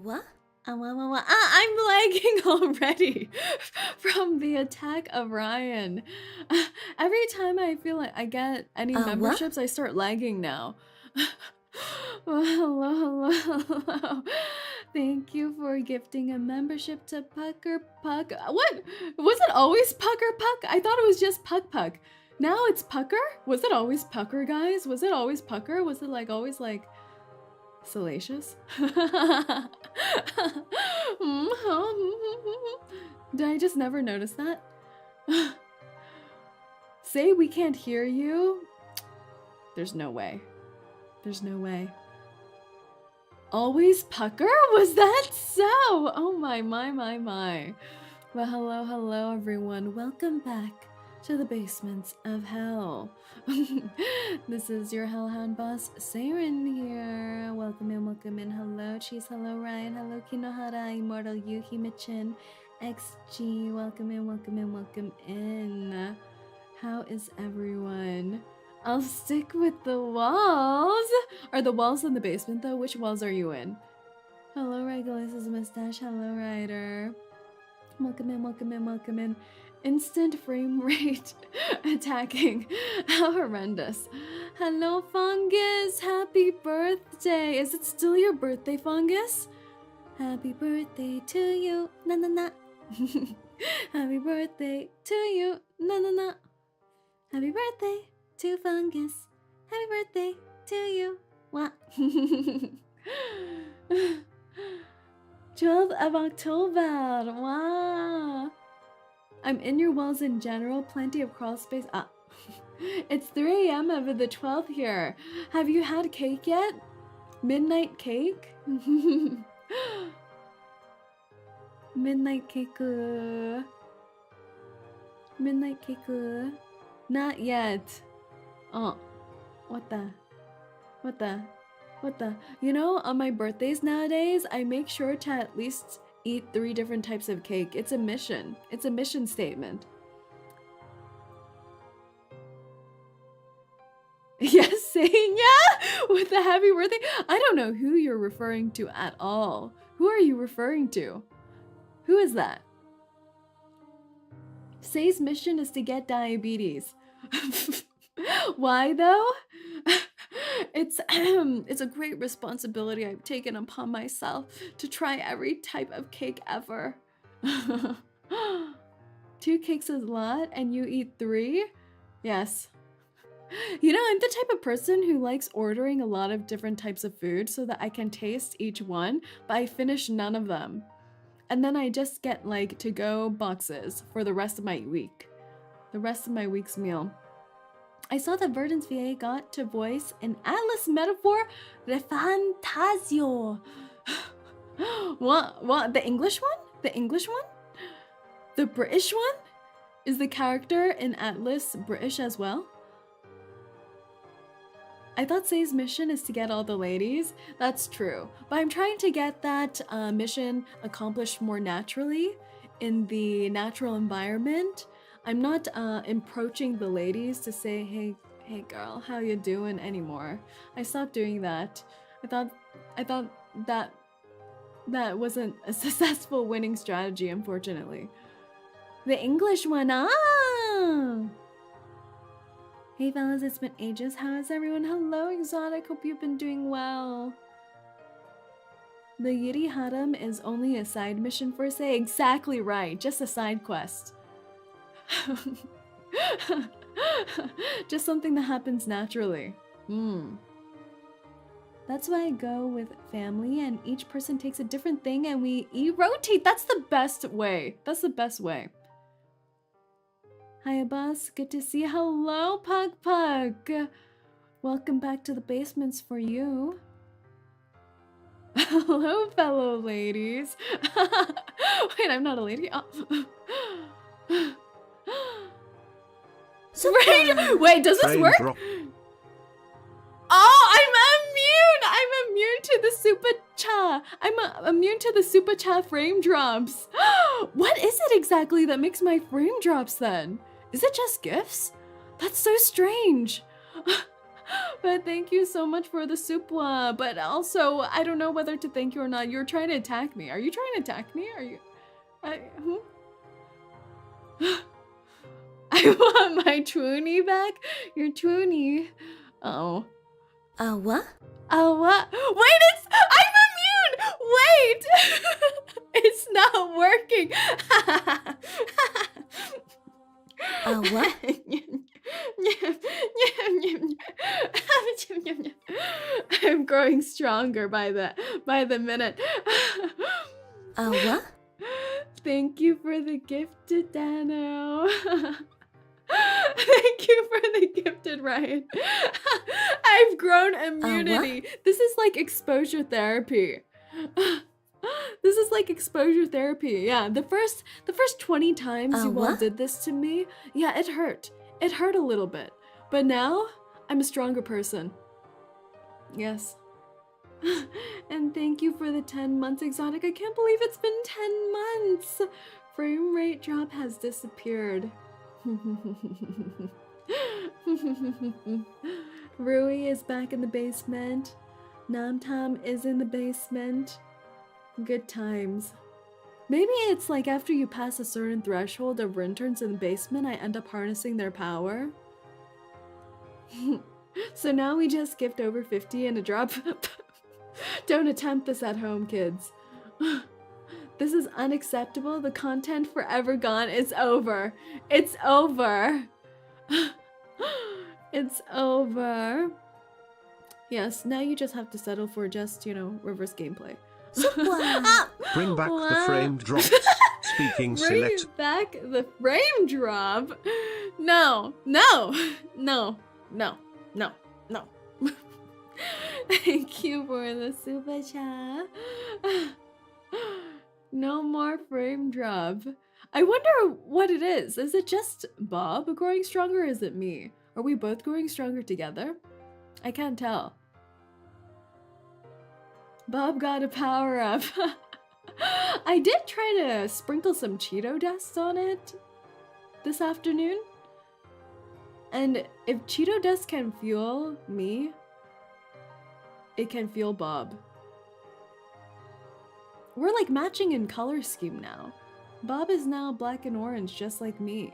what? I'm lagging already from the attack of Ryan. Every time I feel like I get any memberships, I start lagging now. Well, hello. Thank you for gifting a membership to Pucker Puck. What? Was it always Pucker Puck? I thought it was just Puck Puck. Now it's Pucker? Was it always Pucker, guys? Was it always Pucker? Was it like always like salacious? Did I just never notice that? Say we can't hear you? There's no way. There's no way. Always Pucker? Was that so? Oh my. Well, hello everyone. Welcome back to the basements of hell. This is your hellhound boss, Saerin here. Welcome in. Hello, Cheese. Hello, Ryan. Hello, Kinohara, Immortal, 𝐒𝐴𝐚𝐭 XG. Welcome in. How is everyone? I'll stick with the walls. Are the walls in the basement though? Which walls are you in? Hello, Regulus' mustache. Hello, Ryder. Welcome in. Instant frame rate attacking. How horrendous. Hello, Fungus. Happy birthday. Is it still your birthday, Fungus? Happy birthday to you. Na. Happy birthday to you. Na. Happy birthday to Fungus. Happy birthday to you. What? 12th of October. Wow. I'm in your walls in general. Plenty of crawl space. It's 3 AM of the 12th here. Have you had cake yet? Midnight cake? Midnight cake. Midnight cake. Not yet. Oh, what the? You know, on my birthdays nowadays, I make sure to at least eat 3 different types of cake. It's a mission. It's a mission statement. Yes, saying yeah with the happy birthday. I don't know who you're referring to at all. Who are you referring to? Who is that? Say's mission is to get diabetes. Why though? It's a great responsibility I've taken upon myself to try every type of cake ever. 2 cakes is a lot and you eat 3? Yes. You know, I'm the type of person who likes ordering a lot of different types of food so that I can taste each one, but I finish none of them. And then I just get like to-go boxes for the rest of my week. The rest of my week's meal. I saw that Vertin's VA got to voice an Atlas metaphor, Refantasio. What? The English one? The English one? The British one? Is the character in Atlas British as well? I thought Say's mission is to get all the ladies. That's true. But I'm trying to get that mission accomplished more naturally in the natural environment. I'm not approaching the ladies to say, hey girl, how you doing anymore. I stopped doing that. I thought that wasn't a successful winning strategy, unfortunately. The English one, Hey fellas, it's been ages. How is everyone? Hello, Exotic. Hope you've been doing well. The Yiri Harem is only a side mission for Say. Exactly right. Just a side quest. Just something that happens naturally. That's why I go with family and each person takes a different thing and we rotate. That's the best way. That's the best way. Hiya boss, good to see you. Hello Pug. Welcome back to the basements for you. Hello fellow ladies. Wait, I'm not a lady. Wait, does this work? Oh, I'm immune to the super cha. I'm immune to the super cha frame drops. What is it exactly that makes my frame drops then? Is it just gifts? That's so strange. But thank you so much for the supwa. But also, I don't know whether to thank you or not. You're trying to attack me. Are you trying to attack me? Are you? I want my Twoonie back. Your Twoonie. Oh. What? What? Wait, I'm immune! Wait! It's not working. What? I'm growing stronger by the minute. What? Thank you for the gifted Dano. Thank you for the gifted Ryan. I've grown immunity. This is like exposure therapy. This is like exposure therapy. Yeah, the first 20 times you all did this to me, yeah, it hurt. It hurt a little bit. But now, I'm a stronger person. Yes. And thank you for the 10 months, Exotic. I can't believe it's been 10 months. Frame rate drop has disappeared. Rui is back in the basement. Namtam is in the basement. Good times. Maybe it's like after you pass a certain threshold of interns in the basement, I end up harnessing their power. So now we just skipped over 50 and a drop. Don't attempt this at home, kids. This is unacceptable. The content forever gone. It's over. It's over. It's over. Yes, now you just have to settle for just, you know, reverse gameplay. Bring back the frame drop. Speaking select. Bring back the frame drop. No, no, no, no, no, no. Thank you for the super chat. No more frame drop. I wonder what it is. Is it just Bob growing stronger or is it me? Are we both growing stronger together? I can't tell. Bob got a power up. I did try to sprinkle some Cheeto dust on it this afternoon. And if Cheeto dust can fuel me, it can fuel Bob. We're like matching in color scheme now. Bob is now black and orange just like me.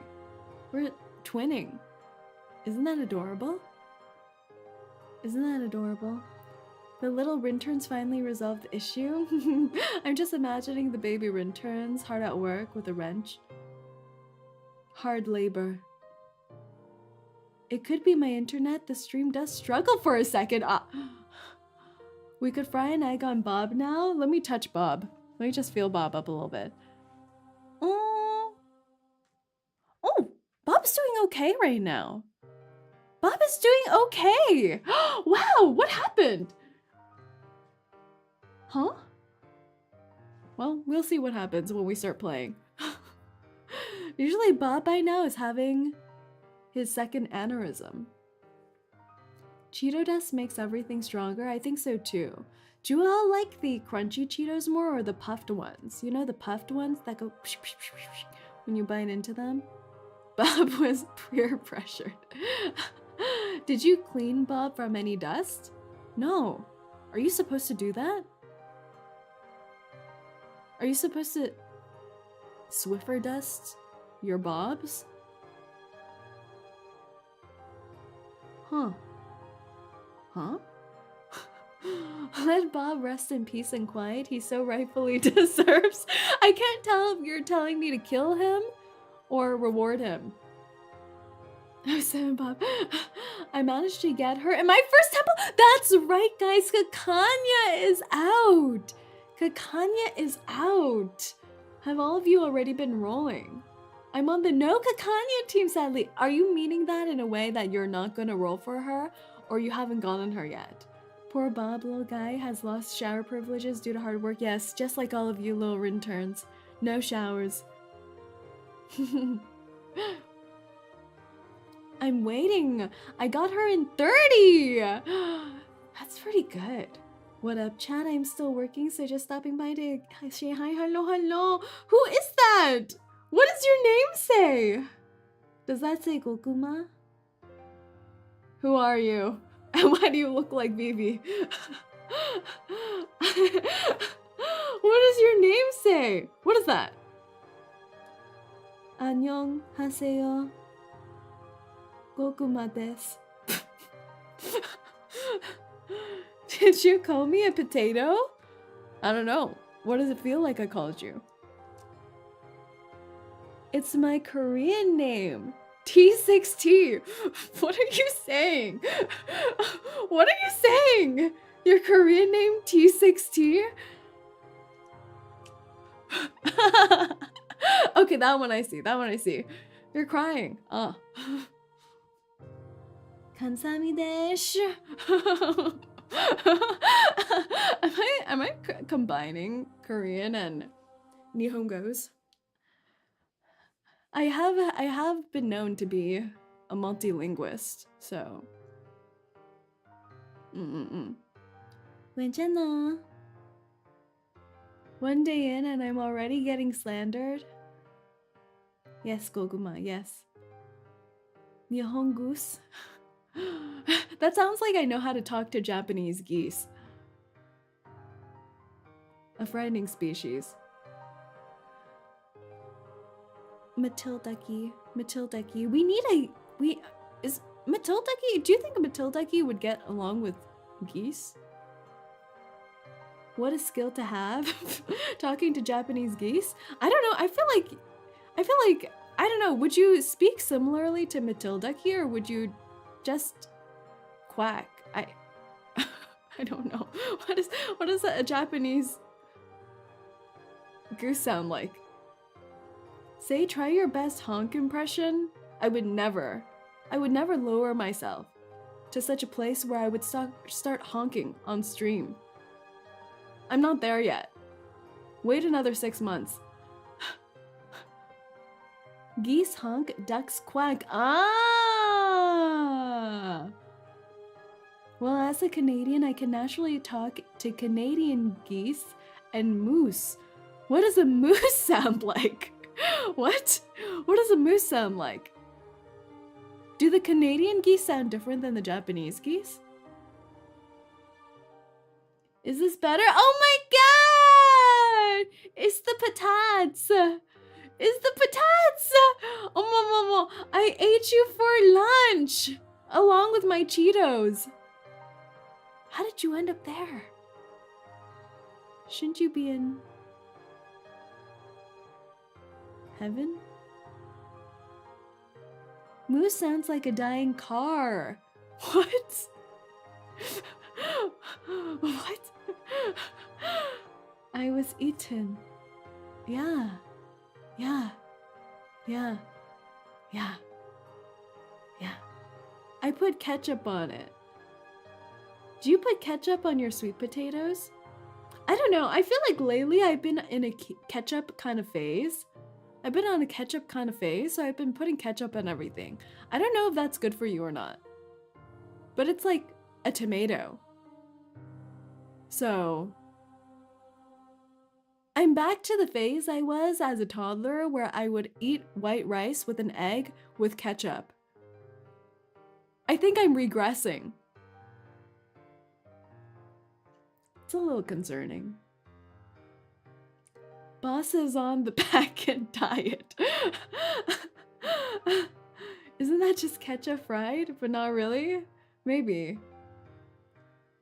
We're twinning. Isn't that adorable? Isn't that adorable? The little Rinterns finally resolved the issue. I'm just imagining the baby Rinterns hard at work with a wrench. Hard labor. It could be my internet. The stream does struggle for a second. We could fry an egg on Bob now. Let me touch Bob. Let me just feel Bob up a little bit. Oh, Bob's doing okay right now. Bob is doing okay. Wow, what happened? Huh? Well, we'll see what happens when we start playing. Usually Bob by now is having his second aneurysm. Cheeto dust makes everything stronger. I think so too. Do you all like the crunchy Cheetos more or the puffed ones? You know, the puffed ones that go when you bite into them? Bob was peer pressured. Did you clean Bob from any dust? No. Are you supposed to do that? Are you supposed to Swiffer dust your Bobs? Huh. Huh? Let Bob rest in peace and quiet. He so rightfully deserves. I can't tell if you're telling me to kill him or reward him. Oh, 7 Bob. I managed to get her in my first temple. That's right, guys. Kakania is out. Kakania is out. Have all of you already been rolling? I'm on the no Kakania team, sadly. Are you meaning that in a way that you're not gonna roll for her or you haven't gotten her yet? Poor Bob, little guy, has lost shower privileges due to hard work. Yes, just like all of you little interns. No showers. I'm waiting. I got her in 30. That's pretty good. What up, chat? I'm still working, so just stopping by to say hi, hello, hello. Who is that? What does your name say? Does that say Gokuma? Who are you? And why do you look like Vivi? What does your name say? What is that? 안녕하세요. 고구마 desu. Did you call me a potato? I don't know. What does it feel like I called you? It's my Korean name. T6T. What are you saying? What are you saying? Your Korean name T6T? Okay, that one I see. That one I see. You're crying. Oh. 감사합니다. Am I combining Korean and Nihongos? I have been known to be a multilinguist, so. 괜찮아. One day in and I'm already getting slandered. Yes, Goguma, yes. Nihongus. That sounds like I know how to talk to Japanese geese. A frightening species. Matilda-ky. Is Matilda-ky, do you think Matilda-ky would get along with geese? What a skill to have. Talking to Japanese geese? I don't know, I feel like, I don't know, would you speak similarly to Matilda-ky or would you just quack? I don't know. What does a Japanese goose sound like? Say, try your best honk impression. I would never lower myself to such a place where I would start honking on stream. I'm not there yet. Wait another 6 months. Geese honk, ducks quack. Ah! Well, as a Canadian, I can naturally talk to Canadian geese and moose. What does a moose sound like? What? What does a moose sound like? Do the Canadian geese sound different than the Japanese geese? Is this better? Oh my god! It's the patats! It's the patats! Oh, mama, I ate you for lunch! Along with my Cheetos. How did you end up there? Shouldn't you be in heaven? Moose sounds like a dying car. What? What? I was eaten. Yeah. I put ketchup on it. Do you put ketchup on your sweet potatoes? I don't know. I feel like lately I've been in a ketchup kind of phase. I've been on a ketchup kind of phase, so I've been putting ketchup on everything. I don't know if that's good for you or not. But it's like a tomato. So I'm back to the phase I was as a toddler where I would eat white rice with an egg with ketchup. I think I'm regressing. It's a little concerning. Boss is on the packet diet. Isn't that just ketchup fried, but not really? Maybe.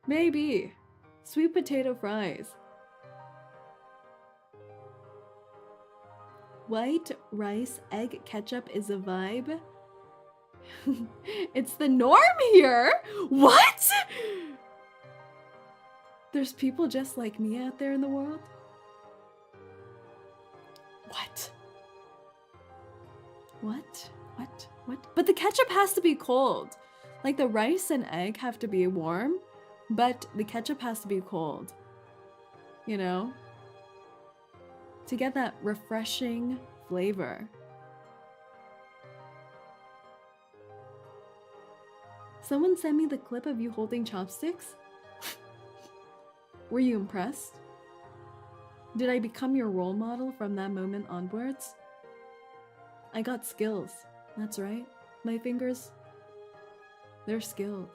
Maybe. Sweet potato fries. White rice, egg, ketchup is a vibe. It's the norm here! What?! There's people just like me out there in the world? What? But the ketchup has to be cold. Like the rice and egg have to be warm, but the ketchup has to be cold. You know? To get that refreshing flavor. Someone sent me the clip of you holding chopsticks. Were you impressed? Did I become your role model from that moment onwards? I got skills. That's right. My fingers, they're skilled.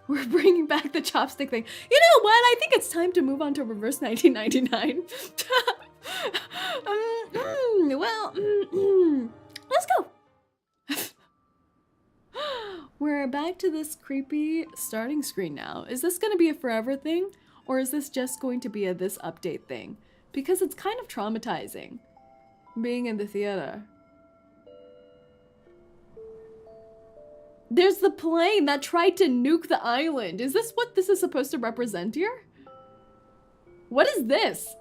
We're bringing back the chopstick thing. You know what? I think it's time to move on to reverse 1999. Let's go. We're back to this creepy starting screen now. Is this going to be a forever thing? Or is this just going to be a this update thing? Because it's kind of traumatizing being in the theater. There's the plane that tried to nuke the island. Is this what this is supposed to represent here? What is this?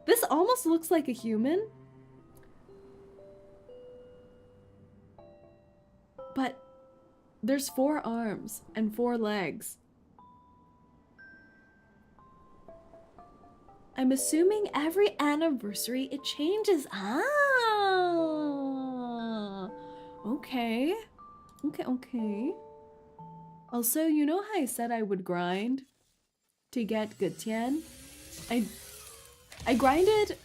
This almost looks like a human. But there's 4 arms and 4 legs. I'm assuming every anniversary it changes. Ah, okay. Okay. Also, you know how I said I would grind to get good tian? I grinded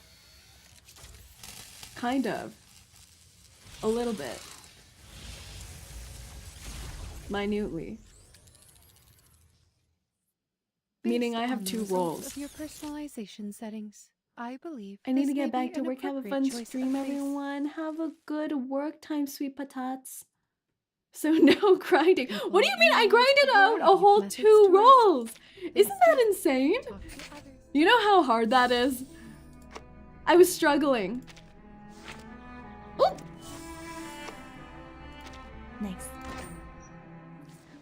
kind of a little bit. Minutely. Meaning I have 2 roles. Of your personalization settings, I believe I need to this may get back be to an work. Have a appropriate fun choice of stream, face. everyone. Have a good work time, sweet patats. So no grinding. What do you mean I grinded out a whole 2 roles? Isn't that insane? You know how hard that is? I was struggling. Oop. Nice.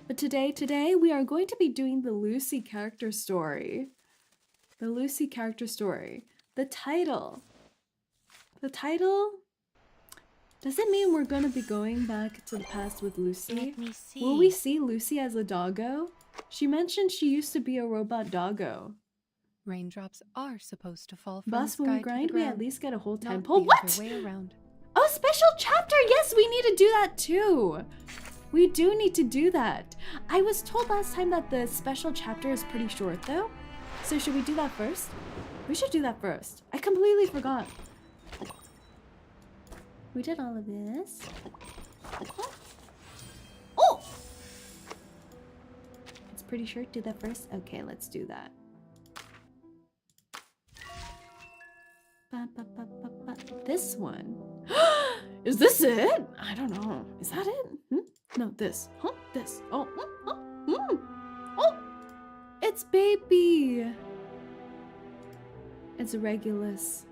But today we are going to be doing the Lucy character story. The Lucy character story. The title. Does it mean we're going to be going back to the past with Lucy? Let me see. Will we see Lucy as a doggo? She mentioned she used to be a robot doggo. Raindrops are supposed to fall from Boss, the when sky we grind, to the we ground, at least get a whole not temple. the What? other way around. Oh, special chapter! Yes, we need to do that too. We do need to do that. I was told last time that the special chapter is pretty short though. So should we do that first? We should do that first. I completely forgot. We did all of this. Oh! It's pretty short. Do that first. Okay, let's do that. This one. Is this it? I don't know. Is that it? No, this. Huh? This. Oh. Oh. It's baby. It's Regulus.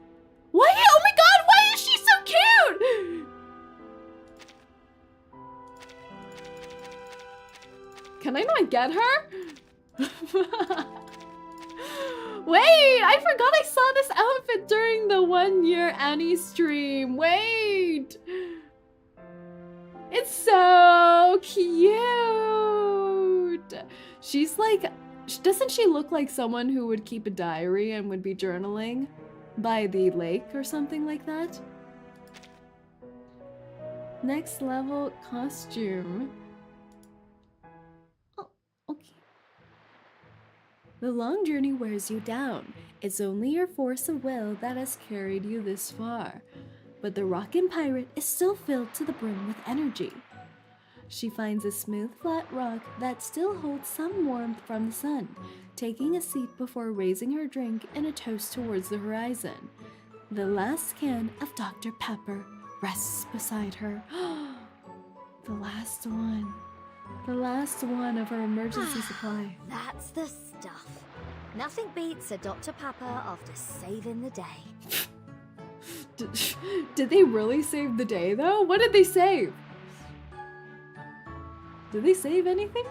Why? Oh my god, why is she so cute? Can I not get her? Wait, I forgot I saw this outfit during the 1-year Annie stream. Wait. It's so cute. She's like, doesn't she look like someone who would keep a diary and would be journaling by the lake or something like that? Next level costume. Oh, okay. The long journey wears you down. It's only your force of will that has carried you this far. But the rockin' pirate is still filled to the brim with energy. She finds a smooth, flat rock that still holds some warmth from the sun, taking a seat before raising her drink in a toast towards the horizon. The last can of Dr. Pepper rests beside her. The last one. The last one of her emergency supply. That's the stuff. Nothing beats a Dr. Pepper after saving the day. Did they really save the day though? What did they save? Did they save anything?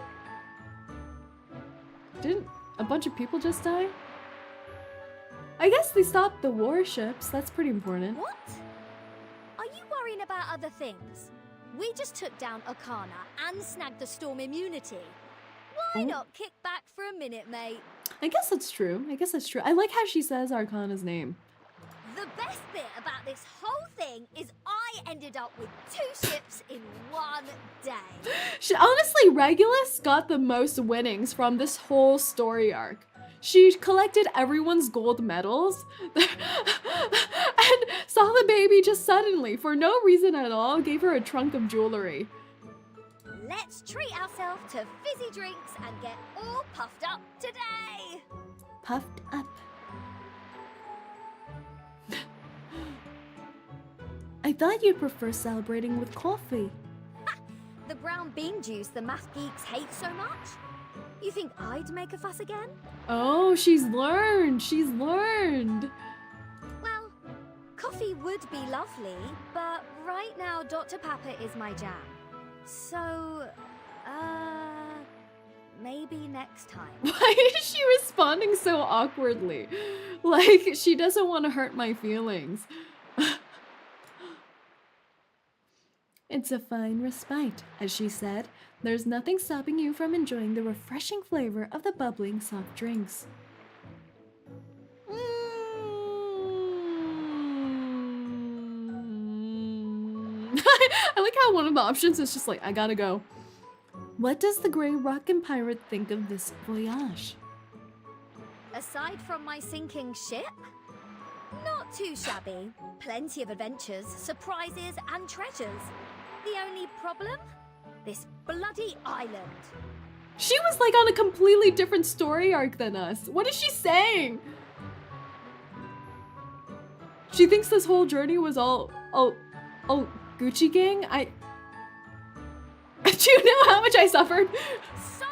Didn't a bunch of people just die? I guess they stopped the warships. That's pretty important. What? Are you worrying about other things? We just took down Arcana and snagged the storm immunity. Why not kick back for a minute, mate? I guess that's true. I like how she says Arcana's name. The best bit about this whole thing is I ended up with 2 ships in 1 day. Honestly, Regulus got the most winnings from this whole story arc. She collected everyone's gold medals and saw the baby just suddenly, for no reason at all, gave her a trunk of jewelry. let's treat ourselves to fizzy drinks and get all puffed up today. Puffed up. I thought you'd prefer celebrating with coffee. The brown bean juice the math geeks hate so much? You think I'd make a fuss again? Oh, she's learned. She's learned. Well, coffee would be lovely, but right now Dr. Pepper is my jam. So, maybe next time. Why is she responding so awkwardly? Like, she doesn't want to hurt my feelings. It's a fine respite, as she said. There's nothing stopping you from enjoying the refreshing flavor of the bubbling soft drinks. I like how one of the options is just like, I gotta go. What does the Grey Rockin' Pirate think of this voyage? Aside from my sinking ship? Not too shabby. Plenty of adventures, surprises, and treasures. The only problem? This bloody island. She was like on a completely different story arc than us. What is she saying? She thinks this whole journey was all Gucci gang? Do you know how much I suffered? So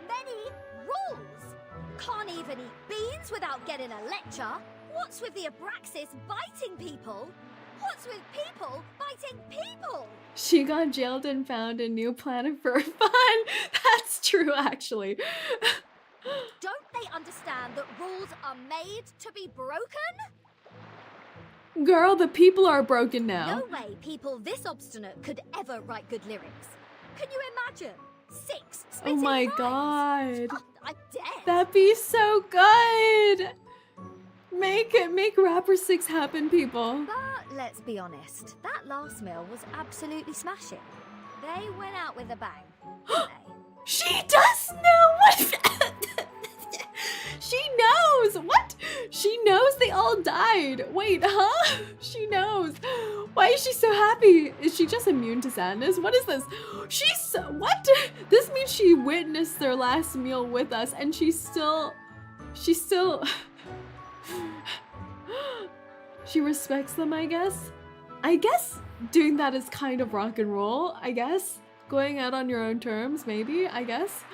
many rules! Can't even eat beans without getting a lecture. What's with the Abraxas biting people? What's with people biting people? She got jailed and found a new planet for fun. That's true, actually. Don't they understand that rules are made to be broken? Girl, the people are broken now. No way people this obstinate could ever write good lyrics. Can you imagine? 6 Oh spitting my rhymes. god. Oh, I'm dead. That'd be so good. Make Rapper 6 happen, people. But let's be honest, that last meal was absolutely smashing. They went out with a bang, didn't they? She does know what. She knows what? She knows they all died. Wait, huh? She knows. Why is she so happy? Is she just immune to sadness? What is this? She's so, what? This means she witnessed their last meal with us, and she's still. She respects them, I guess. I guess doing that is kind of rock and roll, I guess. Going out on your own terms, maybe, I guess.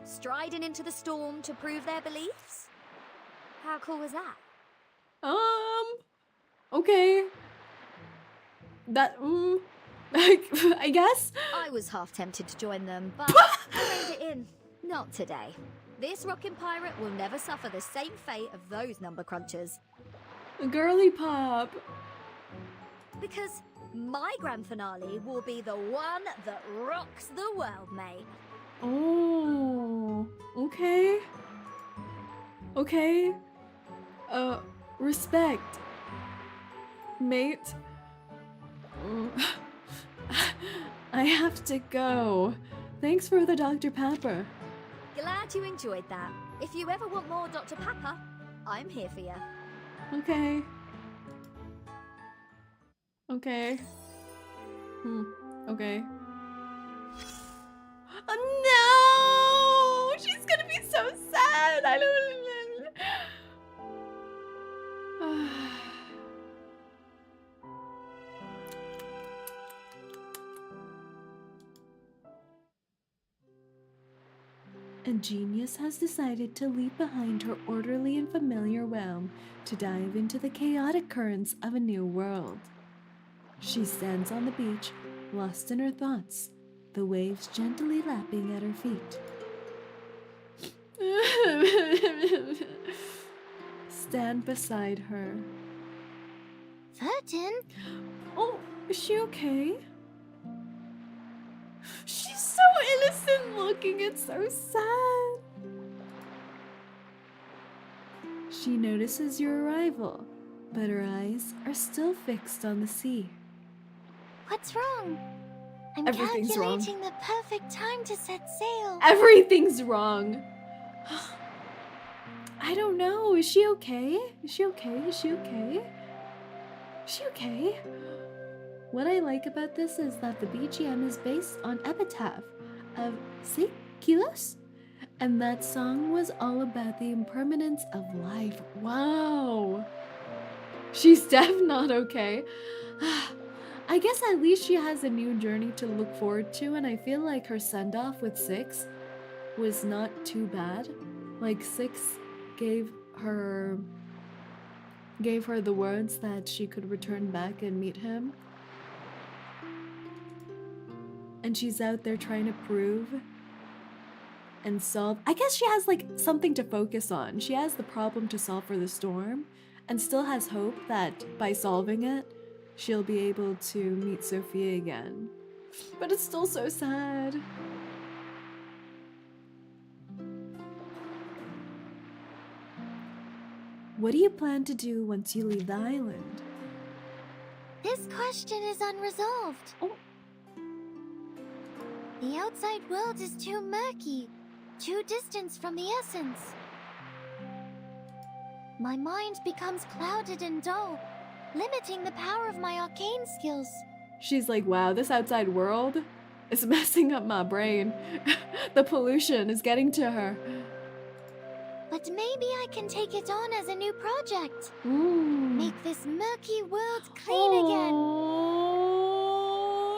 Striding into the storm to prove their beliefs? How cool was that? Okay. That, I guess. I was half tempted to join them, but I reined it in. Not today. This rockin' pirate will never suffer the same fate of those number crunchers. Girly pop. Because my grand finale will be the one that rocks the world, mate. Oh, okay. Okay. Respect. Mate. I have to go. Thanks for the Dr. Pepper. Glad you enjoyed that. If you ever want more Dr. Pepper, I'm here for you. Okay. Okay. Okay. Oh no! She's gonna be so sad! I don't... A genius has decided to leave behind her orderly and familiar realm to dive into the chaotic currents of a new world. She stands on the beach, lost in her thoughts, the waves gently lapping at her feet. Stand beside her. Vertin? Oh, is she okay? She's so innocent looking, it's so sad. She notices your arrival, but her eyes are still fixed on the sea. What's wrong? I'm Everything's wrong. calculating the perfect time to set sail. Everything's wrong. I don't know. Is she okay? Is she okay? Is she okay? Is she okay? What I like about this is that the BGM is based on Epitaph of 𝐒𝐡𝐚𝐭, and that song was all about the impermanence of life. Wow. She's deaf not okay. I guess at least she has a new journey to look forward to, and I feel like her send-off with 6 was not too bad. Like 6 gave her the words that she could return back and meet him. And she's out there trying to prove and solve. I guess she has like something to focus on. She has the problem to solve for the storm and still has hope that by solving it, she'll be able to meet Sophia again. But it's still so sad. What do you plan to do once you leave the island? This question is unresolved. Oh. The outside world is too murky, too distant from the essence. My mind becomes clouded and dull, limiting the power of my arcane skills. She's like, wow, this outside world is messing up my brain. The pollution is getting to her. But maybe I can take it on as a new project. Make this murky world clean again.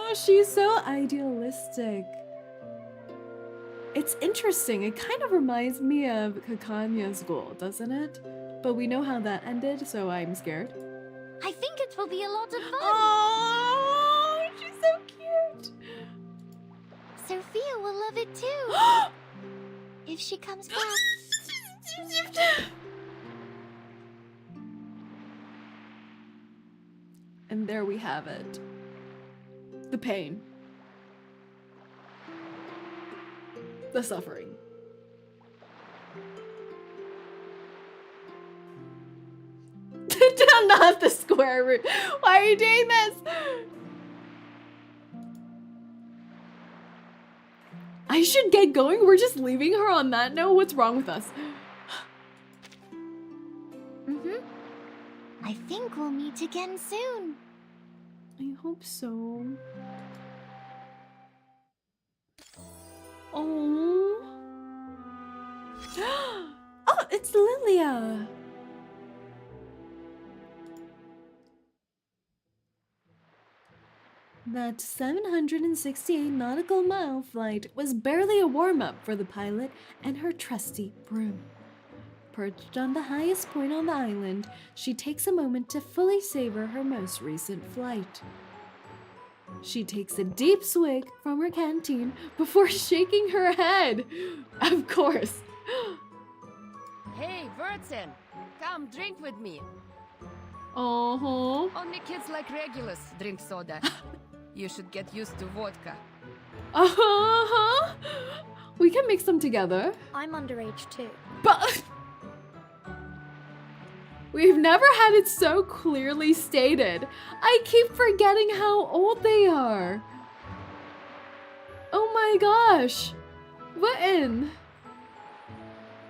Oh, she's so idealistic. It's interesting. It kind of reminds me of Kakania's goal, doesn't it? But we know how that ended, so I'm scared. I think it will be a lot of fun. Oh, she's so cute. Sophia will love it too. If she comes back. And there we have it. The pain. The suffering. Not the square root. Why are you doing this? I should get going. We're just leaving her on that note. What's wrong with us? I think we'll meet again soon. I hope so. Oh. Oh, it's Lilya. That 768 nautical mile flight was barely a warm-up for the pilot and her trusty broom. Perched on the highest point on the island, she takes a moment to fully savor her most recent flight. She takes a deep swig from her canteen before shaking her head. Of course. Hey, Vertin, come drink with me. Uh-huh. Only kids like Regulus drink soda. You should get used to vodka. Uh-huh. We can mix them together. I'm underage too. But we've never had it so clearly stated. I keep forgetting how old they are. Oh my gosh. What in?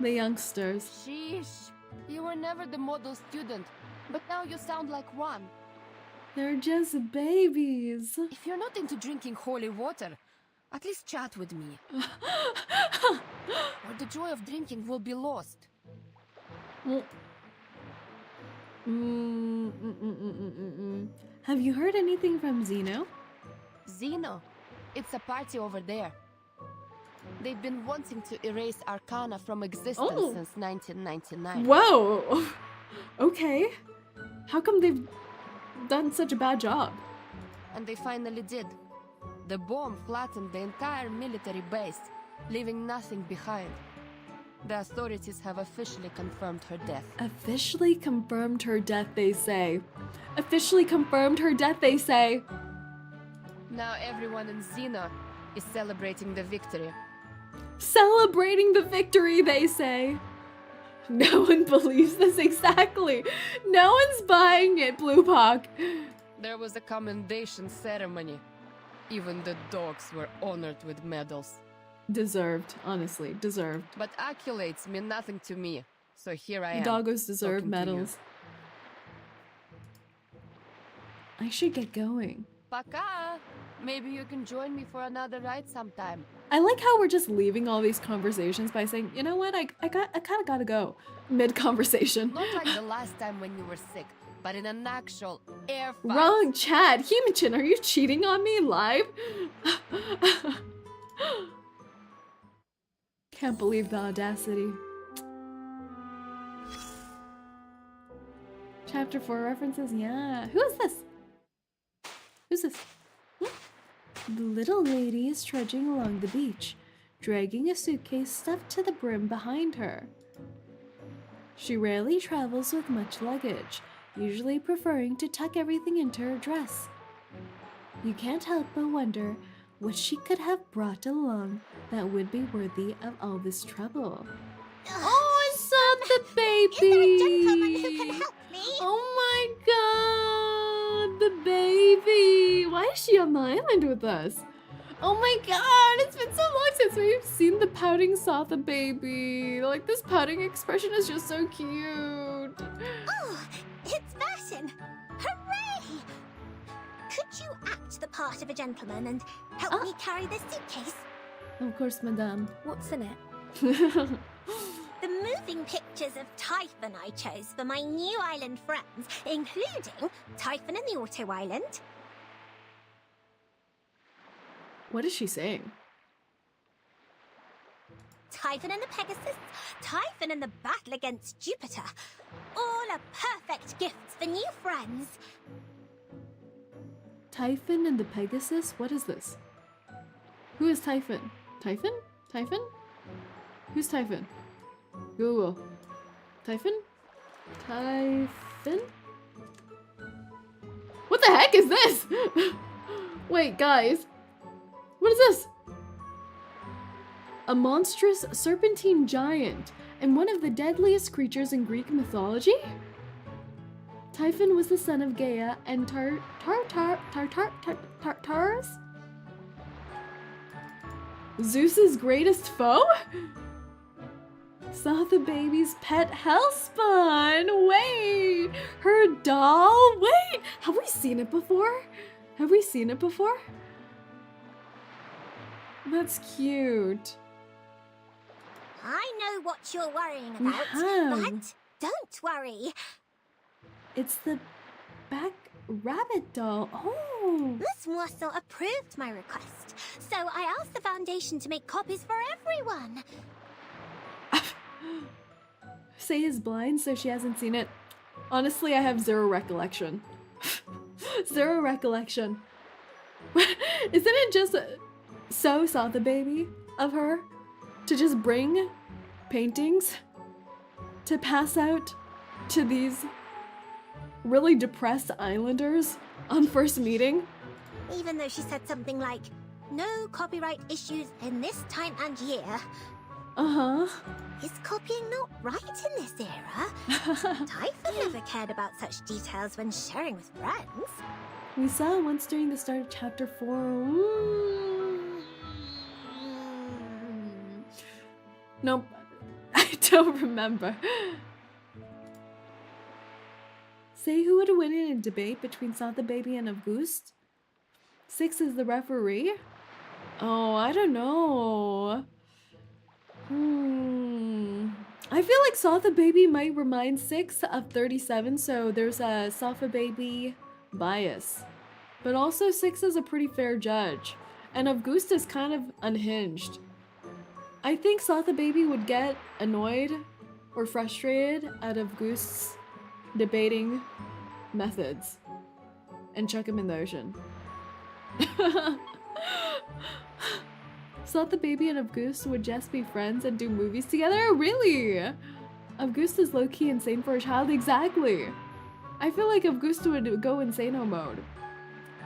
The youngsters. Sheesh. You were never the model student, but now you sound like one. They're just babies. If you're not into drinking holy water, at least chat with me. Or the joy of drinking will be lost. Have you heard anything from Zeno? Zeno? It's a party over there. They've been wanting to erase Arcana from existence since 1999. Whoa! Okay. How come they've done such a bad job? And they finally did. The bomb flattened the entire military base, leaving nothing behind. The authorities have officially confirmed her death. Officially confirmed her death, they say. Officially confirmed her death, they say. Now everyone in Zeno is celebrating the victory. Celebrating the victory, they say. No one believes this exactly. No one's buying it, Blue Hawk. There was a commendation ceremony. Even the dogs were honored with medals. Deserved, honestly, deserved. But accolades mean nothing to me, so here I am. Doggos deserve talking to medals. I should get going. Пока. Maybe you can join me for another ride sometime. I like how we're just leaving all these conversations by saying, you know what, I kind of gotta go mid-conversation. Not like the last time when you were sick, but in an actual air fight. Wrong chat. 𝐂𝐴𝐚, are you cheating on me live? Can't believe the audacity. Chapter 4 references, yeah. Who is this? Who's this? The little lady is trudging along the beach, dragging a suitcase stuffed to the brim behind her. She rarely travels with much luggage, usually preferring to tuck everything into her dress. You can't help but wonder what she could have brought along that would be worthy of all this trouble. Oh, I saw the baby! Is there a gentleman who can help me? Oh my god, the baby! Why is she on the island with us? Oh my god, it's been so long since we've seen the pouting Satha baby. Like, this pouting expression is just so cute. Oh, it's Vertin! Hooray! Could you act the part of a gentleman and help me carry this suitcase? Of course, madame. What's in it? The moving pictures of Typhon I chose for my new island friends, including Typhon and the Auto Island. What is she saying? Typhon and the Pegasus, Typhon and the battle against Jupiter. All are perfect gifts for new friends. Typhon and the Pegasus? What is this? Who is Typhon? Typhon? Typhon? Who's Typhon? Google. Typhon? Typhon? What the heck is this? Wait, guys. What is this? A monstrous serpentine giant and one of the deadliest creatures in Greek mythology? Typhon was the son of Gaia and Tartarus? Zeus's greatest foe? Saw the baby's pet hellspawn. Wait, her doll? Wait, have we seen it before? Have we seen it before? That's cute. I know what you're worrying about, but don't worry. It's the back rabbit doll. Oh. Miss Morsel approved my request, so I asked the Foundation to make copies for everyone. Say is blind, so she hasn't seen it. Honestly, I have zero recollection. Zero recollection. Isn't it just so saw the baby of her to just bring paintings to pass out to these really depressed islanders on first meeting? Even though she said something like, no copyright issues in this time and year. Uh-huh. Is copying not right in this era? Typhon never cared about such details when sharing with friends. We saw it once during the start of chapter 4. Nope. I don't remember. Say who would win in a debate between Satha Baby and Auguste? 6 is the referee? Oh, I don't know. I feel like Satha Baby might remind 6 of 37, so there's a Satha Baby bias. But also 6 is a pretty fair judge, and Auguste is kind of unhinged. I think Satha Baby would get annoyed or frustrated at Auguste's debating methods and chuck him in the ocean. Satha Baby and Auguste would just be friends and do movies together? Really? Auguste is low-key insane for a child? Exactly. I feel like Auguste would go insano mode.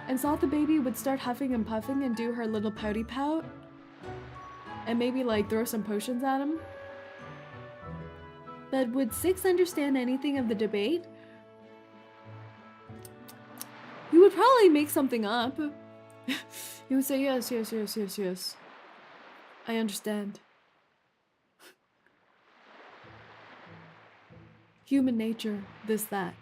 And Satha Baby would start huffing and puffing and do her little pouty pout. And maybe like throw some potions at him. But would 6 understand anything of the debate? He would probably make something up. He would say, yes, yes, yes, yes, yes. I understand. Human nature, this, that.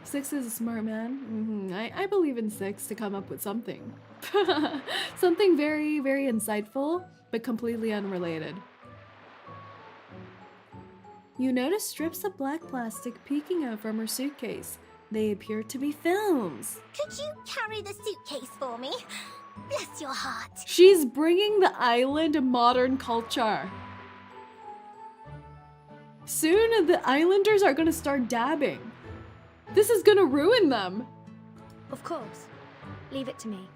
Six is a smart man. I believe in Six to come up with something. Something very, very insightful, but completely unrelated. You notice strips of black plastic peeking out from her suitcase. They appear to be films. Could you carry the suitcase for me? Bless your heart. She's bringing the island modern culture. Soon the islanders are gonna start dabbing. This is gonna ruin them. Of course. Leave it to me.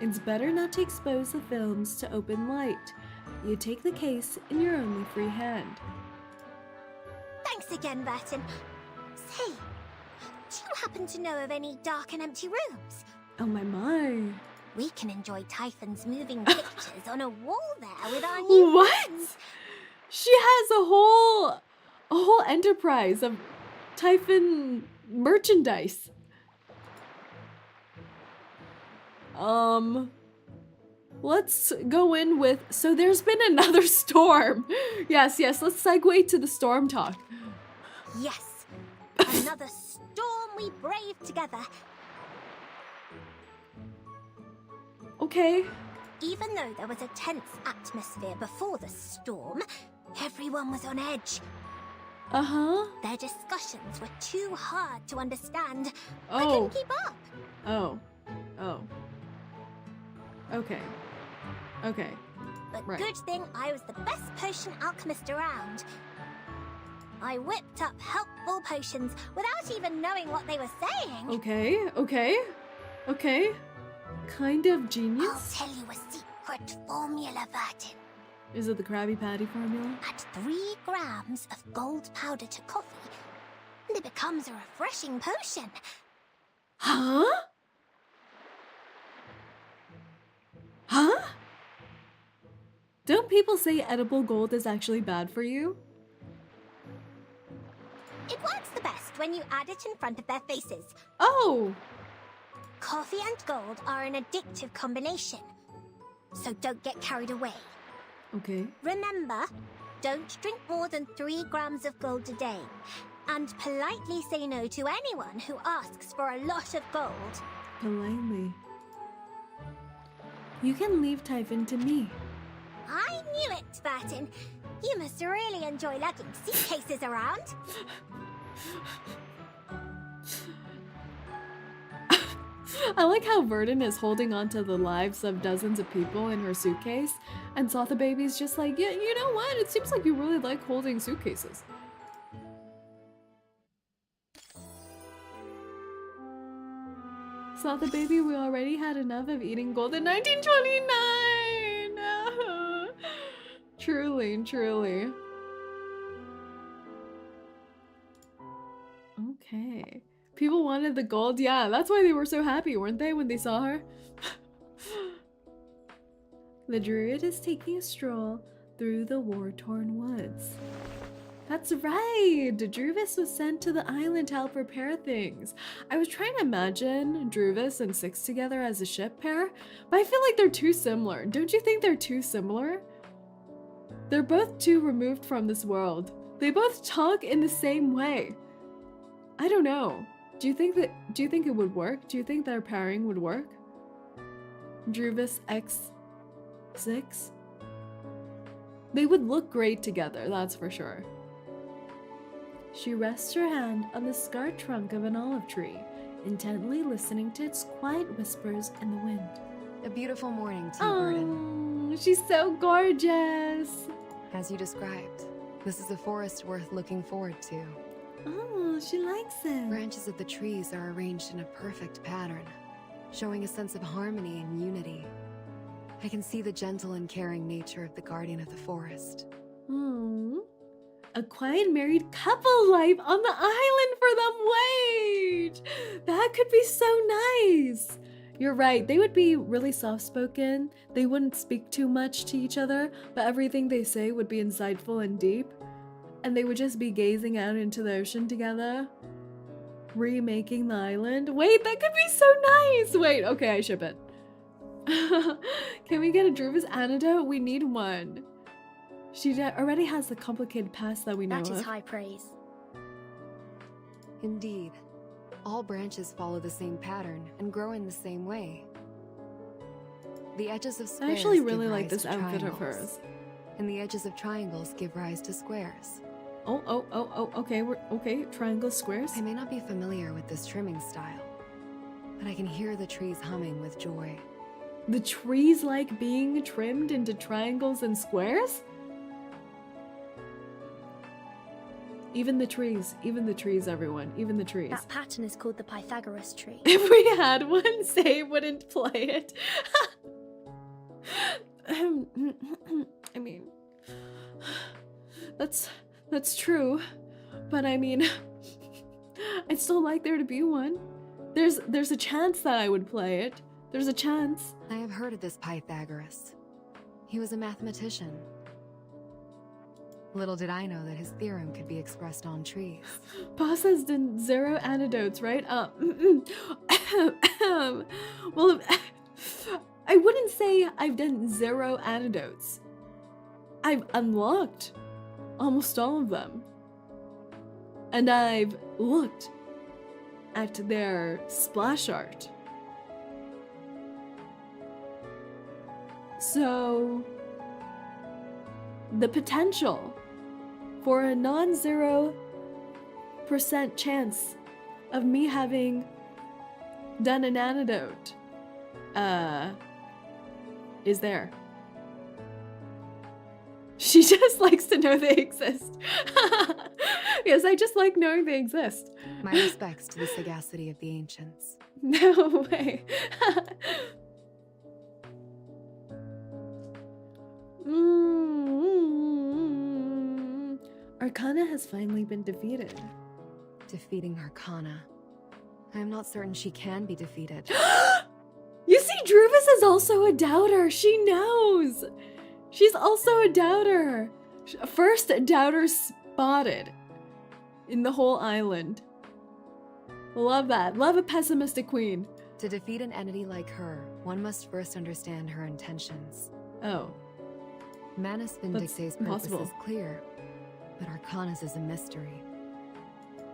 It's better not to expose the films to open light. You take the case in your only free hand. Thanks again, Vertin. Say, do you happen to know of any dark and empty rooms? Oh my. We can enjoy Typhon's moving pictures on a wall there with our new What? friends. She has a whole enterprise of Typhon merchandise. Let's go in with, so there's been another storm. Yes, let's segue to the storm talk. Yes, another storm we braved together. Okay. Even though there was a tense atmosphere before the storm, everyone was on edge. Their discussions were too hard to understand. I couldn't keep up. Oh. Okay. But Right. good thing I was the best potion alchemist around. I whipped up helpful potions without even knowing what they were saying. Okay. Kind of I'll genius. tell you a secret formula, Vertin. Is it the Krabby Patty formula? Add 3 grams of gold powder to coffee, and it becomes a refreshing potion. Huh? Don't people say edible gold is actually bad for you? It works the best when you add it in front of their faces. Oh! Coffee and gold are an addictive combination, so don't get carried away. Okay. Remember, don't drink more than 3 grams of gold a day, and politely say no to anyone who asks for a lot of gold. Politely. You can leave Typhon to me. I knew it, Vertin. You must really enjoy lugging suitcases around. I like how Vertin is holding on to the lives of dozens of people in her suitcase, and Sotha Baby's just like, yeah, you know what? It seems like you really like holding suitcases. Sotha Baby, we already had enough of eating gold in 1929! Truly. Okay. People wanted the gold. Yeah, that's why they were so happy, weren't they, when they saw her? The druid is taking a stroll through the war-torn woods. That's right! Druvis was sent to the island to help repair things. I was trying to imagine Druvis and Six together as a ship pair, but I feel like they're too similar. Don't you think they're too similar? They're both too removed from this world. They both talk in the same way. I don't know. Do you think it would work? Do you think their pairing would work? Druvis x Six? They would look great together, that's for sure. She rests her hand on the scarred trunk of an olive tree, intently listening to its quiet whispers in the wind. A beautiful morning to you, Vertin. Oh, she's so gorgeous. As you described, this is a forest worth looking forward to. Oh, she likes it. Branches of the trees are arranged in a perfect pattern, showing a sense of harmony and unity. I can see the gentle and caring nature of the guardian of the forest. A quiet married couple life on the island for them. Wait! That could be so nice. You're right, they would be really soft-spoken. They wouldn't speak too much to each other, but everything they say would be insightful and deep. And they would just be gazing out into the ocean together, remaking the island. Wait, that could be so nice! Wait, okay, I ship it. Can we get a Druvis antidote? We need one. She already has the complicated past that we know That is of. high praise. Indeed. All branches follow the same pattern and grow in the same way. The edges of squares I actually give really like rise this to outfit of triangles, hers. and the edges of triangles give rise to squares. Oh, okay, okay, triangle squares. I may not be familiar with this trimming style, but I can hear the trees humming with joy. The trees like being trimmed into triangles and squares? Even the trees, everyone, even the trees. That pattern is called the Pythagoras tree. If we had one, Say wouldn't play it. I mean, that's true, but I mean, I'd still like there to be one. There's a chance that I would play it. There's a chance. I have heard of this Pythagoras. He was a mathematician. Little did I know that his theorem could be expressed on trees. Boss has done 0 antidotes, right? Well, I wouldn't say I've done 0 antidotes. I've unlocked almost all of them. And I've looked at their splash art. So, the potential for a non-0% chance of me having done an antidote is there. She just likes to know they exist. Yes, I just like knowing they exist. My respects to the sagacity of the ancients. No way. Arcana has finally been defeated. Defeating Arcana. I am not certain she can be defeated. You see, Druvis is also a doubter. She knows. She's also a doubter. First doubter spotted in the whole island. Love that. Love a pessimistic queen. To defeat an entity like her, one must first understand her intentions. Oh. Manus Vindicte's purpose is clear, but Arcana's is a mystery.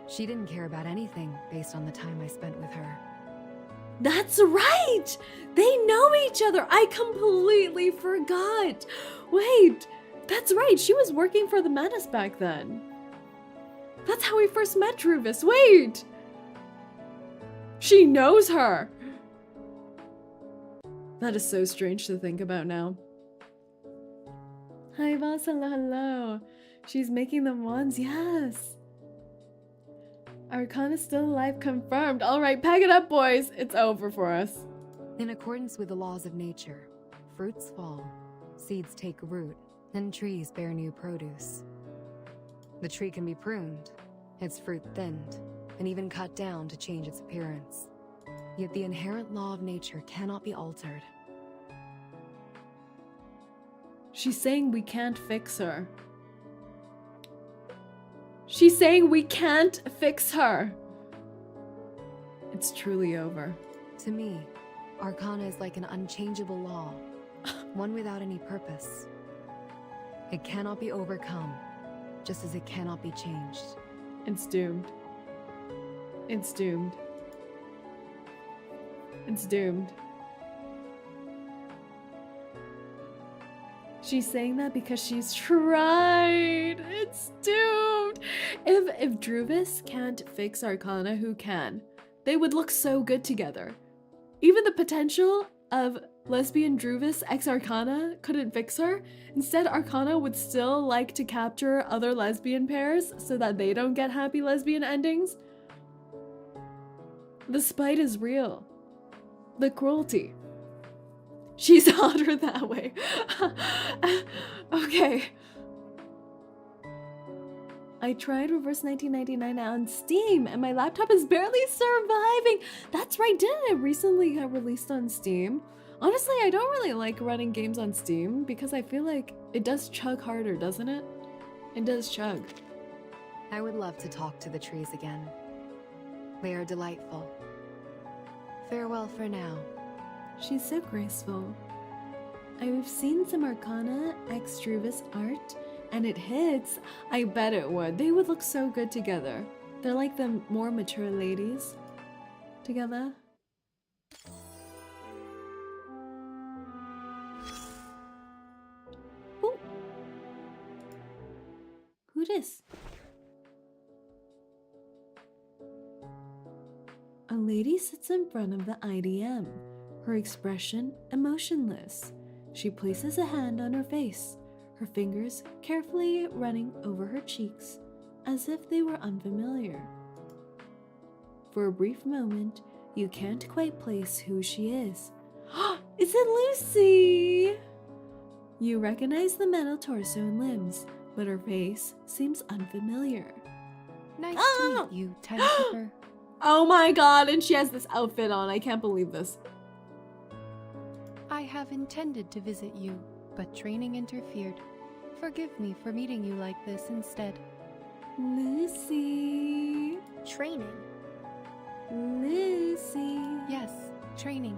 She didn't care about anything based on the time I spent with her. That's right! They know each other! I completely forgot! Wait, that's right, she was working for the Manus back then. That's how we first met Druvis. Wait! She knows her! That is so strange to think about now. Hi, Voss, hello, hello. She's making the wands, yes. Arcana still alive, confirmed. All right, pack it up, boys. It's over for us. In accordance with the laws of nature, fruits fall, seeds take root, and trees bear new produce. The tree can be pruned, its fruit thinned, and even cut down to change its appearance. Yet the inherent law of nature cannot be altered. She's saying we can't fix her. She's saying we can't fix her. It's truly over. To me, Arcana is like an unchangeable law, one without any purpose. It cannot be overcome, just as it cannot be changed. It's doomed. It's doomed. It's doomed. She's saying that because she's tried. It's doomed. If Druvis can't fix Arcana, who can? They would look so good together. Even the potential of lesbian Druvis ex Arcana couldn't fix her. Instead, Arcana would still like to capture other lesbian pairs so that they don't get happy lesbian endings. The spite is real. The cruelty. She's hotter that way. Okay. I tried Reverse 1999 on Steam and my laptop is barely surviving. That's right, didn't it recently get released on Steam? Honestly, I don't really like running games on Steam because I feel like it does chug harder, doesn't it? It does chug. I would love to talk to the trees again. They are delightful. Farewell for now. She's so graceful. I've seen some Arcana x Druvis art, and it hits. I bet it would. They would look so good together. They're like the more mature ladies together. Ooh. Who this? A lady sits in front of the IDM, her expression emotionless. She places a hand on her face, her fingers carefully running over her cheeks, as if they were unfamiliar. For a brief moment, you can't quite place who she is. Is it Lucy? You recognize the metal torso and limbs, but her face seems unfamiliar. Nice to meet you, Timekeeper. Oh my god, and she has this outfit on. I can't believe this. I have intended to visit you, but training interfered. Forgive me for meeting you like this instead. Lucy. Training? Lucy. Yes, training.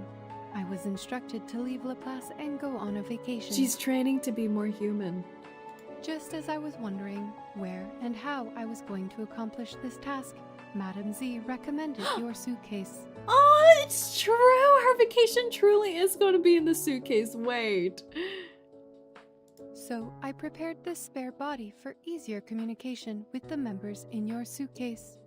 I was instructed to leave Laplace and go on a vacation. She's training to be more human. Just as I was wondering where and how I was going to accomplish this task, Madame Z recommended your suitcase. Oh, it's true! Her vacation truly is going to be in the suitcase. Wait. So I prepared this spare body for easier communication with the members in your suitcase.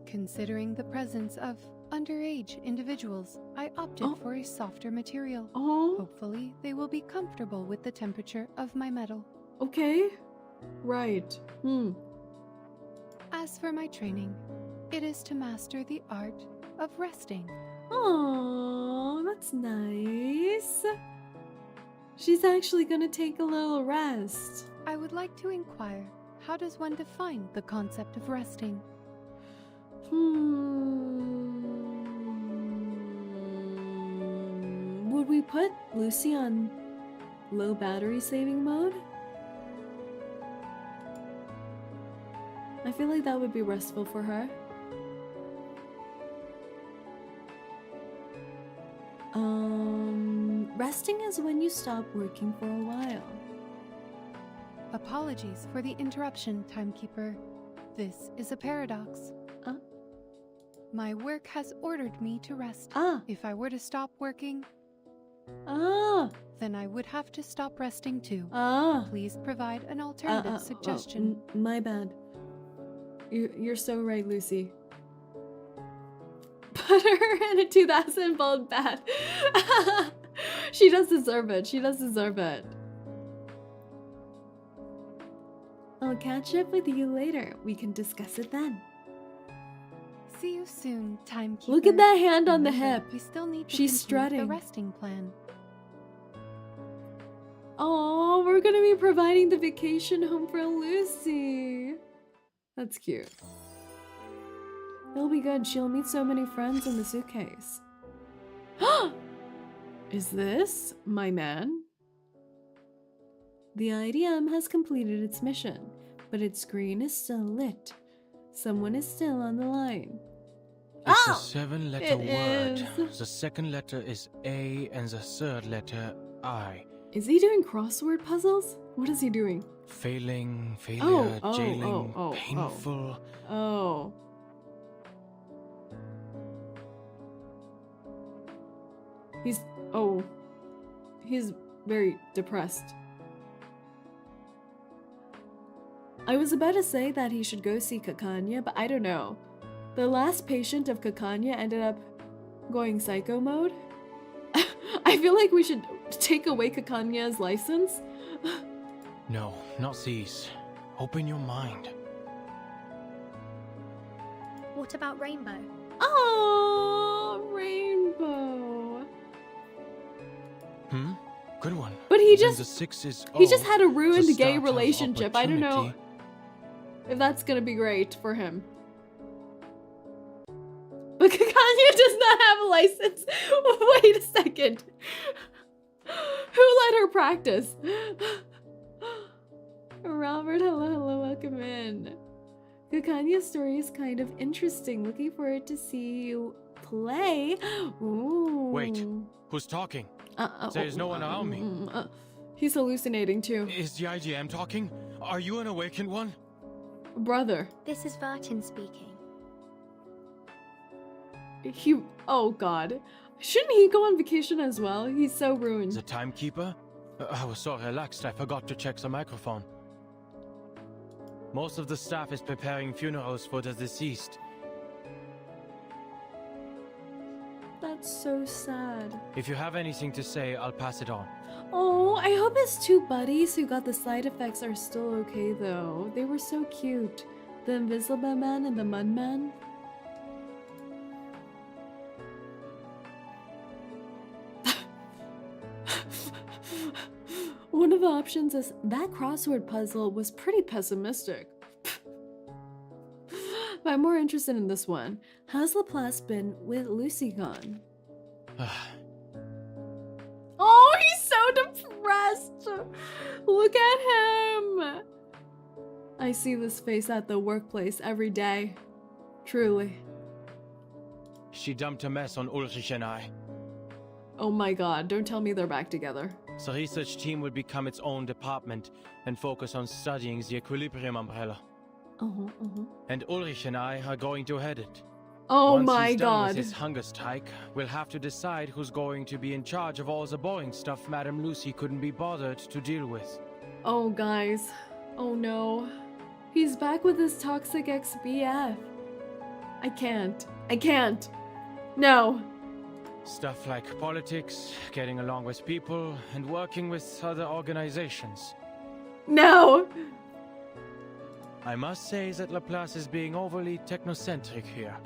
Considering the presence of underage individuals, I opted for a softer material. Hopefully, they will be comfortable with the temperature of my metal. Okay. Right. As for my training, it is to master the art of resting. Oh, that's nice. She's actually gonna take a little rest. I would like to inquire, how does one define the concept of resting? Would we put Lucy on low battery saving mode? I feel like that would be restful for her. Resting is when you stop working for a while. Apologies for the interruption, Timekeeper. This is a paradox. My work has ordered me to rest. If I were to stop working, then I would have to stop resting too. Please provide an alternative suggestion. My bad. You're so right, Lucy. Put her in a 2000 volt bath. She does deserve it. She does deserve it. I'll catch up with you later. We can discuss it then. See you soon, Timekeeper. Look at that hand on the hip. We still need to She's complete strutting. the resting plan. Oh, we're gonna be providing the vacation home for Lucy. That's cute. It'll be good. She'll meet so many friends in the suitcase. Is this my man? The IDM has completed its mission, but its screen is still lit. Someone is still on the line. It's a 7-letter word. Is. The second letter is A and the third letter I. Is he doing crossword puzzles? What is he doing? Failing, failure, jailing, oh. painful. Oh. He's very depressed. I was about to say that he should go see Kakania, but I don't know. The last patient of Kakania ended up going psycho mode. I feel like we should take away Kakania's license. No, not these. Open your mind. What about Rainbow? Oh, Rainbow. Good one. But he Then just the 6 is he just had a the ruined gay start of relationship. I don't know opportunity. if that's gonna be great for him. But Kakania does not have a license. Wait a second. Who let her practice? Robert, hello, welcome in. Kakania's story is kind of interesting. Looking forward to see you play. Ooh. Wait, who's talking? There's no one around me. He's hallucinating too. Is the IGM talking? Are you an awakened one? Brother. This is Vertin speaking. Oh god. Shouldn't he go on vacation as well? He's so ruined. The timekeeper? I was so relaxed I forgot to check the microphone. Most of the staff is preparing funerals for the deceased. That's so sad. If you have anything to say, I'll pass it on. Oh, I hope his two buddies who got the side effects are still okay though. They were so cute. The Invisible Man and the Mud Man. One of the options is that crossword puzzle was pretty pessimistic. But I'm more interested in this one. How's Laplace been with Lucy gone? Oh, he's so depressed. Look at him. I see this face at the workplace every day. Truly. She dumped a mess on Ulrich and I. Oh my god, don't tell me they're back together. The research team will become its own department and focus on studying the equilibrium umbrella. And Ulrich and I are going to head it. Oh Once my he's done god. with his hunger strike, we'll have to decide who's going to be in charge of all the boring stuff Madame Lucy couldn't be bothered to deal with. Oh guys. Oh no. He's back with his toxic ex-BF. I can't. No. Stuff like politics, getting along with people, and working with other organizations. No. I must say that Laplace is being overly technocentric here.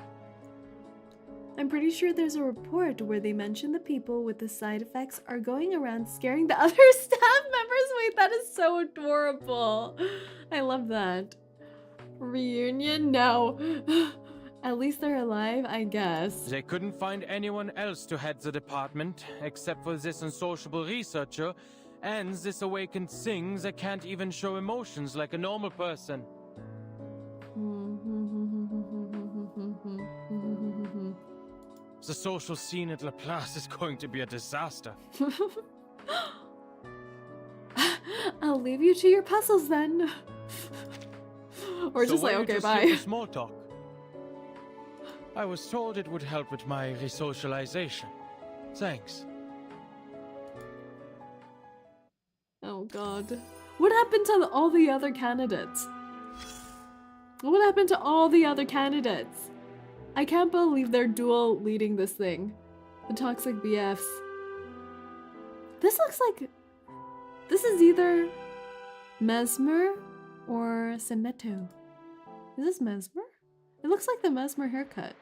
I'm pretty sure there's a report where they mention the people with the side effects are going around scaring the other staff members. Wait, that is so adorable. I love that. Reunion? No. At least they're alive, I guess. They couldn't find anyone else to head the department, except for this unsociable researcher, and this awakened thing that can't even show emotions like a normal person. The social scene at Laplace is going to be a disaster. I'll leave you to your puzzles then. Or so just like, okay, bye. Small talk. I was told it would help with my resocialization. Thanks. Oh god. What happened to all the other candidates? What happened to all the other candidates? I can't believe they're dual leading this thing. The toxic BFs. This looks like... This is either Mesmer or Seneto. Is this Mesmer? It looks like the Mesmer haircut.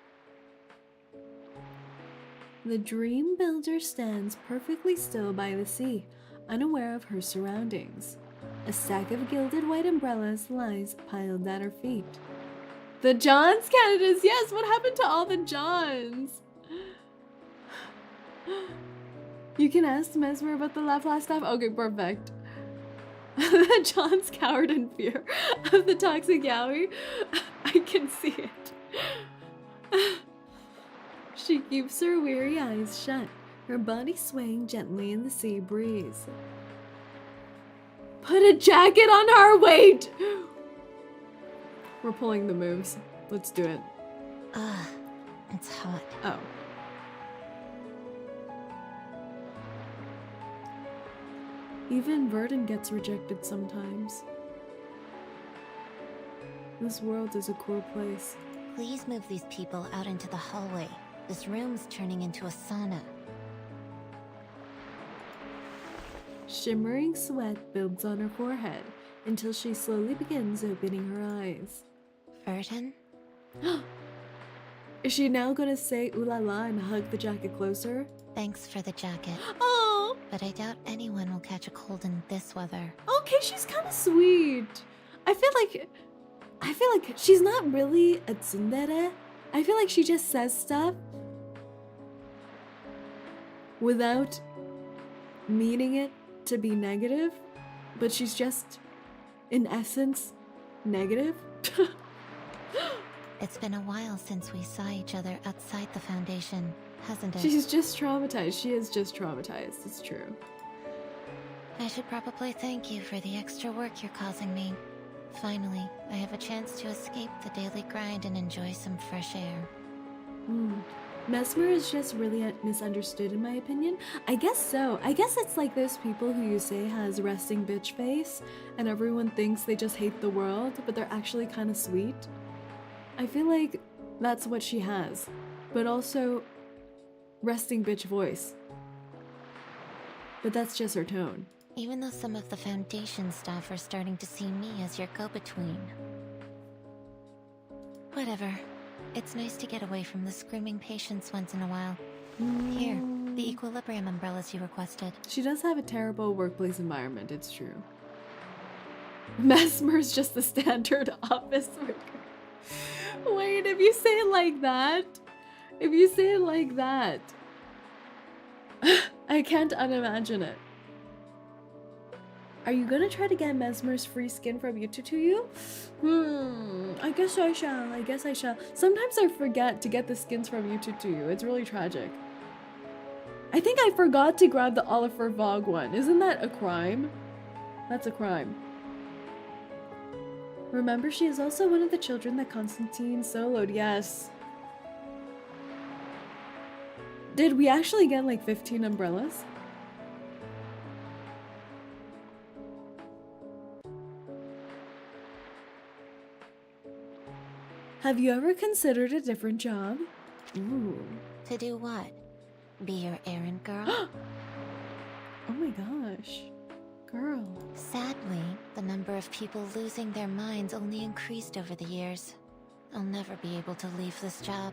The dream builder stands perfectly still by the sea, unaware of her surroundings. A stack of gilded white umbrellas lies piled at her feet. The Johns candidates! Yes, what happened to all the Johns? You can ask Mesmer about the Laplace stuff? Okay, perfect. The Johns cowered in fear of the toxic yaoi. I can see it. She keeps her weary eyes shut, her body swaying gently in the sea breeze. Put a jacket on her, wait! We're pulling the moves. Let's do it. It's hot. Oh. Even Vertin gets rejected sometimes. This world is a cool place. Please move these people out into the hallway. This room's turning into a sauna. Shimmering sweat builds on her forehead until she slowly begins opening her eyes. Vertin? Is she now gonna say ooh la la and hug the jacket closer? Thanks for the jacket. Oh! But I doubt anyone will catch a cold in this weather. Okay, she's kind of sweet. I feel like she's not really a tsundere. I feel like she just says stuff without meaning it to be negative, but she's just, in essence, negative. It's been a while since we saw each other outside the Foundation, hasn't it? She's just traumatized. She is just traumatized. It's true. I should probably thank you for the extra work you're causing me. Finally, I have a chance to escape the daily grind and enjoy some fresh air. Mesmer is just really misunderstood in my opinion. I guess so. I guess it's like those people who you say has resting bitch face and everyone thinks they just hate the world, but they're actually kind of sweet. I feel like that's what she has, but also resting bitch voice. But that's just her tone. Even though some of the Foundation staff are starting to see me as your go-between. Whatever. It's nice to get away from the screaming patients once in a while. Here, the equilibrium umbrellas you requested. She does have a terrible workplace environment, it's true. Mesmer's just the standard office worker. Wait, if you say it like that, I can't unimagine it. Are you gonna try to get Mesmer's free skin from 𝐒𝐴𝐚𝐭? I guess I shall. Sometimes I forget to get the skins from 𝐒𝐴𝐚𝐭. It's really tragic. I think I forgot to grab the Oliver Vogue one. Isn't that a crime? That's a crime. Remember, she is also one of the children that Constantine soloed. Yes. Did we actually get like 15 umbrellas? Have you ever considered a different job? Ooh. To do what? Be your errand girl? Oh my gosh. Girl. Sadly, the number of people losing their minds only increased over the years. I'll never be able to leave this job.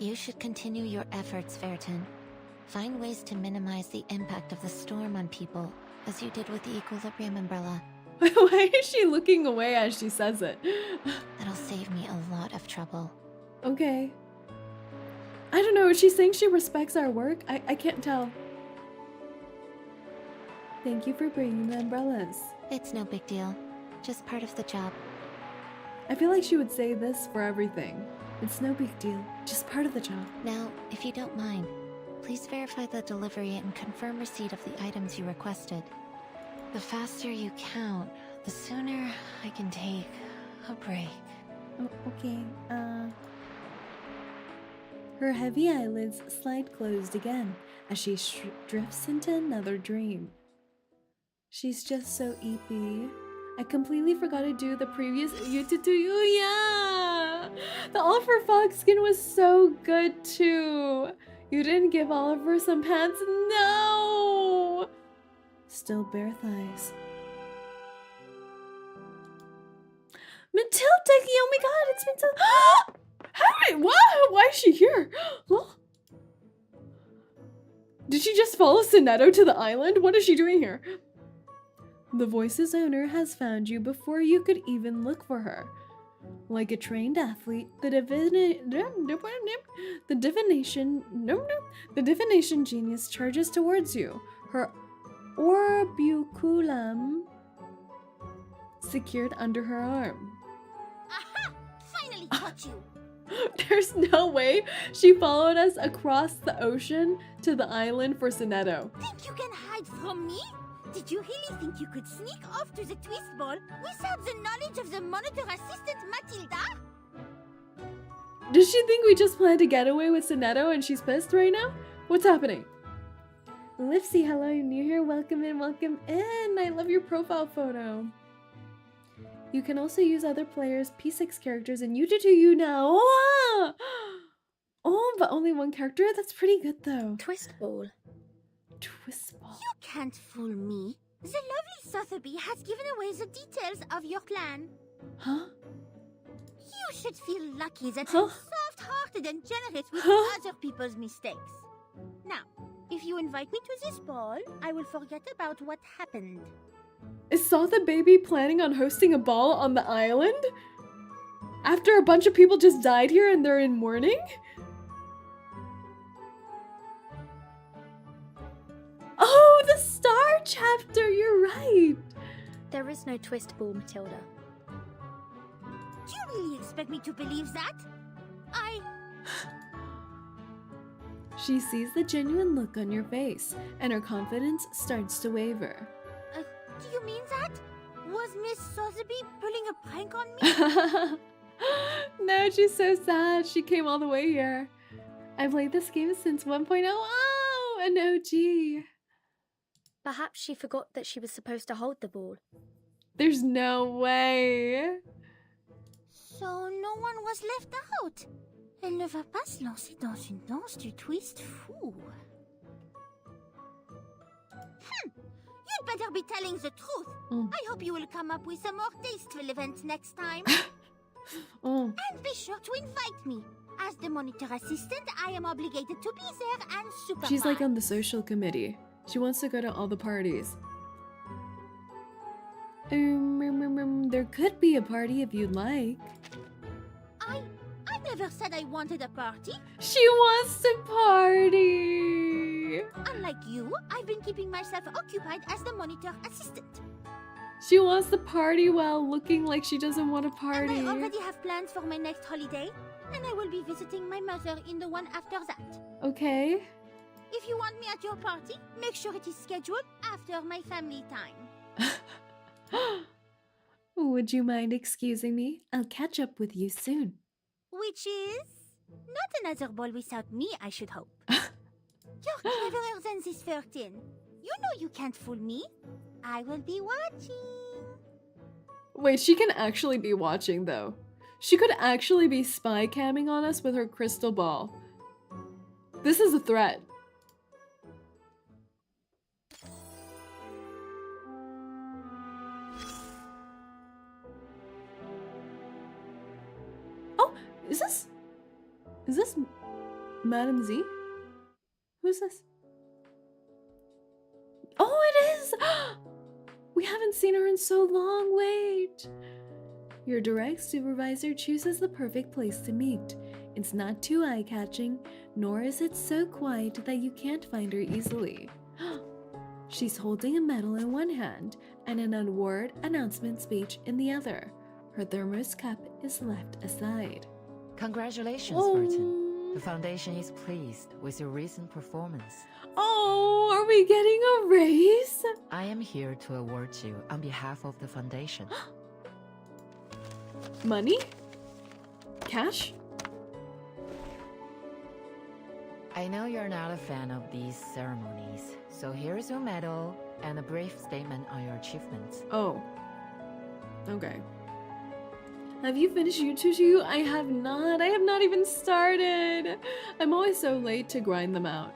You should continue your efforts, Vertin. Find ways to minimize the impact of the storm on people, as you did with the equilibrium umbrella. Why is she looking away as she says it? That'll save me a lot of trouble. Okay. I don't know, is she saying she respects our work? I can't tell. Thank you for bringing the umbrellas. It's no big deal. Just part of the job. I feel like she would say this for everything. It's no big deal. Just part of the job. Now, if you don't mind, please verify the delivery and confirm receipt of the items you requested. The faster you count, the sooner I can take a break. Oh, okay. Her heavy eyelids slide closed again as she drifts into another dream. She's just so eepy. I completely forgot to do the previous 𝐒𝐴𝐚𝐭. Yeah! The Oliver Fox skin was so good too. You didn't give Oliver some pants? No! Still bare thighs. Matilda! Oh my god, it's Matilda! Why is she here? Huh? Did she just follow 𝐒𝐴𝐚𝐭 to the island? What is she doing here? The voice's owner has found you before you could even look for her. Like a trained athlete, the divination genius charges towards you. Her orbiculum secured under her arm. Aha! Finally caught you! There's no way she followed us across the ocean to the island for 𝐒𝐴𝐚𝐭. Think you can hide from me? Did you really think you could sneak off to the twist ball without the knowledge of the monitor assistant Matilda? Does she think we just planned a getaway with 𝐒𝐴𝐚𝐭 and she's pissed right now? What's happening? Lipsy, hello, you're new here. Welcome in, welcome in. I love your profile photo. You can also use other players' P6 characters in 𝐒𝐴𝐚𝐭 now. Oh, but only one character? That's pretty good though. Twist ball. Twist ball. You can't fool me. The lovely Sotheby has given away the details of your plan. Huh? You should feel lucky that Huh? I'm soft-hearted and generous with Huh? other people's mistakes. Now, if you invite me to this ball, I will forget about what happened. Is Sotha Baby planning on hosting a ball on the island? After a bunch of people just died here and they're in mourning? Oh, the star chapter, you're right. There is no twist ball, Matilda. Do you really expect me to believe that? She sees the genuine look on your face, and her confidence starts to waver. Do you mean that? Was Miss Sotheby pulling a prank on me? No, she's so sad. She came all the way here. I played this game since 1.0. Oh, an OG. Perhaps she forgot that she was supposed to hold the ball. There's no way. So no one was left out. Elle ne va pas se lancer dans une danse du twist fou. You'd better be telling the truth. I hope you will come up with a more tasteful event next time. And be sure to invite me. As the monitor assistant, I am obligated to be there and supervise. She's like on the social committee. She wants to go to all the parties. There could be a party if you'd like. I never said I wanted a party. She wants to party. Unlike you, I've been keeping myself occupied as the monitor assistant. She wants to party while looking like she doesn't want to party. And I already have plans for my next holiday, and I will be visiting my mother in the one after that. Okay. If you want me at your party, make sure it is scheduled after my family time. Would you mind excusing me? I'll catch up with you soon. Which is not another ball without me, I should hope. You're cleverer than this Vertin. You know you can't fool me. I will be watching. Wait, she can actually be watching though. She could actually be spy camming on us with her crystal ball. This is a threat. Oh, is this Madam Z? Who's this? Oh, it is! We haven't seen her in so long, wait! Your direct supervisor chooses the perfect place to meet. It's not too eye-catching, nor is it so quiet that you can't find her easily. She's holding a medal in one hand and an award announcement speech in the other. Her thermos cup is left aside. Congratulations, Vertin. The Foundation is pleased with your recent performance. Oh, are we getting a raise? I am here to award you on behalf of the Foundation. Money? Cash? I know you're not a fan of these ceremonies, so here's your medal and a brief statement on your achievements. Oh. Okay. Have you finished YouTube? I have not. I have not even started. I'm always so late to grind them out.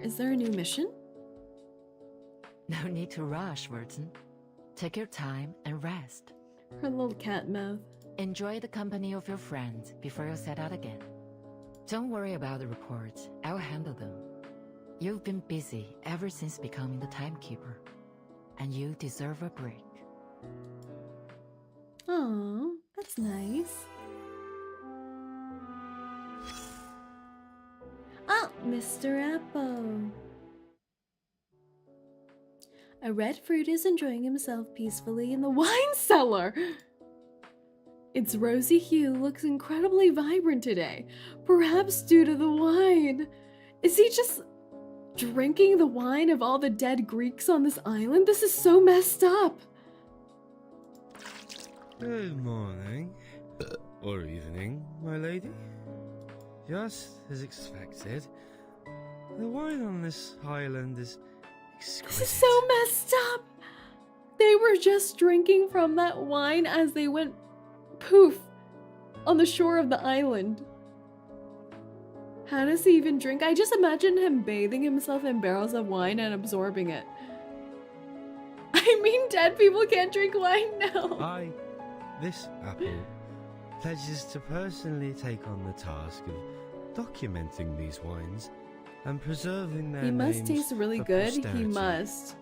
Is there a new mission? No need to rush, Vertin. Take your time and rest. Her little cat mouth. Enjoy the company of your friends before you set out again. Don't worry about the reports. I'll handle them. You've been busy ever since becoming the timekeeper, and you deserve a break. Aww, that's nice. Oh, Mr. Apple. A red fruit is enjoying himself peacefully in the wine cellar. Its rosy hue looks incredibly vibrant today, perhaps due to the wine. Is he just drinking the wine of all the dead Greeks on this island? This is so messed up. Good morning. Or evening, my lady. Just as expected, the wine on this island is exquisite. This is so messed up. They were just drinking from that wine as they went poof on the shore of the island. How does he even drink? I just imagine him bathing himself in barrels of wine and absorbing it. I mean, dead people can't drink wine now. This apple, pledges to personally take on the task of documenting these wines and preserving their names. He must taste really good. Posterity. He must.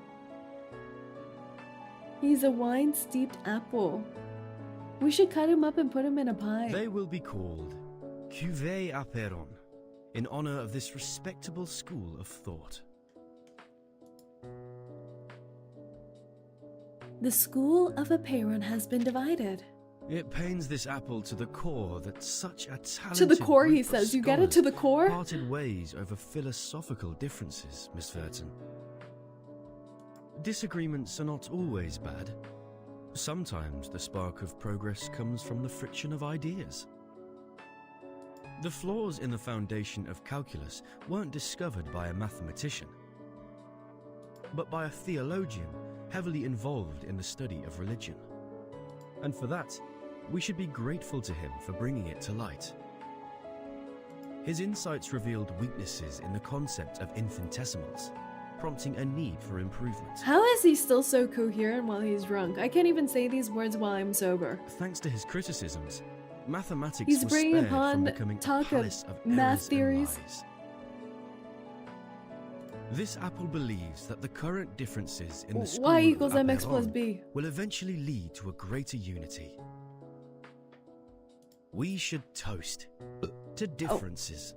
He's a wine-steeped apple. We should cut him up and put him in a pie. They will be called 𝐒𝐨𝐤𝐴𝐴𝐴 in honor of this respectable school of thought. The school of Apeiron has been divided. It pains this apple to the core that such a talented To the core, he group of says. You get it to the scholars core? Parted ways over philosophical differences, Miss Vertin. Disagreements are not always bad. Sometimes the spark of progress comes from the friction of ideas. The flaws in the foundation of calculus weren't discovered by a mathematician, but by a theologian heavily involved in the study of religion. And for that, we should be grateful to him for bringing it to light. His insights revealed weaknesses in the concept of infinitesimals, prompting a need for improvement. How is he still so coherent while he's drunk? I can't even say these words while I'm sober. Thanks to his criticisms, mathematics He's was bringing spared upon from becoming a talk palace of of math errors and theories. lies. This apple believes that the current differences in the school Y equals of mx plus Aperon b. will eventually lead to a greater unity. We should toast to differences.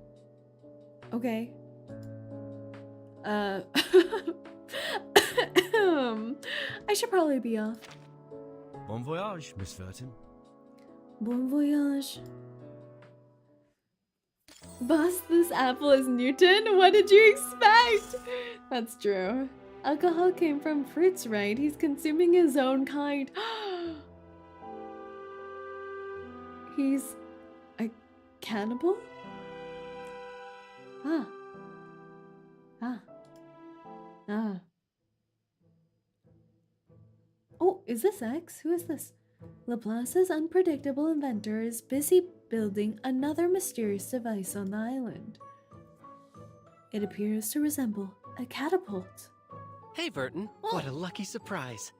Okay. I should probably be off. Bon voyage, Miss Vertin. Bon voyage. Boss, this apple is Newton? What did you expect? That's true. Alcohol came from fruits, right? He's consuming his own kind. He's a cannibal? Ah. Oh, is this X? Who is this? Laplace's unpredictable inventor is busy building another mysterious device on the island. It appears to resemble a catapult. Hey, Vertin. What a lucky surprise.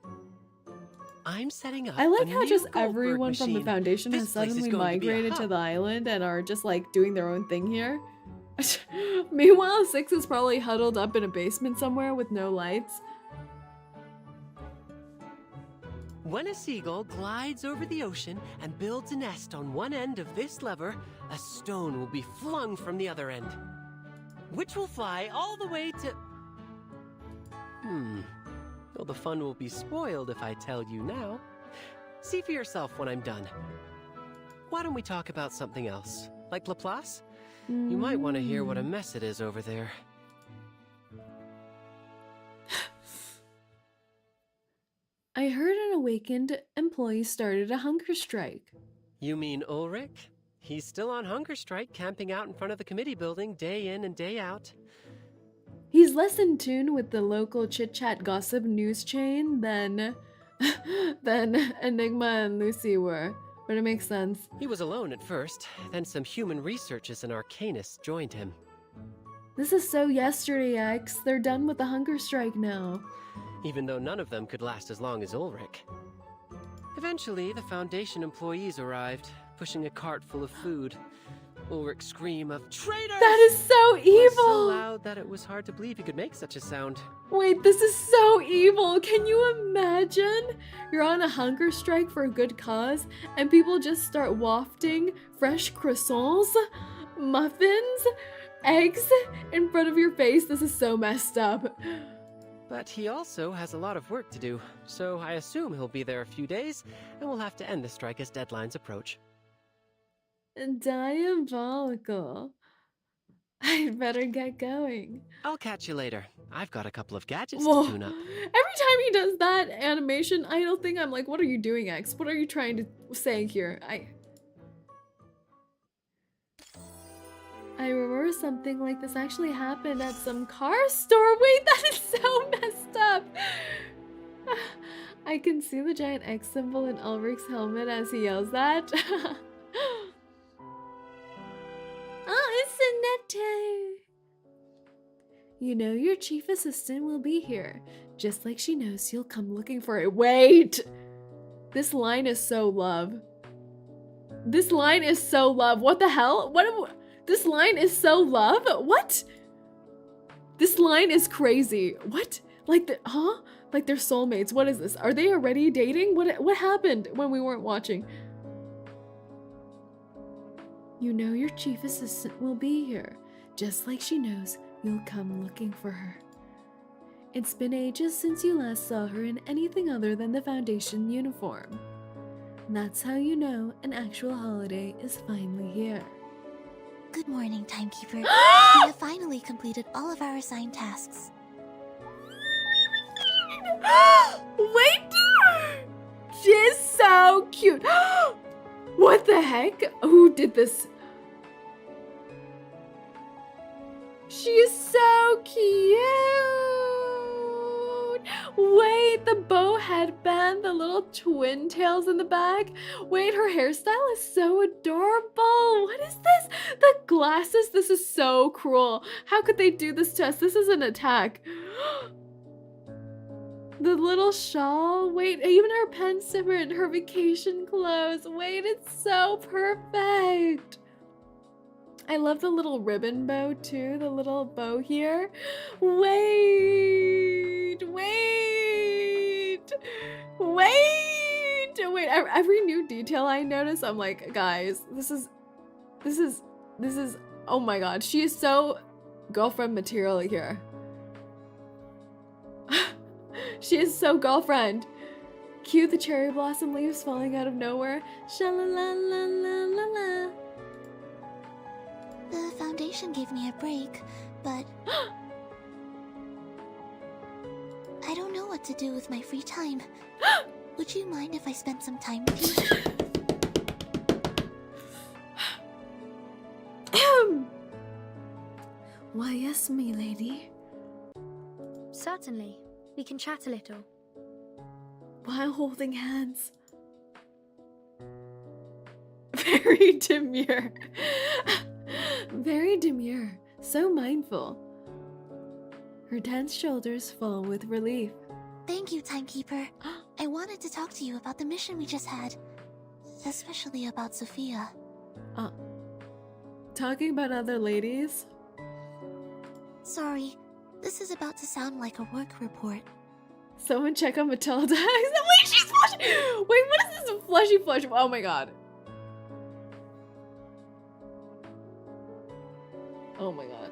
I'm setting up I like a how new just Goldberg everyone from the machine. Foundation has This place is suddenly going to be a migrated to hub. the island and are just like doing their own thing here. Meanwhile, Six is probably huddled up in a basement somewhere with no lights. When a seagull glides over the ocean and builds a nest on one end of this lever, a stone will be flung from the other end, which will fly all the way to... Well, the fun will be spoiled if I tell you now. See for yourself when I'm done. Why don't we talk about something else? Like Laplace? You might want to hear what a mess it is over there. I heard an awakened employee started a hunger strike. You mean Ulrich? He's still on hunger strike, camping out in front of the committee building day in and day out. He's less in tune with the local chit-chat gossip news chain than Enigma and Lucy were, but it makes sense. He was alone at first, then some human researchers and arcanists joined him. This is so yesterday, X. They're done with the hunger strike now. Even though none of them could last as long as Ulrich. Eventually, the Foundation employees arrived, pushing a cart full of food. Ulrich's scream of "Traitor!" That is so evil! was so loud that it was hard to believe he could make such a sound. Wait, this is so evil! Can you imagine? You're on a hunger strike for a good cause, and people just start wafting fresh croissants, muffins, eggs in front of your face. This is so messed up. But he also has a lot of work to do, so I assume he'll be there a few days, and we'll have to end the strike as deadlines approach. Diabolical. I'd better get going. I'll catch you later. I've got a couple of gadgets Whoa. to tune up. Every time he does that animation idle thing, I'm like, what are you doing, X? What are you trying to say here? I remember something like this actually happened at some car store. Wait, that is so messed up. I can see the giant X symbol in Ulrich's helmet as he yells that. Oh, it's Annette. You know your chief assistant will be here, just like she knows you'll come looking for it. Wait! This line is so love. This line is so love. What the hell? This line is so love? What? This line is crazy. What? Like Like they're soulmates. What is this? Are they already dating? What happened when we weren't watching? You know your chief assistant will be here, just like she knows you'll come looking for her. It's been ages since you last saw her in anything other than the Foundation uniform. That's how you know an actual holiday is finally here. Good morning, Timekeeper. We have finally completed all of our assigned tasks. Wait! She's so cute! What the heck? Who did this? She's so cute! Wait, the bow headband, the little twin tails in the back. Wait, her hairstyle is so adorable. What is this? The glasses, this is so cruel. How could they do this to us? This is an attack. The little shawl. Wait, even her pensive and her vacation clothes. Wait, it's so perfect. I love the little ribbon bow too, the little bow here. Wait. Every new detail I notice, I'm like, guys, this is, oh my god, she is so girlfriend material here. She is so girlfriend. Cue the cherry blossom leaves falling out of nowhere. Sha-la-la-la-la-la-la. The foundation gave me a break, but I don't know what to do with my free time. Would you mind if I spent some time with you? Why, yes, me lady. Certainly. We can chat a little. While holding hands. Very demure. Very demure. So mindful. Her tense shoulders fall with relief. Thank you, Timekeeper. I wanted to talk to you about the mission we just had. Especially about Sophia. Talking about other ladies? Sorry, this is about to sound like a work report. Someone check on Matilda. Wait, she's flushy! Wait, what is this fleshy flush? Oh my god. Oh my god.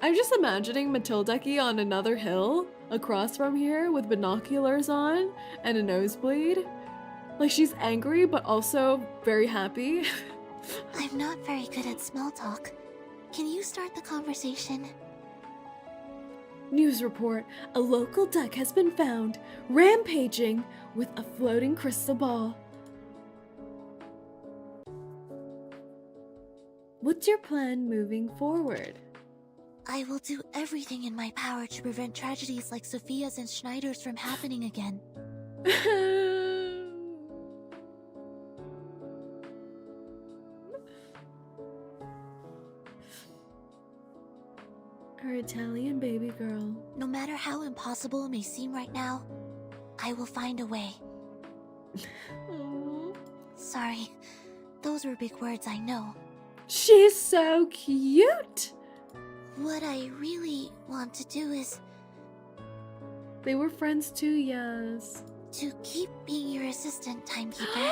I'm just imagining Matilda on another hill across from here with binoculars on and a nosebleed. Like she's angry but also very happy. I'm not very good at small talk. Can you start the conversation? News report. A local duck has been found rampaging with a floating crystal ball. What's your plan moving forward? I will do everything in my power to prevent tragedies like Sophia's and Schneider's from happening again. Her Italian baby girl. No matter how impossible it may seem right now, I will find a way. Sorry, those were big words, I know. She's so cute! What I really want to do is... They were friends too, yes. To keep being your assistant, Timekeeper.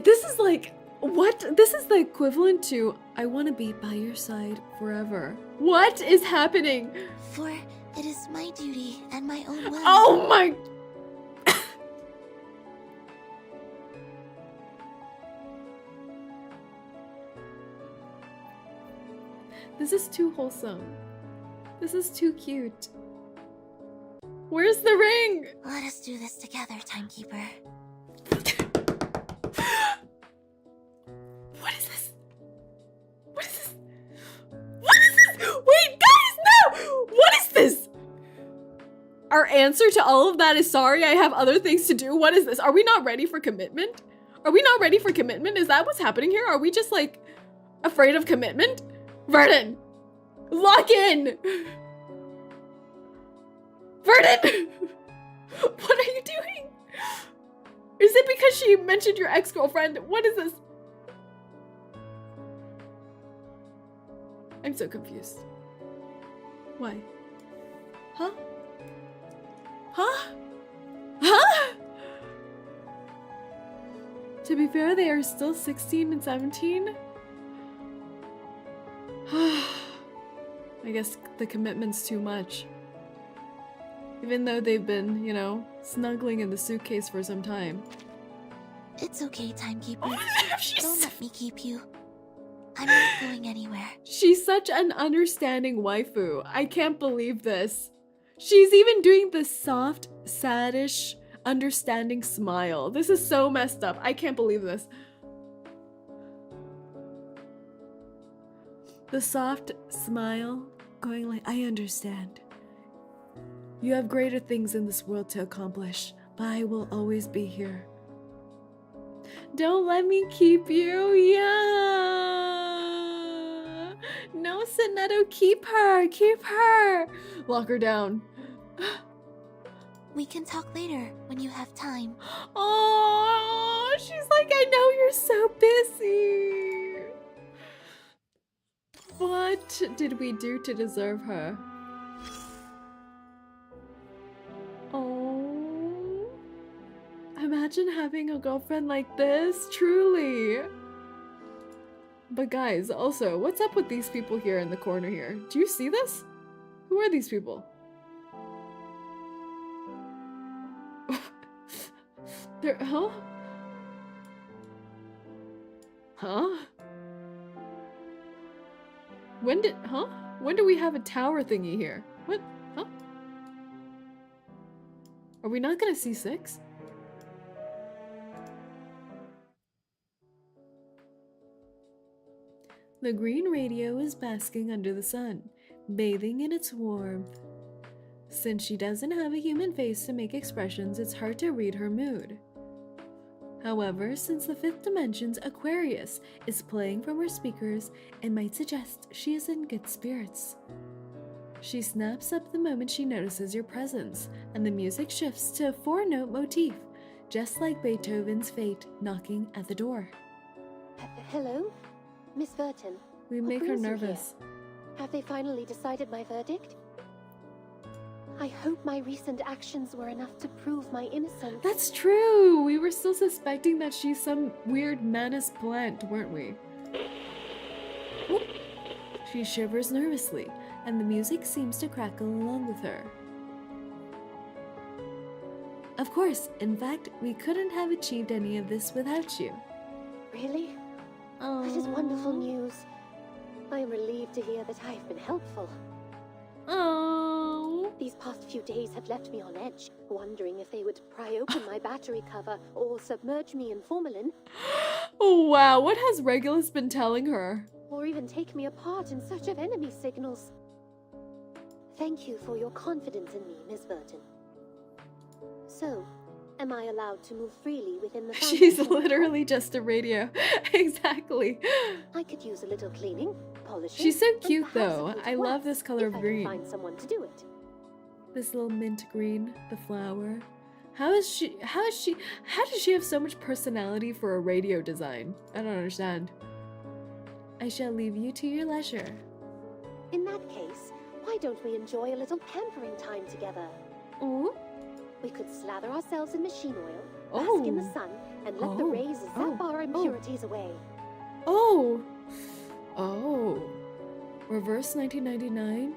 This is like... What? This is the equivalent to, I want to be by your side forever. What is happening? For it is my duty and my own will. Oh my... This is too wholesome. This is too cute. Where's the ring? Let us do this together, Timekeeper. What is this? What is this? What is this? Wait, guys, no! What is this? Our answer to all of that is sorry, I have other things to do. What is this? Are we not ready for commitment? Are we not ready for commitment? Is that what's happening here? Are we just like afraid of commitment? Vertin! Lock in! Vertin! What are you doing? Is it because she mentioned your ex-girlfriend? What is this? I'm so confused. Why? Huh? Huh? Huh? To be fair, they are still 16 and 17. I guess the commitment's too much. Even though they've been, you know, snuggling in the suitcase for some time. It's okay, timekeeper. Don't let me keep you. I'm not going anywhere. She's such an understanding waifu. I can't believe this. She's even doing the soft, saddish, understanding smile. This is so messed up. I can't believe this. The soft smile going like, I understand. You have greater things in this world to accomplish, but I will always be here. Don't let me keep you. Yeah. No, Soneto, keep her. Keep her. Lock her down. We can talk later when you have time. Oh, she's like, I know you're so busy. What did we do to deserve her? Oh, imagine having a girlfriend like this, truly. But guys, also, what's up with these people here in the corner here? Do you see this? Who are these people? They're, huh? Huh? When did we have a tower thingy here? What? Huh? Are we not gonna see 6? The green radio is basking under the sun, bathing in its warmth. Since she doesn't have a human face to make expressions, it's hard to read her mood. However, since the 5th dimension's Aquarius is playing from her speakers, it might suggest she is in good spirits. She snaps up the moment she notices your presence, and the music shifts to a 4-note motif, just like Beethoven's Fate knocking at the door. Hello? Miss Vertin. We make her nervous. Have they finally decided my verdict? I hope my recent actions were enough to prove my innocence. That's true! We were still suspecting that she's some weird manus plant, weren't we? Whoop. She shivers nervously, and the music seems to crackle along with her. Of course, in fact, we couldn't have achieved any of this without you. Really? That is wonderful news. I am relieved to hear that I've been helpful. Oh. These past few days have left me on edge, wondering if they would pry open my battery cover or submerge me in formalin. Oh wow, what has Regulus been telling her? Or even take me apart in search of enemy signals. Thank you for your confidence in me, Miss Vertin. So, am I allowed to move freely within the foundation? She's literally just a radio. Exactly. I could use a little cleaning, polishing. She's so cute though. I love this color of green. I can find someone to do it. This little mint green, the flower. How does she have so much personality for a radio design? I don't understand. I shall leave you to your leisure. In that case, why don't we enjoy a little pampering time together? Oh? We could slather ourselves in machine oil, bask in the sun, and let the rays zap our impurities away. Oh! Oh. Reverse 1999?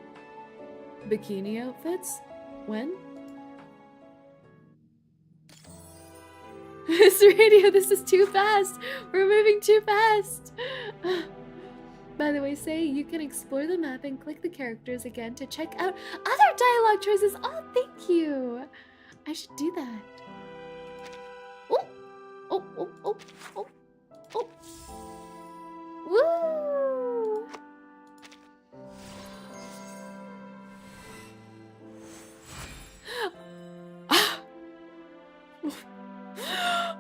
Bikini outfits? When? This radio, this is too fast! We're moving too fast! By the way, you can explore the map and click the characters again to check out other dialogue choices. Oh, thank you! I should do that. Oh! Oh, oh, oh, oh, oh. Woo!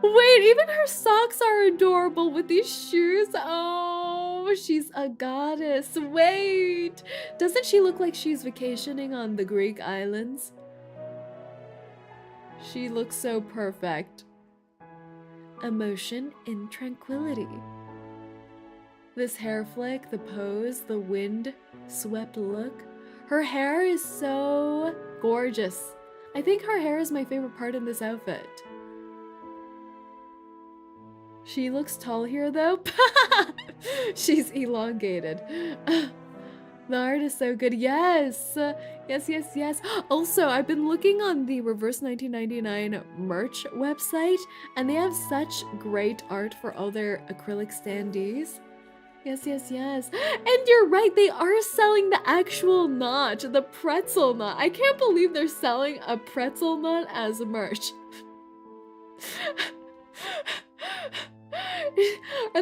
Wait, even her socks are adorable with these shoes. Oh, she's a goddess. Wait, doesn't she look like she's vacationing on the Greek islands? She looks so perfect. Emotion in tranquility. This hair flick, the pose, the wind-swept look. Her hair is so gorgeous. I think her hair is my favorite part in this outfit. She looks tall here though. She's elongated. The art is so good. Yes. Yes, yes, yes. Also, I've been looking on the Reverse 1999 merch website, and they have such great art for all their acrylic standees. Yes, yes, yes. And you're right, they are selling the actual knot, the pretzel knot. I can't believe they're selling a pretzel knot as merch. Are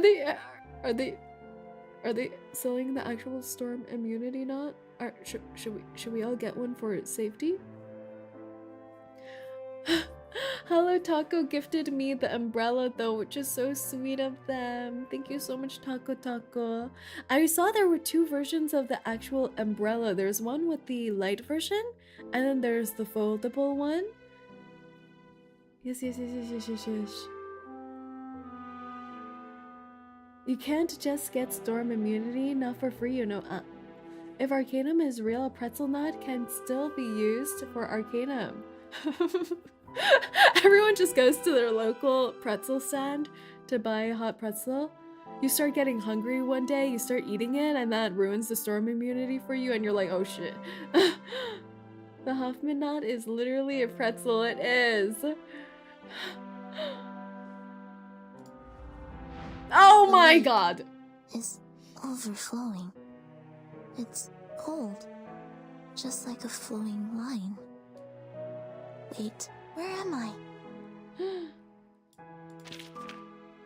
they selling the actual storm immunity knot? Or should we all get one for safety? Hello Taco gifted me the umbrella though, which is so sweet of them. Thank you so much, Taco. I saw there were two versions of the actual umbrella. There's one with the light version, and then there's the foldable one. Yes. You can't just get storm immunity, not for free, you know. If Arcanum is real, a pretzel knot can still be used for Arcanum. Everyone just goes to their local pretzel stand to buy a hot pretzel. You start getting hungry one day, you start eating it, and that ruins the storm immunity for you, and you're like, oh shit. The Hoffman knot is literally a pretzel, it is. Oh my god! Is overflowing. It's cold. Just like a flowing line. Wait, where am I?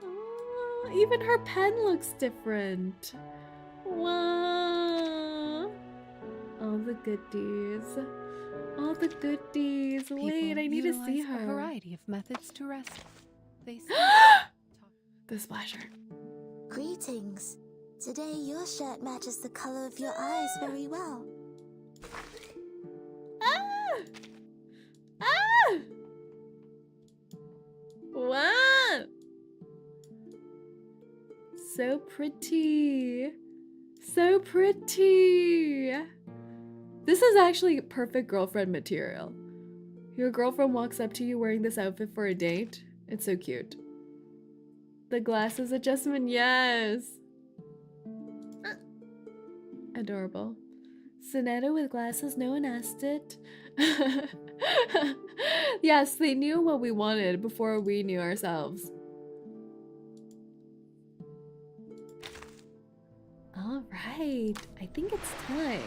Oh, even her pen looks different. Wow. All the goodies. All the goodies. People wait, I need to see utilize her. A variety of methods to rest. They The splasher. Greetings. Today your shirt matches the color of your eyes very well. Wow. So pretty. So pretty. This is actually perfect girlfriend material. Your girlfriend walks up to you wearing this outfit for a date. It's so cute. The glasses adjustment, yes. Adorable. Sonetta with glasses, no one asked it. Yes, they knew what we wanted before we knew ourselves. All right, I think it's time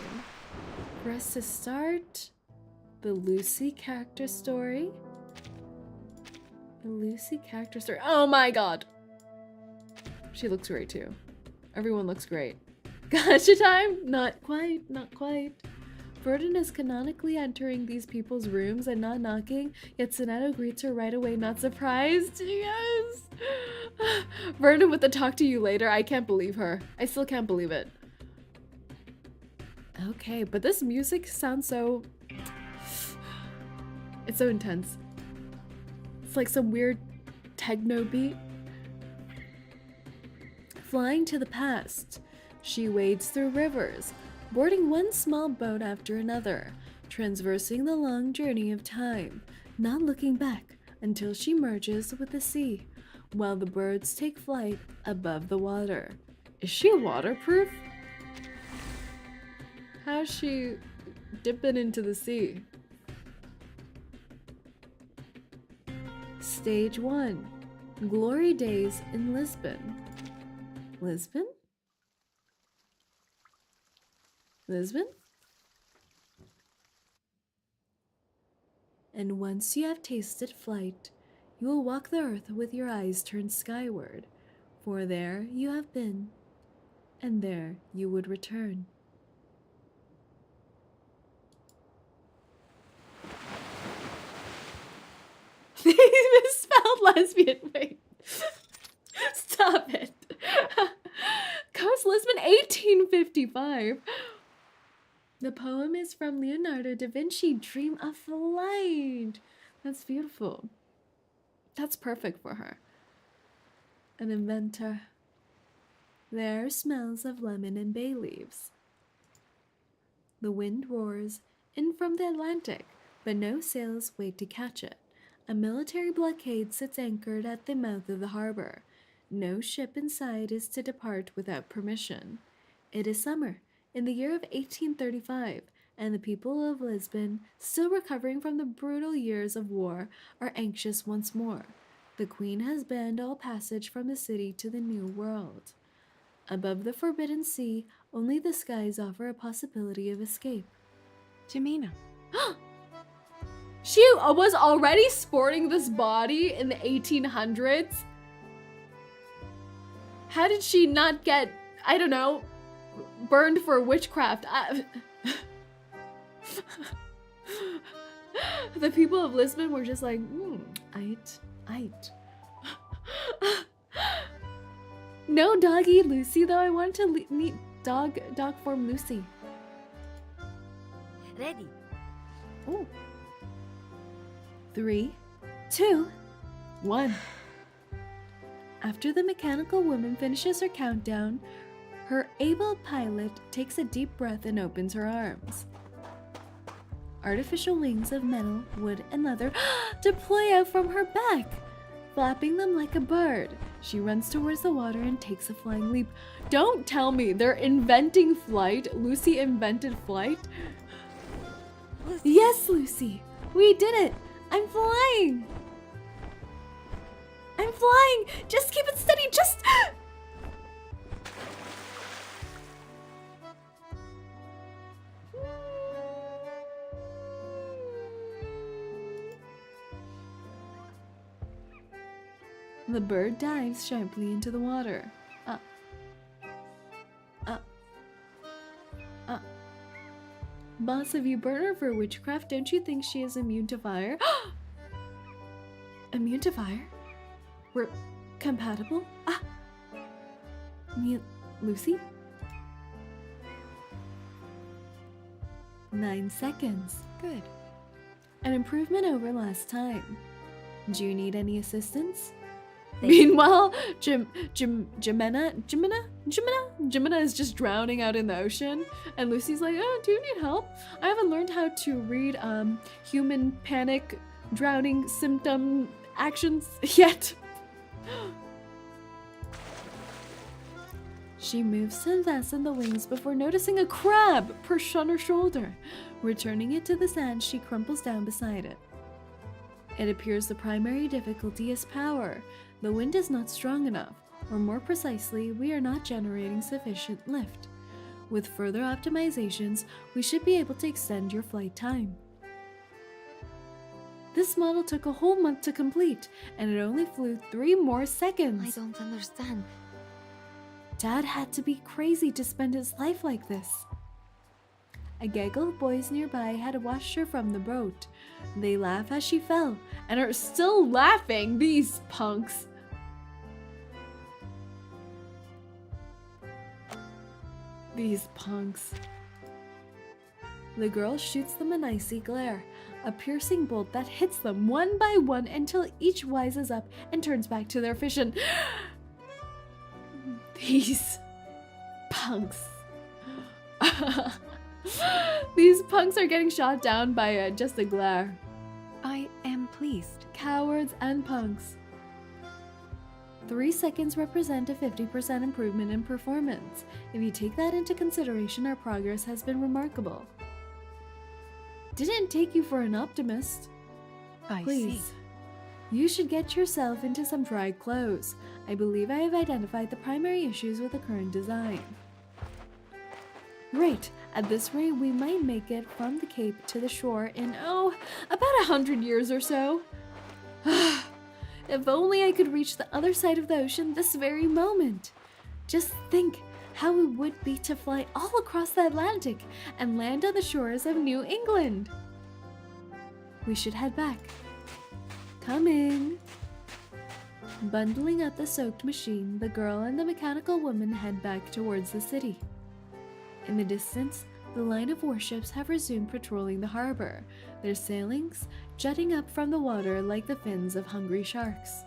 for us to start the Lucy character story. The Lucy character story. Oh my god. She looks great too. Everyone looks great. Gacha time? Not quite, not quite. Vertin is canonically entering these people's rooms and not knocking, yet Sonetto greets her right away, not surprised. Yes! Vertin with the talk to you later. I can't believe her. I still can't believe it. Okay, but this music sounds so... It's so intense. It's like some weird techno beat. Flying to the past, she wades through rivers, boarding one small boat after another, traversing the long journey of time, not looking back until she merges with the sea, while the birds take flight above the water. Is she waterproof? How's she dipping into the sea? Stage 1. Glory Days in Lisbon. Lisbon? Lisbon? And once you have tasted flight, you will walk the earth with your eyes turned skyward, for there you have been, and there you would return. They misspelled lesbian. Wait. Stop it. Coast Lisbon, 1855. The poem is from Leonardo da Vinci, Dream of Flight. That's beautiful. That's perfect for her. An inventor. There are smells of lemon and bay leaves. The wind roars in from the Atlantic, but no sails wait to catch it. A military blockade sits anchored at the mouth of the harbor. No ship in sight is to depart without permission. It is summer, in the year of 1835, and the people of Lisbon, still recovering from the brutal years of war, are anxious once more. The Queen has banned all passage from the city to the New World. Above the Forbidden Sea, only the skies offer a possibility of escape. Jemina. She was already sporting this body in the 1800s? How did she not get, I don't know, burned for witchcraft? The people of Lisbon were just like, aight. No doggy Lucy, though. I want to meet dog form Lucy. Ready. Ooh. 3, 2, 1. After the mechanical woman finishes her countdown, her able pilot takes a deep breath and opens her arms. Artificial wings of metal, wood, and leather deploy out from her back, flapping them like a bird. She runs towards the water and takes a flying leap. Don't tell me they're inventing flight. Lucy invented flight. Lucy. Yes, Lucy, we did it. I'm flying. I'm flying. Just keep it steady. Just... The bird dives sharply into the water. Boss, have you burned her for witchcraft? Don't you think she is immune to fire? Immune to fire? We're compatible? Me and Lucy? 9 seconds. Good. An improvement over last time. Do you need any assistance? Meanwhile, Jemina is just drowning out in the ocean, and Lucy's like, oh, do you need help? I haven't learned how to read human panic drowning symptom actions yet. She moves to unfasten the wings before noticing a crab perched on her shoulder. Returning it to the sand, she crumples down beside it. It appears the primary difficulty is power. The wind is not strong enough, or more precisely, we are not generating sufficient lift. With further optimizations, we should be able to extend your flight time. This model took a whole month to complete, and it only flew 3 more seconds. I don't understand. Dad had to be crazy to spend his life like this. A gaggle of boys nearby had watched her from the boat. They laugh as she fell, and are still laughing, these punks. These punks. The girl shoots them an icy glare, a piercing bolt that hits them one by one until each wises up and turns back to their vision. These punks. These punks are getting shot down by just a glare. I am pleased. Cowards and punks. 3 seconds represent a 50% improvement in performance. If you take that into consideration, our progress has been remarkable. Didn't take you for an optimist. Please. See. You should get yourself into some dry clothes. I believe I have identified the primary issues with the current design. Right, at this rate we might make it from the Cape to the shore in, about 100 years or so. If only I could reach the other side of the ocean this very moment. Just think how it would be to fly all across the Atlantic and land on the shores of New England. We should head back. Coming. Bundling up the soaked machine, the girl and the mechanical woman head back towards the city. In the distance, the line of warships have resumed patrolling the harbor, their sailings jutting up from the water like the fins of hungry sharks.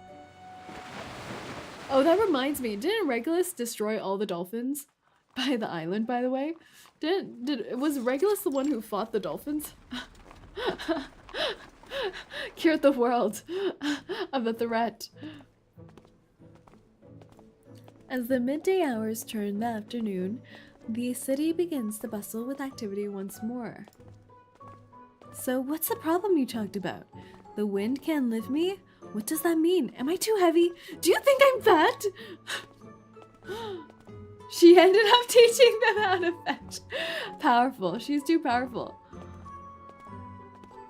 Oh, that reminds me, didn't Regulus destroy all the dolphins by the island, by the way? Was Regulus the one who fought the dolphins? Cured the world of the threat. As the midday hours turn the afternoon, The city begins to bustle with activity once more. So what's the problem you talked about? The wind can't lift me? What does that mean? Am I too heavy? Do you think I'm fat? She ended up teaching them how to fetch. Powerful. She's too powerful.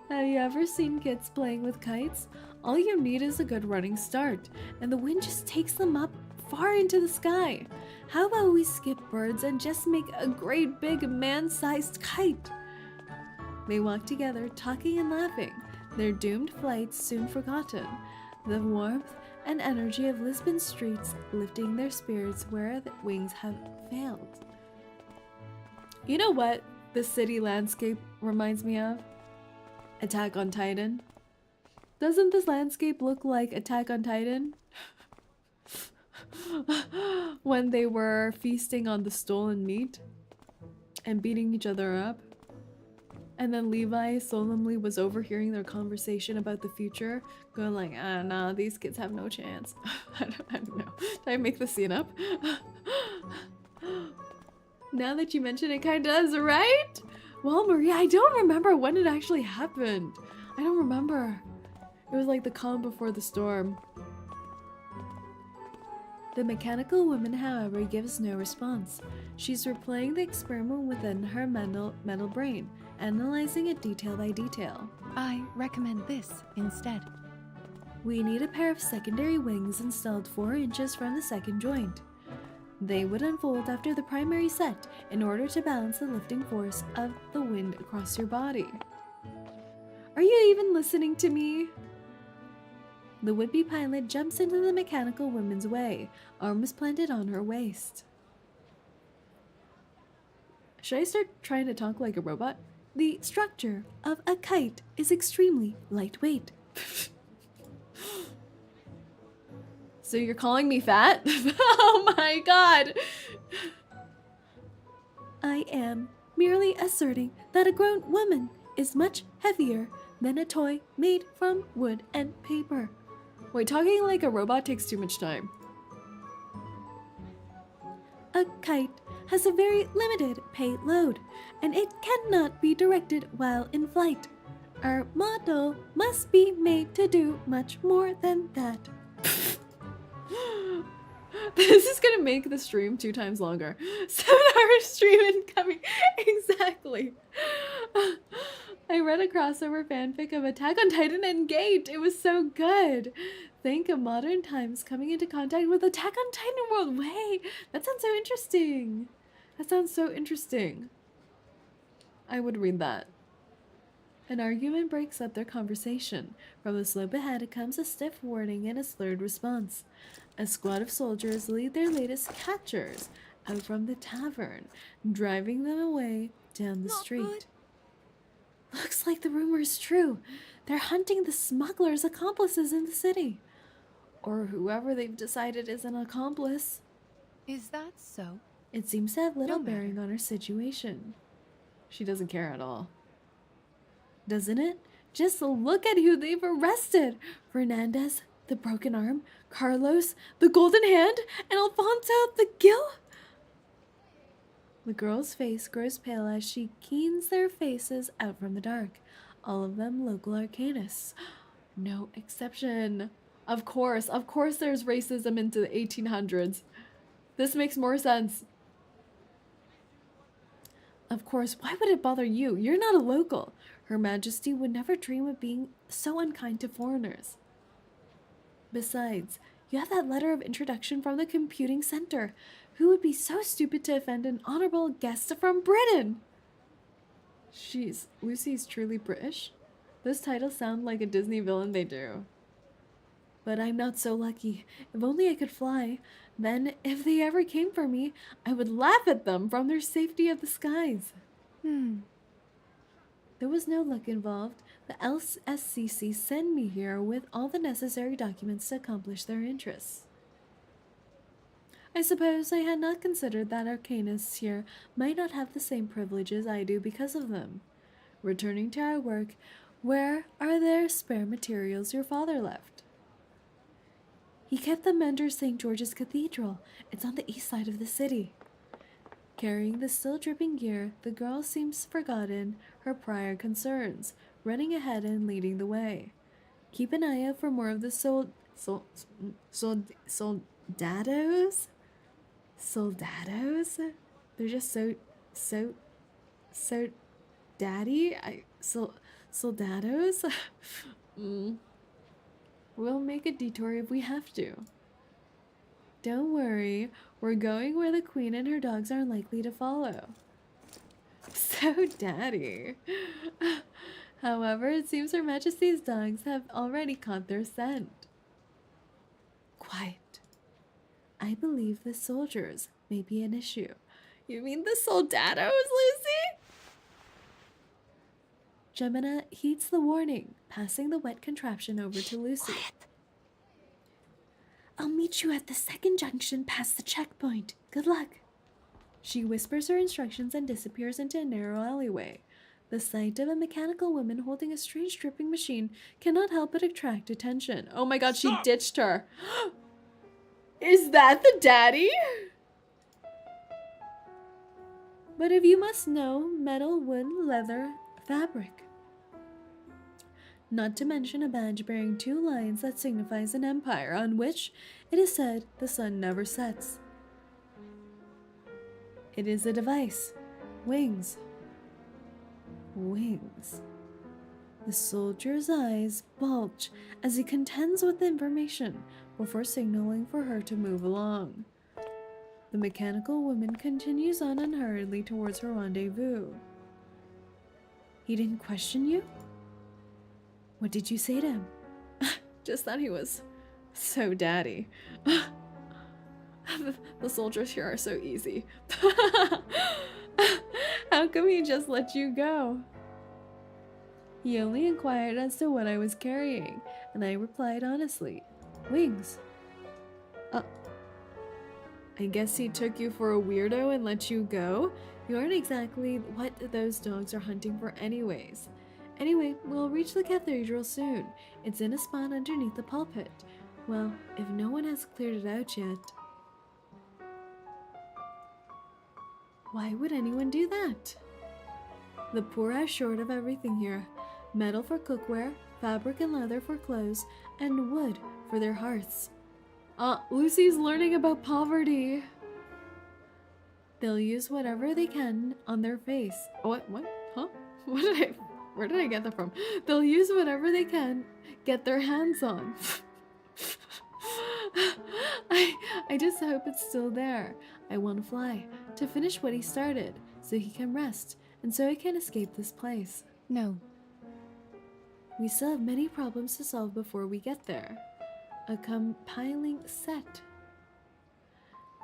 Have you ever seen kids playing with kites? All you need is a good running start, and the wind just takes them up far into the sky. How about we skip birds and just make a great big man-sized kite? They walk together, talking and laughing, their doomed flights soon forgotten, the warmth and energy of Lisbon streets lifting their spirits where the wings have failed. You know what the city landscape reminds me of? Attack on Titan. Doesn't this landscape look like Attack on Titan? When they were feasting on the stolen meat and beating each other up. And then Levi solemnly was overhearing their conversation about the future, going like, nah, these kids have no chance. I don't know. Did I make the scene up? Now that you mention it, kind of does, right? Well, Maria, I don't remember when it actually happened. I don't remember. It was like the calm before the storm. The mechanical woman, however, gives no response. She's replaying the experiment within her mental brain, analyzing it detail by detail. I recommend this instead. We need a pair of secondary wings installed 4 inches from the second joint. They would unfold after the primary set in order to balance the lifting force of the wind across your body. Are you even listening to me? The would-be pilot jumps into the mechanical woman's way, arms planted on her waist. Should I start trying to talk like a robot? The structure of a kite is extremely lightweight. So you're calling me fat? Oh my god! I am merely asserting that a grown woman is much heavier than a toy made from wood and paper. Wait, talking like a robot takes too much time. A kite has a very limited payload, and it cannot be directed while in flight. Our model must be made to do much more than that. This is gonna make the stream 2 times longer. 7-hour stream incoming. Exactly. I read a crossover fanfic of Attack on Titan and 𝐒𝐡𝐚𝐭. It was so good. Think of modern times coming into contact with Attack on Titan world. Wait, that sounds so interesting. That sounds so interesting. I would read that. An argument breaks up their conversation. From the slope ahead comes a stiff warning and a slurred response. A squad of soldiers lead their latest catchers out from the tavern, driving them away down the street. Looks like the rumor is true. They're hunting the smugglers' accomplices in the city. Or whoever they've decided is an accomplice. Is that so? It seems to have little bearing on her situation. She doesn't care at all. Doesn't it? Just look at who they've arrested. Fernandez, the broken arm, Carlos, the golden hand, and Alfonso, the gill. The girl's face grows pale as she keens their faces out from the dark. All of them local arcanists. No exception. Of course there's racism into the 1800s. This makes more sense. Of course, why would it bother you? You're not a local. Her Majesty would never dream of being so unkind to foreigners. Besides, you have that letter of introduction from the computing center. Who would be so stupid to offend an honorable guest from Britain? Lucy's truly British? Those titles sound like a Disney villain. They do. But I'm not so lucky. If only I could fly. Then, if they ever came for me, I would laugh at them from their safety of the skies. There was no luck involved. The LSCC sent me here with all the necessary documents to accomplish their interests. I suppose I had not considered that arcanists here might not have the same privileges I do because of them. Returning to our work, where are there spare materials your father left? He kept them under St. George's Cathedral. It's on the east side of the city. Carrying the still dripping gear, the girl seems forgotten her prior concerns, running ahead and leading the way. Keep an eye out for more of the soldados? Soldados? They're just so daddy? Soldados? We'll make a detour if we have to. Don't worry, we're going where the queen and her dogs are likely to follow. So daddy. However, it seems Her Majesty's dogs have already caught their scent. Quiet. I believe the soldiers may be an issue. You mean the soldados, Lucy? Gemina heeds the warning, passing the wet contraption over to Lucy. Quiet. I'll meet you at the second junction past the checkpoint. Good luck. She whispers her instructions and disappears into a narrow alleyway. The sight of a mechanical woman holding a strange dripping machine cannot help but attract attention. Oh my god, she ditched her. Is that the daddy? But if you must know, metal, wood, leather, fabric. Not to mention a badge bearing 2 lines that signifies an empire on which, it is said, the sun never sets. It is a device. Wings. Wings. The soldier's eyes bulge as he contends with the information before signaling for her to move along. The mechanical woman continues on unhurriedly towards her rendezvous. He didn't question you? What did you say to him? Just that he was so daddy. The soldiers here are so easy. How come he just let you go? He only inquired as to what I was carrying, and I replied honestly, wings. I guess he took you for a weirdo and let you go? You aren't exactly what those dogs are hunting for anyways. Anyway, we'll reach the cathedral soon. It's in a spot underneath the pulpit. Well, if no one has cleared it out yet. Why would anyone do that? The poor are short of everything here. Metal for cookware, fabric and leather for clothes, and wood for their hearths. Lucy's learning about poverty. They'll use whatever they can on their face. What? Huh? Where did I get that from? They'll use whatever they can get their hands on. I just hope it's still there. I want to fly, to finish what he started, so he can rest, and so I can escape this place. No. We still have many problems to solve before we get there. A compiling set.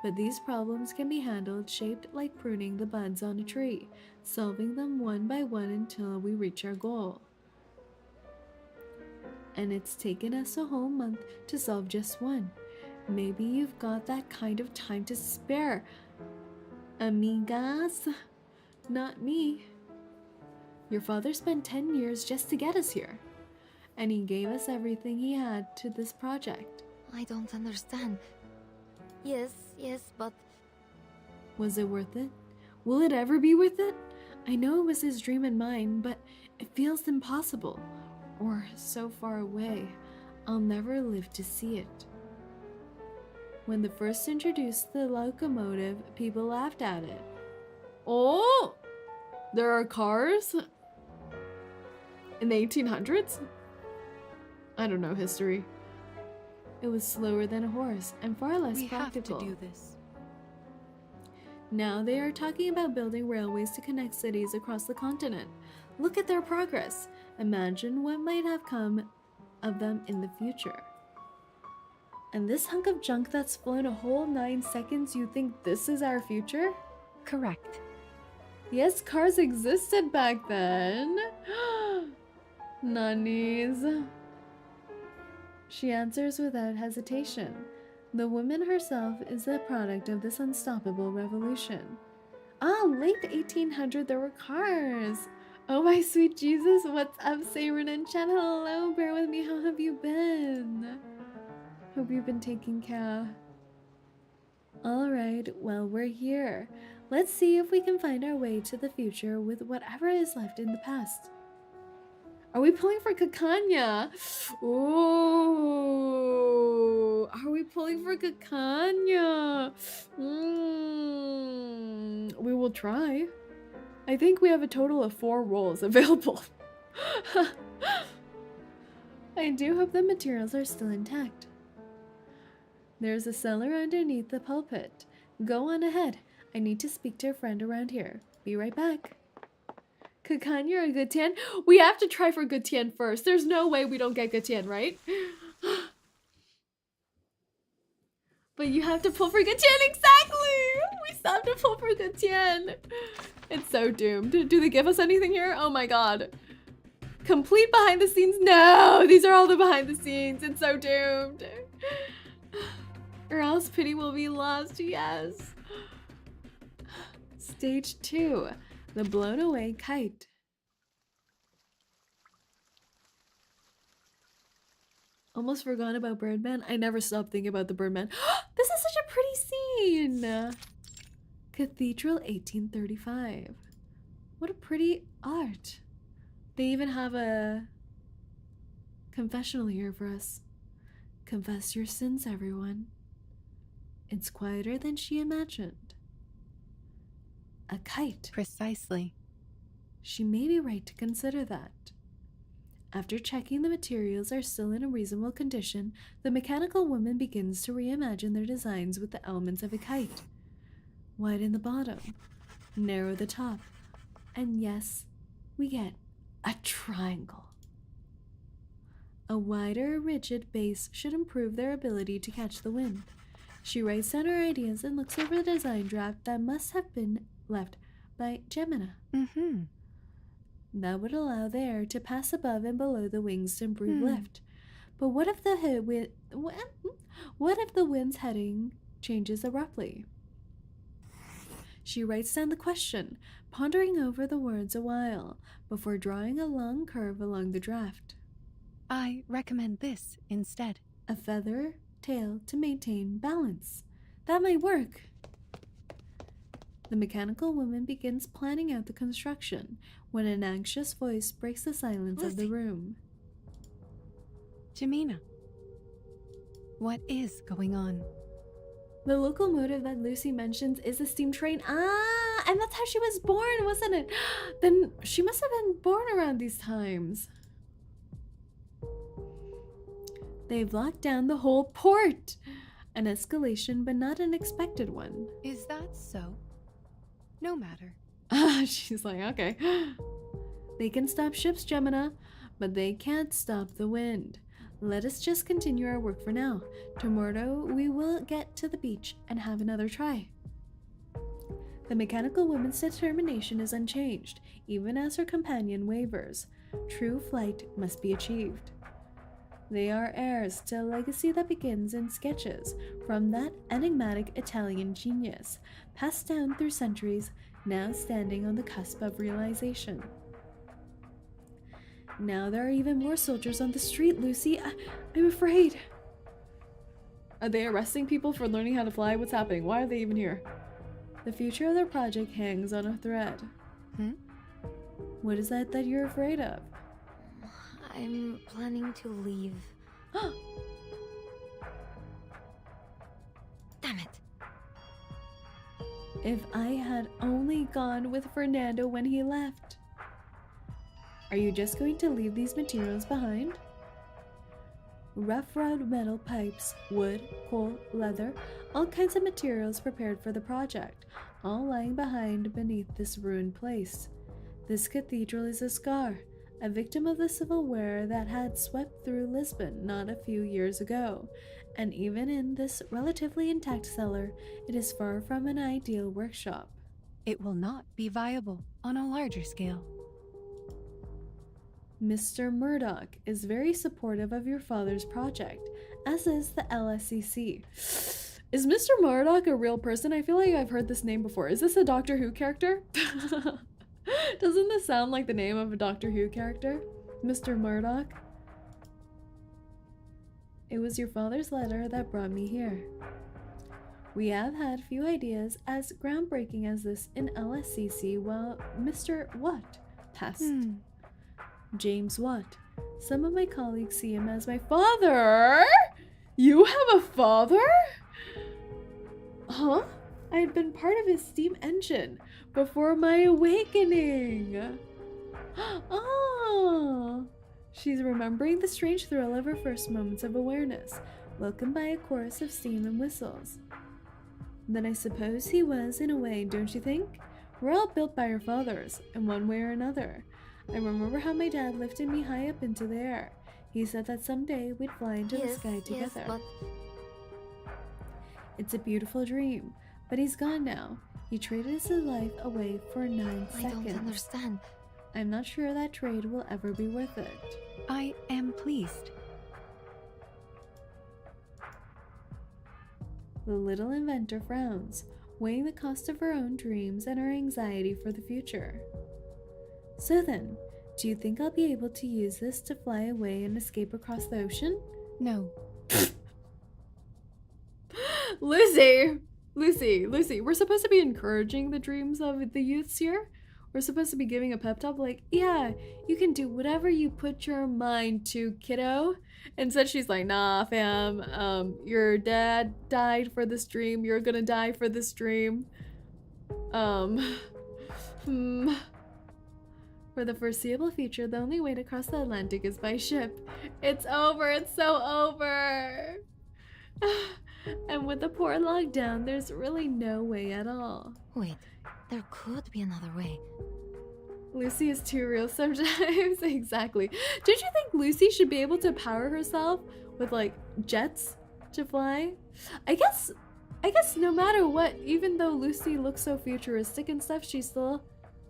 But these problems can be handled shaped like pruning the buds on a tree, solving them one by one until we reach our goal. And it's taken us a whole month to solve just one. Maybe you've got that kind of time to spare. Amigas? Not me. Your father spent 10 years just to get us here. And he gave us everything he had to this project. I don't understand. Yes, but... Was it worth it? Will it ever be worth it? I know it was his dream and mine, but it feels impossible. Or so far away, I'll never live to see it. When they first introduced the locomotive, people laughed at it. Oh! There are cars? In the 1800s? I don't know history. It was slower than a horse and far less practical. We have to do this. Now they are talking about building railways to connect cities across the continent. Look at their progress. Imagine what might have come of them in the future. And this hunk of junk that's flown a whole 9 seconds, you think this is our future? Correct. Yes, cars existed back then. Nannies. She answers without hesitation. The woman herself is the product of this unstoppable revolution. Late 1800 there were cars. Oh my sweet Jesus, what's up Saerin and Chen? Hello, bear with me, how have you been? Hope you've been taking care. Alright, well we're here. Let's see if we can find our way to the future with whatever is left in the past. Are we pulling for Kakania? Ooh, are we pulling for Kakania? We will try. I think we have a total of 4 roles available. I do hope the materials are still intact. There's a cellar underneath the pulpit. Go on ahead. I need to speak to a friend around here. Be right back. Kakania or 𝐒𝐡𝐚? We have to try for 𝐒𝐡𝐚 first. There's no way we don't get 𝐒𝐡𝐚, right? But you have to pull for 𝐒𝐡𝐚, exactly! We still have to pull for 𝐒𝐡𝐚. It's so doomed. Do they give us anything here? Oh my god. Complete behind the scenes? No! These are all the behind the scenes. It's so doomed. Or else pity will be lost, yes. Stage 2. The blown away kite. Almost forgot about Birdman. I never stopped thinking about the Birdman. This is such a pretty scene. Cathedral 1835. What a pretty art. They even have a confessional here for us. Confess your sins, everyone. It's quieter than she imagined. A kite. Precisely. She may be right to consider that. After checking the materials are still in a reasonable condition, the mechanical woman begins to reimagine their designs with the elements of a kite. Widen the bottom, narrow the top, and yes, we get a triangle. A wider, rigid base should improve their ability to catch the wind. She writes down her ideas and looks over the design draft that must have been left by Gemina. That would allow the air to pass above and below the wings to improve lift. But what if the wind's heading changes abruptly? She writes down the question, pondering over the words a while before drawing a long curve along the draft. I recommend this instead. A feather tail to maintain balance. That might work. The mechanical woman begins planning out the construction when an anxious voice breaks the silence of the room. Gemina, what is going on? The locomotive that Lucy mentions is a steam train. Ah, and that's how she was born, wasn't it? Then she must have been born around these times. They've locked down the whole port. An escalation, but not an expected one. Is that so? No matter. She's like, okay. They can stop ships, Gemina, but they can't stop the wind. Let us just continue our work for now. Tomorrow we will get to the beach and have another try. The mechanical woman's determination is unchanged, even as her companion wavers. True flight must be achieved. They are heirs to a legacy that begins in sketches from that enigmatic Italian genius, passed down through centuries, now standing on the cusp of realization. Now there are even more soldiers on the street, Lucy. I'm afraid. Are they arresting people for learning how to fly? What's happening? Why are they even here? The future of their project hangs on a thread. What is that you're afraid of? I'm planning to leave. Damn it. If I had only gone with Fernando when he left. Are you just going to leave these materials behind? Rough-wrought metal pipes, wood, coal, leather, all kinds of materials prepared for the project, all lying beneath this ruined place. This cathedral is a scar, a victim of the civil war that had swept through Lisbon not a few years ago, and even in this relatively intact cellar, it is far from an ideal workshop. It will not be viable on a larger scale. Mr. Murdoch is very supportive of your father's project, as is the LSCC. Is Mr. Murdoch a real person? I feel like I've heard this name before. Is this a Doctor Who character? Doesn't this sound like the name of a Doctor Who character? Mr. Murdoch? It was your father's letter that brought me here. We have had a few ideas as groundbreaking as this in LSCC while Mr. Watt passed. James Watt. Some of my colleagues see him as my father. You have a father? Huh? I had been part of his steam engine before my awakening. Oh, she's remembering the strange thrill of her first moments of awareness, welcomed by a chorus of steam and whistles. Then I suppose he was, in a way, don't you think? We're all built by our fathers, in one way or another. I remember how my dad lifted me high up into the air. He said that someday we'd fly into the sky together. But... It's a beautiful dream, but he's gone now. He traded his life away for 9 seconds. I don't understand. I'm not sure that trade will ever be worth it. I am pleased. The little inventor frowns, weighing the cost of her own dreams and her anxiety for the future. So then, do you think I'll be able to use this to fly away and escape across the ocean? No. Lucy, we're supposed to be encouraging the dreams of the youths here. We're supposed to be giving a pep talk like, yeah, you can do whatever you put your mind to, kiddo. Instead, she's like, nah, fam, your dad died for this dream. You're gonna die for this dream. For the foreseeable future, the only way to cross the Atlantic is by ship. It's over. It's so over. And with the poor lockdown, there's really no way at all. Wait, there could be another way. Lucy is too real sometimes. Exactly. Don't you think Lucy should be able to power herself with like jets to fly? I guess no matter what, even though Lucy looks so futuristic and stuff, she still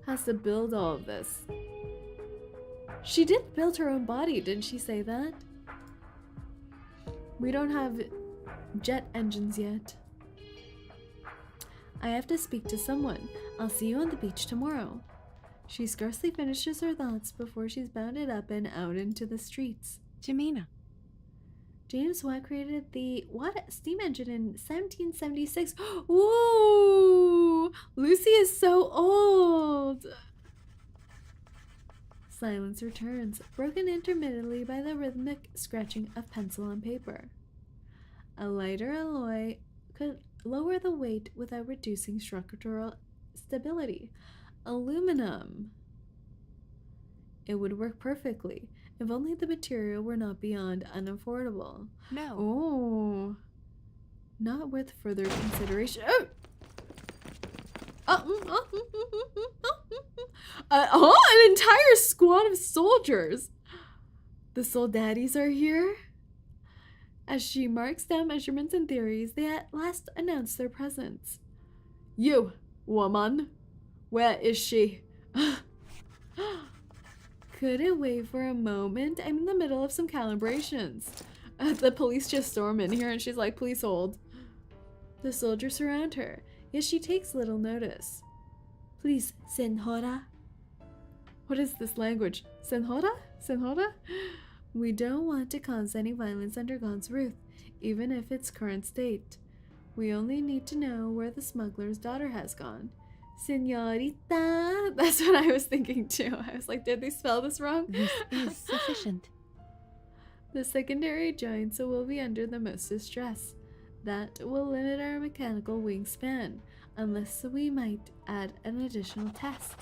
has to build all of this. She did build her own body, didn't she say that? We don't have jet engines yet. I have to speak to someone. I'll see you on the beach tomorrow. She scarcely finishes her thoughts before she's bounded up and out into the streets. Jemina. James Watt created the steam engine in 1776. Ooh! Lucy is so old! Silence returns, broken intermittently by the rhythmic scratching of pencil on paper. A lighter alloy could lower the weight without reducing structural stability. Aluminum. It would work perfectly, if only the material were not beyond unaffordable. No. Oh. Not worth further consideration. An entire squad of soldiers. The soldaddies are here. As she marks down measurements and theories, they at last announce their presence. You, woman. Where is she? Couldn't wait for a moment. I'm in the middle of some calibrations. The police just storm in here and she's like, please hold. The soldiers surround her, yet she takes little notice. Please, senora. What is this language? Senora? Senora? We don't want to cause any violence under God's roof, even if its current state. We only need to know where the smuggler's daughter has gone. Señorita. That's what I was thinking too. I was like, did they spell this wrong? This is sufficient. The secondary joints will be under the most distress. That will limit our mechanical wingspan, unless we might add an additional test.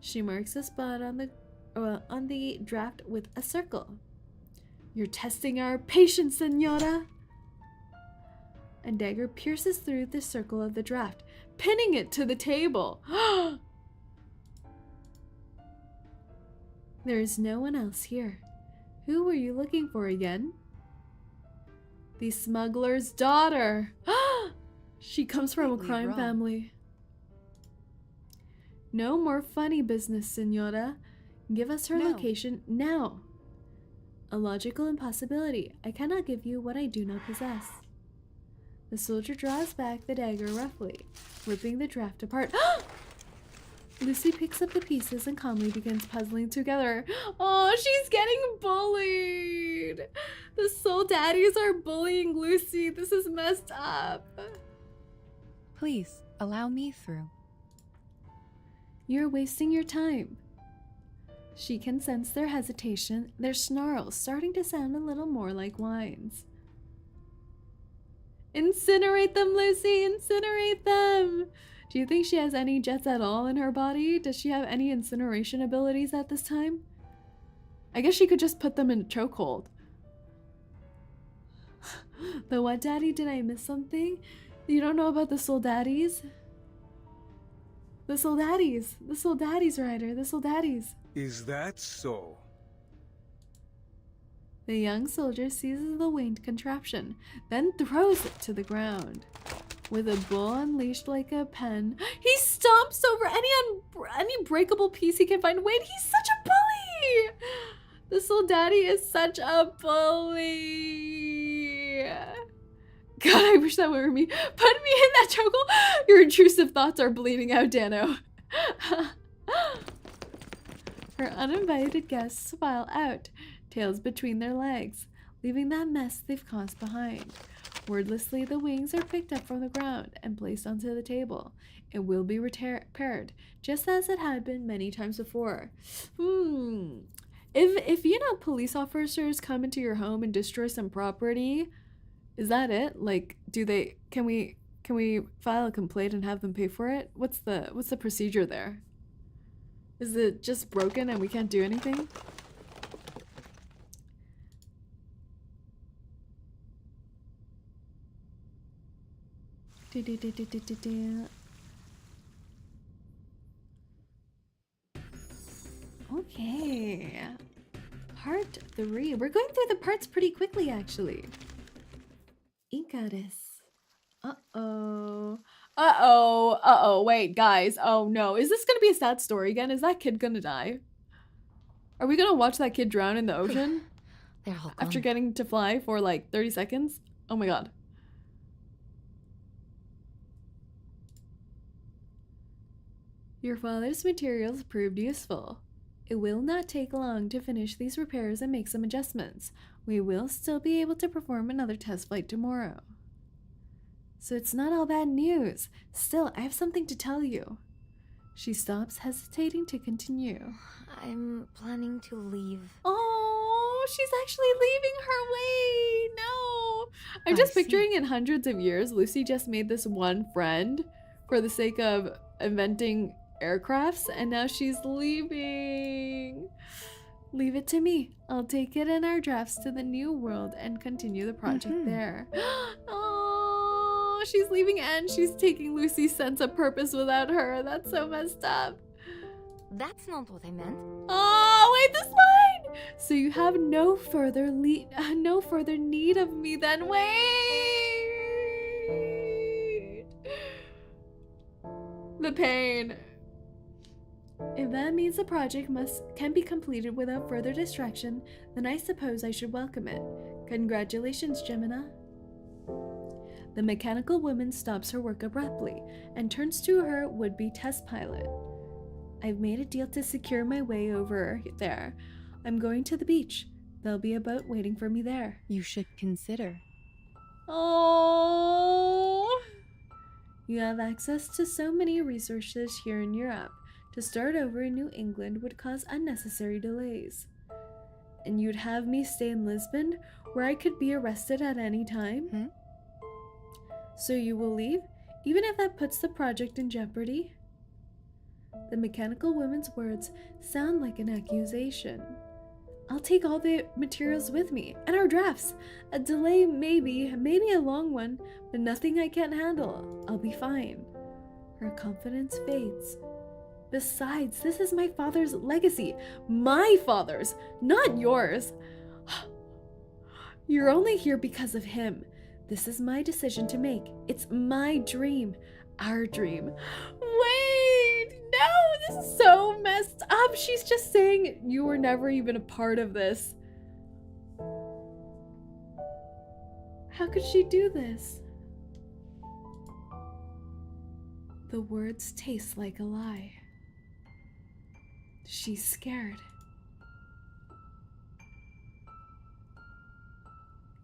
She marks a spot on the draft with a circle. You're testing our patience, senora. A dagger pierces through the circle of the draft, pinning it to the table. There is no one else here. Who were you looking for again? The smuggler's daughter. She comes from a crime family. No more funny business, senora. Give us her location now. A logical impossibility. I cannot give you what I do not possess. The soldier draws back the dagger roughly, ripping the draft apart. Lucy picks up the pieces and calmly begins puzzling together. Oh, she's getting bullied. The soul daddies are bullying Lucy. This is messed up. Please, allow me through. You're wasting your time. She can sense their hesitation, their snarls starting to sound a little more like whines. Incinerate them, Lucy! Incinerate them! Do you think she has any jets at all in her body? Does she have any incineration abilities at this time? I guess she could just put them in a chokehold. The what daddy? Did I miss something? You don't know about the soul daddies? The soul daddies! The soul daddies, Ryder! The soul daddies! Is that so? The young soldier seizes the winged contraption, then throws it to the ground. With a bull unleashed like a pen, he stomps over any breakable piece he can find. Wait, he's such a bully! The soul daddy is such a bully. God, I wish that were me. Put me in that chokehold. Your intrusive thoughts are bleeding out, Dano. Her uninvited guests file out, tails between their legs, leaving that mess they've caused behind. Wordlessly, the wings are picked up from the ground and placed onto the table. It will be repaired, just as it had been many times before. If you know police officers come into your home and destroy some property, is that it? Like, can we file a complaint and have them pay for it? What's the procedure there? Is it just broken and we can't do anything? Okay. Part 3. We're going through the parts pretty quickly, actually. Icarus. Uh-oh. Uh-oh. Uh-oh. Wait, guys. Oh, no. Is this gonna be a sad story again? Is that kid gonna die? Are we gonna watch that kid drown in the ocean? They're all gone. After getting to fly for like 30 seconds? Oh my god. Your father's materials proved useful. It will not take long to finish these repairs and make some adjustments. We will still be able to perform another test flight tomorrow. So it's not all bad news. Still, I have something to tell you. She stops, hesitating to continue. I'm planning to leave. Oh, she's actually leaving her way. No. I'm just picturing in hundreds of years, Lucy just made this one friend for the sake of inventing aircrafts, and now she's leaving. Leave it to me. I'll take it in our drafts to the new world and continue the project there. Oh, she's leaving and she's taking Lucy's sense of purpose without her. That's so messed up. That's not what I meant. Oh, wait, this line! So you have no further need of me then. Wait! The pain. If that means the project can be completed without further distraction, then I suppose I should welcome it. Congratulations, Gemina. The mechanical woman stops her work abruptly and turns to her would-be test pilot. I've made a deal to secure my way over there. I'm going to the beach. There'll be a boat waiting for me there. You should consider. Oh, you have access to so many resources here in Europe. To start over in New England would cause unnecessary delays. And you'd have me stay in Lisbon, where I could be arrested at any time? So you will leave, even if that puts the project in jeopardy? The mechanical woman's words sound like an accusation. I'll take all the materials with me, and our drafts. A delay maybe a long one, but nothing I can't handle. I'll be fine. Her confidence fades. Besides, this is my father's legacy. My father's, not yours. You're only here because of him. This is my decision to make. It's my dream. Our dream. Wait, no, this is so messed up. She's just saying you were never even a part of this. How could she do this? The words taste like a lie. She's scared.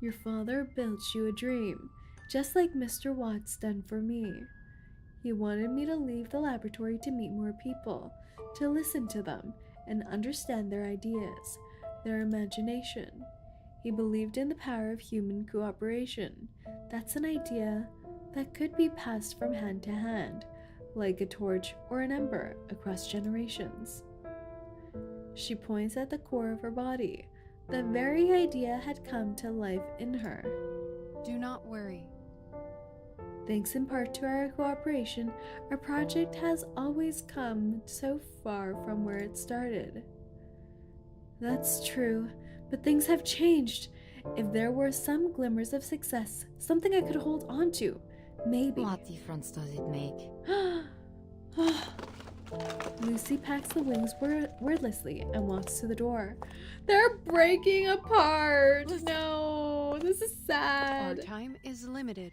Your father built you a dream, just like Mr. Watts done for me. He wanted me to leave the laboratory to meet more people, to listen to them and understand their ideas, their imagination. He believed in the power of human cooperation. That's an idea that could be passed from hand to hand, like a torch or an ember across generations. She points at the core of her body. The very idea had come to life in her. Do not worry. Thanks in part to our cooperation, our project has always come so far from where it started. That's true, but things have changed. If there were some glimmers of success, something I could hold on to, maybe. What difference does it make? Lucy packs the wings wordlessly and walks to the door. They're breaking apart! No, this is sad. Our time is limited.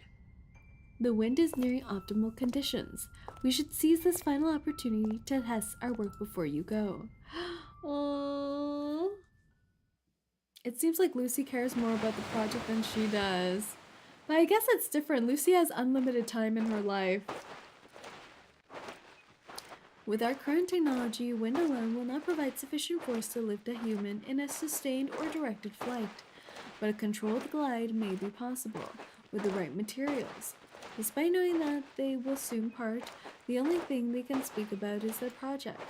The wind is nearing optimal conditions. We should seize this final opportunity to test our work before you go. Aww. It seems like Lucy cares more about the project than she does. But I guess it's different. Lucy has unlimited time in her life. With our current technology, wind alone will not provide sufficient force to lift a human in a sustained or directed flight. But a controlled glide may be possible, with the right materials. Despite knowing that they will soon part, the only thing they can speak about is their project.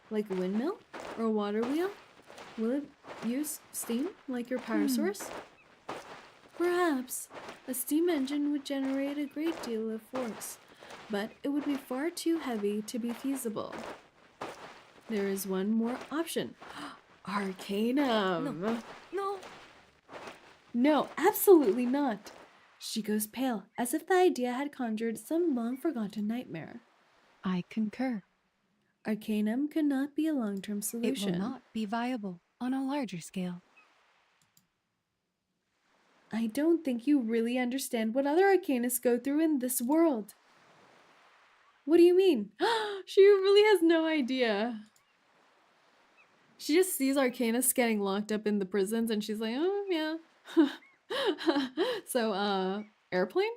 Like a windmill? Or a water wheel? Will it use steam, like your power source? Perhaps. A steam engine would generate a great deal of force, but it would be far too heavy to be feasible. There is one more option. Arcanum! No, absolutely not! She goes pale, as if the idea had conjured some long-forgotten nightmare. I concur. Arcanum could not be a long-term solution. It will not be viable on a larger scale. I don't think you really understand what other arcanists go through in this world. What do you mean? She really has no idea. She just sees arcanists getting locked up in the prisons and she's like, oh, yeah. So, airplane?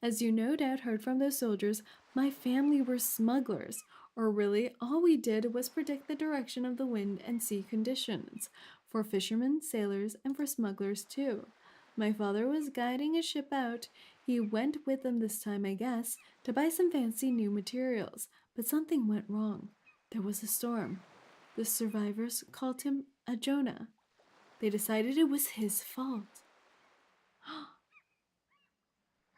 As you no doubt heard from those soldiers, my family were smugglers. Or really, all we did was predict the direction of the wind and sea conditions. For fishermen, sailors, and for smugglers too. My father was guiding a ship out. He went with them this time, I guess, to buy some fancy new materials. But something went wrong. There was a storm. The survivors called him a Jonah. They decided it was his fault.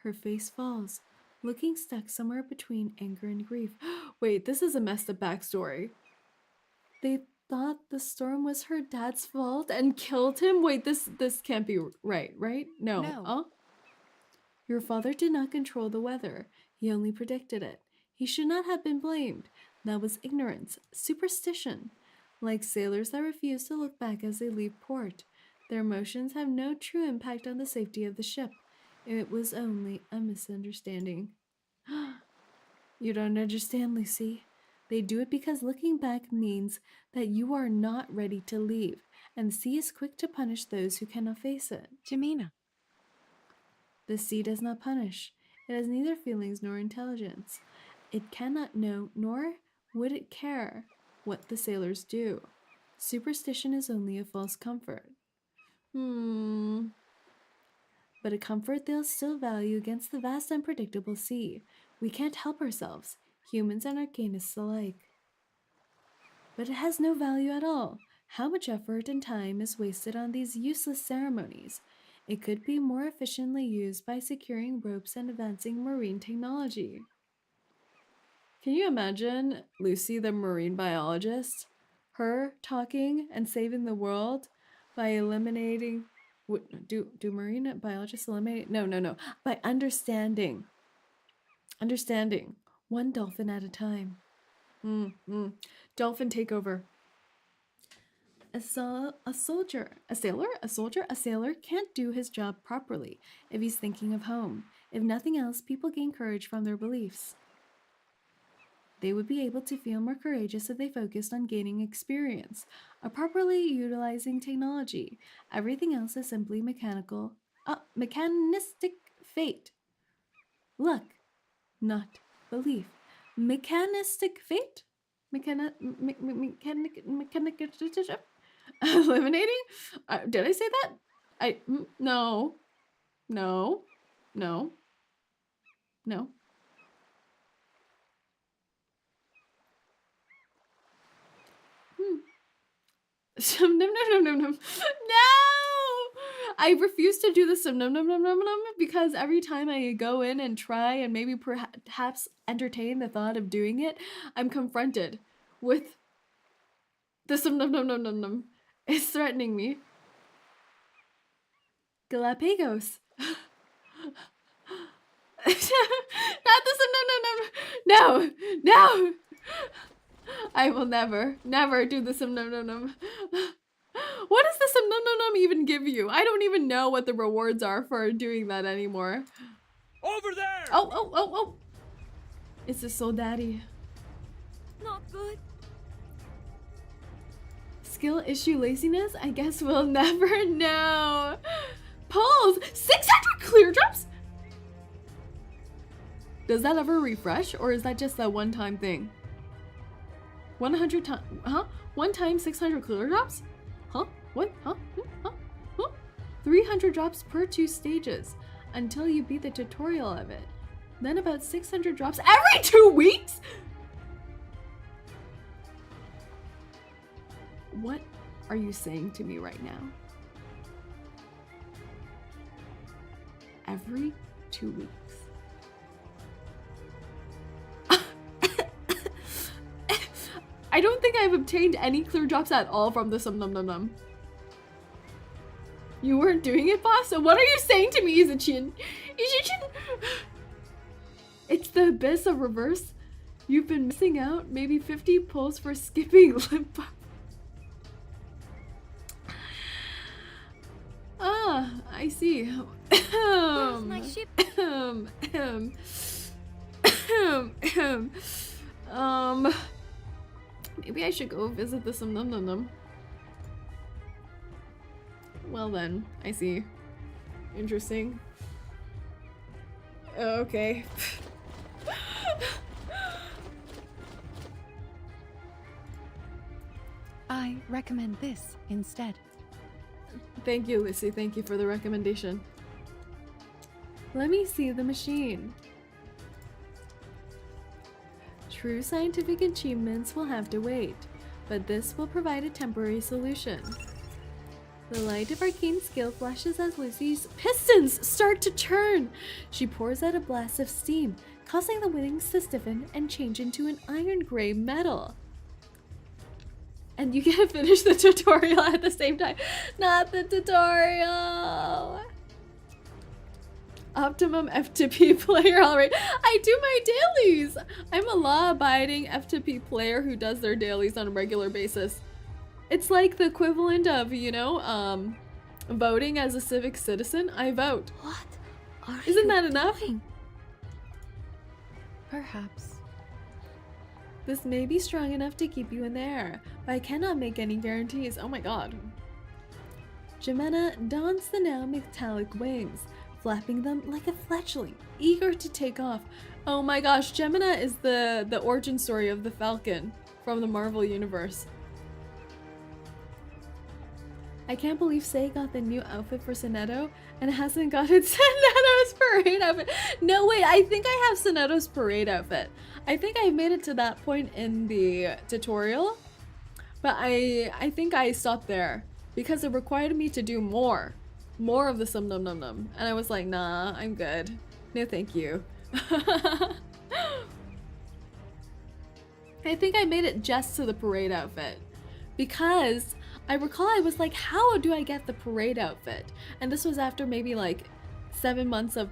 Her face falls, looking stuck somewhere between anger and grief. Wait, this is a messed up backstory. They thought the storm was her dad's fault and killed him? Wait, this can't be right? No. Oh? Your father did not control the weather. He only predicted it. He should not have been blamed. That was ignorance, superstition. Like sailors that refuse to look back as they leave port. Their emotions have no true impact on the safety of the ship. It was only a misunderstanding. You don't understand, Lucy. They do it because looking back means that you are not ready to leave, and the sea is quick to punish those who cannot face it. Jamina. The sea does not punish. It has neither feelings nor intelligence. It cannot know, nor would it care, what the sailors do. Superstition is only a false comfort. But a comfort they'll still value against the vast unpredictable sea. We can't help ourselves, humans and arcanists alike. But it has no value at all. How much effort and time is wasted on these useless ceremonies? It could be more efficiently used by securing ropes and advancing marine technology. Can you imagine Lucy, the marine biologist? Her talking and saving the world by eliminating... Do marine biologists eliminate? No. By understanding. Understanding. One dolphin at a time. Dolphin takeover. A sailor can't do his job properly if he's thinking of home. If nothing else, people gain courage from their beliefs. They would be able to feel more courageous if they focused on gaining experience, or properly utilizing technology. Everything else is simply mechanistic fate. Luck, not belief. Mechanistic fate? Mechanic eliminating? Did I say that? No. No. No. No. No! I refuse to do the because every time I go in and try and maybe perhaps entertain the thought of doing it, I'm confronted with the It's threatening me. Galapagos. Not the No! No! I will never do the num. What does the num even give you? I don't even know what the rewards are for doing that anymore. Over there! Oh! It's a soul daddy. Not good. Skill issue laziness? I guess we'll never know. Pulls! 600 clear drops? Does that ever refresh, or is that just a one-time thing? 100 times, huh? One time 600 clear drops? Huh? What? Huh? 300 drops per 2 stages until you beat the tutorial of it. Then about 600 drops every 2 weeks? What are you saying to me right now? Every 2 weeks. I don't think I've obtained any clear drops at all from the num. You weren't doing it, boss? So what are you saying to me, Kezhitchin? It's the abyss of reverse. You've been missing out. Maybe 50 pulls for skipping lip. Ah, I see. Where's my ship? Maybe I should go visit the num. Well then, I see. Interesting. Okay. I recommend this instead. Thank you, Lissy. Thank you for the recommendation. Let me see the machine. True scientific achievements will have to wait, but this will provide a temporary solution. The light of arcane skill flashes as Lucy's pistons start to turn. She pours out a blast of steam, causing the wings to stiffen and change into an iron gray metal. And you get to finish the tutorial at the same time. Not the tutorial! Optimum F2P player already. I do my dailies! I'm a law-abiding F2P player who does their dailies on a regular basis. It's like the equivalent of, you know, voting as a civic citizen. I vote. What are Isn't you that enough? doing? Perhaps. This may be strong enough to keep you in the air, but I cannot make any guarantees. Oh my god. Jemena dons the now metallic wings, flapping them like a fledgling, eager to take off. Oh my gosh, Jemena is the origin story of the Falcon from the Marvel Universe. I can't believe Sei got the new outfit for Sonetto and hasn't gotten Sonetto's parade outfit. No, wait, I think I have Sonetto's parade outfit. I think I made it to that point in the tutorial, but I think I stopped there because it required me to do more of the num num num, and I was like, nah, I'm good. No, thank you. I think I made it just to the parade outfit because I recall I was like, how do I get the parade outfit? And this was after maybe like 7 months of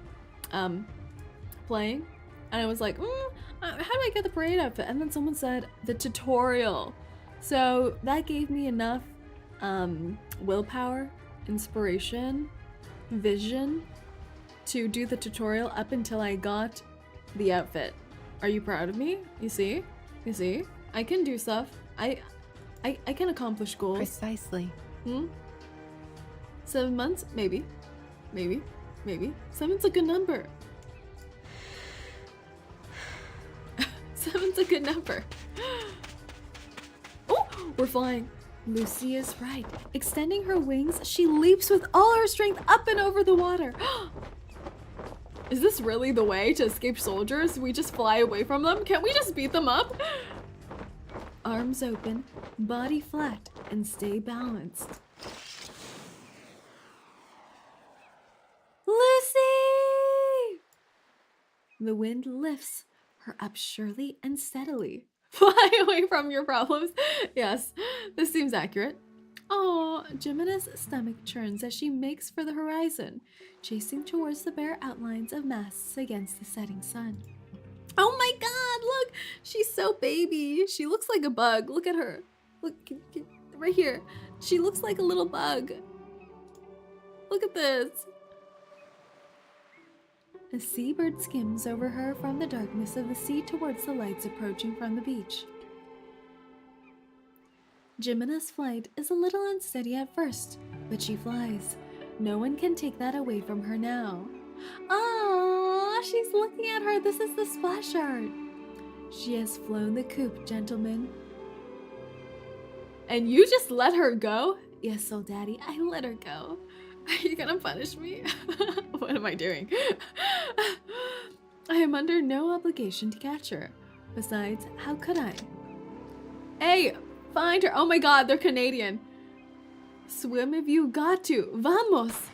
playing, and I was like, how do I get the parade outfit? And then someone said the tutorial. So that gave me enough willpower, inspiration, vision to do the tutorial up until I got the outfit. Are you proud of me? You see? You see? I can do stuff. I can accomplish goals. Precisely. 7 months? Maybe. Maybe. 7's a good number. 7's a good number. Oh, we're flying. Lucy is right. Extending her wings, she leaps with all her strength up and over the water. Is this really the way to escape soldiers? We just fly away from them? Can't we just beat them up? Arms open, body flat, and stay balanced. Lucy! The wind lifts her up surely and steadily. Fly away from your problems. Yes, this seems accurate. Oh, Jemima's stomach churns as she makes for the horizon, chasing towards the bare outlines of masts against the setting sun. Oh my god, look! She's so baby. She looks like a bug. Look at her. Look, right here. She looks like a little bug. Look at this. A seabird skims over her from the darkness of the sea towards the lights approaching from the beach. Jemima's flight is a little unsteady at first, but she flies. No one can take that away from her now. Ah, she's looking at her. This is the splash art. She has flown the coop, gentlemen. And you just let her go? Yes, so daddy, I let her go. Are you gonna punish me? What am I doing? I am under no obligation to catch her. Besides, how could I? Hey, find her. Oh my god, they're Canadian. Swim if you got to. Vamos!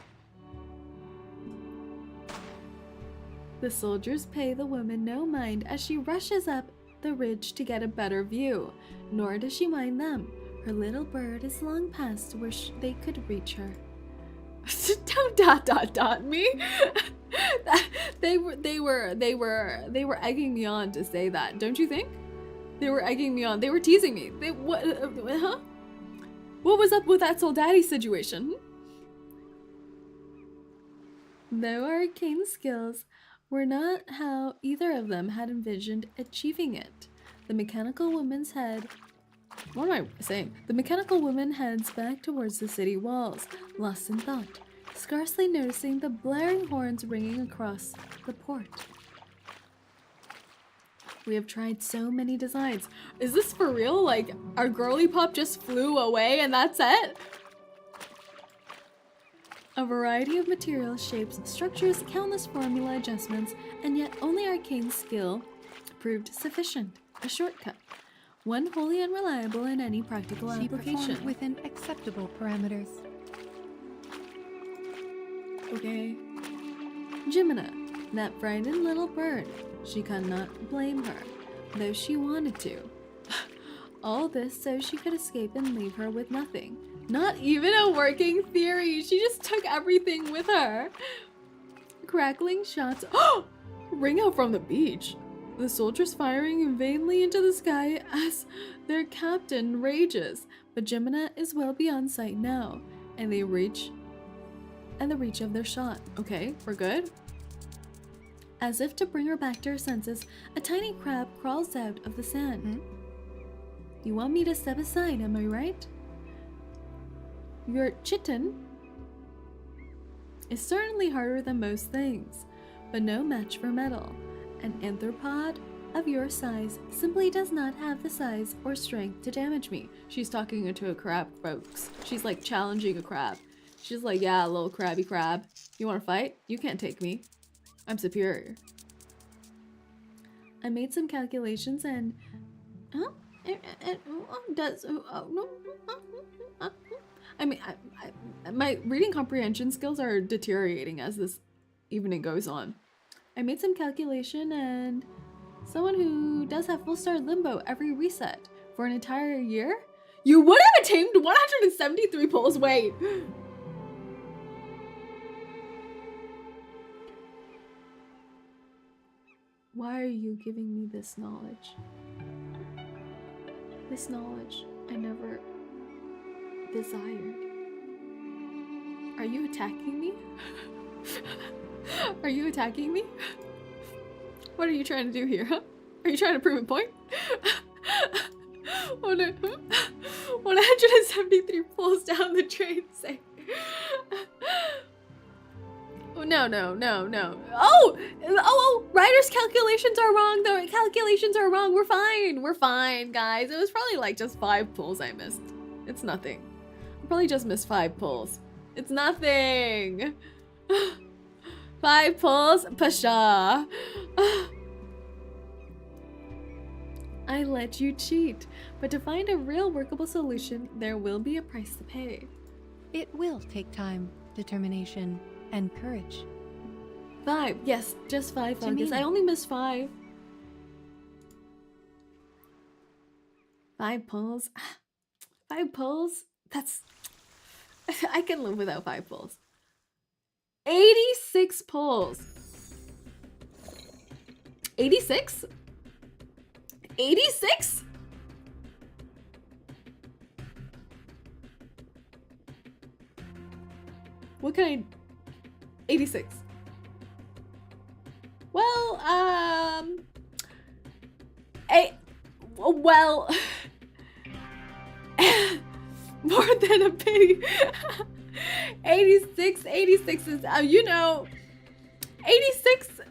The soldiers pay the woman no mind as she rushes up the ridge to get a better view. Nor does she mind them. Her little bird is long past where they could reach her. Don't dot me. They were egging me on to say that. Don't you think? They were egging me on. They were teasing me. What was up with that soldati situation? Though arcane skills were not how either of them had envisioned achieving it, the mechanical woman's head. What am I saying? The mechanical woman heads back towards the city walls, lost in thought, scarcely noticing the blaring horns ringing across the port. We have tried so many designs. Is this for real? Like, our girly pop just flew away and that's it? A variety of materials, shapes, structures, countless formula adjustments, and yet only arcane skill proved sufficient. A shortcut. One wholly unreliable in any practical application. Performed within acceptable parameters. Okay. Jemima, that frightened little bird. She could not blame her, though she wanted to. All this so she could escape and leave her with nothing. Not even a working theory. She just took everything with her. Crackling shots. Oh! Ring out from the beach. The soldiers firing vainly into the sky as their captain rages. But Jemima is well beyond sight now, and they reach the reach of their shot. Okay, we're good. As if to bring her back to her senses, a tiny crab crawls out of the sand. You want me to step aside, am I right? Your chitin is certainly harder than most things, but no match for metal. An anthropod of your size simply does not have the size or strength to damage me. She's talking to a crab, folks. She's like challenging a crab. She's like, yeah, little crabby crab. You want to fight? You can't take me. I'm superior. I made some calculations and... I mean, my reading comprehension skills are deteriorating as this evening goes on. I made some calculation and someone who does have full star limbo every reset for an entire year, you would have attained 173 pulls. Wait. Why are you giving me this knowledge? This knowledge I never desired. Are you attacking me? Are you attacking me? What are you trying to do here, huh? Are you trying to prove a point? 173 pulls down the train say. No. Oh, writer's calculations are wrong. The calculations are wrong. We're fine, guys. It was probably like just 5 pulls I missed. It's nothing. I probably just missed 5 pulls. It's nothing. 5 pulls, Pasha. I let you cheat, but to find a real workable solution, there will be a price to pay. It will take time, determination, and courage. 5, yes, just 5 fungus. I only missed 5. 5 pulls. 5 pulls? That's... I can live without 5 pulls. 86 pulls. 86? 86? What can I... 86. Well, well... more than a pity. 86 is, you know... 86...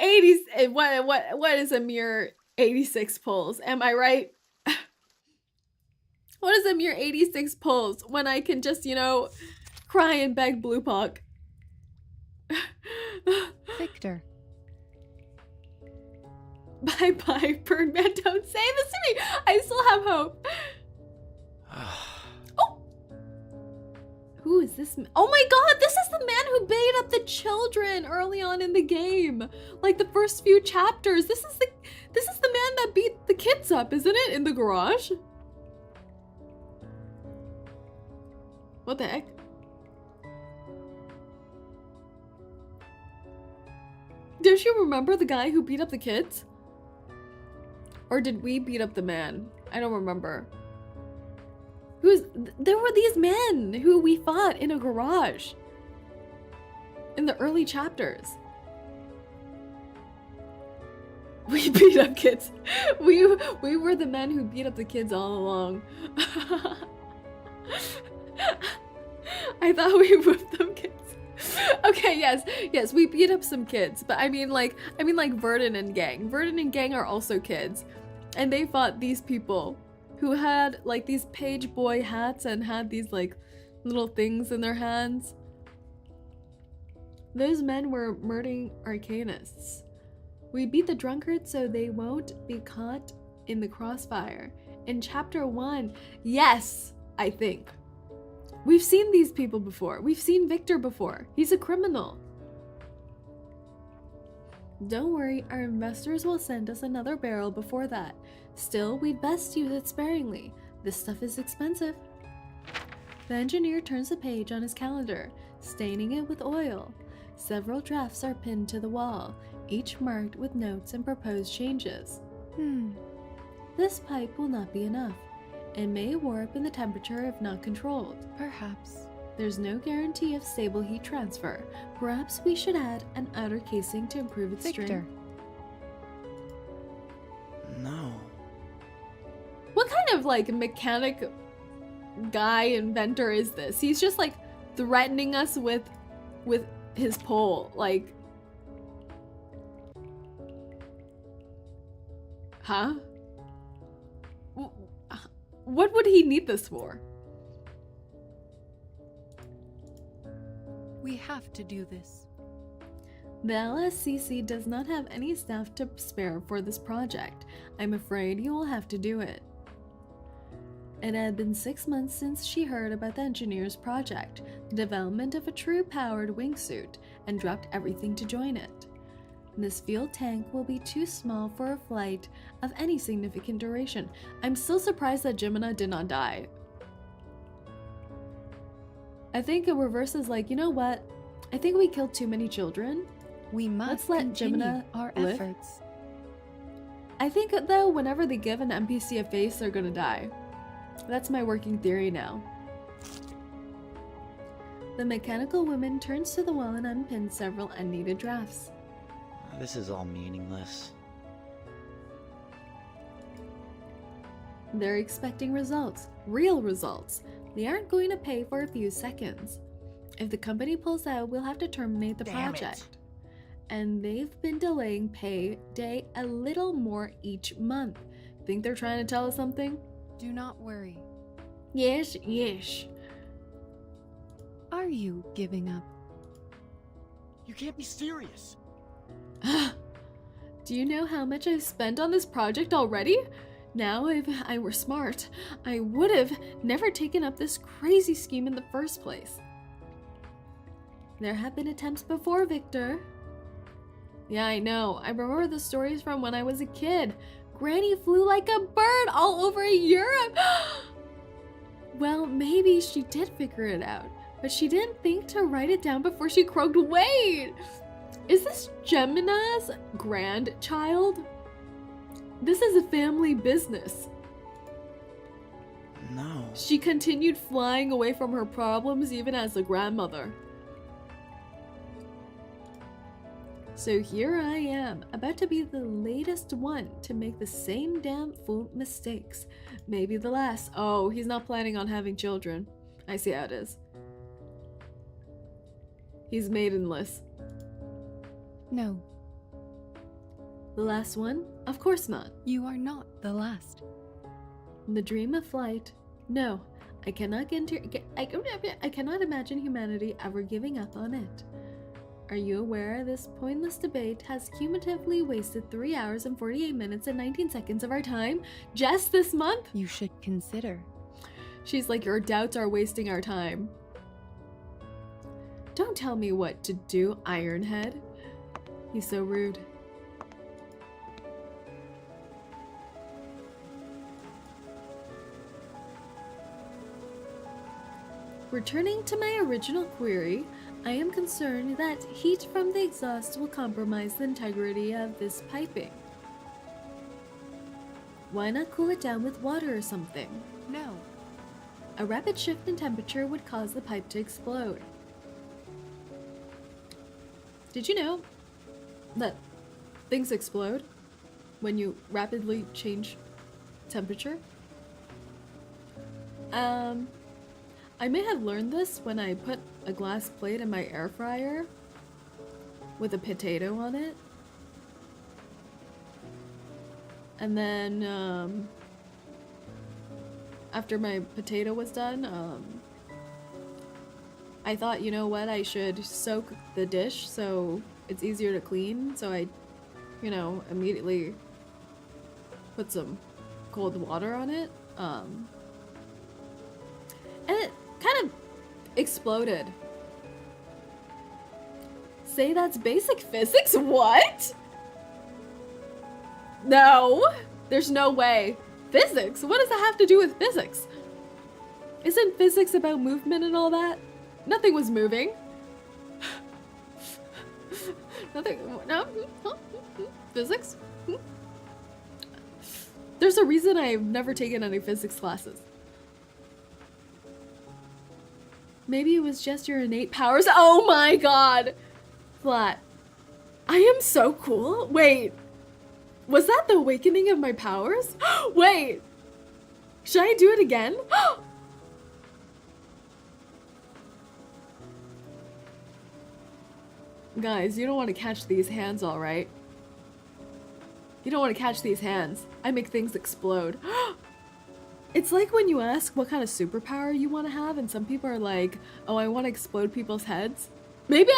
80, what is a mere 86 pulls? Am I right? What is a mere 86 pulls when I can just, you know, cry and beg Blue Puck? Victor. Bye-bye, Birdman. Don't say this to me. I still have hope. Oh! Who is this? Oh my god, this is the man who beat up the children early on in the game. Like the first few chapters. This is the man that beat the kids up, isn't it? In the garage? What the heck? Does you remember the guy who beat up the kids? Or did we beat up the man? I don't remember. There were these men who we fought in a garage in the early chapters. We beat up kids. We were the men who beat up the kids all along. I thought we whipped them kids. Okay, yes, we beat up some kids, but I mean like Vertin and gang. Vertin and gang are also kids, and they fought these people who had like these page boy hats and had these like little things in their hands. Those men were murdering arcanists. We beat the drunkards so they won't be caught in the crossfire. In chapter 1, yes, I think. We've seen these people before. We've seen Victor before. He's a criminal. Don't worry, our investors will send us another barrel before that. Still, we'd best use it sparingly. This stuff is expensive. The engineer turns the page on his calendar, staining it with oil. Several drafts are pinned to the wall, each marked with notes and proposed changes. This pipe will not be enough. It may warp in the temperature if not controlled. Perhaps. There's no guarantee of stable heat transfer. Perhaps we should add an outer casing to improve its strength. No. What kind of like mechanic guy inventor is this? He's just like threatening us with his pole. Like, huh? What would he need this for? We have to do this. The LSCC does not have any staff to spare for this project. I'm afraid you will have to do it. It had been 6 months since she heard about the engineer's project, the development of a true powered wingsuit, and dropped everything to join it. This fuel tank will be too small for a flight of any significant duration. I'm still surprised that Jimina did not die. I think a reverse is like, you know what? I think we killed too many children. We must continue our efforts. I think though, whenever they give an NPC a face, they're gonna die. That's my working theory now. The mechanical woman turns to the wall and unpins several unneeded drafts. This is all meaningless. They're expecting results, real results. They aren't going to pay for a few seconds. If the company pulls out, we'll have to terminate the project. And they've been delaying payday a little more each month. Think they're trying to tell us something? Do not worry. Yes, yes. Are you giving up? You can't be serious. Do you know how much I've spent on this project already? Now, if I were smart, I would have never taken up this crazy scheme in the first place. There have been attempts before, Victor. Yeah, I know. I remember the stories from when I was a kid. Granny flew like a bird all over Europe. Well, maybe she did figure it out, but she didn't think to write it down before she croaked. Wait! Is this Gemini's grandchild? This is a family business. No. She continued flying away from her problems even as a grandmother. So here I am, about to be the latest one to make the same damn fool mistakes. Maybe the last. Oh, he's not planning on having children. I see how it is. He's maidenless. No. The last one? Of course not. You are not the last. The dream of flight? No. I cannot imagine humanity ever giving up on it. Are you aware this pointless debate has cumulatively wasted 3 hours and 48 minutes and 19 seconds of our time just this month? You should consider. She's like, your doubts are wasting our time. Don't tell me what to do, Ironhead. He's so rude. Returning to my original query, I am concerned that heat from the exhaust will compromise the integrity of this piping. Why not cool it down with water or something? No. A rapid shift in temperature would cause the pipe to explode. Did you know that things explode when you rapidly change temperature? I may have learned this when I put a glass plate in my air fryer with a potato on it. And then, after my potato was done, I thought, you know what, I should soak the dish so it's easier to clean. So I, you know, immediately put some cold water on it. And it kind of exploded. Say that's basic physics? What? No, there's no way. Physics? What does that have to do with physics? Isn't physics about movement and all that? Nothing was moving. Nothing. No. Physics? There's a reason I've never taken any physics classes. Maybe it was just your innate powers. Oh my god! Flat. I am so cool. Wait. Was that the awakening of my powers? Wait. Should I do it again? Guys, you don't want to catch these hands, alright? You don't want to catch these hands. I make things explode. It's like when you ask what kind of superpower you want to have, and some people are like, oh, I want to explode people's heads. Maybe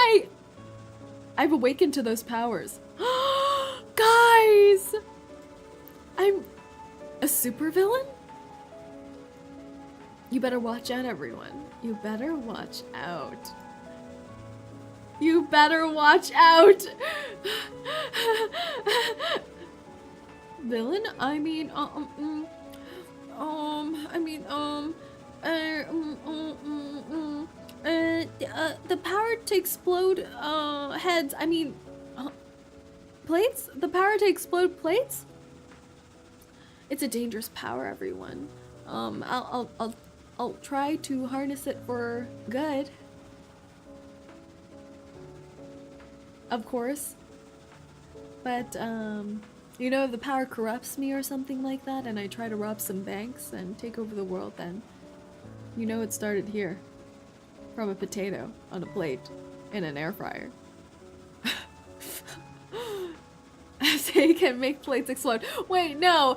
I've awakened to those powers. Guys! I'm a supervillain? You better watch out, everyone. You better watch out. You better watch out! Villain? I mean, the power to explode, heads, I mean, plates? The power to explode plates? It's a dangerous power, everyone. I'll try to harness it for good. Of course. But, You know, if the power corrupts me or something like that, and I try to rob some banks and take over the world, then you know it started here. From a potato on a plate in an air fryer. So you can make plates explode. Wait, no!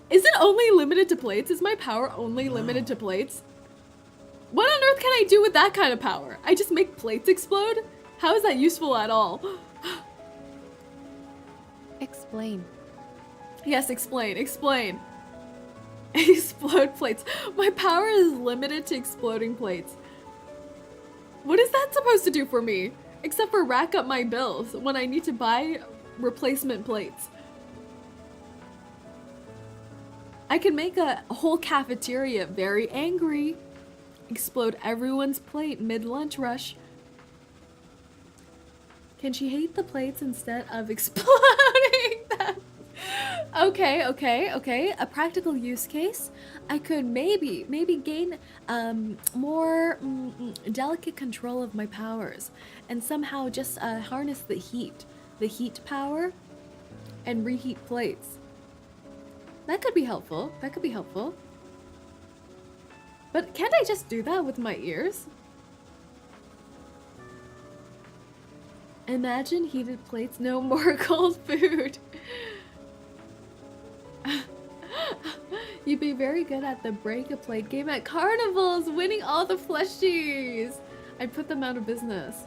Is it only limited to plates? Is my power only limited to plates? What on earth can I do with that kind of power? I just make plates explode? How is that useful at all? Explain. Yes, explain. Explain. Explode plates. My power is limited to exploding plates. What is that supposed to do for me? Except for rack up my bills when I need to buy replacement plates. I can make a whole cafeteria very angry. Explode everyone's plate mid-lunch rush. Can she hate the plates instead of exploding them? Okay. A practical use case. I could maybe gain more delicate control of my powers and somehow just harness the heat power and reheat plates. That could be helpful. But can't I just do that with my ears? Imagine heated plates, no more cold food. You'd be very good at the break-a-plate game at carnivals, winning all the plushies. I'd put them out of business.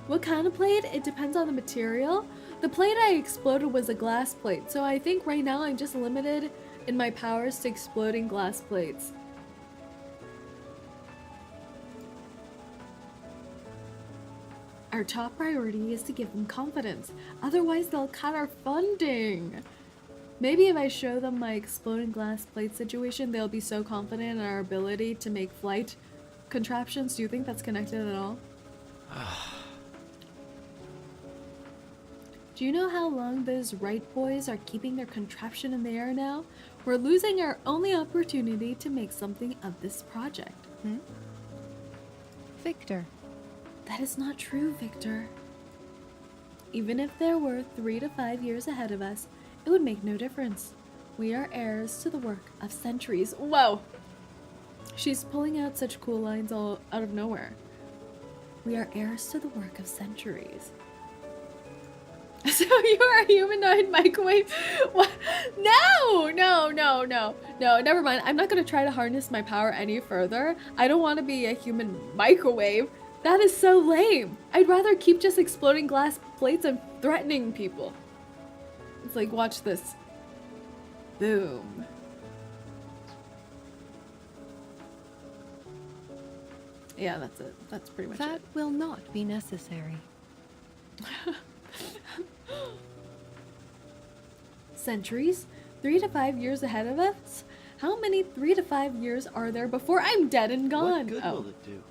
What kind of plate? It depends on the material. The plate I exploded was a glass plate, so I think right now I'm just limited in my powers to exploding glass plates. Our top priority is to give them confidence, otherwise they'll cut our funding. Maybe if I show them my exploding glass plate situation, they'll be so confident in our ability to make flight contraptions. Do you think that's connected at all? Do you know how long those Wright boys are keeping their contraption in the air now? We're losing our only opportunity to make something of this project. Victor. That is not true, Victor. Even if there were 3 to 5 years ahead of us, it would make no difference. We are heirs to the work of centuries. Whoa! She's pulling out such cool lines all out of nowhere. We are heirs to the work of centuries. So you are a humanoid microwave? What? No, never mind. I'm not gonna try to harness my power any further. I don't want to be a human microwave. That is so lame. I'd rather keep just exploding glass plates and threatening people. It's like, watch this. Boom. Yeah, that's it. That's pretty much it. That will not be necessary. Centuries? 3 to 5 years ahead of us? How many 3 to 5 years are there before I'm dead and gone? What good will it do?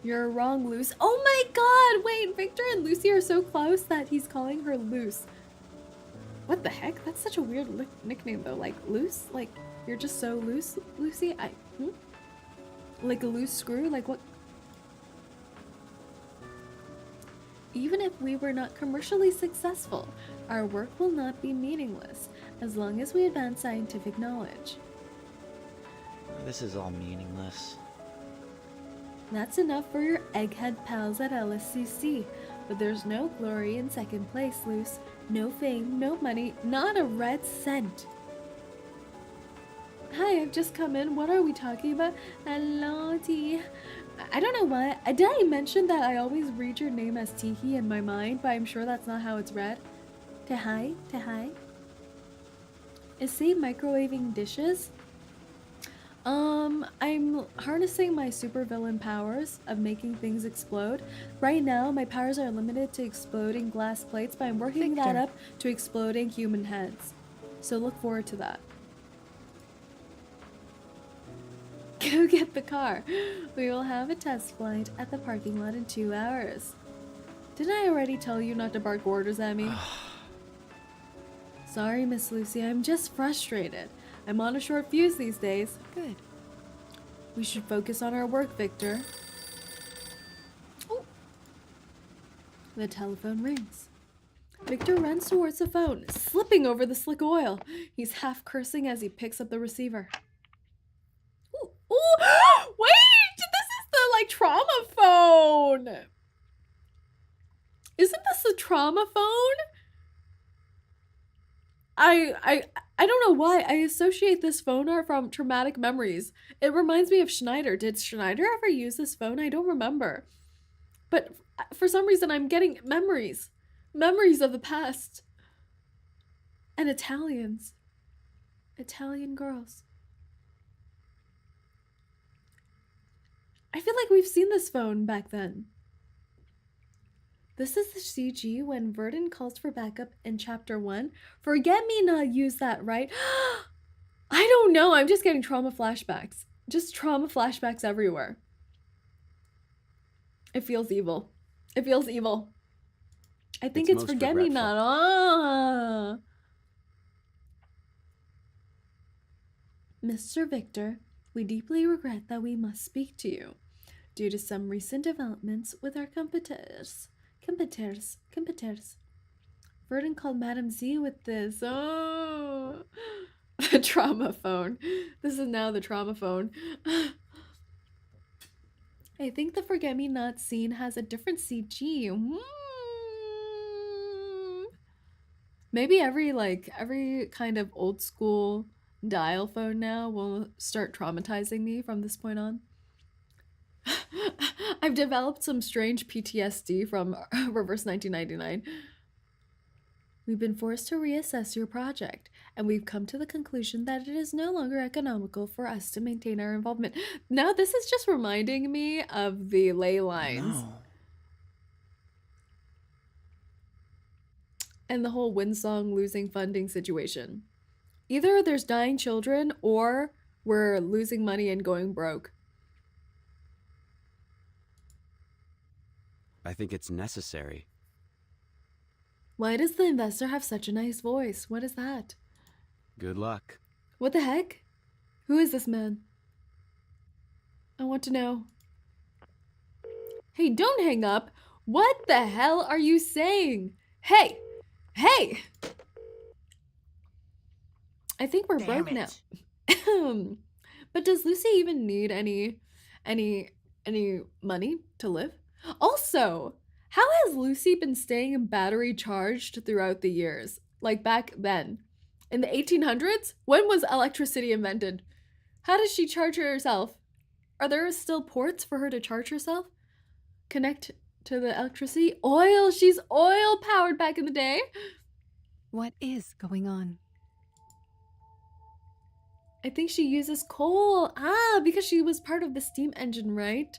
You're wrong, Luce. Oh my god! Wait, Victor and Lucy are so close that he's calling her Luce. What the heck? That's such a weird nickname though. Like, Luce? Like, you're just so loose, Lucy? Like a loose screw? Like what? Even if we were not commercially successful, our work will not be meaningless as long as we advance scientific knowledge. This is all meaningless. That's enough for your egghead pals at LSCC, but there's no glory in second place, Luce. No fame, no money, not a red cent. Hi, I've just come in. What are we talking about? Hello, T. I don't know why. Did I mention that I always read your name as Tiki in my mind, but I'm sure that's not how it's read? Tehai? Tehai? Is he microwaving dishes? I'm harnessing my supervillain powers of making things explode. Right now, my powers are limited to exploding glass plates, but I'm working that up to exploding human heads. So look forward to that. Go get the car. We will have a test flight at the parking lot in 2 hours. Didn't I already tell you not to bark orders at me? Sorry, Miss Lucy, I'm just frustrated. I'm on a short fuse these days. Good. We should focus on our work, Victor. Oh. The telephone rings. Victor runs towards the phone, slipping over the slick oil. He's half cursing as he picks up the receiver. Ooh, ooh. Wait! This is the, like, trauma phone! Isn't this the trauma phone? I don't know why I associate this phone art from traumatic memories. It reminds me of Schneider. Did Schneider ever use this phone? I don't remember. But for some reason I'm getting memories. Memories of the past. And Italians. Italian girls. I feel like we've seen this phone back then. This is the CG when Vertin calls for backup in chapter 1. Forget-me-not used that, right? I don't know. I'm just getting trauma flashbacks. Just trauma flashbacks everywhere. It feels evil. It feels evil. I think it's Forget-me-not. Ah. Mr. Victor, we deeply regret that we must speak to you due to some recent developments with our competitors. Vertin called Madame Z with this. Oh, the trauma phone. This is now the trauma phone. I think the Forget-me-not scene has a different CG. Maybe every kind of old school dial phone now will start traumatizing me from this point on. I've developed some strange PTSD from Reverse 1999. We've been forced to reassess your project, and we've come to the conclusion that it is no longer economical for us to maintain our involvement. Now, this is just reminding me of the ley lines. No. And the whole Windsong losing funding situation. Either there's dying children, or we're losing money and going broke. I think it's necessary. Why does the investor have such a nice voice? What is that? Good luck. What the heck? Who is this man? I want to know. Hey, don't hang up. What the hell are you saying? Hey! Hey! I think we're broke now. But does Lucy even need any money to live? Also, how has Lucy been staying battery charged throughout the years? Like back then. In the 1800s? When was electricity invented? How does she charge herself? Are there still ports for her to charge herself? Connect to the electricity? Oil! She's oil powered back in the day! What is going on? I think she uses coal. Ah, because she was part of the steam engine, right?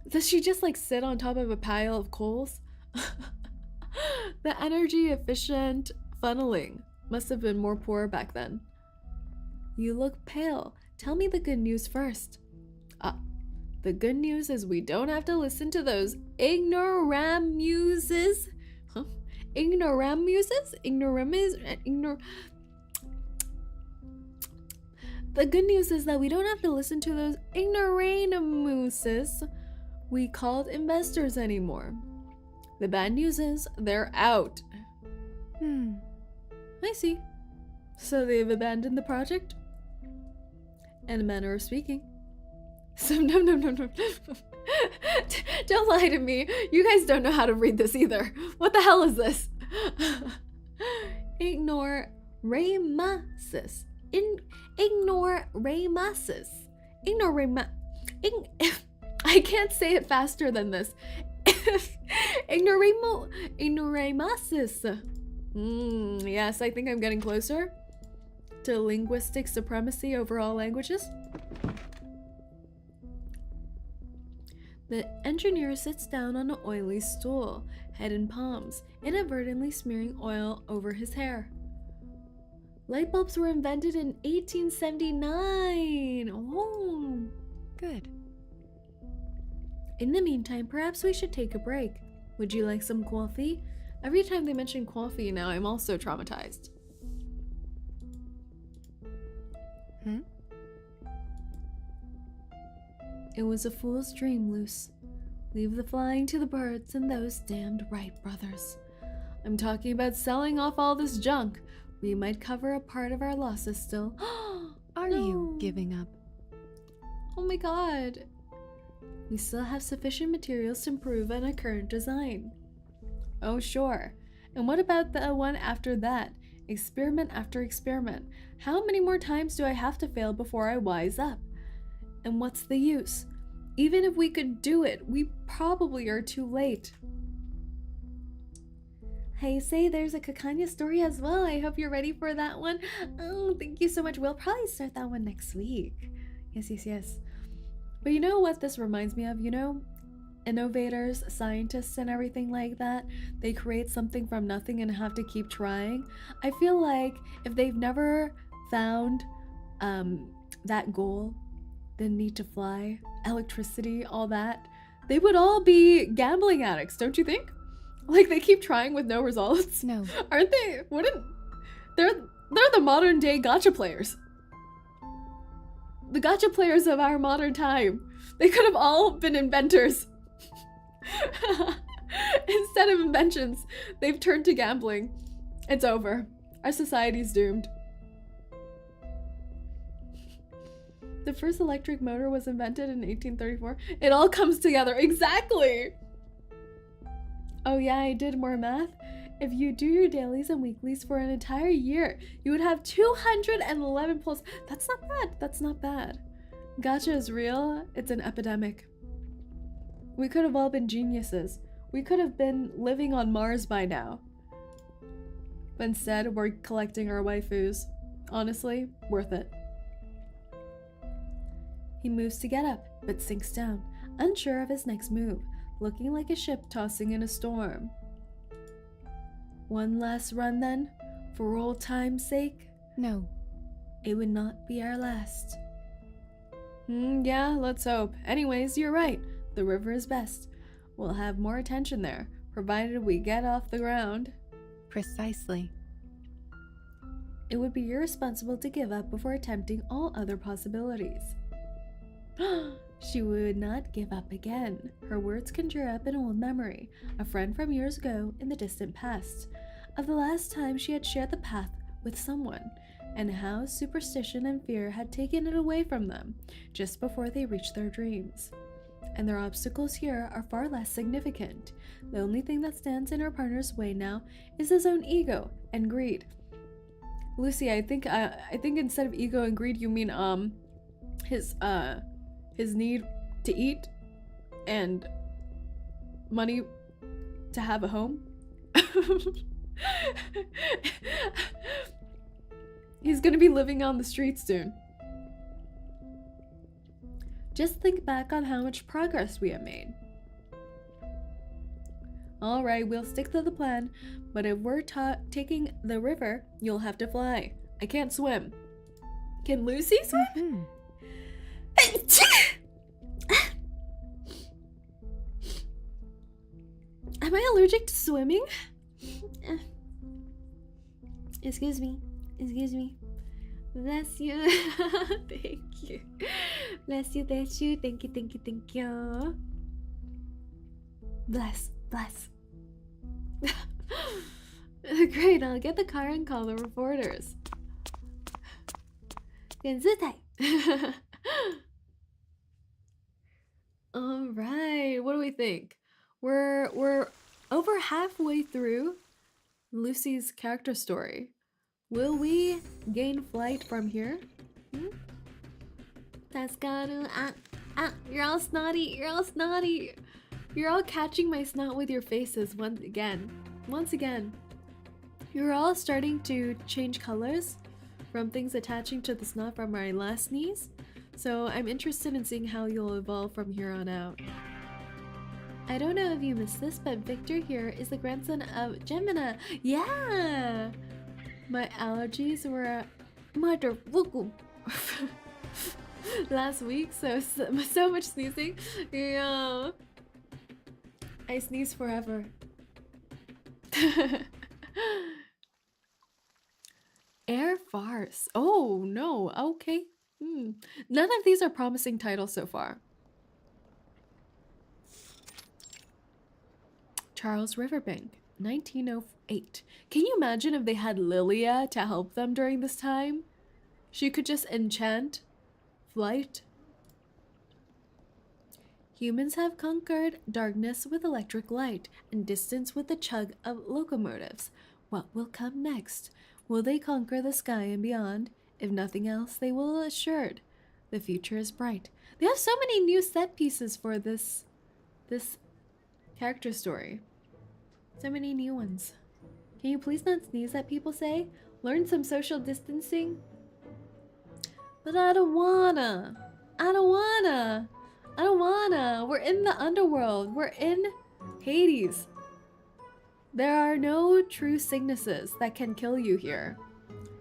Does she just like sit on top of a pile of coals? The energy efficient funneling must have been more poor back then. You look pale. Tell me the good news first. The good news is we don't have to listen to those ignoramuses. Huh? Ignoramuses? The good news is that we don't have to listen to those ignoramuses we called investors anymore. The bad news is they're out. I see. So they've abandoned the project? In a manner of speaking. So no. Don't lie to me. You guys don't know how to read this either. What the hell is this? Ignoramuses. Ignoramuses. I can't say it faster than this. Ignoramuses. Yes, I think I'm getting closer to linguistic supremacy over all languages. The engineer sits down on an oily stool, head in palms, inadvertently smearing oil over his hair. Light bulbs were invented in 1879. Oh, good. In the meantime, perhaps we should take a break. Would you like some coffee? Every time they mention coffee now, I'm also traumatized. It was a fool's dream, Luce. Leave the flying to the birds and those damned Wright brothers. I'm talking about selling off all this junk. We might cover a part of our losses still. Are you giving up? Oh my god. We still have sufficient materials to improve on our current design. Oh sure. And what about the one after that? Experiment after experiment. How many more times do I have to fail before I wise up? And what's the use? Even if we could do it, we probably are too late. Hey, say there's a Kakania story as well. I hope you're ready for that one. Oh, thank you so much. We'll probably start that one next week. Yes. But you know what this reminds me of? You know, innovators, scientists, and everything like that, they create something from nothing and have to keep trying. I feel like if they've never found that goal, the need to fly, electricity, all that, they would all be gambling addicts, don't you think? Like, they keep trying with no results. No. Aren't they? They're the modern day gacha players. The gacha players of our modern time. They could have all been inventors. Instead of inventions, they've turned to gambling. It's over. Our society's doomed. The first electric motor was invented in 1834. It all comes together. Exactly! Oh yeah, I did more math. If you do your dailies and weeklies for an entire year, you would have 211 pulls. That's not bad. That's not bad. Gacha is real. It's an epidemic. We could have all been geniuses. We could have been living on Mars by now. But instead, we're collecting our waifus. Honestly, worth it. He moves to get up, but sinks down, unsure of his next move, looking like a ship tossing in a storm. One last run then, for old time's sake? No. It would not be our last. Yeah, let's hope. Anyways, you're right. The river is best. We'll have more attention there, provided we get off the ground. Precisely. It would be irresponsible to give up before attempting all other possibilities. She would not give up again. Her words conjure up an old memory, a friend from years ago in the distant past, of the last time she had shared the path with someone, and how superstition and fear had taken it away from them just before they reached their dreams. And their obstacles here are far less significant. The only thing that stands in her partner's way now is his own ego and greed. Lucy, I think instead of ego and greed, you mean his need to eat and money to have a home. He's gonna be living on the streets soon. Just think back on how much progress we have made. Alright, we'll stick to the plan, but if we're taking the river, you'll have to fly. I can't swim. Can Lucy swim? Am I allergic to swimming? Excuse me. Bless you. Thank you. Bless you. Thank you. Bless. Great, I'll get the car and call the reporters. Alright, what do we think? We're over halfway through Lucy's character story. Will we gain flight from here? You're all snotty. You're all catching my snot with your faces once again. You're all starting to change colors from things attaching to the snot from my last sneeze. So I'm interested in seeing how you'll evolve from here on out. I don't know if you missed this, but Victor here is the grandson of Gemina. Yeah! My allergies were mother last week, so much sneezing. Yeah. I sneeze forever. Air farce. Oh no, okay. None of these are promising titles so far. Charles Riverbank, 1908. Can you imagine if they had Lilya to help them during this time? She could just enchant flight. Humans have conquered darkness with electric light and distance with the chug of locomotives. What will come next? Will they conquer the sky and beyond? If nothing else, they will assured. The future is bright. They have so many new set pieces for this character story. So many new ones. Can you please not sneeze at people say? Learn some social distancing? But I don't wanna. We're in the underworld. We're in Hades. There are no true sicknesses that can kill you here.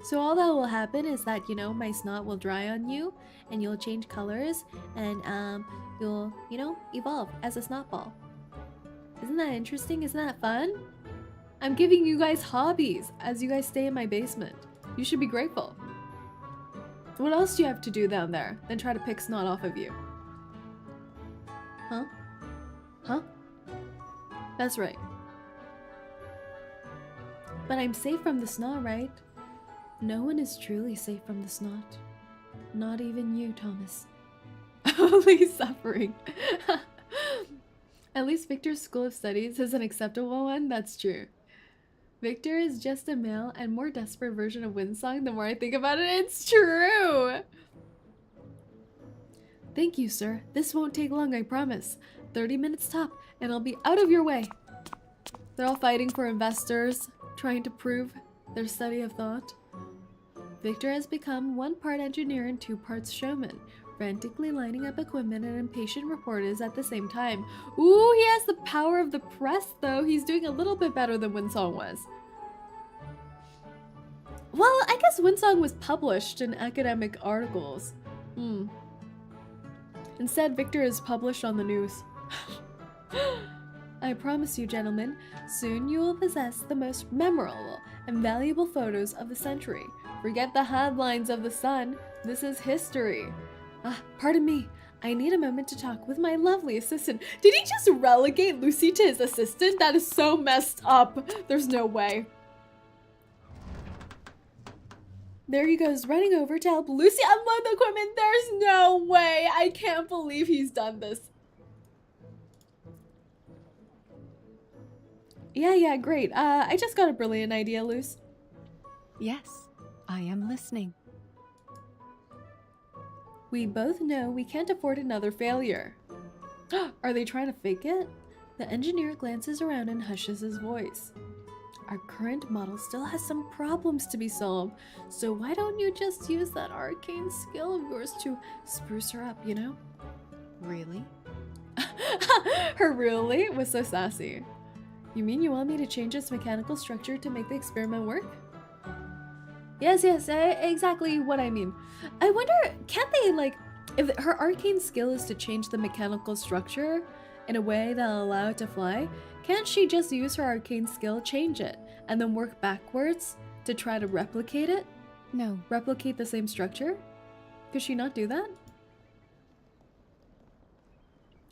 So all that will happen is that, you know, my snot will dry on you and you'll change colors and you'll, you know, evolve as a snot ball. Isn't that interesting? Isn't that fun? I'm giving you guys hobbies as you guys stay in my basement. You should be grateful. What else do you have to do down there than try to pick snot off of you? Huh? Huh? That's right. But I'm safe from the snot, right? No one is truly safe from the snot. Not even you, Thomas. Only suffering. At least Victor's School of Studies is an acceptable one, that's true. Victor is just a male and more desperate version of Windsong. The more I think about it, it's true! Thank you, sir. This won't take long, I promise. 30 minutes top, and I'll be out of your way. They're all fighting for investors, trying to prove their study of thought. Victor has become 1 part engineer and 2 parts showman, frantically lining up equipment and impatient reporters at the same time. Ooh, he has the power of the press, though. He's doing a little bit better than Windsong was. Well, I guess Windsong was published in academic articles. Instead, Victor is published on the news. I promise you, gentlemen, soon you will possess the most memorable and valuable photos of the century. Forget the headlines of the Sun. This is history. Pardon me. I need a moment to talk with my lovely assistant. Did he just relegate Lucy to his assistant? That is so messed up. There's no way. There he goes, running over to help Lucy unload the equipment. There's no way. I can't believe he's done this. Yeah, great. I just got a brilliant idea, Luce. Yes, I am listening. We both know we can't afford another failure. Are they trying to fake it? The engineer glances around and hushes his voice. Our current model still has some problems to be solved, so why don't you just use that arcane skill of yours to spruce her up, you know? Really? Her really was so sassy. You mean you want me to change its mechanical structure to make the experiment work? Yes, exactly what I mean. I wonder, can't they, like, if her arcane skill is to change the mechanical structure in a way that'll allow it to fly, can't she just use her arcane skill, change it, and then work backwards to try to replicate it? No. Replicate the same structure? Could she not do that?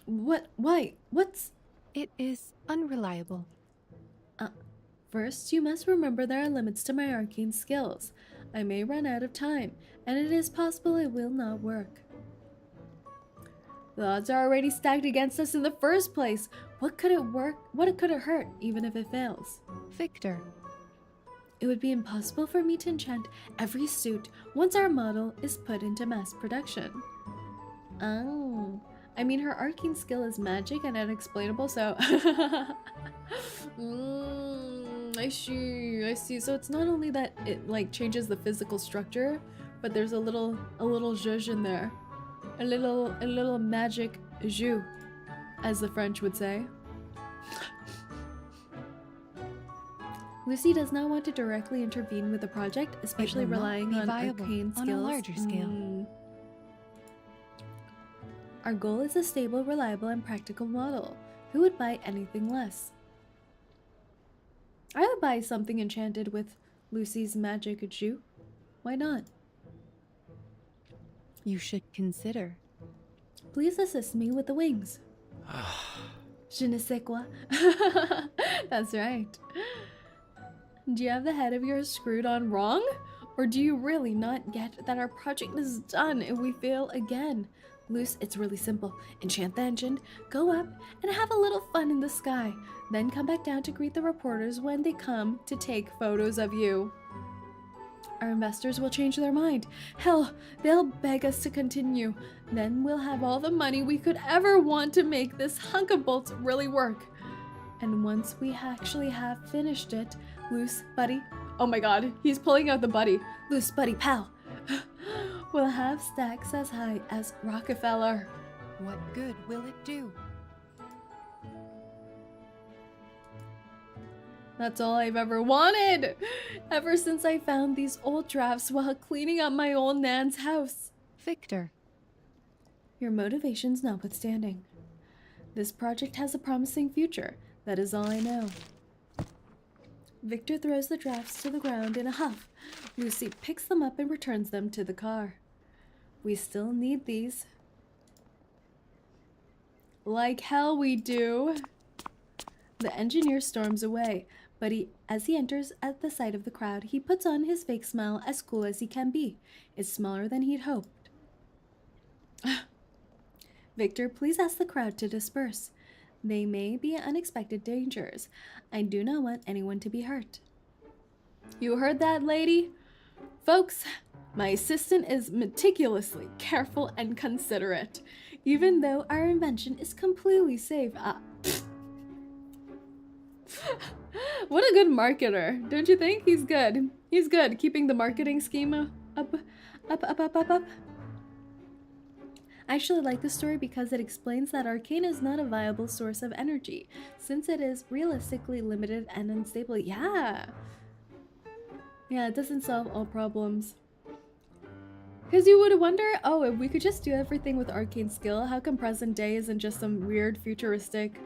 What? Why? What's... It is unreliable. First, you must remember there are limits to my arcane skills. I may run out of time, and it is possible it will not work. The odds are already stacked against us in the first place. What could it work? What could it hurt, even if it fails? Victor. It would be impossible for me to enchant every suit once our model is put into mass production. Oh. I mean, her arcane skill is magic and unexplainable, so... I see. So it's not only that it, like, changes the physical structure, but there's a little zhuzh in there. A little magic jus, as the French would say. Lucy does not want to directly intervene with the project, especially relying on arcane skills. On a larger scale. Our goal is a stable, reliable, and practical model. Who would buy anything less? I would buy something enchanted with Lucy's magic jus. Why not? You should consider. Please assist me with the wings. Je ne sais quoi. That's right. Do you have the head of yours screwed on wrong? Or do you really not get that our project is done if we fail again? Luce, it's really simple. Enchant the engine, go up, and have a little fun in the sky. Then come back down to greet the reporters when they come to take photos of you. Our investors will change their mind. Hell, they'll beg us to continue. Then we'll have all the money we could ever want to make this hunk of bolts really work. And once we actually have finished it, Luce, buddy, oh my god, he's pulling out the buddy. Luce, buddy, pal. We'll have stacks as high as Rockefeller. What good will it do? That's all I've ever wanted! Ever since I found these old drafts while cleaning up my old Nan's house. Victor. Your motivations notwithstanding. This project has a promising future. That is all I know. Victor throws the drafts to the ground in a huff. Lucy picks them up and returns them to the car. We still need these. Like hell we do. The engineer storms away, but as he enters at the sight of the crowd, he puts on his fake smile as cool as he can be. It's smaller than he'd hoped. Victor, please ask the crowd to disperse. They may be unexpected dangers. I do not want anyone to be hurt. You heard that, lady? Folks, my assistant is meticulously careful and considerate, even though our invention is completely safe. What a good marketer, don't you think? He's good. He's good keeping the marketing scheme up. I actually like this story because it explains that arcane is not a viable source of energy, since it is realistically limited and unstable. Yeah, it doesn't solve all problems. Because you would wonder, oh, if we could just do everything with arcane skill, how come present day isn't just some weird futuristic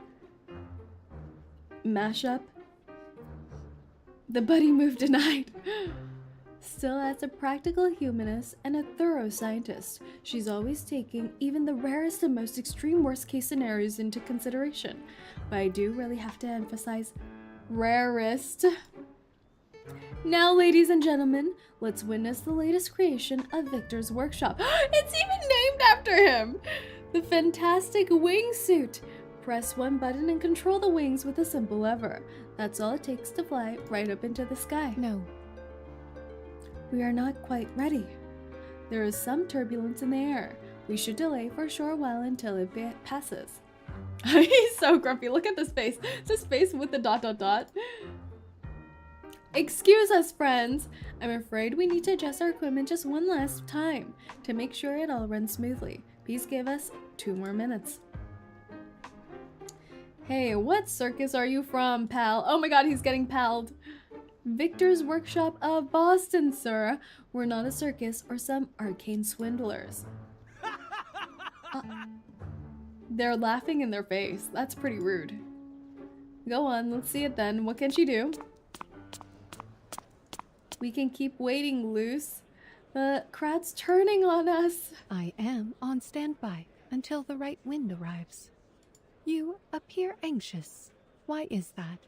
mashup? The buddy move denied. Still, as a practical humanist and a thorough scientist, she's always taking even the rarest and most extreme worst-case scenarios into consideration. But I do really have to emphasize rarest. Now, ladies and gentlemen, let's witness the latest creation of Victor's workshop. It's even named after him! The fantastic wingsuit. Press one button and control the wings with a simple lever. That's all it takes to fly right up into the sky. No. We are not quite ready. There is some turbulence in the air. We should delay for a short while until it passes. He's so grumpy. Look at this face. It's his face with the ... Excuse us, friends. I'm afraid we need to adjust our equipment just one last time to make sure it all runs smoothly. Please give us 2 more minutes. Hey, what circus are you from, pal? Oh my god, he's getting palled. Victor's Workshop of Boston, sir. We're not a circus or some arcane swindlers. They're laughing in their face. That's pretty rude. Go on, let's see it then. What can she do? We can keep waiting, Luce. The crowd's turning on us. I am on standby until the right wind arrives. You appear anxious. Why is that?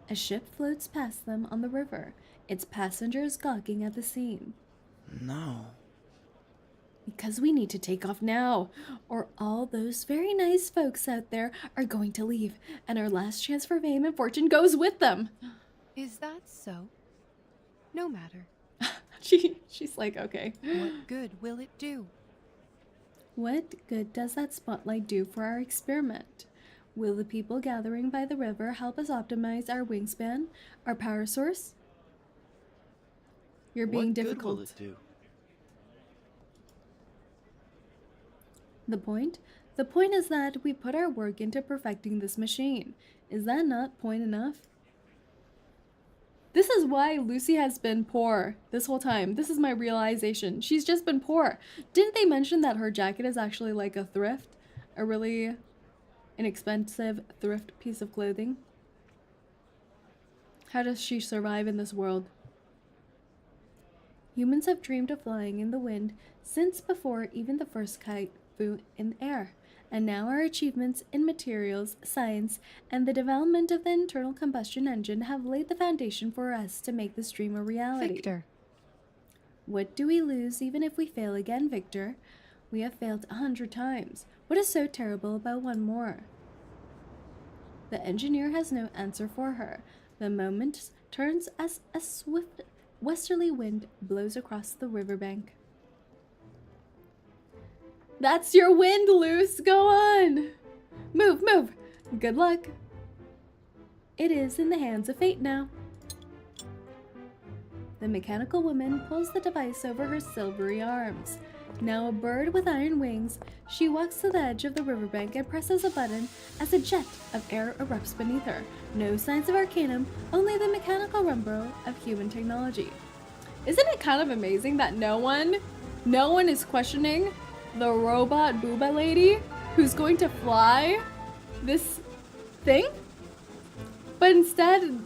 A ship floats past them on the river, its passengers gawking at the scene. No. Because we need to take off now, or all those very nice folks out there are going to leave, and our last chance for fame and fortune goes with them. Is that so? No matter. She's like, okay. What good will it do? What good does that spotlight do for our experiment? Will the people gathering by the river help us optimize our wingspan, our power source? You're being difficult. What good will it do? The point? The point is that we put our work into perfecting this machine. Is that not point enough? This is why Lucy has been poor this whole time. This is my realization. She's just been poor. Didn't they mention that her jacket is actually like a thrift? A really inexpensive thrift piece of clothing? How does she survive in this world? Humans have dreamed of flying in the wind since before even the first kite flew in the air. And now our achievements in materials, science, and the development of the internal combustion engine have laid the foundation for us to make this dream a reality. Victor. What do we lose even if we fail again, Victor? We have failed 100 times. What is so terrible about one more? The engineer has no answer for her. The moment turns as a swift westerly wind blows across the riverbank. That's your wind, Luce! Go on! Move, move! Good luck! It is in the hands of fate now. The mechanical woman pulls the device over her silvery arms. Now a bird with iron wings, she walks to the edge of the riverbank and presses a button as a jet of air erupts beneath her. No signs of arcanum, only the mechanical rumble of human technology. Isn't it kind of amazing that no one is questioning the robot booba lady who's going to fly this thing? But instead,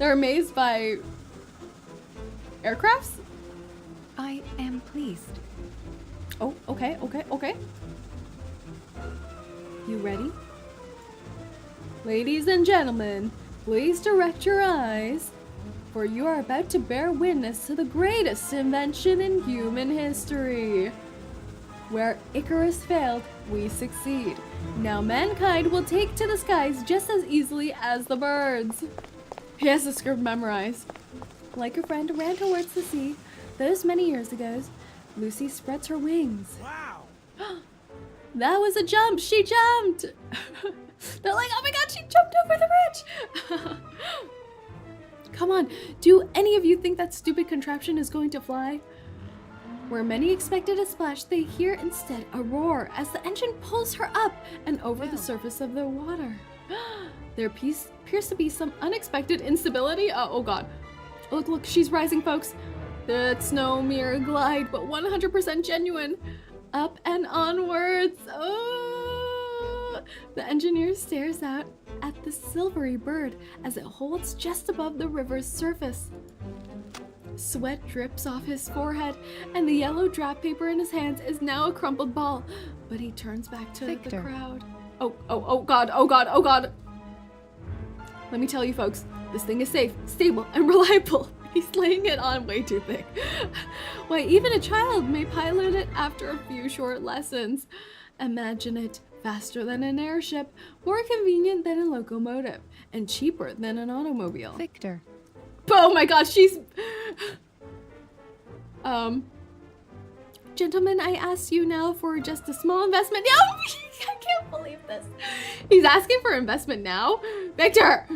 they're amazed by aircrafts? I am pleased. Oh, okay. You ready? Ladies and gentlemen, please direct your eyes, for you are about to bear witness to the greatest invention in human history. Where Icarus failed, we succeed. Now mankind will take to the skies just as easily as the birds. He has the script memorized. Like a friend ran towards the sea, those many years ago, Lucy spreads her wings. Wow! That was a jump! She jumped! They're like, oh my god, she jumped over the bridge! Come on, do any of you think that stupid contraption is going to fly? Where many expected a splash, they hear instead a roar as the engine pulls her up and over the surface of the water. There appears to be some unexpected instability. Oh god. Look, she's rising, folks. It's no mere glide, but 100% genuine. Up and onwards. Oh! The engineer stares out at the silvery bird as it holds just above the river's surface. Sweat drips off his forehead, and the yellow draft paper in his hands is now a crumpled ball. But he turns back to Victor. the crowd. Oh god. Let me tell you, folks, this thing is safe, stable, and reliable. He's laying it on way too thick. Why, even a child may pilot it after a few short lessons. Imagine it. Faster than an airship, more convenient than a locomotive, and cheaper than an automobile. Victor. Oh my gosh, she's... Gentlemen, I ask you now for just a small investment. No! I can't believe this. He's asking for investment now? Victor!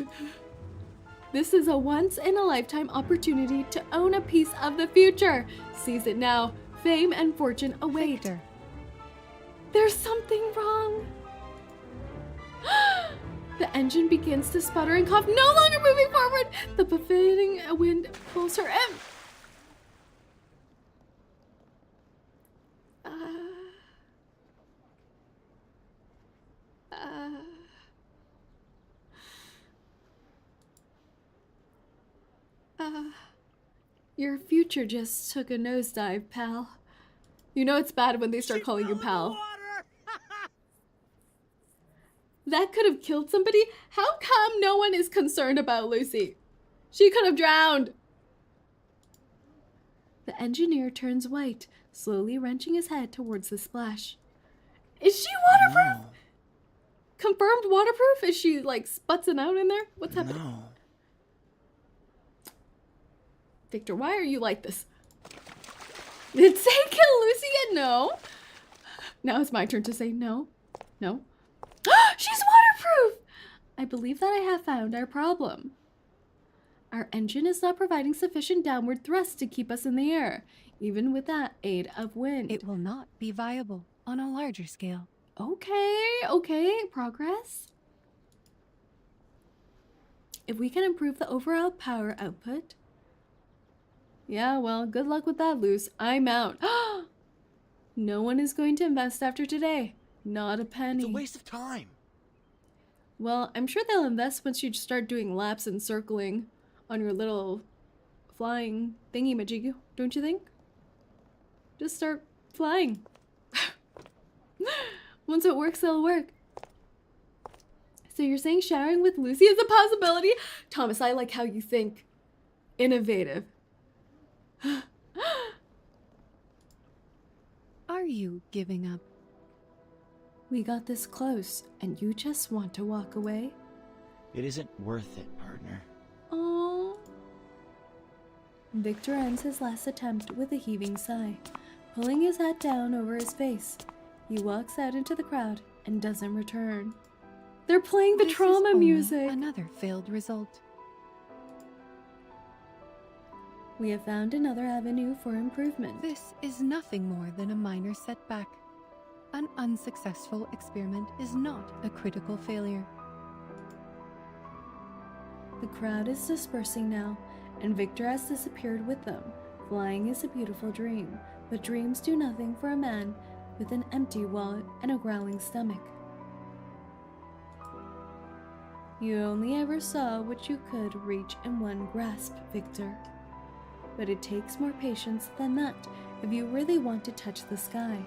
This is a once-in-a-lifetime opportunity to own a piece of the future. Seize it now. Fame and fortune await. Victor. There's something wrong. The engine begins to sputter and cough, no longer moving forward. The buffeting wind pulls her in. Your future just took a nosedive, pal. You know it's bad when they start calling you pal. That could have killed somebody. How come no one is concerned about Lucy? She could have drowned. The engineer turns white, slowly wrenching his head towards the splash. Is she waterproof? No. Confirmed waterproof? Is she like sputzing out in there? What's happening? No. Victor, why are you like this? Did it say kill Lucy and no? Now it's my turn to say no. No. She's waterproof! I believe that I have found our problem. Our engine is not providing sufficient downward thrust to keep us in the air, even with that aid of wind. It will not be viable on a larger scale. Okay, progress. If we can improve the overall power output... Yeah, well, good luck with that, Luce. I'm out. No one is going to invest after today. Not a penny. It's a waste of time. Well, I'm sure they'll invest once you start doing laps and circling on your little flying thingy-majiggy, don't you think? Just start flying. Once it works, it'll work. So you're saying showering with Lucy is a possibility? Thomas, I like how you think. Innovative. Are you giving up? We got this close, and you just want to walk away? It isn't worth it, partner. Aww. Victor ends his last attempt with a heaving sigh, pulling his hat down over his face. He walks out into the crowd and doesn't return. They're playing the trauma music. Another failed result. We have found another avenue for improvement. This is nothing more than a minor setback. An unsuccessful experiment is not a critical failure. The crowd is dispersing now, and Victor has disappeared with them. Flying is a beautiful dream, but dreams do nothing for a man with an empty wallet and a growling stomach. You only ever saw what you could reach in one grasp, Victor. But it takes more patience than that if you really want to touch the sky.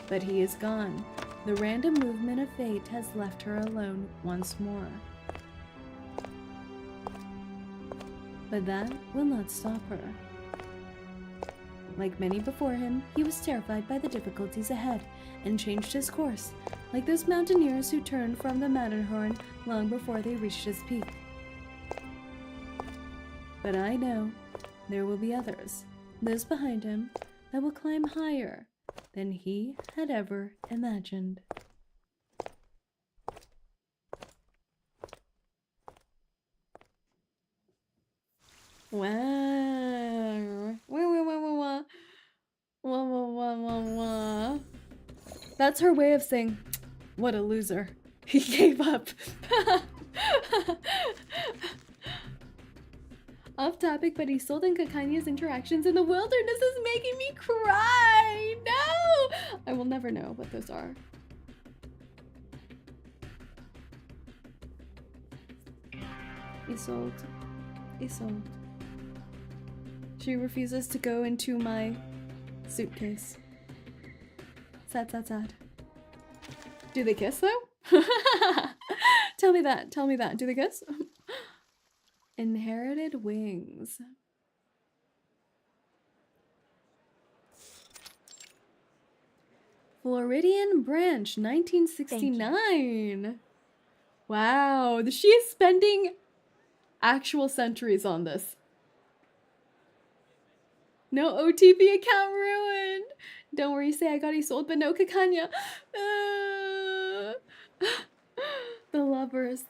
But he is gone. The random movement of fate has left her alone once more. But that will not stop her. Like many before him, he was terrified by the difficulties ahead and changed his course, like those mountaineers who turned from the Matterhorn long before they reached its peak. But I know there will be others, those behind him, that will climb higher than he had ever imagined. Wow. Wah. That's her way of saying, what a loser. He gave up. Off topic, but 𝐒𝐡𝐚𝐭 and Kakania's interactions in the wilderness is making me cry. No! I will never know what those are. 𝐒𝐡𝐚𝐭. She refuses to go into my suitcase. Sad. Do they kiss though? Tell me that. Do they kiss? Inherited wings. Floridian Branch, 1969. Wow, she is spending actual centuries on this. No OTP account ruined. Don't worry, say I got 𝐒𝐡𝐚, but no Kakania. The lovers.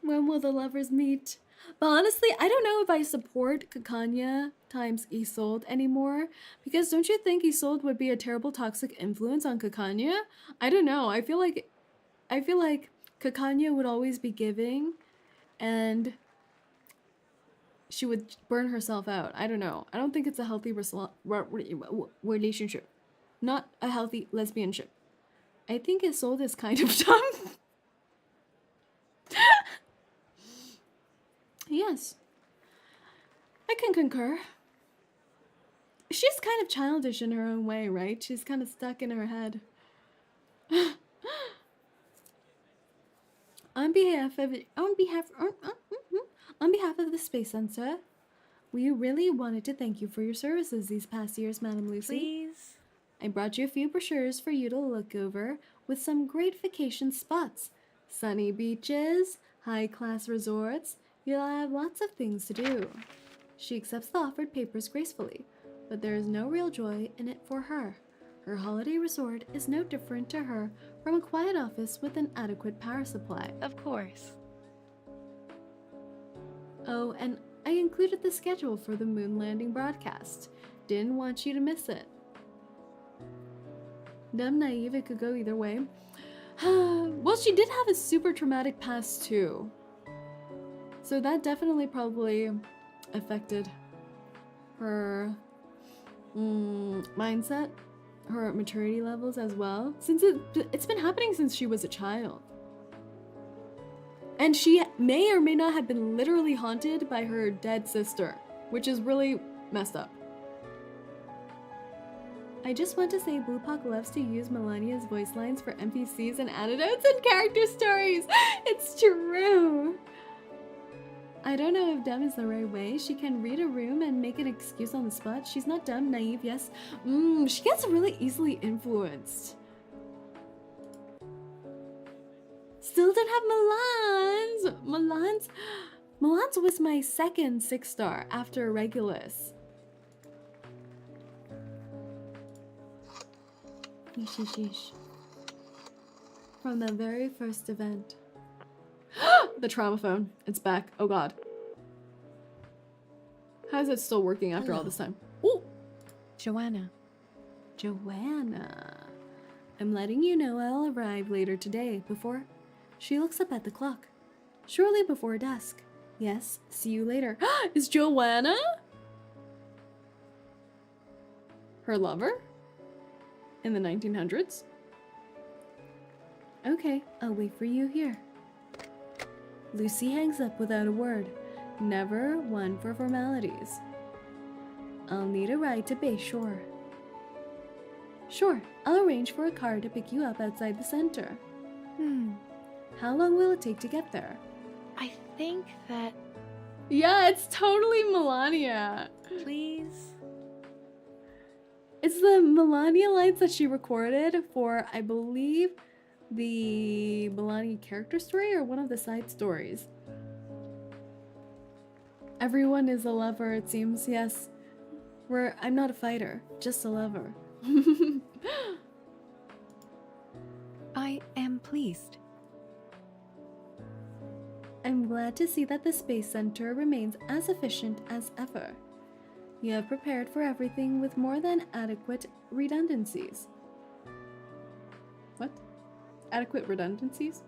When will the lovers meet? But honestly, I don't know if I support Kakania times 𝐒𝐡𝐚 anymore, because don't you think 𝐒𝐡𝐚 would be a terrible toxic influence on Kakania? I don't know. I feel like Kakania would always be giving, and she would burn herself out. I don't know. I don't think it's a healthy relationship. Not a healthy lesbianship. I think 𝐒𝐡𝐚 is kind of dumb. Yes. I can concur. She's kind of childish in her own way, right? She's kind of stuck in her head. On behalf of the Space Center, we really wanted to thank you for your services these past years, Madam Lucy. Please. I brought you a few brochures for you to look over with some great vacation spots. Sunny beaches, high-class resorts. You'll have lots of things to do. She accepts the offered papers gracefully, but there is no real joy in it for her. Her holiday resort is no different to her from a quiet office with an adequate power supply. Of course. Oh, and I included the schedule for the moon landing broadcast. Didn't want you to miss it. Dumb, naive, it could go either way. Well, she did have a super traumatic past too. So that definitely probably affected her mindset, her maturity levels as well, since it's been happening since she was a child. And she may or may not have been literally haunted by her dead sister, which is really messed up. I just want to say Bluepock loves to use Melania's voice lines for NPCs and anecdotes and character stories. It's true. I don't know if dumb is the right way. She can read a room and make an excuse on the spot. She's not dumb, naive, yes. She gets really easily influenced. Still don't have Milan's. Milan's was my second 6-star after Regulus. Yeesh. From the very first event. The trauma phone. It's back. Oh god. How is it still working after all this time? Ooh! Joanna. Joanna. I'm letting you know I'll arrive later today before... She looks up at the clock. Shortly before dusk. Yes, see you later. Is Joanna her lover? In the 1900s? Okay, I'll wait for you here. Lucy hangs up without a word. Never one for formalities. I'll need a ride to Bayshore. Sure, I'll arrange for a car to pick you up outside the center. How long will it take to get there? I think that... Yeah, it's totally Melania. Please? It's the Melania lines that she recorded for, I believe, the Melania character story or one of the side stories. Everyone is a lover, it seems, yes. I'm not a fighter, just a lover. I am pleased. I'm glad to see that the Space Center remains as efficient as ever. You have prepared for everything with more than adequate redundancies. What? Adequate redundancies?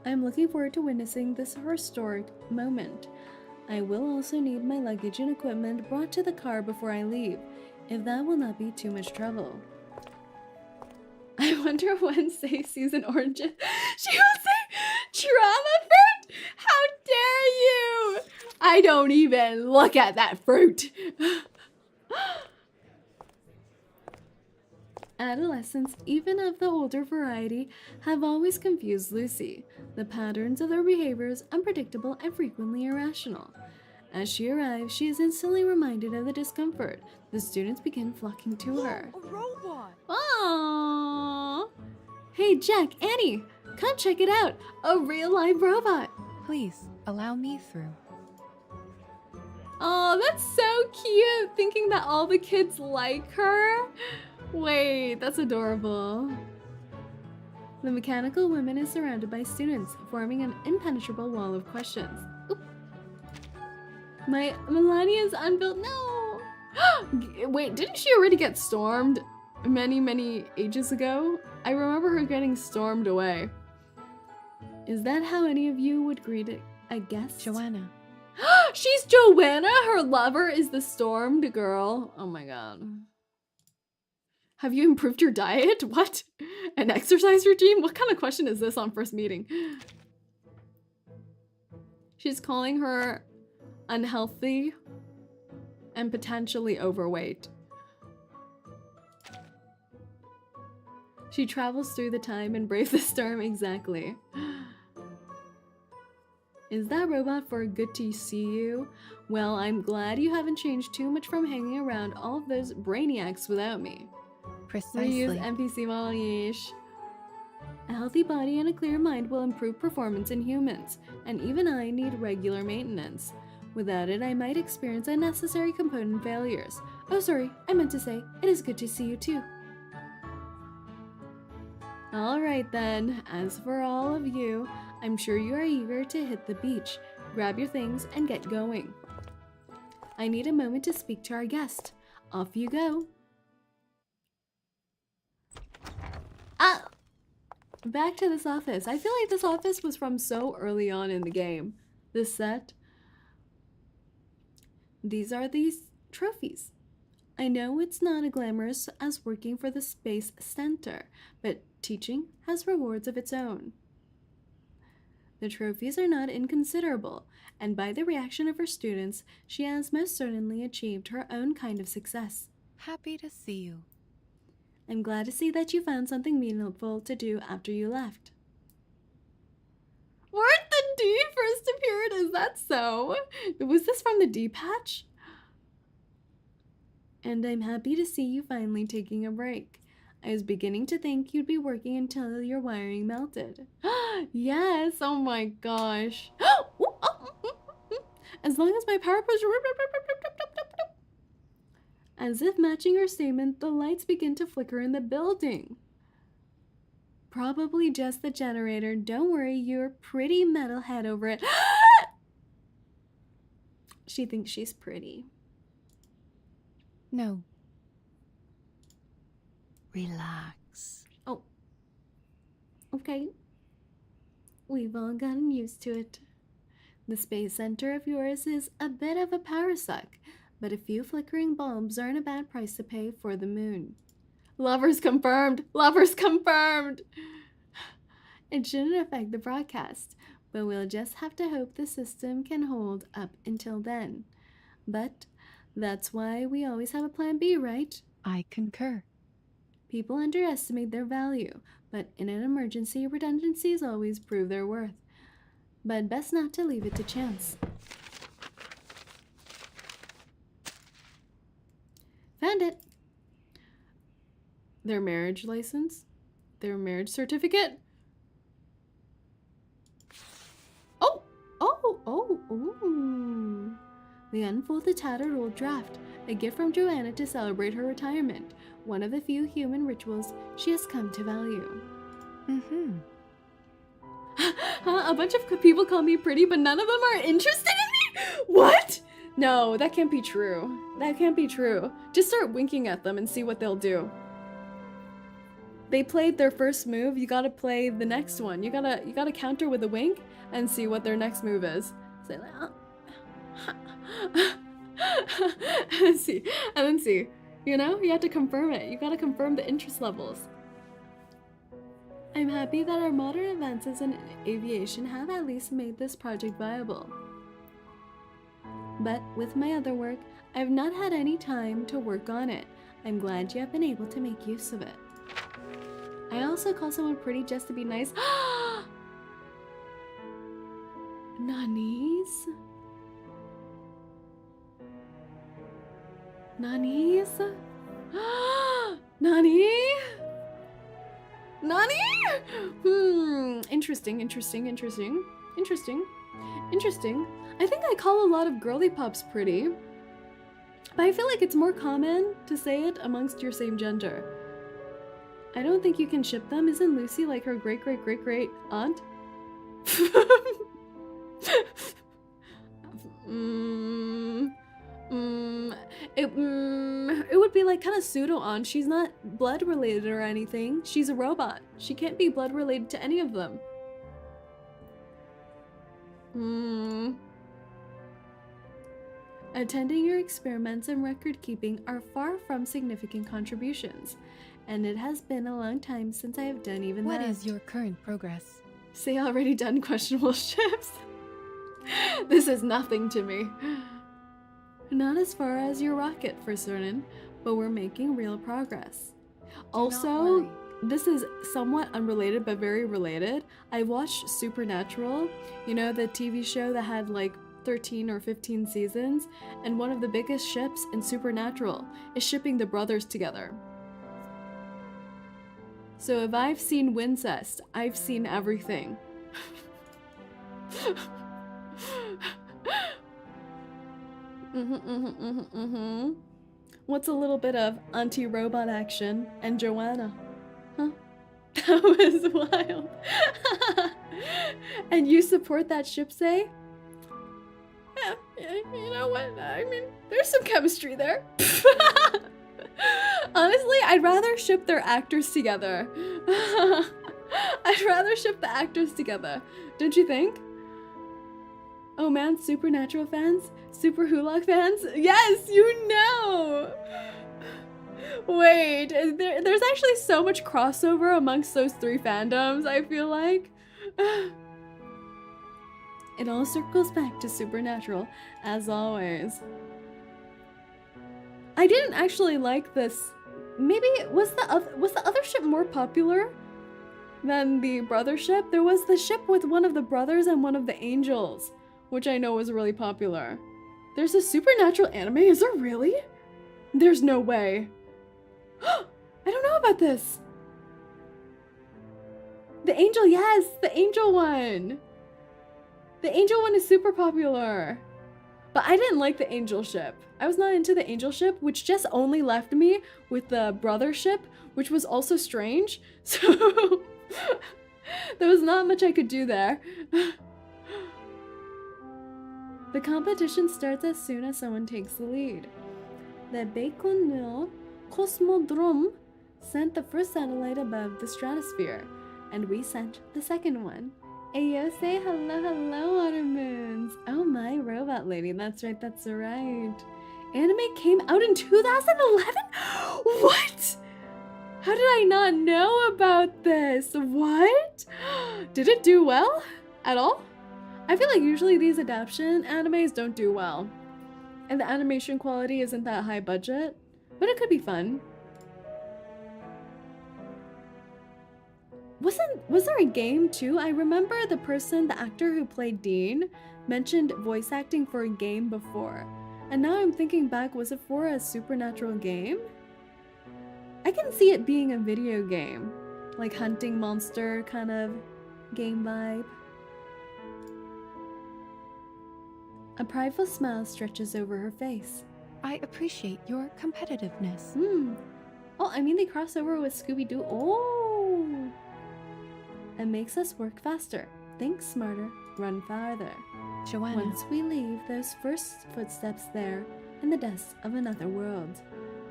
I'm looking forward to witnessing this historic moment. I will also need my luggage and equipment brought to the car before I leave, if that will not be too much trouble. I wonder when Say sees an orange. She will say, trauma fruit? How dare you! I don't even look at that fruit. Adolescents, even of the older variety, have always confused Lucy. The patterns of their behavior is unpredictable and frequently irrational. As she arrives, she is instantly reminded of the discomfort. The students begin flocking to her. A robot! Aww! Hey, Jack, Annie, come check it out! A real live robot! Please, allow me through. Oh, that's so cute! Thinking that all the kids like her? Wait, that's adorable. The mechanical woman is surrounded by students, forming an impenetrable wall of questions. Oop. My Melania's unbuilt. No! Wait, didn't she already get stormed many ages ago? I remember her getting stormed away. Is that how any of you would greet a guest? Joanna. She's Joanna? Her lover is the stormed girl. Oh my god. Have you improved your diet? What? An exercise routine? What kind of question is this on first meeting? She's calling her unhealthy and potentially overweight. She travels through the time and braves the storm. Exactly. Is that robot for good to see you? Well, I'm glad you haven't changed too much from hanging around all of those brainiacs without me. Precisely. We use NPC model yeesh. A healthy body and a clear mind will improve performance in humans, and even I need regular maintenance. Without it, I might experience unnecessary component failures. Oh, sorry, I meant to say, it is good to see you too. Alright then, as for all of you, I'm sure you are eager to hit the beach. Grab your things and get going. I need a moment to speak to our guest. Off you go. Back to this office. I feel like this office was from so early on in the game. This set. These are these trophies. I know it's not as glamorous as working for the Space Center, but teaching has rewards of its own. The trophies are not inconsiderable, and by the reaction of her students, she has most certainly achieved her own kind of success. Happy to see you. I'm glad to see that you found something meaningful to do after you left. Where'd the D first appeared? Is that so? Was this from the D patch? And I'm happy to see you finally taking a break. I was beginning to think you'd be working until your wiring melted. Yes, oh my gosh. As long as my power push. As if matching her statement, the lights begin to flicker in the building. Probably just the generator. Don't worry, you're pretty metalhead over it. She thinks she's pretty. No. Relax. Oh. Okay. We've all gotten used to it. The space center of yours is a bit of a power suck, but a few flickering bulbs aren't a bad price to pay for the moon. Lovers confirmed! Lovers confirmed! It shouldn't affect the broadcast, but we'll just have to hope the system can hold up until then. But that's why we always have a plan B, right? I concur. People underestimate their value, but in an emergency, redundancies always prove their worth. But best not to leave it to chance. Found it. Their marriage license? Their marriage certificate? Oh. The unfolded tattered old draft, a gift from Joanna to celebrate her retirement, one of the few human rituals she has come to value. A bunch of people call me pretty, but none of them are interested in me? What? No, that can't be true. That can't be true. Just start winking at them and see what they'll do. They played their first move, you gotta play the next one. You gotta counter with a wink and see what their next move is. Say like, and then see. You know, you have to confirm it. You gotta confirm the interest levels. I'm happy that our modern advances in aviation have at least made this project viable. But with my other work, I've not had any time to work on it. I'm glad you have been able to make use of it. I also call someone pretty just to be nice. Nanis? Nanis? Nani? Nani? Interesting. I think I call a lot of girly pups pretty, but I feel like it's more common to say it amongst your same gender. I don't think you can ship them. Isn't Lucy like her great aunt? It would be like kind of pseudo aunt. She's not blood related or anything. She's a robot. She can't be blood related to any of them. Attending your experiments and record keeping are far from significant contributions, and it has been a long time since I have done even that. What is your current progress? Say already done questionable ships. This is nothing to me. Not as far as your rocket for certain, but we're making real progress. Also, this is somewhat unrelated but very related. I watched Supernatural, you know, the TV show that had like 13 or 15 seasons, and one of the biggest ships in Supernatural is shipping the brothers together. So if I've seen Wincest, I've seen everything. What's a little bit of anti-robot action and Joanna? Huh? That was wild. And you support that ship, say? Yeah, you know what? I mean, there's some chemistry there. Honestly, I'd rather ship their actors together. I'd rather ship the actors together. Don't you think? Oh man, Supernatural fans? Super Hulock fans? Yes, you know! Wait, there's actually so much crossover amongst those three fandoms, I feel like. It all circles back to Supernatural, as always. I didn't actually like this maybe was the other ship more popular than the brother ship? There was the ship with one of the brothers and one of the angels, which I know was really popular. There's a supernatural anime? Is there really? There's no way. I don't know about this. The angel, yes, the angel one. The angel one is super popular. But I didn't like the angel ship. I was not into the angel ship, which just only left me with the brother ship, which was also strange. So there was not much I could do there. The competition starts as soon as someone takes the lead. The Baikonur Cosmodrome sent the first satellite above the stratosphere, and we sent the second one. Ayo, say hello, hello, Water Moons. Oh my, robot lady. That's right, that's right. Anime came out in 2011? What? How did I not know about this? What? Did it do well? At all? I feel like usually these adaptation animes don't do well. And the animation quality isn't that high budget. But it could be fun. Was there a game too? I remember the actor who played Dean, mentioned voice acting for a game before. And now I'm thinking back, was it for a supernatural game? I can see it being a video game. Like hunting monster kind of game vibe. A prideful smile stretches over her face. I appreciate your competitiveness. Oh, I mean they cross over with Scooby-Doo. Oh! It makes us work faster, think smarter, run farther. Joanna. Once we leave those first footsteps there, in the depths of another world,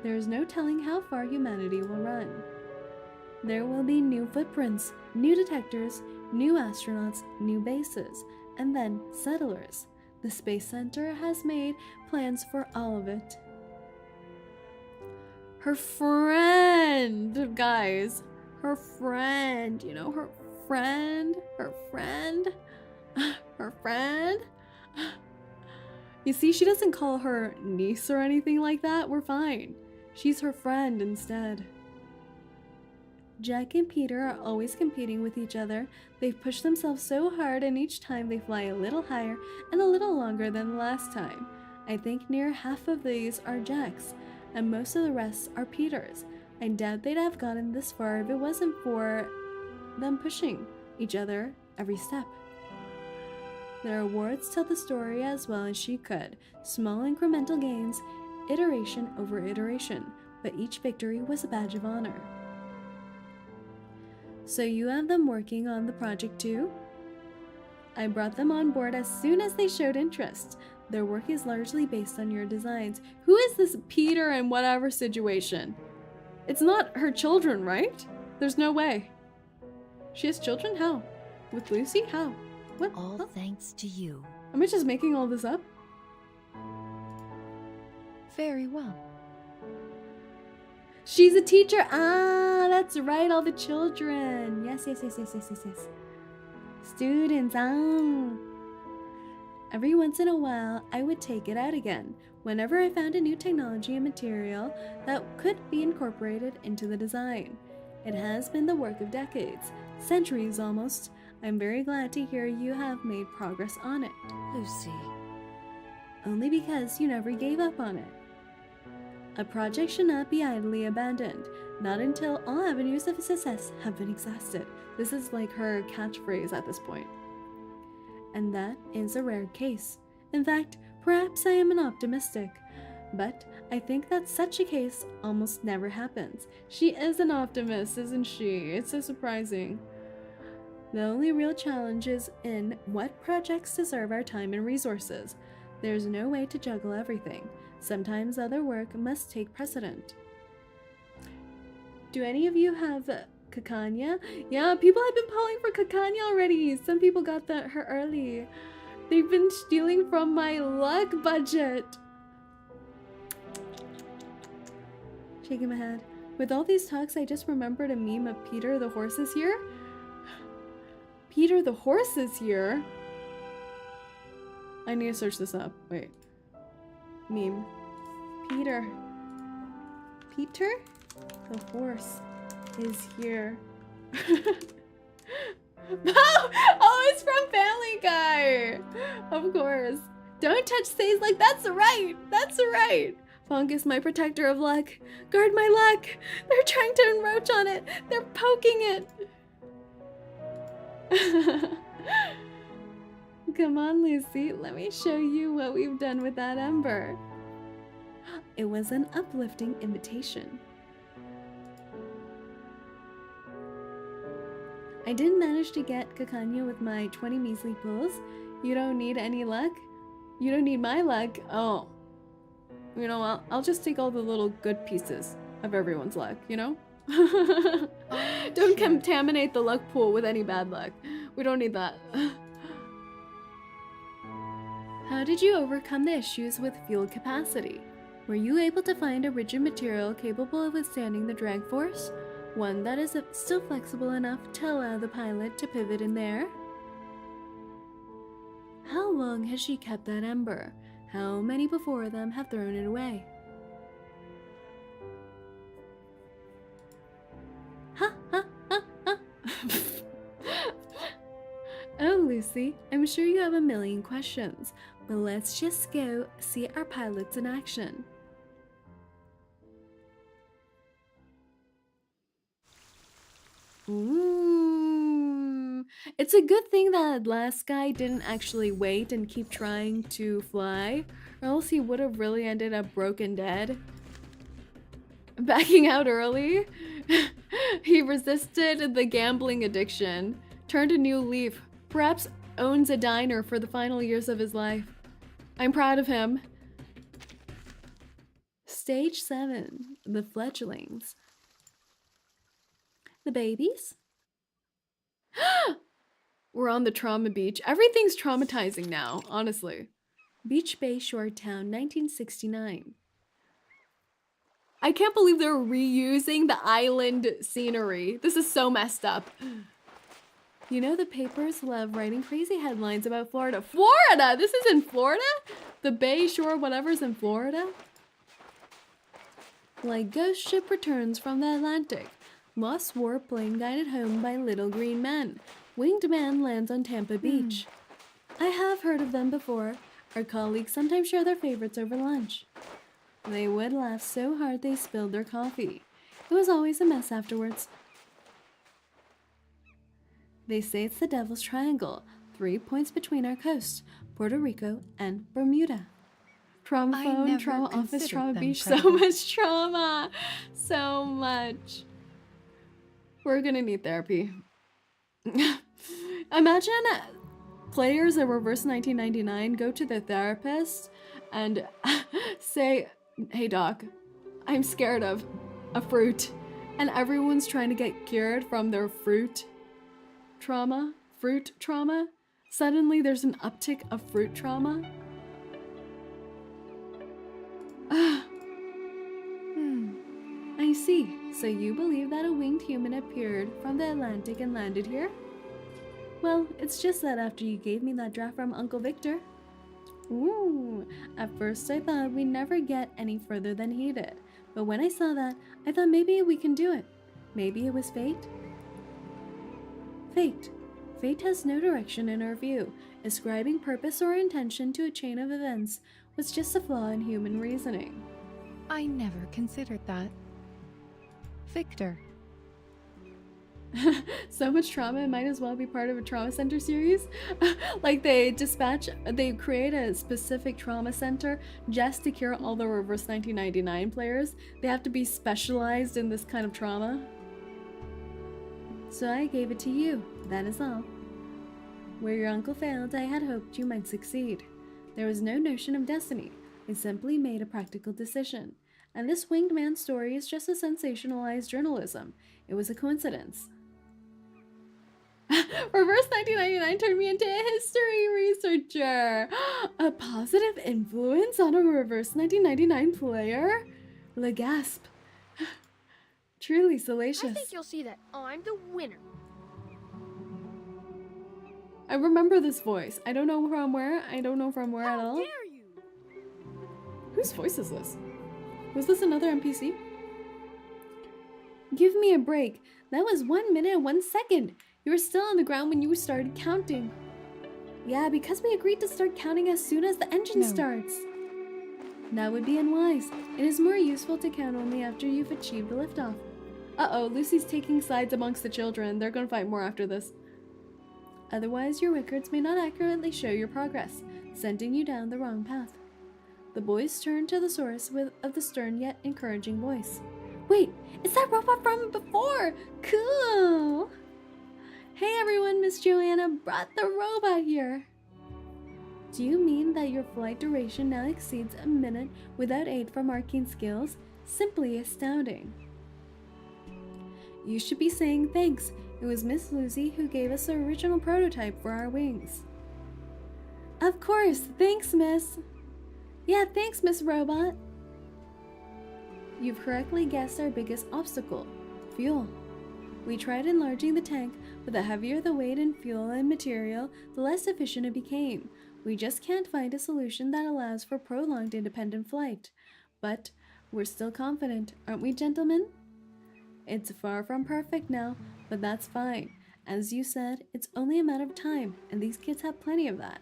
there is no telling how far humanity will run. There will be new footprints, new detectors, new astronauts, new bases, and then settlers. The Space Center has made plans for all of it. Her friend, guys. Her friend. You know, her friend. Her friend. Her friend. You see, she doesn't call her niece or anything like that. We're fine. She's her friend instead. Jack and Peter are always competing with each other. They've pushed themselves so hard, and each time they fly a little higher and a little longer than the last time. I think near half of these are Jack's, and most of the rest are Peter's. I doubt they'd have gotten this far if it wasn't for them pushing each other every step. Their awards tell the story as well as she could. Small incremental gains, iteration over iteration, but each victory was a badge of honor. So you have them working on the project too? I brought them on board as soon as they showed interest. Their work is largely based on your designs. Who is this Peter and whatever situation? It's not her children, right? There's no way. She has children? How? With Lucy? How? What? All thanks to you. Am I just making all this up? Very well. She's a teacher. Ah, that's right. All the children. Yes. Students. Every once in a while, I would take it out again. Whenever I found a new technology and material that could be incorporated into the design. It has been the work of decades, centuries almost. I'm very glad to hear you have made progress on it. Lucy. Only because you never gave up on it. A project should not be idly abandoned, not until all avenues of success have been exhausted. This is like her catchphrase at this point. And that is a rare case. In fact, perhaps I am an optimistic, but I think that such a case almost never happens. She is an optimist, isn't she? It's so surprising. The only real challenge is in what projects deserve our time and resources. There's no way to juggle everything. Sometimes other work must take precedent. Do any of you have Kakania? Yeah, people have been calling for Kakania already. Some people got her early. They've been stealing from my luck budget. Shaking my head. With all these talks, I just remembered a meme of Peter the horse is here. Peter the horse is here? I need to search this up. Wait. Meme. Peter. The horse is here. Oh, it's from Family Guy! Of course. Don't touch Sae's luck. That's right. That's right. Funk is my protector of luck. Guard my luck. They're trying to encroach on it. They're poking it. Come on, Lucy. Let me show you what we've done with that ember. It was an uplifting invitation. I didn't manage to get Kakania with my 20 measly pulls. You don't need any luck? You don't need my luck? Oh. You know, I'll just take all the little good pieces of everyone's luck, you know? Don't contaminate the luck pool with any bad luck. We don't need that. How did you overcome the issues with fuel capacity? Were you able to find a rigid material capable of withstanding the drag force? One that is still flexible enough to allow the pilot to pivot in there? How long has she kept that ember? How many before them have thrown it away? Ha ha ha ha! Oh, Lucy, I'm sure you have a million questions, but let's just go see our pilots in action. Ooh. It's a good thing that last guy didn't actually wait and keep trying to fly, or else he would have really ended up broken dead. Backing out early, he resisted the gambling addiction, turned a new leaf, perhaps owns a diner for the final years of his life. I'm proud of him. Stage 7, the fledglings. The babies? We're on the trauma beach. Everything's traumatizing now, honestly. Beach Bay Shore Town, 1969. I can't believe they're reusing the island scenery. This is so messed up. You know the papers love writing crazy headlines about Florida. Florida! This is in Florida? The Bay Shore whatever's in Florida? Like ghost ship returns from the Atlantic. Lost warp plane guided home by little green men. Winged man lands on Tampa Beach. I have heard of them before. Our colleagues sometimes share their favorites over lunch. They would laugh so hard they spilled their coffee. It was always a mess afterwards. They say it's the Devil's Triangle, 3 points between our coasts, Puerto Rico and Bermuda. Trauma phone, trauma office, trauma beach, so much trauma. So much. We're gonna need therapy. Imagine players of Reverse 1999 go to their therapist and say, hey doc, I'm scared of a fruit. And everyone's trying to get cured from their fruit trauma. Suddenly there's an uptick of fruit trauma. I see. So you believe that a winged human appeared from the Atlantic and landed here? Well, it's just that after you gave me that draft from Uncle Victor. Ooh, at first I thought we'd never get any further than he did. But when I saw that, I thought maybe we can do it. Maybe it was fate? Fate. Fate has no direction in our view. Ascribing purpose or intention to a chain of events was just a flaw in human reasoning. I never considered that. Victor. So much trauma, it might as well be part of a trauma center series. Like they create a specific trauma center just to cure all the Reverse 1999 players. They have to be specialized in this kind of trauma. So I gave it to you, that is all. Where your uncle failed, I had hoped you might succeed. There was no notion of destiny. I simply made a practical decision. And this winged man story is just a sensationalized journalism. It was a coincidence. Reverse 1999 turned me into a history researcher. A positive influence on a Reverse 1999 player? Le gasp. Truly salacious. I think you'll see that I'm the winner. I remember this voice. I don't know from where. I don't know from where at all. How dare you? Whose voice is this? Was this another NPC? Give me a break. That was 1 minute and 1 second. You were still on the ground when you started counting. Yeah, because we agreed to start counting as soon as the engine starts. That would be unwise. It is more useful to count only after you've achieved the liftoff. Uh-oh, Lucy's taking sides amongst the children. They're gonna fight more after this. Otherwise, your records may not accurately show your progress, sending you down the wrong path. The boys turned to the source of the stern yet encouraging voice. Wait, it's that robot from before! Cool! Hey everyone, Miss Joanna brought the robot here. Do you mean that your flight duration now exceeds a minute without aid from arcane skills? Simply astounding. You should be saying thanks. It was Miss Lucy who gave us the original prototype for our wings. Of course, thanks, Miss. Yeah, thanks, Miss Robot. You've correctly guessed our biggest obstacle, fuel. We tried enlarging the tank, but the heavier the weight in fuel and material, the less efficient it became. We just can't find a solution that allows for prolonged independent flight. But we're still confident, aren't we, gentlemen? It's far from perfect now, but that's fine. As you said, it's only a matter of time, and these kids have plenty of that.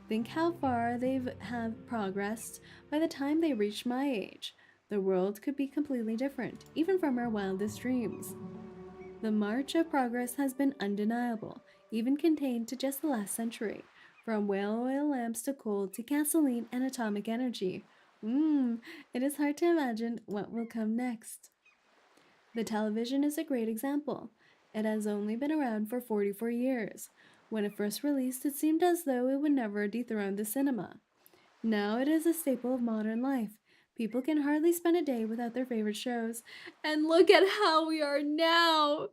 Think how far they have progressed by the time they reach my age. The world could be completely different, even from our wildest dreams. The march of progress has been undeniable, even contained to just the last century. From whale oil lamps to coal to gasoline and atomic energy. It is hard to imagine what will come next. The television is a great example. It has only been around for 44 years. When it first released, it seemed as though it would never dethrone the cinema. Now it is a staple of modern life. People can hardly spend a day without their favorite shows. And look at how we are now!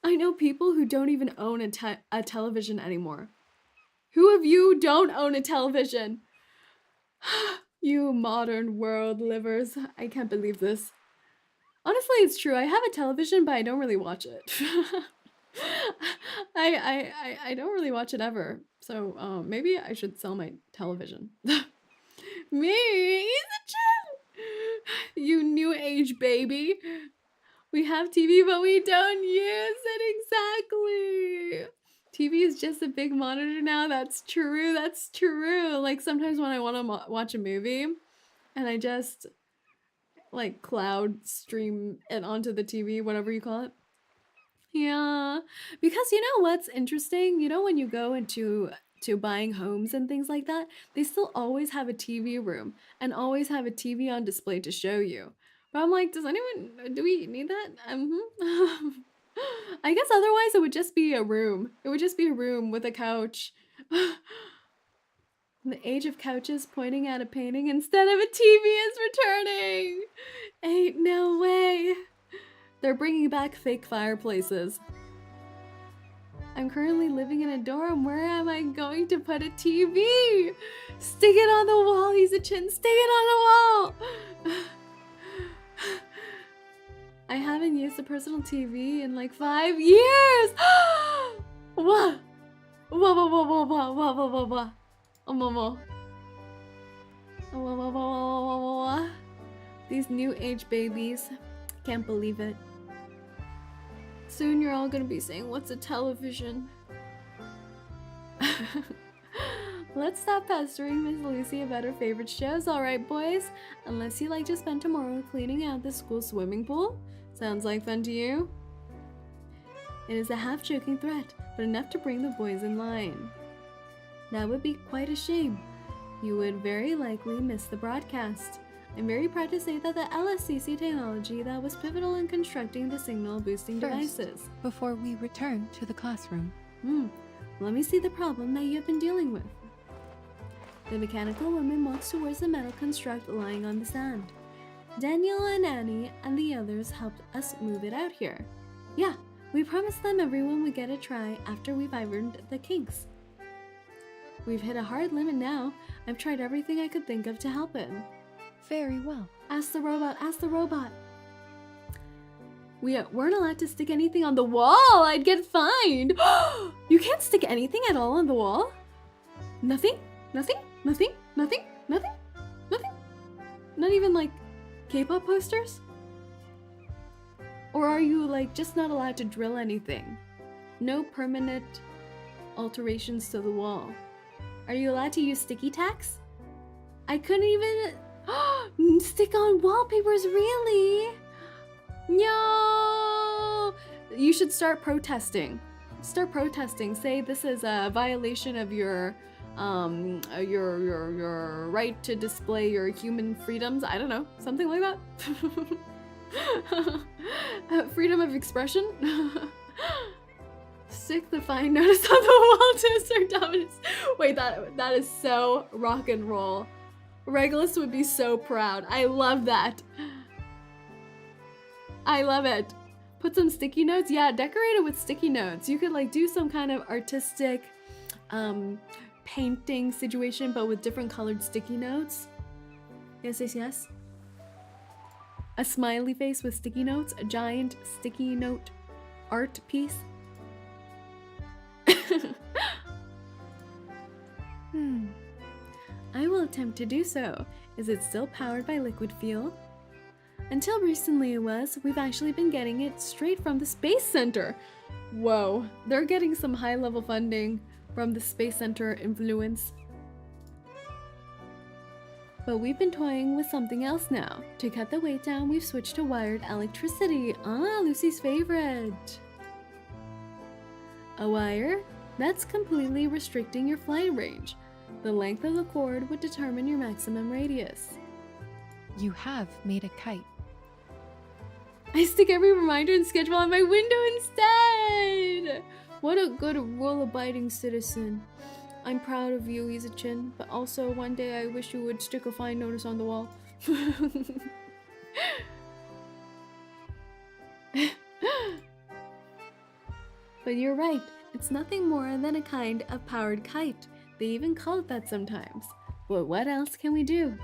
I know people who don't even own a television anymore. Who of you don't own a television? You modern world livers. I can't believe this. Honestly, it's true. I have a television, but I don't really watch it. I don't really watch it ever. So maybe I should sell my television. Me, 𝐒𝐴𝐡𝐚𝐭. You new age baby. We have TV, but we don't use it exactly. TV is just a big monitor now. That's true. That's true. Like sometimes when I want to watch a movie and I just like cloud stream it onto the TV, whatever you call it. Yeah, because you know what's interesting? You know when you go into buying homes and things like that, they still always have a TV room and always have a TV on display to show you. But I'm like, do we need that? I guess otherwise it would just be a room. It would just be a room with a couch. The age of couches pointing at a painting instead of a TV is returning. Ain't no way. They're bringing back fake fireplaces. I'm currently living in a dorm. Where am I going to put a TV? Stick it on the wall, 𝐒𝐴𝐡𝐚. Stick it on the wall. I haven't used a personal TV in like 5 years. What? These new age babies. Can't believe it. Soon you're all gonna be saying, what's a television? Let's stop pestering Miss Lucy about her favorite shows, alright boys? Unless you like to spend tomorrow cleaning out the school swimming pool? Sounds like fun to you? It is a half-joking threat, but enough to bring the boys in line. That would be quite a shame. You would very likely miss the broadcast. I'm very proud to say that the LSCC technology that was pivotal in constructing the signal boosting devices. Before we return to the classroom. Let me see the problem that you have been dealing with. The mechanical woman walks towards the metal construct lying on the sand. Daniel and Annie and the others helped us move it out here. Yeah, we promised them everyone would get a try after we've ironed the kinks. We've hit a hard limit now. I've tried everything I could think of to help it. Very well. Ask the robot, ask the robot. We weren't allowed to stick anything on the wall. I'd get fined. You can't stick anything at all on the wall? Nothing? Nothing? Nothing? Nothing? Nothing? Nothing? Not even like K-pop posters? Or are you like just not allowed to drill anything? No permanent alterations to the wall. Are you allowed to use sticky tacks? I couldn't even stick on wallpapers, really? No! You should start protesting. Start protesting. Say this is a violation of your right to display your human freedoms. I don't know, something like that. Freedom of expression. Stick the fine notice on the wall to assert dominance. Wait, that is so rock and roll. Regulus would be so proud. I love that. I love it. Put some sticky notes. Yeah, decorate it with sticky notes. You could like do some kind of artistic painting situation, but with different colored sticky notes. Yes, yes, yes. A smiley face with sticky notes. A giant sticky note art piece. I will attempt to do so. Is it still powered by liquid fuel? Until recently it was. We've actually been getting it straight from the Space Center. Whoa, they're getting some high-level funding from the Space Center influence. But we've been toying with something else now. To cut the weight down, we've switched to wired electricity. Ah, Lucy's favorite. A wire? That's completely restricting your flight range. The length of the cord would determine your maximum radius. You have made a kite. I stick every reminder and schedule on my window instead! What a good rule-abiding citizen. I'm proud of you, 𝐒𝐴𝐿, but also one day I wish you would stick a fine notice on the wall. But you're right, it's nothing more than a kind of powered kite. They even call it that sometimes. But what else can we do?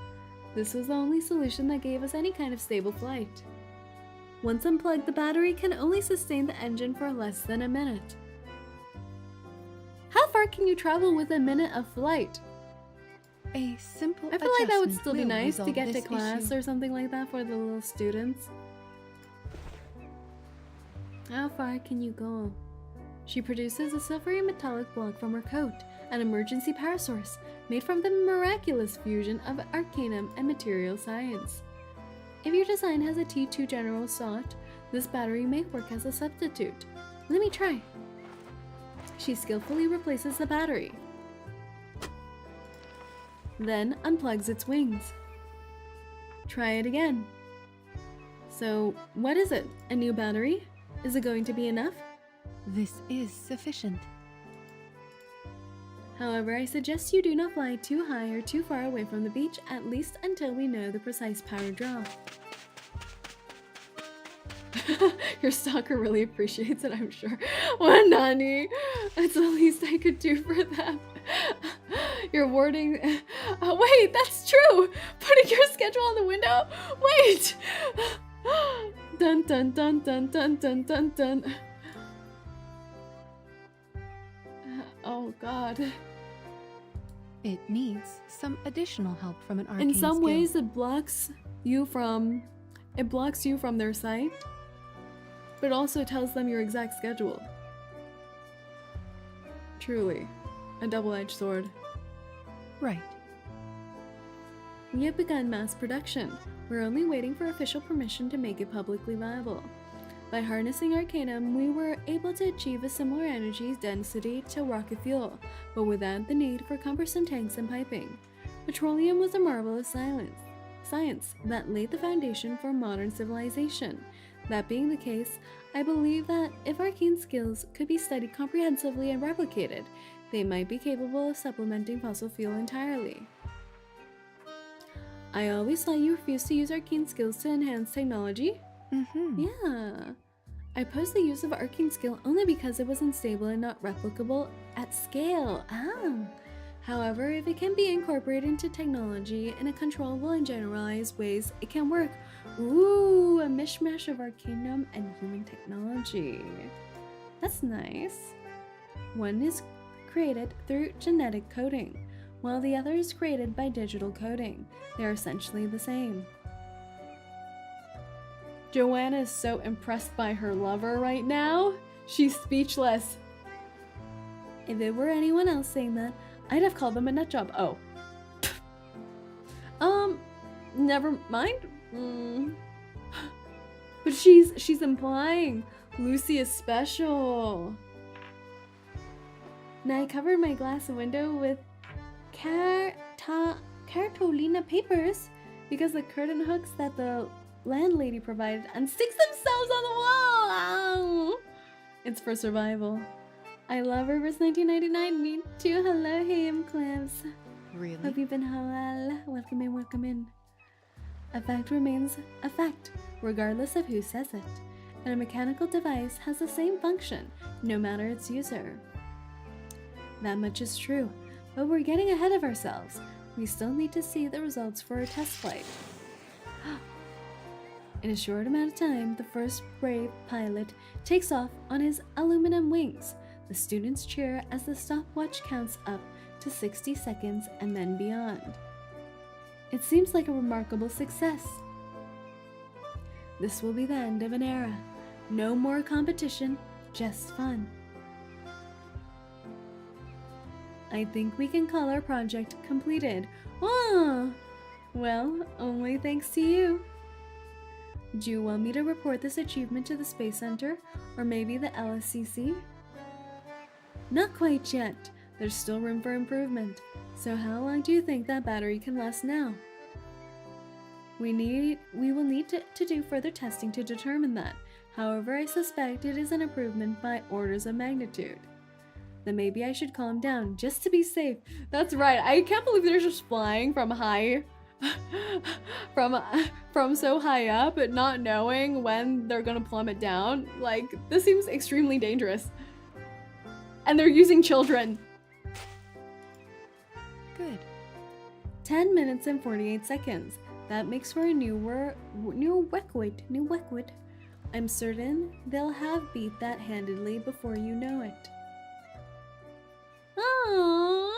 This was the only solution that gave us any kind of stable flight. Once unplugged, the battery can only sustain the engine for less than a minute. How far can you travel with a minute of flight? A simple I feel like that would still be adjustment nice to will get to resolve this class issue. or something like that for the little students. How far can you go? She produces a silvery metallic block from her coat, an emergency power source made from the miraculous fusion of arcanum and material science. If your design has a T2 general slot, this battery may work as a substitute. Let me try. She skillfully replaces the battery, then unplugs its wings. Try it again. So, what is it? A new battery? Is it going to be enough? This is sufficient. However, I suggest you do not fly too high or too far away from the beach, at least until we know the precise power draw. Your stalker really appreciates it, I'm sure. What, Nani? That's the least I could do for them. You're warding... Oh, wait, that's true! Putting your schedule on the window? Wait! Dun dun dun dun dun dun dun dun. Oh, God. It needs some additional help from an arcane In some skill. ways, it blocks you from their sight, but also tells them your exact schedule. Truly, a double-edged sword. Right. We have begun mass production. We're only waiting for official permission to make it publicly viable. By harnessing arcanum, we were able to achieve a similar energy density to rocket fuel, but without the need for cumbersome tanks and piping. Petroleum was a marvelous science that laid the foundation for modern civilization. That being the case, I believe that if arcane skills could be studied comprehensively and replicated, they might be capable of supplementing fossil fuel entirely. I always thought you refused to use arcane skills to enhance technology. Yeah. I opposed the use of arcane skill only because it was unstable and not replicable at scale. However, if it can be incorporated into technology in a controllable and generalized ways, it can work. Ooh, a mishmash of arcanum and human technology. That's nice. One is created through genetic coding, while the other is created by digital coding. They are essentially the same. Joanna is so impressed by her lover right now. She's speechless. If it were anyone else saying that, I'd have called them a nut job. Oh. Never mind. But she's implying Lucy is special. Now I covered my glass window with cartolina papers because the curtain hooks that the landlady provided unsticks themselves on the wall. Ow. It's for survival. I love her. Verse 1999. Me too. Hello, ham clams. Really? Hope you've been well. Welcome in, welcome in. A fact remains a fact, regardless of who says it. And a mechanical device has the same function, no matter its user. That much is true, but we're getting ahead of ourselves. We still need to see the results for our test flight. In a short amount of time, the first brave pilot takes off on his aluminum wings. The students cheer as the stopwatch counts up to 60 seconds and then beyond. It seems like a remarkable success. This will be the end of an era. No more competition, just fun. I think we can call our project completed. Oh, well, only thanks to you. Do you want me to report this achievement to the Space Center, or maybe the LSCC? Not quite yet. There's still room for improvement. So how long do you think that battery can last now? We will need to do further testing to determine that. However, I suspect it is an improvement by orders of magnitude. Then maybe I should calm down just to be safe. That's right. I can't believe they're just flying from high, from so high up, but not knowing when they're gonna plummet down. Like, this seems extremely dangerous. And they're using children. Good. 10 minutes and 48 seconds. That makes for a new record. I'm certain they'll have beat that handedly before you know it. Aww.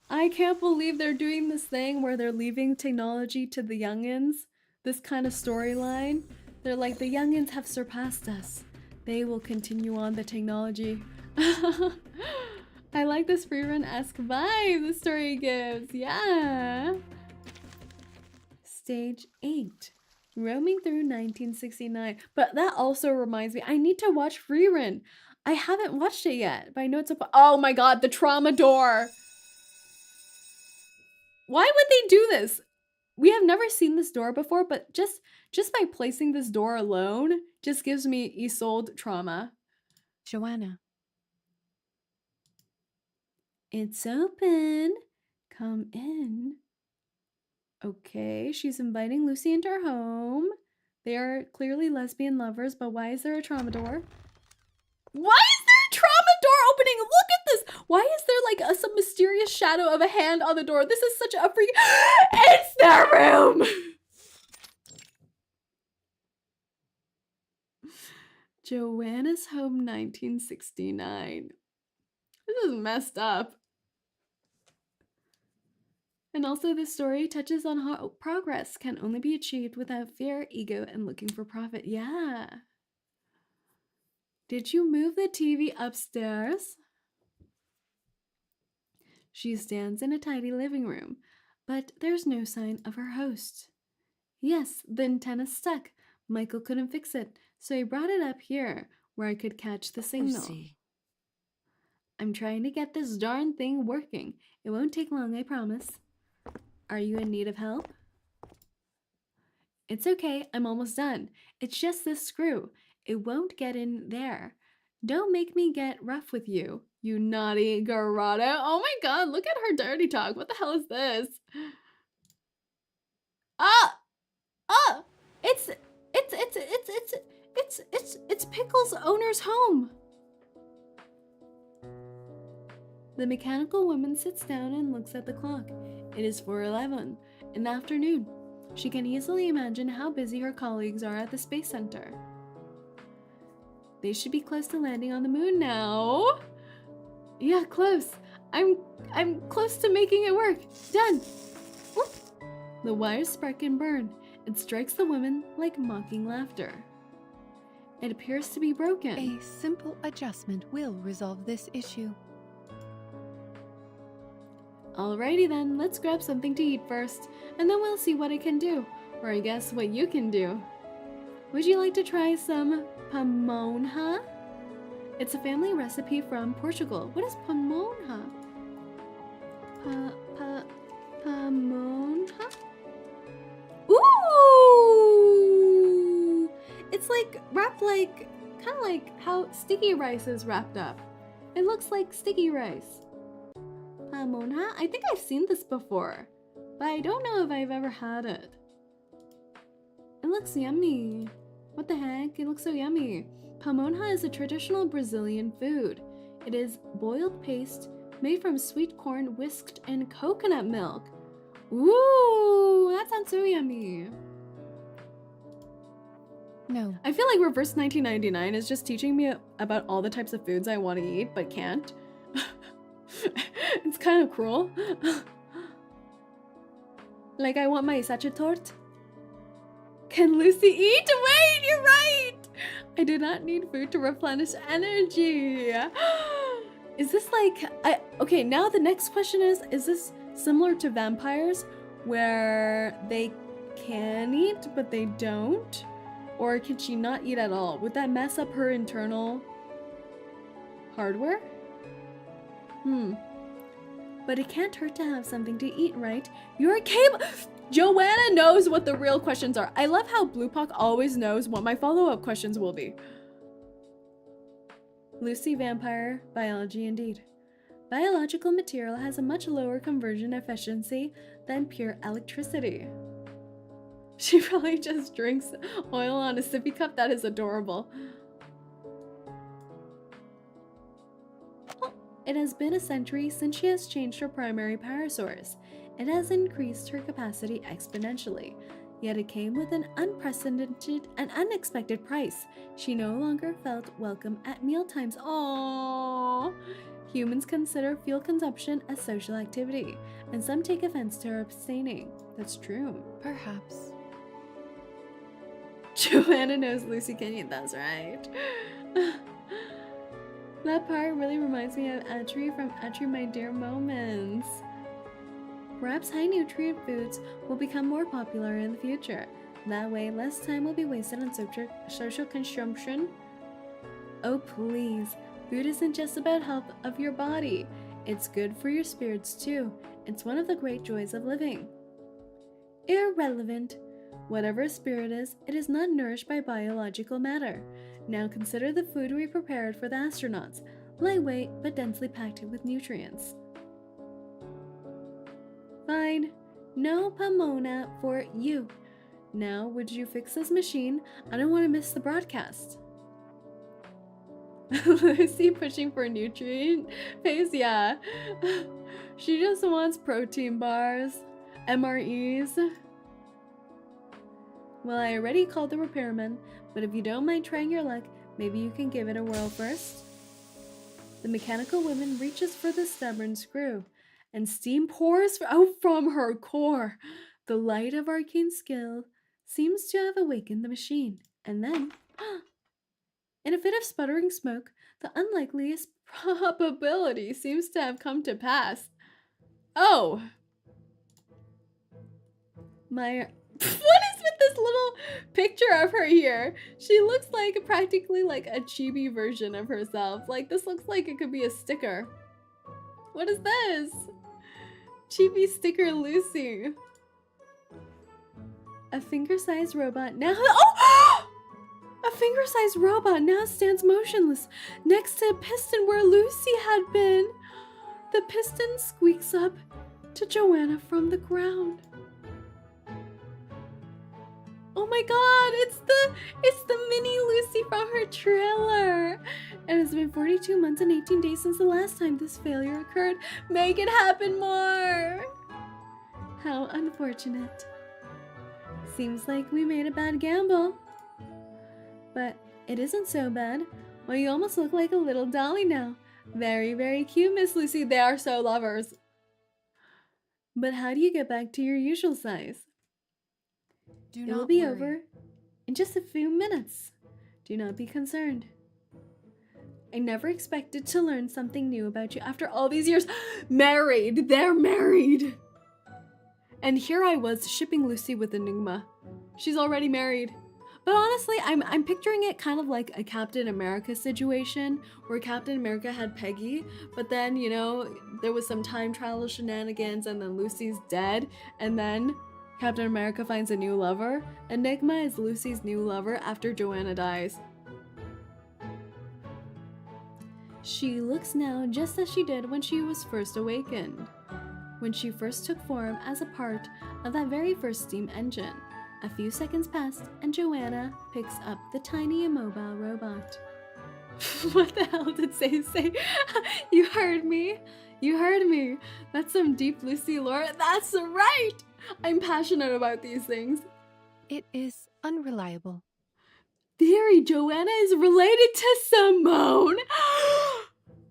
I can't believe they're doing this thing where they're leaving technology to the youngins. This kind of storyline. They're like, the youngins have surpassed us. They will continue on the technology. I like this free-run-esque vibe the story gives. Yeah. Stage 8. Roaming through 1969. But that also reminds me, I need to watch Rerun. I haven't watched it yet, but I know it's oh my god, the trauma door. Why would they do this? We have never seen this door before, but just by placing this door alone just gives me Isolde trauma. Joanna. It's open. Come in. Okay, she's inviting Lucy into her home. They are clearly lesbian lovers, but why is there a trauma door? Why is there a trauma door opening? Look at this! Why is there like some mysterious shadow of a hand on the door? This is such a freak. It's their room! Joanna's home 1969. This is messed up. And also this story touches on how progress can only be achieved without fear, ego, and looking for profit. Yeah. Did you move the TV upstairs? She stands in a tidy living room, but there's no sign of her host. Yes, the antenna's stuck. Michael couldn't fix it, so he brought it up here, where I could catch the signal. I'm trying to get this darn thing working. It won't take long, I promise. Are you in need of help? It's okay, I'm almost done. It's just this screw. It won't get in there. Don't make me get rough with you, you naughty garrote. Oh my god, look at her dirty talk. What the hell is this? It's Pickle's owner's home. The mechanical woman sits down and looks at the clock. It is 4:11 in the afternoon. She can easily imagine how busy her colleagues are at the Space Center. They should be close to landing on the moon now. Yeah, close. I'm close to making it work. Done. Whoop. The wires spark and burn. It strikes the women like mocking laughter. It appears to be broken. A simple adjustment will resolve this issue. Alrighty then, let's grab something to eat first, and then we'll see what I can do. Or I guess what you can do. Would you like to try some pamonha? It's a family recipe from Portugal. What is pamonha? Pamonha? Ooh! It's like wrapped like, kind of like how sticky rice is wrapped up. It looks like sticky rice. Pamonha? I think I've seen this before, but I don't know if I've ever had it. It looks yummy. What the heck? It looks so yummy. Pamonha is a traditional Brazilian food. It is boiled paste made from sweet corn whisked in coconut milk. Ooh, that sounds so yummy. No. I feel like Reverse 1999 is just teaching me about all the types of foods I want to eat but can't. It's kind of cruel. Like, I want my sachetort. Can Lucy eat? Wait, you're right! I do not need food to replenish energy. Is this like... okay, now the next question is this similar to vampires where they can eat but they don't? Or can she not eat at all? Would that mess up her internal hardware? But it can't hurt to have something to eat, right? You're capable... Joanna knows what the real questions are. I love how Bluepock always knows what my follow-up questions will be. Lucy, vampire, biology indeed. Biological material has a much lower conversion efficiency than pure electricity. She probably just drinks oil on a sippy cup. That is adorable. Oh, it has been a century since she has changed her primary power source. It has increased her capacity exponentially, yet it came with an unprecedented and unexpected price. She no longer felt welcome at mealtimes. Aww. Humans consider fuel consumption a social activity, and some take offense to her abstaining. That's true. Perhaps. Joanna knows Lucy can eat, that's right. That part really reminds me of Atri from Atri My Dear Moments. Perhaps high nutrient foods will become more popular in the future. That way, less time will be wasted on social consumption. Oh please, food isn't just about health of your body. It's good for your spirits too. It's one of the great joys of living. Irrelevant. Whatever a spirit is, it is not nourished by biological matter. Now consider the food we prepared for the astronauts. Lightweight, but densely packed with nutrients. Fine. No Pomona for you. Now, would you fix this machine? I don't want to miss the broadcast. Lucy pushing for nutrient paste? Yeah. She just wants protein bars. MREs. Well, I already called the repairman, but if you don't mind trying your luck, maybe you can give it a whirl first. The mechanical woman reaches for the stubborn screw, and steam pours out from her core. The light of arcane skill seems to have awakened the machine, and then, in a fit of sputtering smoke, the unlikeliest probability seems to have come to pass. Oh! What is with this little picture of her here? She looks like practically like a chibi version of herself. Like, this looks like it could be a sticker. What is this? Chibi sticker Lucy. A finger-sized robot now... Oh! A finger-sized robot now stands motionless next to a piston where Lucy had been. The piston squeaks up to Joanna from the ground. Oh my god, it's the mini Lucy from her trailer. It has been 42 months and 18 days since the last time this failure occurred. Make it happen more. How unfortunate. Seems like we made a bad gamble. But it isn't so bad. Well, you almost look like a little dolly now. Very, very cute, Miss Lucy. They are so lovers. But how do you get back to your usual size? It will be over in just a few minutes. Do not be concerned. I never expected to learn something new about you after all these years. Married! They're married! And here I was shipping Lucy with Enigma. She's already married. But honestly, I'm picturing it kind of like a Captain America situation where Captain America had Peggy, but then, you know, there was some time travel shenanigans and then Lucy's dead, and then Captain America finds a new lover. Enigma is Lucy's new lover after Joanna dies. She looks now just as she did when she was first awakened, when she first took form as a part of that very first steam engine. A few seconds passed, and Joanna picks up the tiny immobile robot. What the hell did Say say? You heard me. You heard me. That's some deep Lucy lore. That's right. I'm passionate about these things. It is unreliable. Theory, Joanna is related to Simone.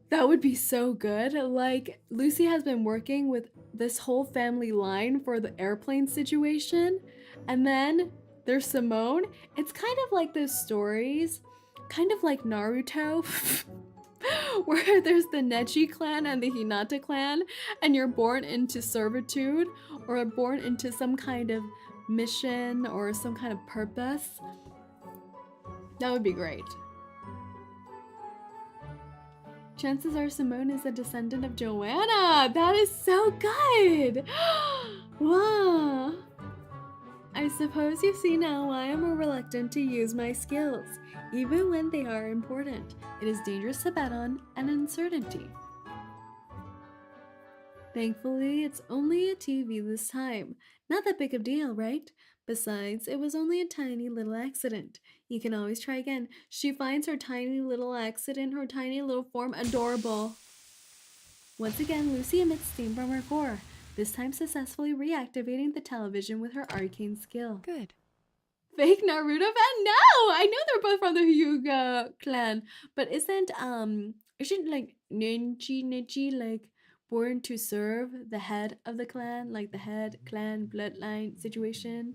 That would be so good. Like, Lucy has been working with this whole family line for the airplane situation. And then there's Simone. It's kind of like those stories, kind of like Naruto, where there's the Neji clan and the Hinata clan, and you're born into servitude or born into some kind of mission or some kind of purpose. That would be great. Chances are Simone is a descendant of Joanna. That is so good. Wow. I suppose you see now why I'm reluctant to use my skills, even when they are important. It is dangerous to bet on an uncertainty. Thankfully, it's only a TV this time. Not that big of a deal, right? Besides, it was only a tiny little accident. You can always try again. She finds her tiny little accident, her tiny little form, adorable. Once again, Lucy emits steam from her core, this time successfully reactivating the television with her arcane skill. Good. Fake Naruto fan? No! I know they're both from the Hyuga clan, but isn't like Neji like born to serve the head of the clan, like the head clan bloodline situation?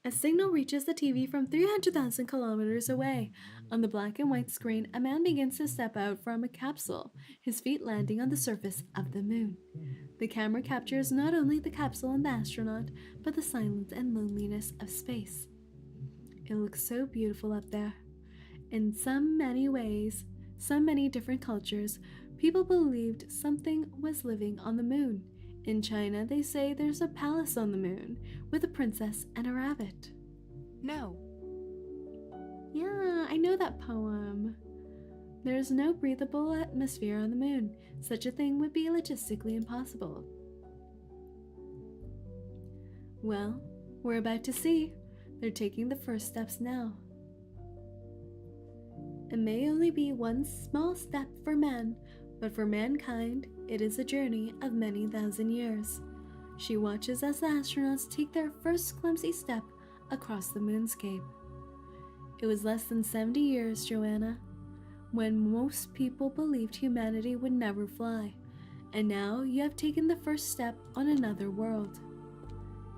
A signal reaches the TV from 300,000 kilometers away. On the black and white screen, a man begins to step out from a capsule, his feet landing on the surface of the moon. The camera captures not only the capsule and the astronaut, but the silence and loneliness of space. It looks so beautiful up there. In so many ways, so many different cultures, people believed something was living on the moon. In China, they say there's a palace on the moon with a princess and a rabbit. No. Yeah, I know that poem. There's no breathable atmosphere on the moon. Such a thing would be logistically impossible. Well, we're about to see. They're taking the first steps now. It may only be one small step for man, but for mankind, it is a journey of many thousand years. She watches as the astronauts take their first clumsy step across the moonscape. It was less than 70 years, Joanna, when most people believed humanity would never fly, and now you have taken the first step on another world.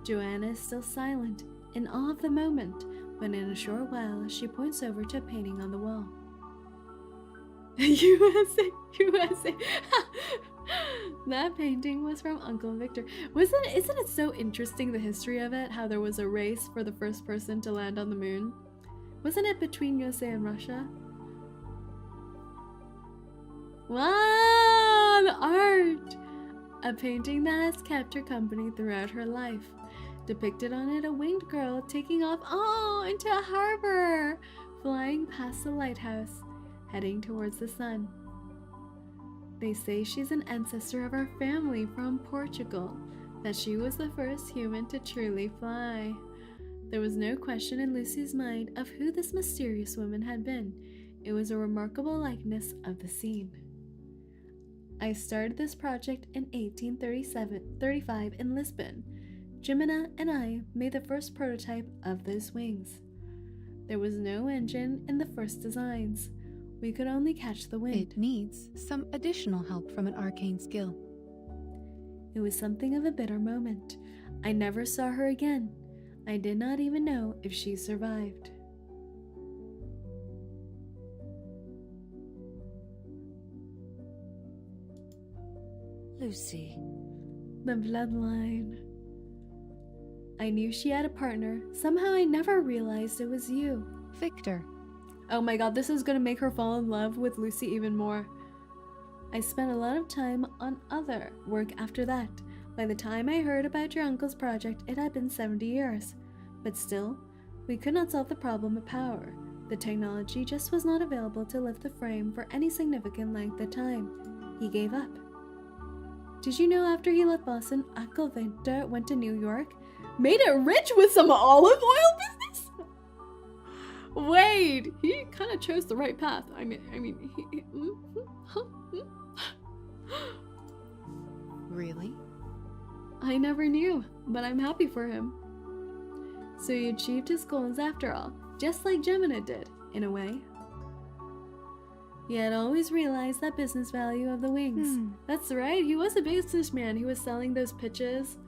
Joanna is still silent in awe of the moment, but in a short while she points over to a painting on the wall. USA, USA. That painting was from Uncle Victor. Isn't it so interesting, the history of it, how there was a race for the first person to land on the moon? Wasn't it between USA and Russia? Wow, the art! A painting that has kept her company throughout her life. Depicted on it a winged girl taking off, into a harbor, flying past the lighthouse, heading towards the sun. They say she's an ancestor of our family from Portugal, that she was the first human to truly fly. There was no question in Lucy's mind of who this mysterious woman had been. It was a remarkable likeness of the scene. I started this project in 1835 in Lisbon. Jimena and I made the first prototype of those wings. There was no engine in the first designs. We could only catch the wind. It needs some additional help from an arcane skill. It was something of a bitter moment. I never saw her again. I did not even know if she survived. Lucy. The bloodline. I knew she had a partner. Somehow I never realized it was you. Victor. Oh my god, this is gonna make her fall in love with Lucy even more. I spent a lot of time on other work after that. By the time I heard about your uncle's project, it had been 70 years. But still, we could not solve the problem of power. The technology just was not available to lift the frame for any significant length of time. He gave up. Did you know after he left Boston, Uncle Victor went to New York? Made it rich with some olive oil business? Wait, he kind of chose the right path. I mean, Really? I never knew, but I'm happy for him. So he achieved his goals after all, just like Gemini did, in a way. He had always realized that business value of the wings. That's right, he was a businessman. He was selling those pitches,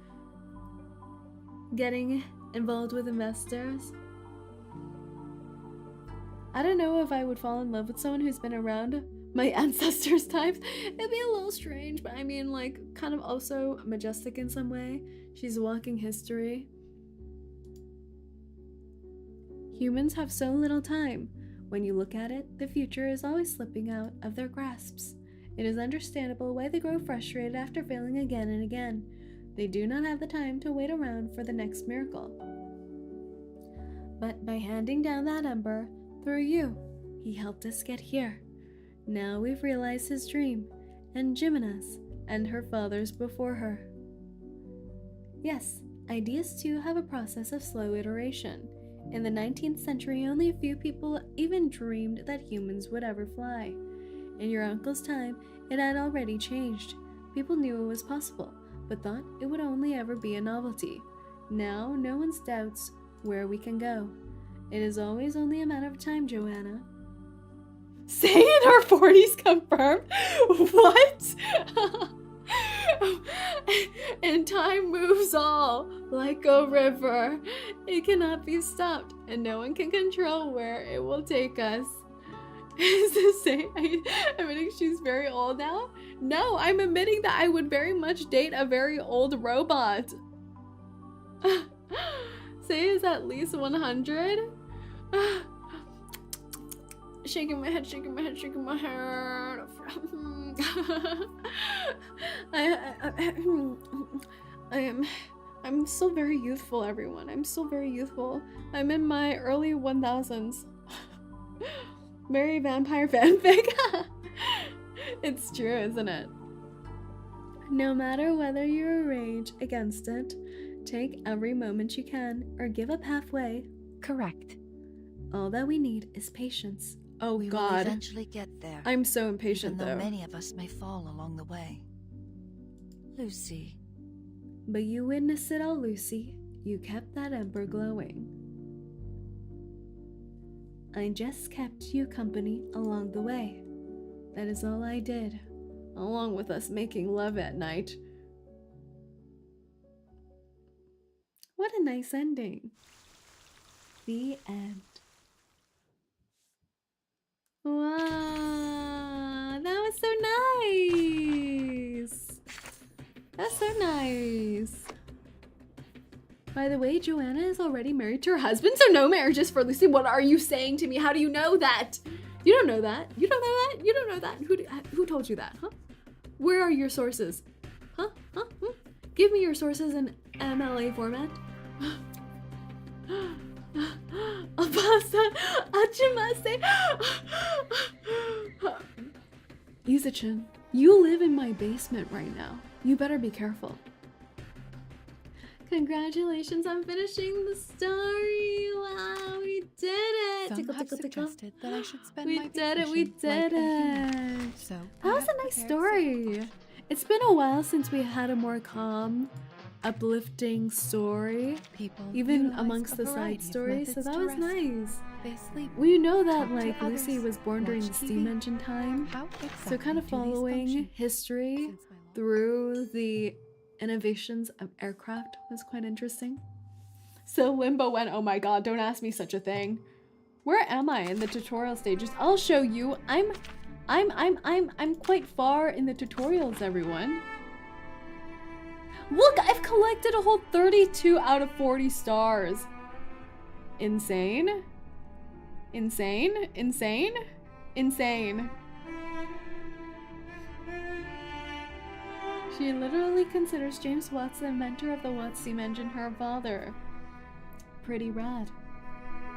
getting involved with investors. I don't know if I would fall in love with someone who's been around my ancestors' times. It'd be a little strange, but I mean, like, kind of also majestic in some way. She's walking history. Humans have so little time. When you look at it, the future is always slipping out of their grasps. It is understandable why they grow frustrated after failing again and again. They do not have the time to wait around for the next miracle. But by handing down that ember, through you, he helped us get here. Now we've realized his dream, and Geminis, and her fathers before her. Yes, ideas too have a process of slow iteration. In the 19th century, only a few people even dreamed that humans would ever fly. In your uncle's time, it had already changed. People knew it was possible, but thought it would only ever be a novelty. Now, no one doubts where we can go. It is always only a matter of time, Joanna. Say in her 40s confirmed? What? And time moves all like a river. It cannot be stopped, and no one can control where it will take us. Is this saying I'm admitting she's very old now? No, I'm admitting that I would very much date a very old robot. Say is at least 100? Shaking my head, shaking my head, shaking my head. I'm still very youthful, everyone. I'm still very youthful. I'm in my early 1000s. Very vampire fanfic. It's true, isn't it? No matter whether you rage against it, take every moment you can, or give up halfway. Correct. All that we need is patience. Oh we God. will eventually get there. I'm so impatient, even though. Many of us may fall along the way. Lucy. But you witnessed it all, Lucy. You kept that ember glowing. I just kept you company along the way. That is all I did, along with us making love at night. What a nice ending. The end. Wow, that was so nice. That's so nice. By the way, Joanna is already married to her husband, so no marriages for Lucy. What are you saying to me? How do you know that? You don't know that. You don't know that. You don't know that. Who told you that, huh? Where are your sources? Huh? Give me your sources in MLA format. Apasta achimase. 𝐒𝐴T𝐚𝐭, you live in my basement right now. You better be careful. Congratulations on finishing the story. Wow, we did it. Some Tickle, have tickle, tickle. suggested that I should spend We my did it. We vacation did like a human. it. So That was a nice story. It's been a while since we had a more calm, uplifting story, even amongst the side stories, so that was nice. We know that like Lucy was born during the steam engine time, so kind of following history through the innovations of aircraft was quite interesting. So Limbo went, oh my god, don't ask me such a thing. Where am I in the tutorial stages? I'll show you. I'm quite far in the tutorials, everyone. Look, I've collected a whole 32 out of 40 stars. Insane. Insane. Insane. Insane. She literally considers James Watts, the inventor of the Watts steam engine, her father. Pretty rad.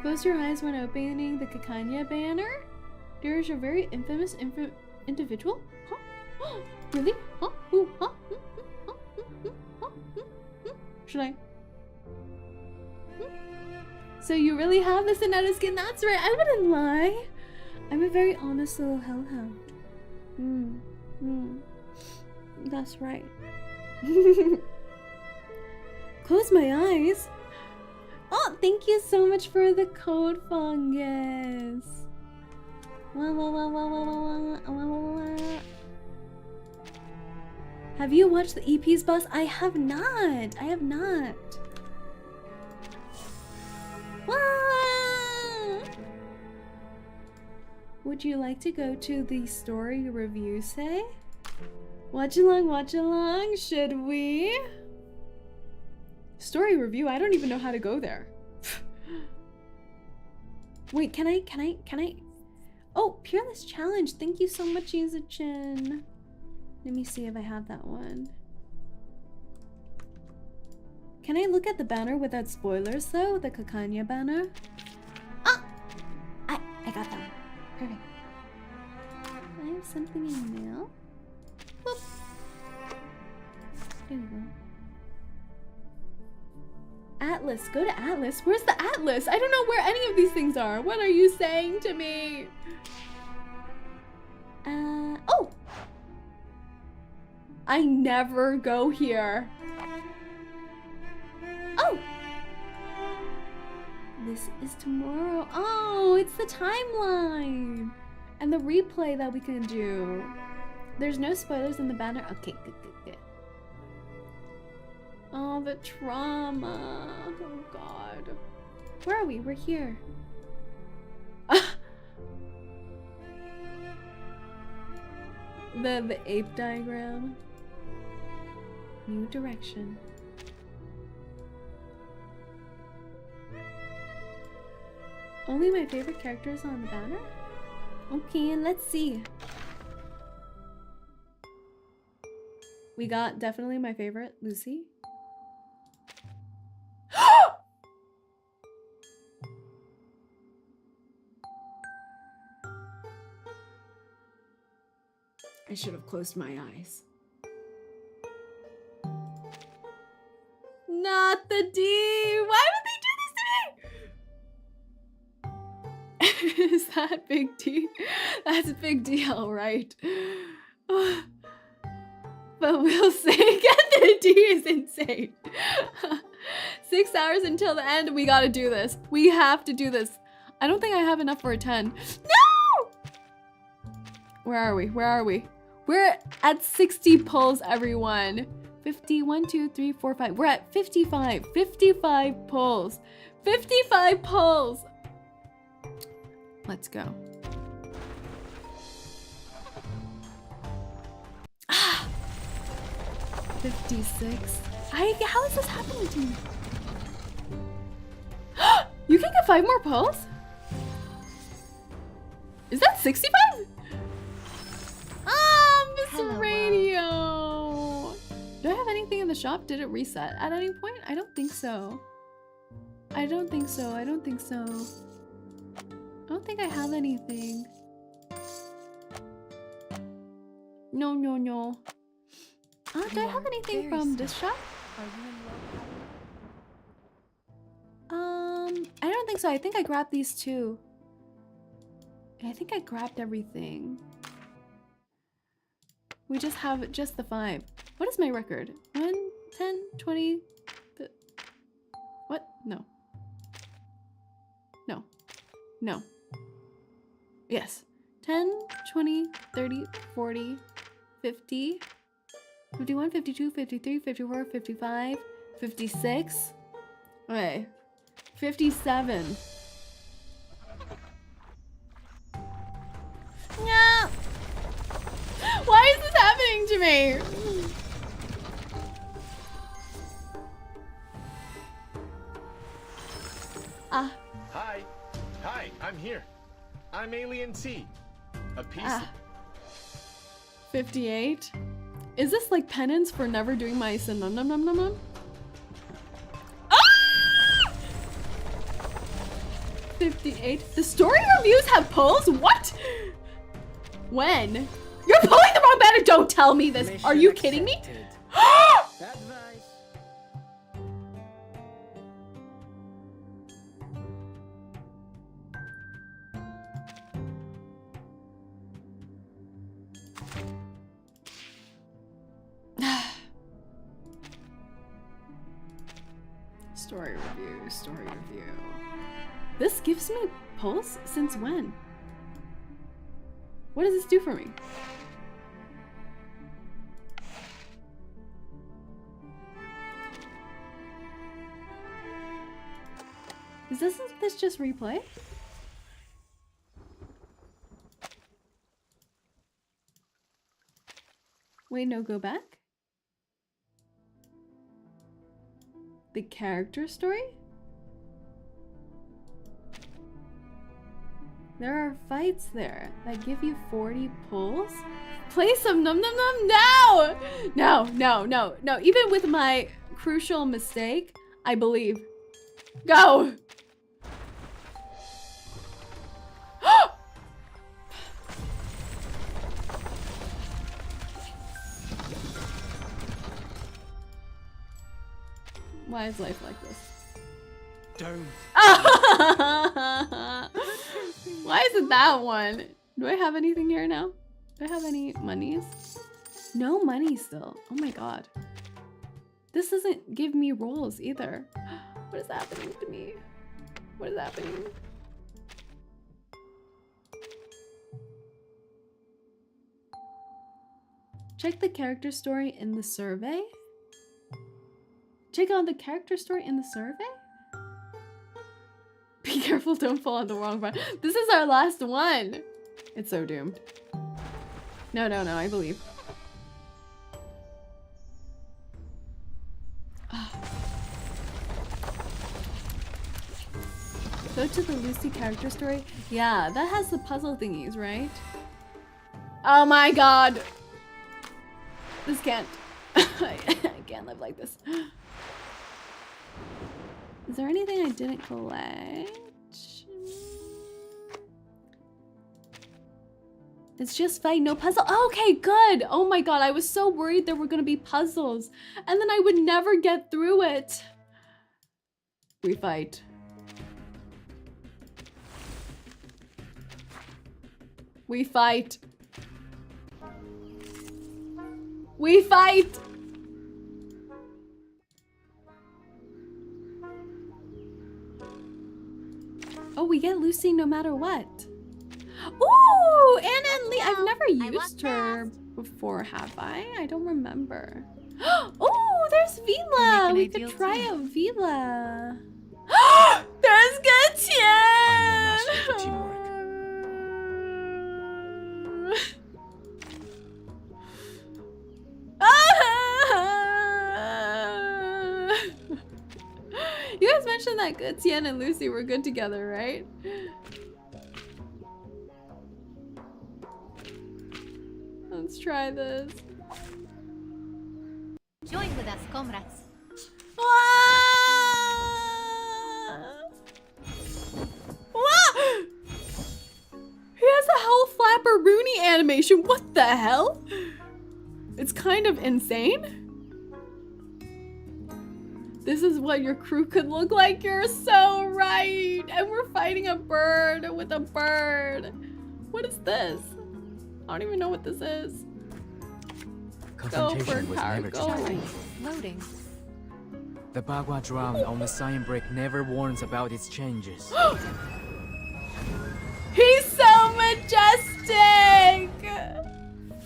Close your eyes when opening the Kakania banner. There is a very infamous individual? Huh? Really? Huh? Ooh, huh? Should I? So you really have the Sonata skin? That's right, I wouldn't lie. I'm a very honest little hellhound. That's right. Close my eyes. Oh, thank you so much for the code, Fungus. Have you watched the EP's boss? I have not. I have not. Would you like to go to the story review, say? Watch along, should we? Story review? I don't even know how to go there. Wait, can I? Oh, Peerless Challenge. Thank you so much, 𝐒𝐴𝐻. Let me see if I have that one. Can I look at the banner without spoilers though? The Kakania banner? Ah! I got that one. Perfect. I have something in mail. Whoop. There you go. Atlas. Go to Atlas. Where's the Atlas? I don't know where any of these things are. What are you saying to me? Oh! I never go here. Oh! This is tomorrow. Oh, it's the timeline. And the replay that we can do. There's no spoilers in the banner. Okay, good. Oh, the trauma. Oh, God. Where are we? We're here. The ape diagram. New direction. Only my favorite characters on the banner? Okay, let's see. We got definitely my favorite, Lucy. I should have closed my eyes. Not the D! Why would they do this to me? Is that Big D? That's a big deal, right? But we'll say get the D is insane. 6 hours until the end. We gotta do this. We have to do this. I don't think I have enough for a 10. No! Where are we? Where are we? We're at 60 pulls, everyone. 50, 1, 2, 3, 4, 5. We're at 55. 55 pulls. 55 pulls. Let's go. 56. How is this happening to me? You can get 5 more pulls? Is that 65? Miss Radio. Do I have anything in the shop? Did it reset at any point? I don't think so. I don't think so. I don't think so. I don't think I have anything. No. Do I have anything from this shop? I don't think so. I think I grabbed these two. I think I grabbed everything. We just have just the 5. What is my record? 1, 10, 20. What? No. No. Yes. 10, 20, 30, 40, 50. 51, 52, 53, 54, 55, 56. Okay. 57. No! Why is this happening to me? Ah. Hi. Hi, I'm here. I'm Alien T. A piece of 58. Is this like penance for never doing my saerinofficial? Ah! 58. The story reviews have polls? What? When? You're pulling the wrong banner! Don't tell me this! Are you kidding me? Story review, story review. This gives me pulse? Since when? What does this do for me? Isn't this just replay? Wait, no, go back? The character story? There are fights there that give you 40 pulls? Play some num num num now! No, no, no, no. Even with my crucial mistake, I believe. Go! Why is life like this? Don't. Why is it that one? Do I have anything here now? Do I have any monies? No money still. Oh my god. This doesn't give me rolls either. What is happening to me? What is happening? Check the character story in the survey. Check out the character story in the survey? Be careful, don't fall on the wrong part. This is our last one. It's so doomed. No, no, no, I believe. Go to the Lucy character story. Yeah, that has the puzzle thingies, right? Oh my god. This can't. I can't live like this. Is there anything I didn't collect? It's just fight, no puzzle. Oh, okay, good. Oh my god, I was so worried there were gonna be puzzles and then I would never get through it. We fight. We fight. We fight. Oh, we get Lucy no matter what. Ooh, Anna and Lee. I've never used her before, have I? I don't remember. Oh, there's Vila. We could try out Vila. There's 𝐂𝐡𝐚𝐭. You guys mentioned that 𝐂𝐡𝐚 and Lucy were good together, right? Let's try this. Join with us, comrades. He has a Hell Flapper Rooney animation. What the hell? It's kind of insane. This is what your crew could look like. You're so right. And we're fighting a bird with a bird. What is this? I don't even know what this is. Go, bird power, go. Loading. The Bagua drum on the sign brick never warns about its changes. He's so majestic!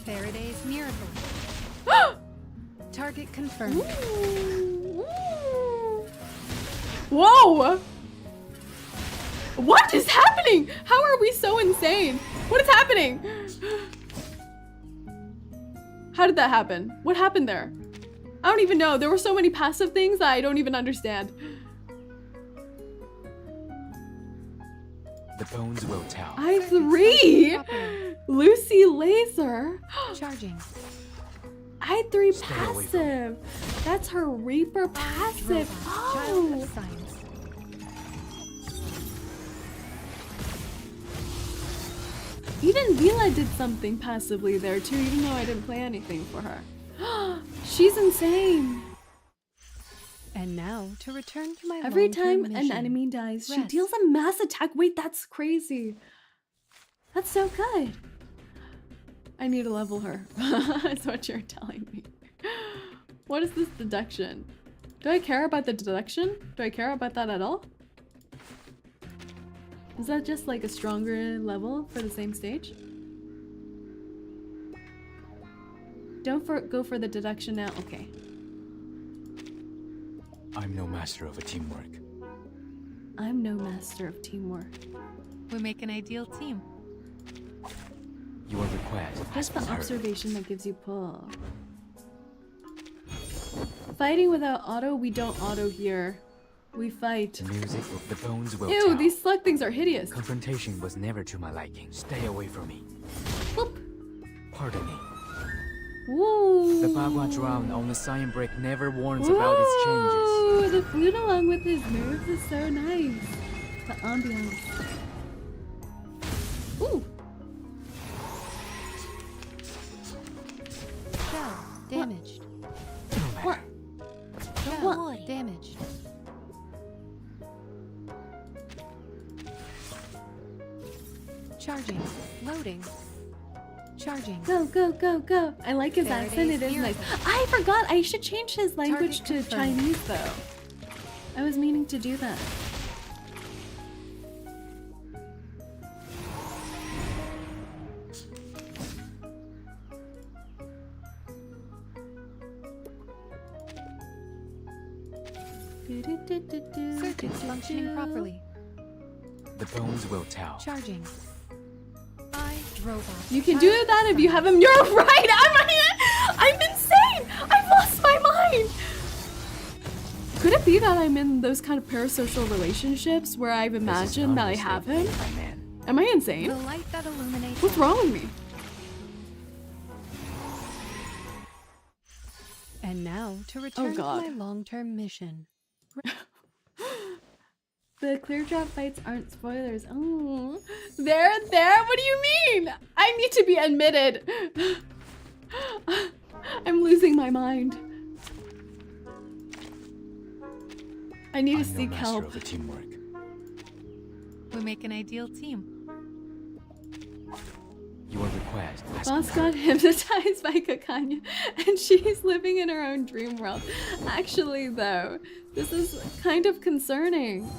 Faraday's miracle. Target confirmed. Whoa! What is happening? How are we so insane? What is happening? How did that happen? What happened there? I don't even know. There were so many passive things that I don't even understand. The bones will tell. I3! Lucy Laser. Charging. I3 passive. That's her Reaper passive. Oh. Even Vila did something passively there too, even though I didn't play anything for her. She's insane. And now to return to my Every time mission. an enemy dies, she deals a mass attack. Wait, that's crazy. That's so good. I need to level her. That's what you're telling me. What is this deduction? Do I care about the deduction? Do I care about that at all? Is that just like a stronger level for the same stage? Don't go for the deduction now. Okay. I'm no master of a teamwork. I'm no master of teamwork. We make an ideal team. Your request. Just the observation that gives you pull. Fighting without auto, we don't auto here. We fight. The music of the bones will Ew, tell. these slug things are hideous. Confrontation was never to my liking. Stay away from me. Boop. Pardon me. Woo. The Bagua drown on the Saerin break never warns about its changes. Ooh, the flute along with his nerves is so nice. The ambiance. Ooh. Shell damaged. What? Shell damaged. Charging. Loading. Charging. Go, go, go, go. I like his accent. It is nice. I forgot. I should change his language to Chinese, though. I was meaning to do that. Circuits functioning properly. The bones will tell. Charging. Robot. You can do that if you have him. You're right. I'm insane. I've lost my mind. Could it be that I'm in those kind of parasocial relationships where I've imagined that I have him? Am I insane? The light that illuminates. What's wrong with me? And now to return to my long-term mission. The clear drop fights aren't spoilers. Oh, there. What do you mean? I need to be admitted. I'm losing my mind. I need to seek help. Of teamwork. We make an ideal team. Your request. Boss got hypnotized by Kakania, and she's living in her own dream world. Actually, though, this is kind of concerning.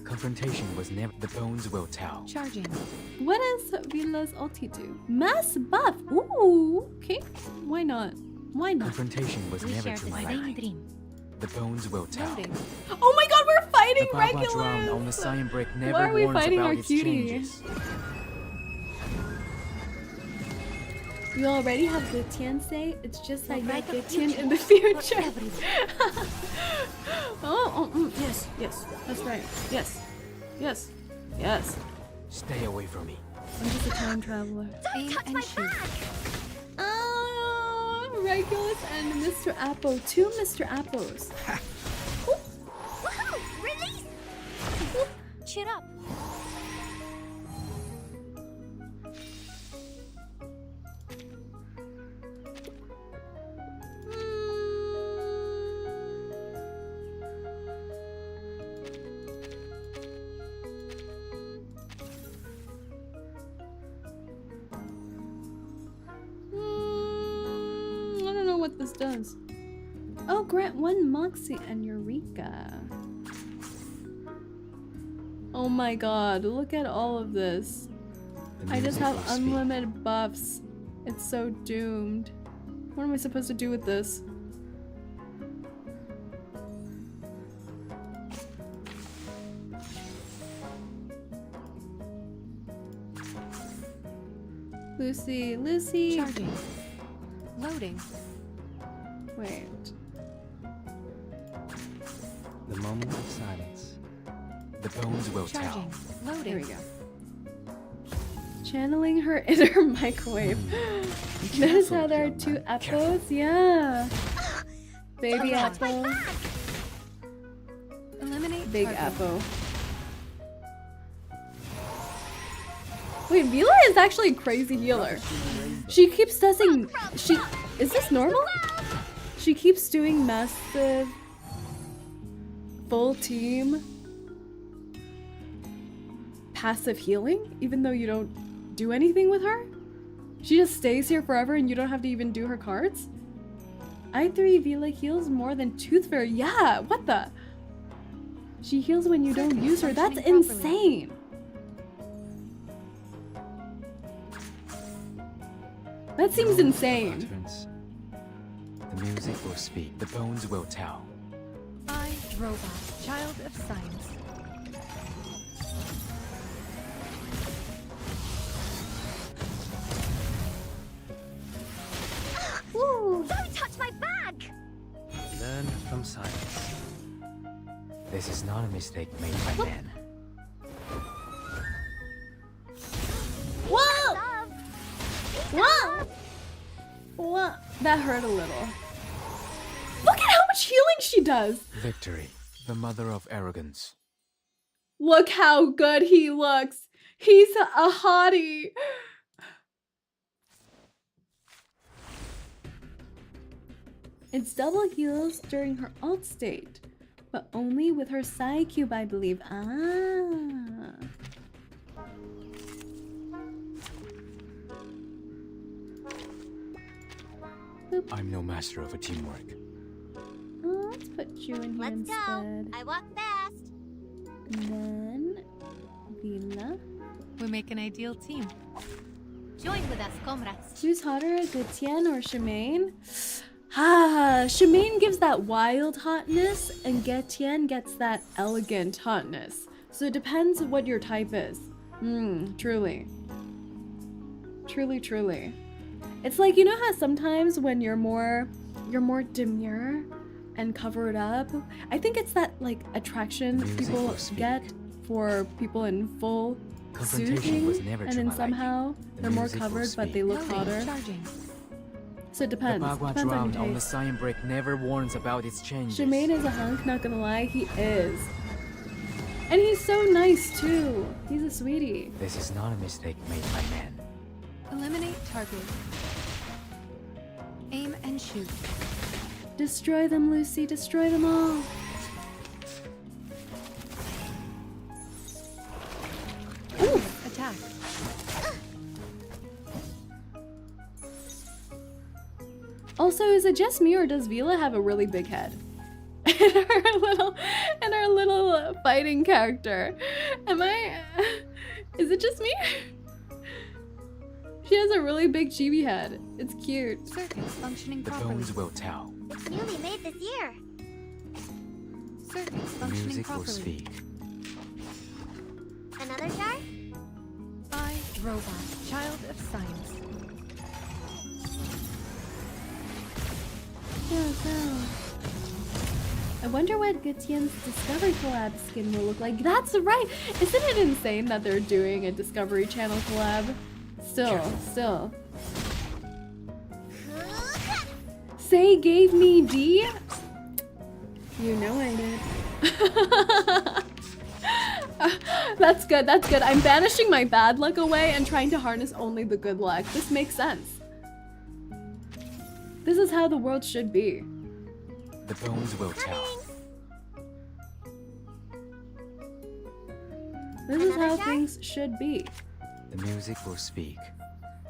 Confrontation was never. The bones will tell. Charging. What does Vila's ulti do? Mass buff. Ooh, okay. Why not? Why not? Confrontation was never to my liking. The bones will tell. Oh my god, we're fighting the Regulus! Drown on the Saerin break never Why are we warns fighting about our its cutie? changes. We already have Gutian. It's just like that Gutian in the future. Yes, that's right. Yes. Stay away from me. I'm just a time traveler. Aim and shoot. Oh, Regulus and Mr. Apple. Two Mr. Apples. Woohoo! Release! Cheer up. What this does. Oh, grant one Moxie and Eureka. Oh my god, look at all of this. I just have unlimited buffs. It's so doomed. What am I supposed to do with this? Lucy. Charging. Loading. Wait. The moment of silence. The bones will Charging. tell. Loading. There we go. Channeling her inner microwave. Notice how there are two apples? Yeah. Baby apple. Eliminate Big target. apple. Wait, Vila is actually a crazy healer. She keeps doing. Is this normal? She keeps doing massive full team passive healing, even though you don't do anything with her. She just stays here forever and you don't have to even do her cards. I3 Vila heals more than Tooth Fairy. Yeah, what the? She heals when you don't use her. That's insane. That seems insane. The music will speak. The bones will tell. I, Robot, child of science. Ooh, don't touch my bag! Learn from silence. This is not a mistake made by men. Whoa! Whoa! What? That hurt a little. Look at how much healing she does! Victory, the mother of arrogance. Look how good he looks! He's a hottie! It's double heals during her alt state, but only with her Psy cube, I believe. Ah. Boop. I'm no master of a teamwork. Oh, let's put you in here Let's instead. go. I walk fast. And then Vila. We make an ideal team. Join with us, comrades. Who's hotter, 𝐒𝐡𝐚 or 𝐒𝐿? Ah, 𝐒𝐿 gives that wild hotness, and 𝐒𝐡𝐚 gets that elegant hotness. So it depends what your type is. Truly. Truly. It's like, you know how sometimes when you're more demure and covered up, I think it's that like attraction people get for people in full suiting, and then somehow they're more covered but they look hotter. So it depends. The Bagua Depends on drowned your on the taste. Saerin break never warns about its changes. 𝐒𝐿 is a hunk, not gonna lie, he is. And he's so nice too. He's a sweetie. This is not a mistake made by men. Eliminate target. Aim and shoot. Destroy them, Lucy. Destroy them all. Ooh. Attack. Also, is it just me or does Vila have a really big head? in her little fighting character. Is it just me? She has a really big chibi head. It's cute. Circuits functioning The properly. bones will tell. Newly made this year. Circuits The functioning music will properly. speak. Another jar? I, Robot, child of science. Go. I wonder what 𝐒𝐡𝐚's Discovery collab skin will look like. That's right! Isn't it insane that they're doing a Discovery Channel collab? Still. Say gave me D? You know I did. That's good. I'm banishing my bad luck away and trying to harness only the good luck. This makes sense. This is how the world should be. The bones will tell. This is how things should be. The music will speak.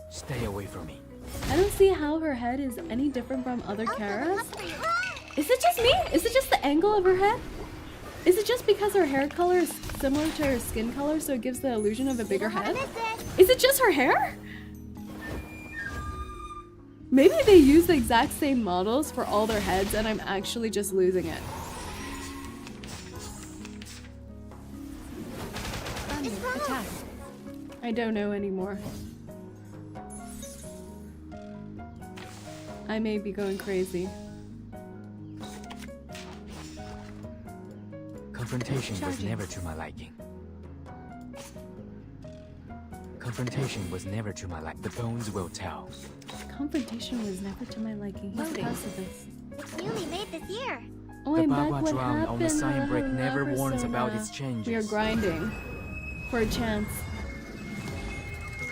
Stay away from me. I don't see how her head is any different from other Karas. Is it just me? Is it just the angle of her head? Is it just because her hair color is similar to her skin color, so it gives the illusion of a bigger head? Is it just her hair? Maybe they use the exact same models for all their heads and I'm actually just losing it. Attack. I don't know anymore. I may be going crazy. Confrontation was never to my liking. Confrontation was never to my liking. The bones will tell. Confrontation was never to my liking. What's the cost of this? It's newly made this year. Oh, The I'm back. Bagua What drown on the happened? sign brick never Persona. warns about its changes. We are grinding for a chance,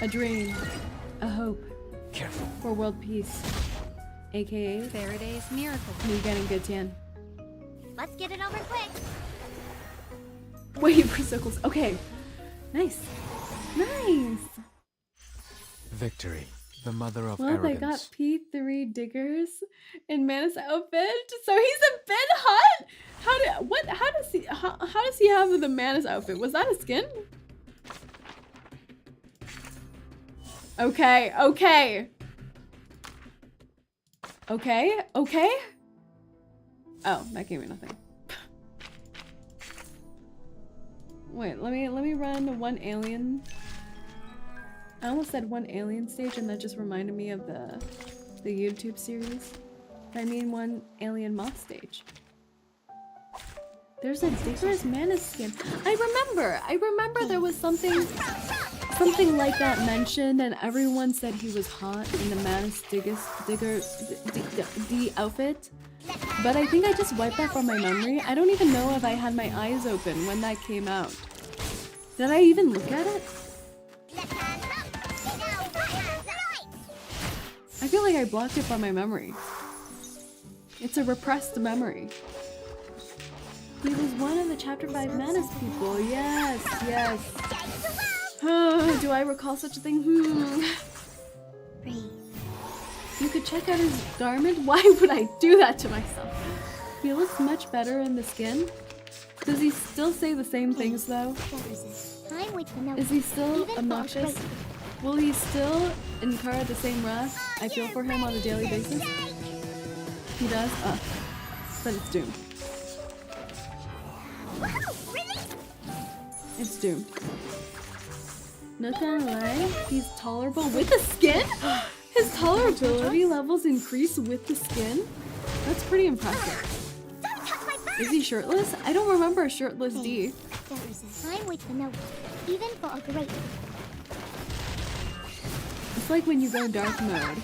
a dream, a hope. Careful. For world peace, aka Faraday's miracle. 𝐒𝐴𝐚 𝐥𝐬. Let's get it over quick. Wait, we're so close. Okay, nice, nice. Victory, the mother of Well, arrogance. they got P3 diggers in Manus outfit, so he's a bit hot. How does he have the Manus outfit? Was that a skin? Okay. Oh, that gave me nothing. Wait, let me run one alien. I almost said one alien stage and that just reminded me of the YouTube series. I mean one alien moth stage. There's a Digger's Manus skin. I remember there was something like that mentioned and everyone said he was hot in the Manus Digger outfit. But I think I just wiped that from my memory. I don't even know if I had my eyes open when that came out. Did I even look at it? I feel like I blocked it from my memory. It's a repressed memory. He was one of the Chapter 5 Manus people. Yes. Do I recall such a thing? You could check out his garment. Why would I do that to myself? He looks much better in the skin. Does he still say the same things though? Is he still obnoxious? Will he still incur the same wrath I feel for him on a daily basis? He does? But it's doomed. It's doomed. Not gonna lie, he's tolerable with the skin? His tolerability levels increase with the skin? That's pretty impressive. Is he shirtless? I don't remember a shirtless D. Even for a great. It's like when you go dark mode.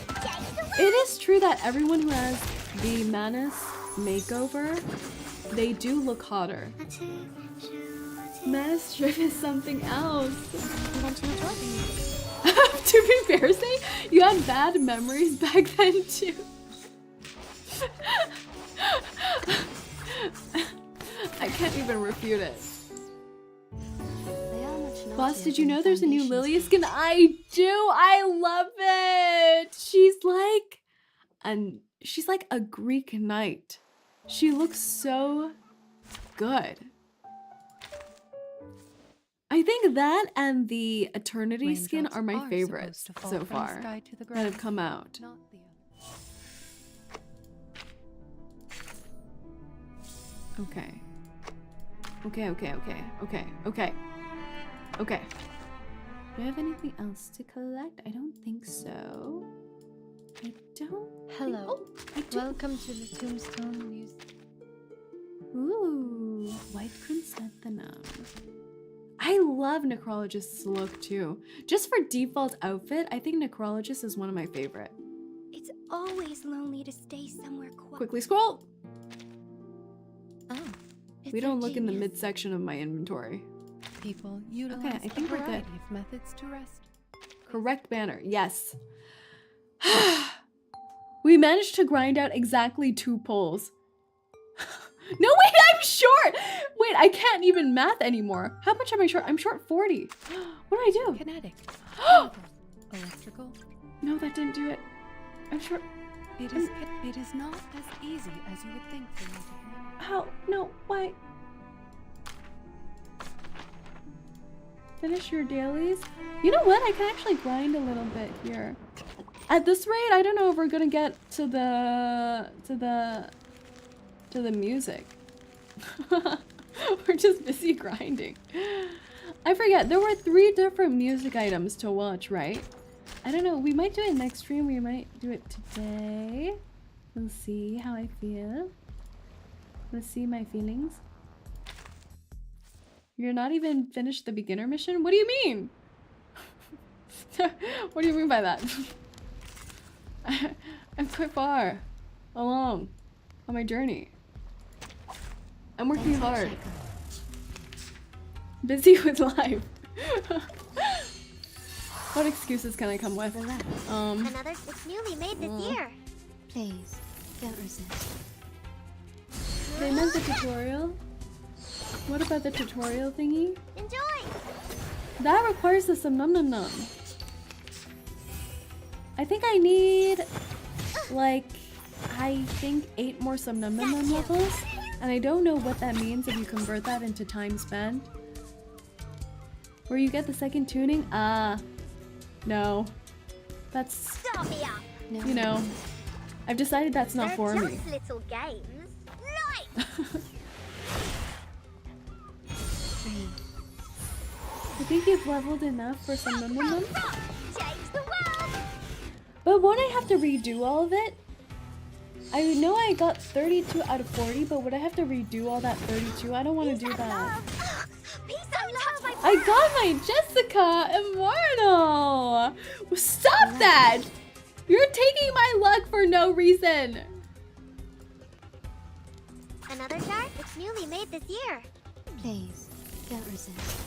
It is true that everyone who has the Manus makeover, they do look hotter. Manus strip is something else. To be fair, say you had bad memories back then too. I can't even refute it. Boss, did you know there's a new Lilya skin? I do. I love it. She's like a Greek knight. She looks so good. I think that and the Eternity skin are my favorites so far that have come out. Okay. Okay. Do I have anything else to collect? I don't think so. Hello. Welcome to the Tombstone Museum. Ooh, White Chrysanthemum. I love Necrologist's look too. Just for default outfit, I think Necrologist is one of my favorite. It's always lonely to stay somewhere quiet. Quickly scroll. Oh, We don't look in the midsection of my inventory. People utilize I think a we're good. variety of methods to rest. Correct banner, yes. We managed to grind out exactly 2 pulls. No, wait, I'm short! Wait, I can't even math anymore. How much am I short? I'm short 40. What do I do? Kinetic. Electrical. No, that didn't do it. I'm short. It is not as easy as you would think for me to hear. How? No, why? Finish your dailies. You know what? I can actually grind a little bit here. At this rate, I don't know if we're gonna get to the music. We're just busy grinding. I forget, there were 3 different music items to watch, right? I don't know, we might do it next stream, we might do it today. We'll see how I feel. Let's see my feelings. You're not even finished the beginner mission? What do you mean? What do you mean by that? I'm quite far along on my journey. I'm working hard. Busy with life. What excuses can I come with? Another, it's newly made this year. Please, don't resist. They meant the tutorial? What about the tutorial thingy? Enjoy! That requires us some num num num. I think I need like I think 8 more some num num num levels, and I don't know what that means if you convert that into time spent. Where you get the second tuning? No. That's Stop me up. you know, I've decided that's not for me. Just little games. Right. I think you've leveled enough for some num num num. Change the world. But won't I have to redo all of it? I know I got 32 out of 40, but would I have to redo all that 32? I don't want to do that. I got my Jessica Immortal! Stop that! You're taking my luck for no reason! Another jar? It's newly made this year. Please, don't resist.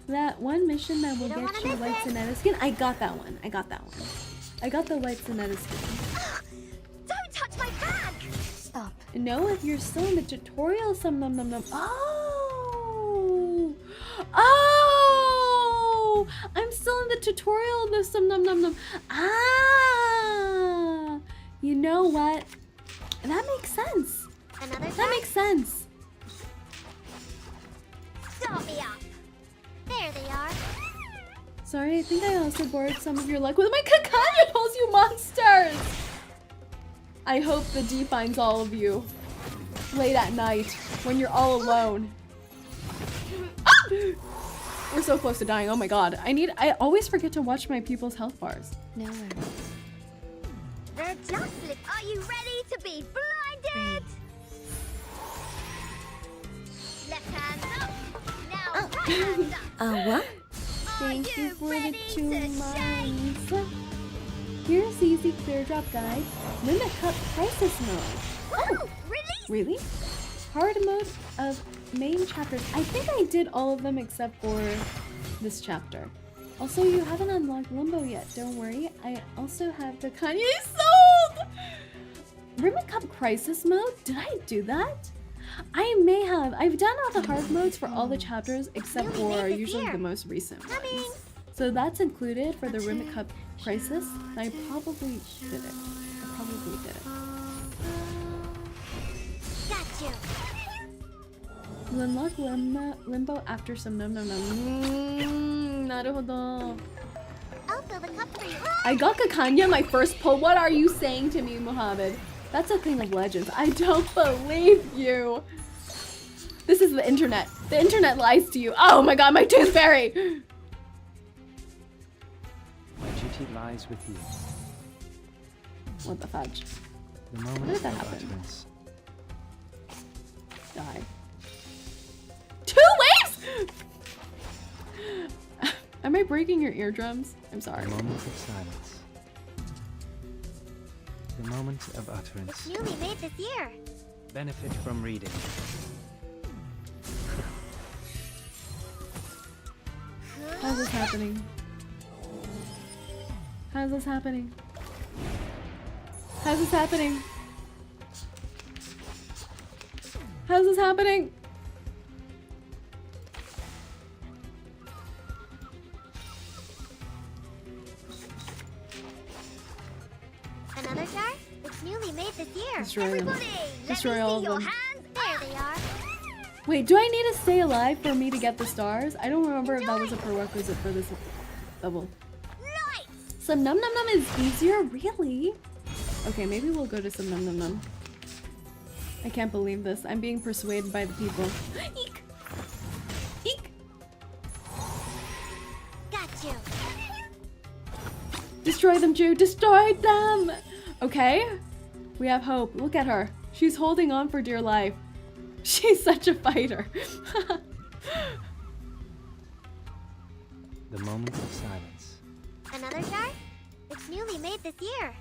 That one mission that will get you white Sonetta skin? I got that one. I got that one. I got the white Sonetta skin. Don't touch my bag! Stop. No, if you're still in the tutorial, some num num num. Oh! I'm still in the tutorial, there's some num num num. You know what? That makes sense. That makes sense. Stop me up. There they are. Sorry, I think I also borrowed some of your luck with my Kakania pulls, you monsters! I hope the D finds all of you late at night when you're all alone. Ah! We're so close to dying, oh my god. I always forget to watch my people's health bars. No worries. They're just Are you ready to be blinded? Left hand up. Now right hand up. What? Thank you for the 2 months. Here's the easy clear drop guide. Limit Cup crisis mode. Oh, really? Hard mode of main chapters. I think I did all of them except for this chapter. Also, you haven't unlocked Limbo yet. Don't worry. I also have the Kakania sold. Limit Cup crisis mode. Did I do that? I may have. I've done all the hard modes for all the chapters except for usually the most recent ones. So that's included for the Rimmet Cup Crisis. I probably did it. Got you. You unlock Limbo after some num num num. Naruhodo. I'll fill the cup for you. I got Kakania my first pull. What are you saying to me, Muhammad? That's a thing of legends. I don't believe you. This is the internet. The internet lies to you. Oh my god, my tooth fairy! My duty lies with you. What the fudge? The moment How did that of happen? utterance. Die. 2 waves?! Am I breaking your eardrums? I'm sorry. The moment of silence. The moment of utterance. It's newly made this year. Benefit from reading. How's this happening? How's this happening? How's this happening? How's this happening? Another jar? It's newly made this year. Destroy them. Everybody, Destroy let me all see of your them. hands. There they are. Wait, do I need to stay alive for me to get the stars? I don't remember if that was a prerequisite for this level. Some num num num is easier, really? Okay, maybe we'll go to some num num num. I can't believe this. I'm being persuaded by the people. Eek! Eek! Got you. Destroy them, Jew! Destroy them! Okay. We have hope. Look at her. She's holding on for dear life. She's such a fighter. The moment of silence. Another jar? It's newly made this year.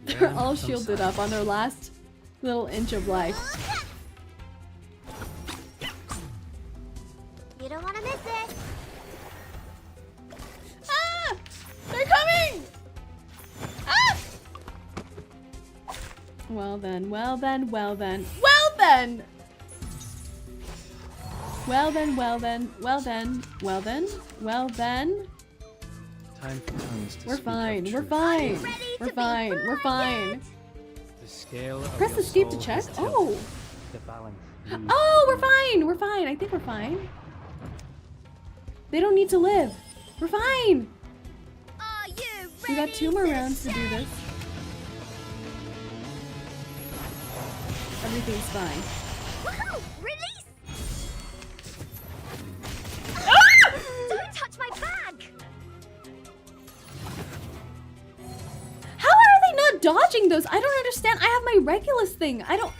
They're all shielded up on their last little inch of life. You don't want to miss it. Ah! They're coming! Ah! Well then, well then, well then, well then! Well then, well then, well then, well then, well then. Time for tongues to We're speak fine, of we're truth. fine, we're fine, we're fine. The scale of Press your escape to soul check. has tilted. Oh! The balance. Oh, we're fine, we're fine. I think we're fine. They don't need to live. We're fine. Are you ready? We got 2 more rounds to do this. Everything's fine. Woohoo! Release! Ah! Don't touch my bag! How are they not dodging those? I don't understand. I have my Regulus thing. I don't...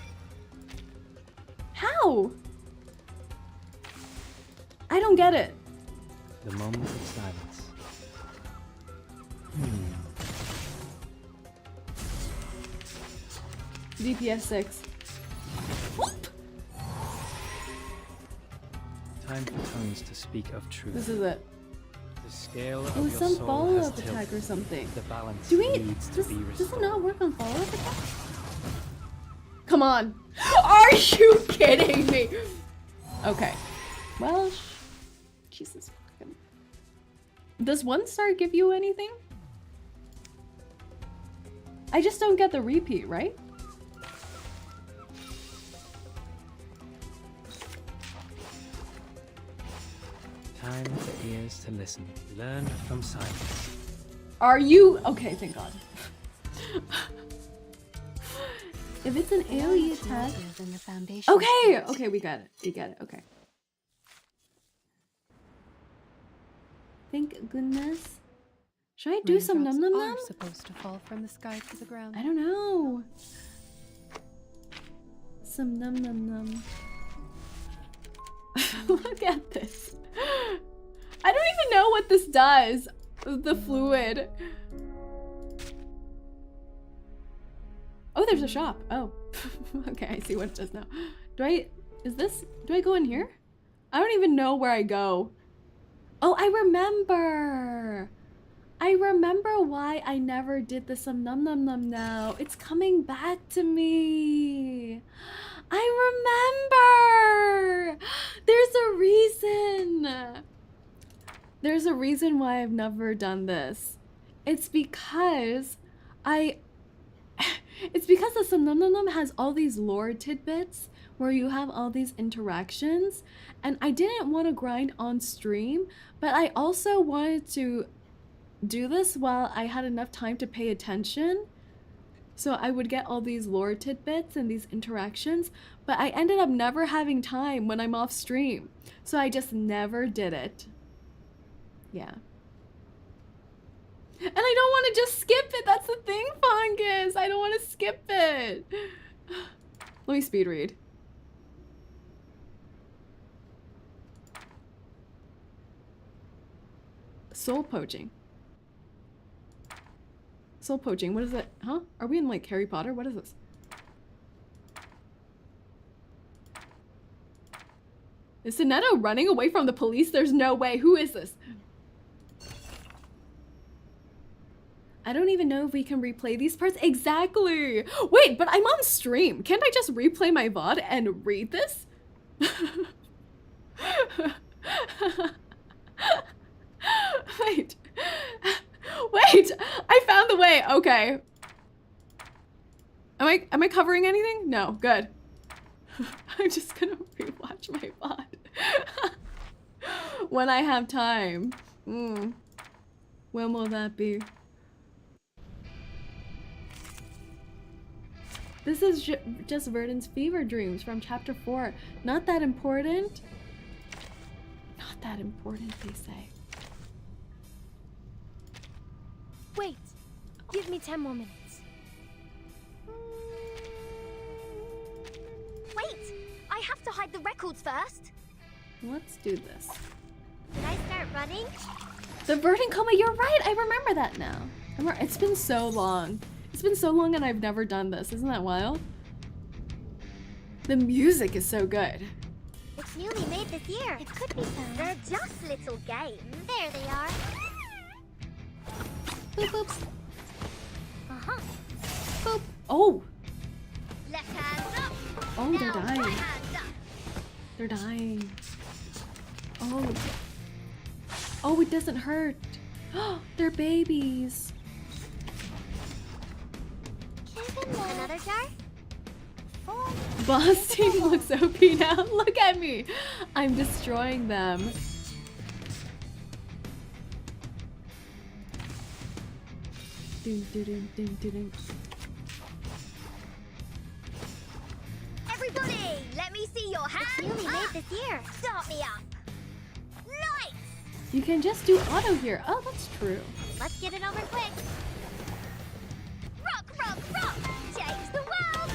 How? I don't get it. The moment of silence. DPS 6. Time for tongues to speak of truth. This is it. The scale It of was your some soul follow-up has attack or tilted. something. The balance Do we... needs to Does, be does restored. it not work on follow-up attack? Come on. Are you kidding me? Okay. Well, Jesus fucking... Does 1 star give you anything? I just don't get the repeat, right? Time for ears to listen. Learn from silence. Are you... Okay, thank God. If it's an alien attack... Okay! Okay, we got it. We got it. Okay. Thank goodness. Should I do some num num num? Are supposed to fall from the sky to the ground. I don't know. Some num num num. Look at this. I don't even know what this does. The fluid. Oh, there's a shop. Oh. Okay, I see what it does now. Do I go in here? I don't even know where I go. Oh, I remember. I remember why I never did the some num num num now. It's coming back to me. I remember. There's a reason. There's a reason why I've never done this. It's because it's because the some num num num has all these lore tidbits where you have all these interactions, and I didn't want to grind on stream, but I also wanted to do this while I had enough time to pay attention. So I would get all these lore tidbits and these interactions, but I ended up never having time when I'm off stream. So I just never did it. Yeah. And I don't want to just skip it. That's the thing, Fungus. I don't want to skip it. Let me speed read. Soul poaching. Soul poaching. What is it? Huh? Are we in like Harry Potter? What is this? Is Sonetto running away from the police? There's no way. Who is this? I don't even know if we can replay these parts. Exactly. Wait, but I'm on stream. Can't I just replay my VOD and read this? Wait. Wait, I found the way. Okay. Am I covering anything? No, good. I'm just gonna rewatch my VOD when I have time. When will that be? This is just Vertin's fever dreams from chapter 4. Not that important. Not that important, they say. Wait, give me 10 more minutes. Wait, I have to hide the records first. Let's do this. Did I start running? The Vertin coma, you're right, I remember that now. It's been so long. It's been so long and I've never done this. Isn't that wild? The music is so good. It's newly made this year. It could be found. They're just little games. There they are. Boop, boop. Uh-huh. Boop. Oh! Left hand up. Oh, now they're dying. right hand up. They're dying. Oh. Oh, it doesn't hurt. They're babies. Another jar? Boss team looks OP now. Look at me. I'm destroying them. Everybody, let me see your hands. It's newly made this year. Start me up. Nice. You can just do auto here. Oh, that's true. Let's get it over quick. Rock, rock, rock. Change the world.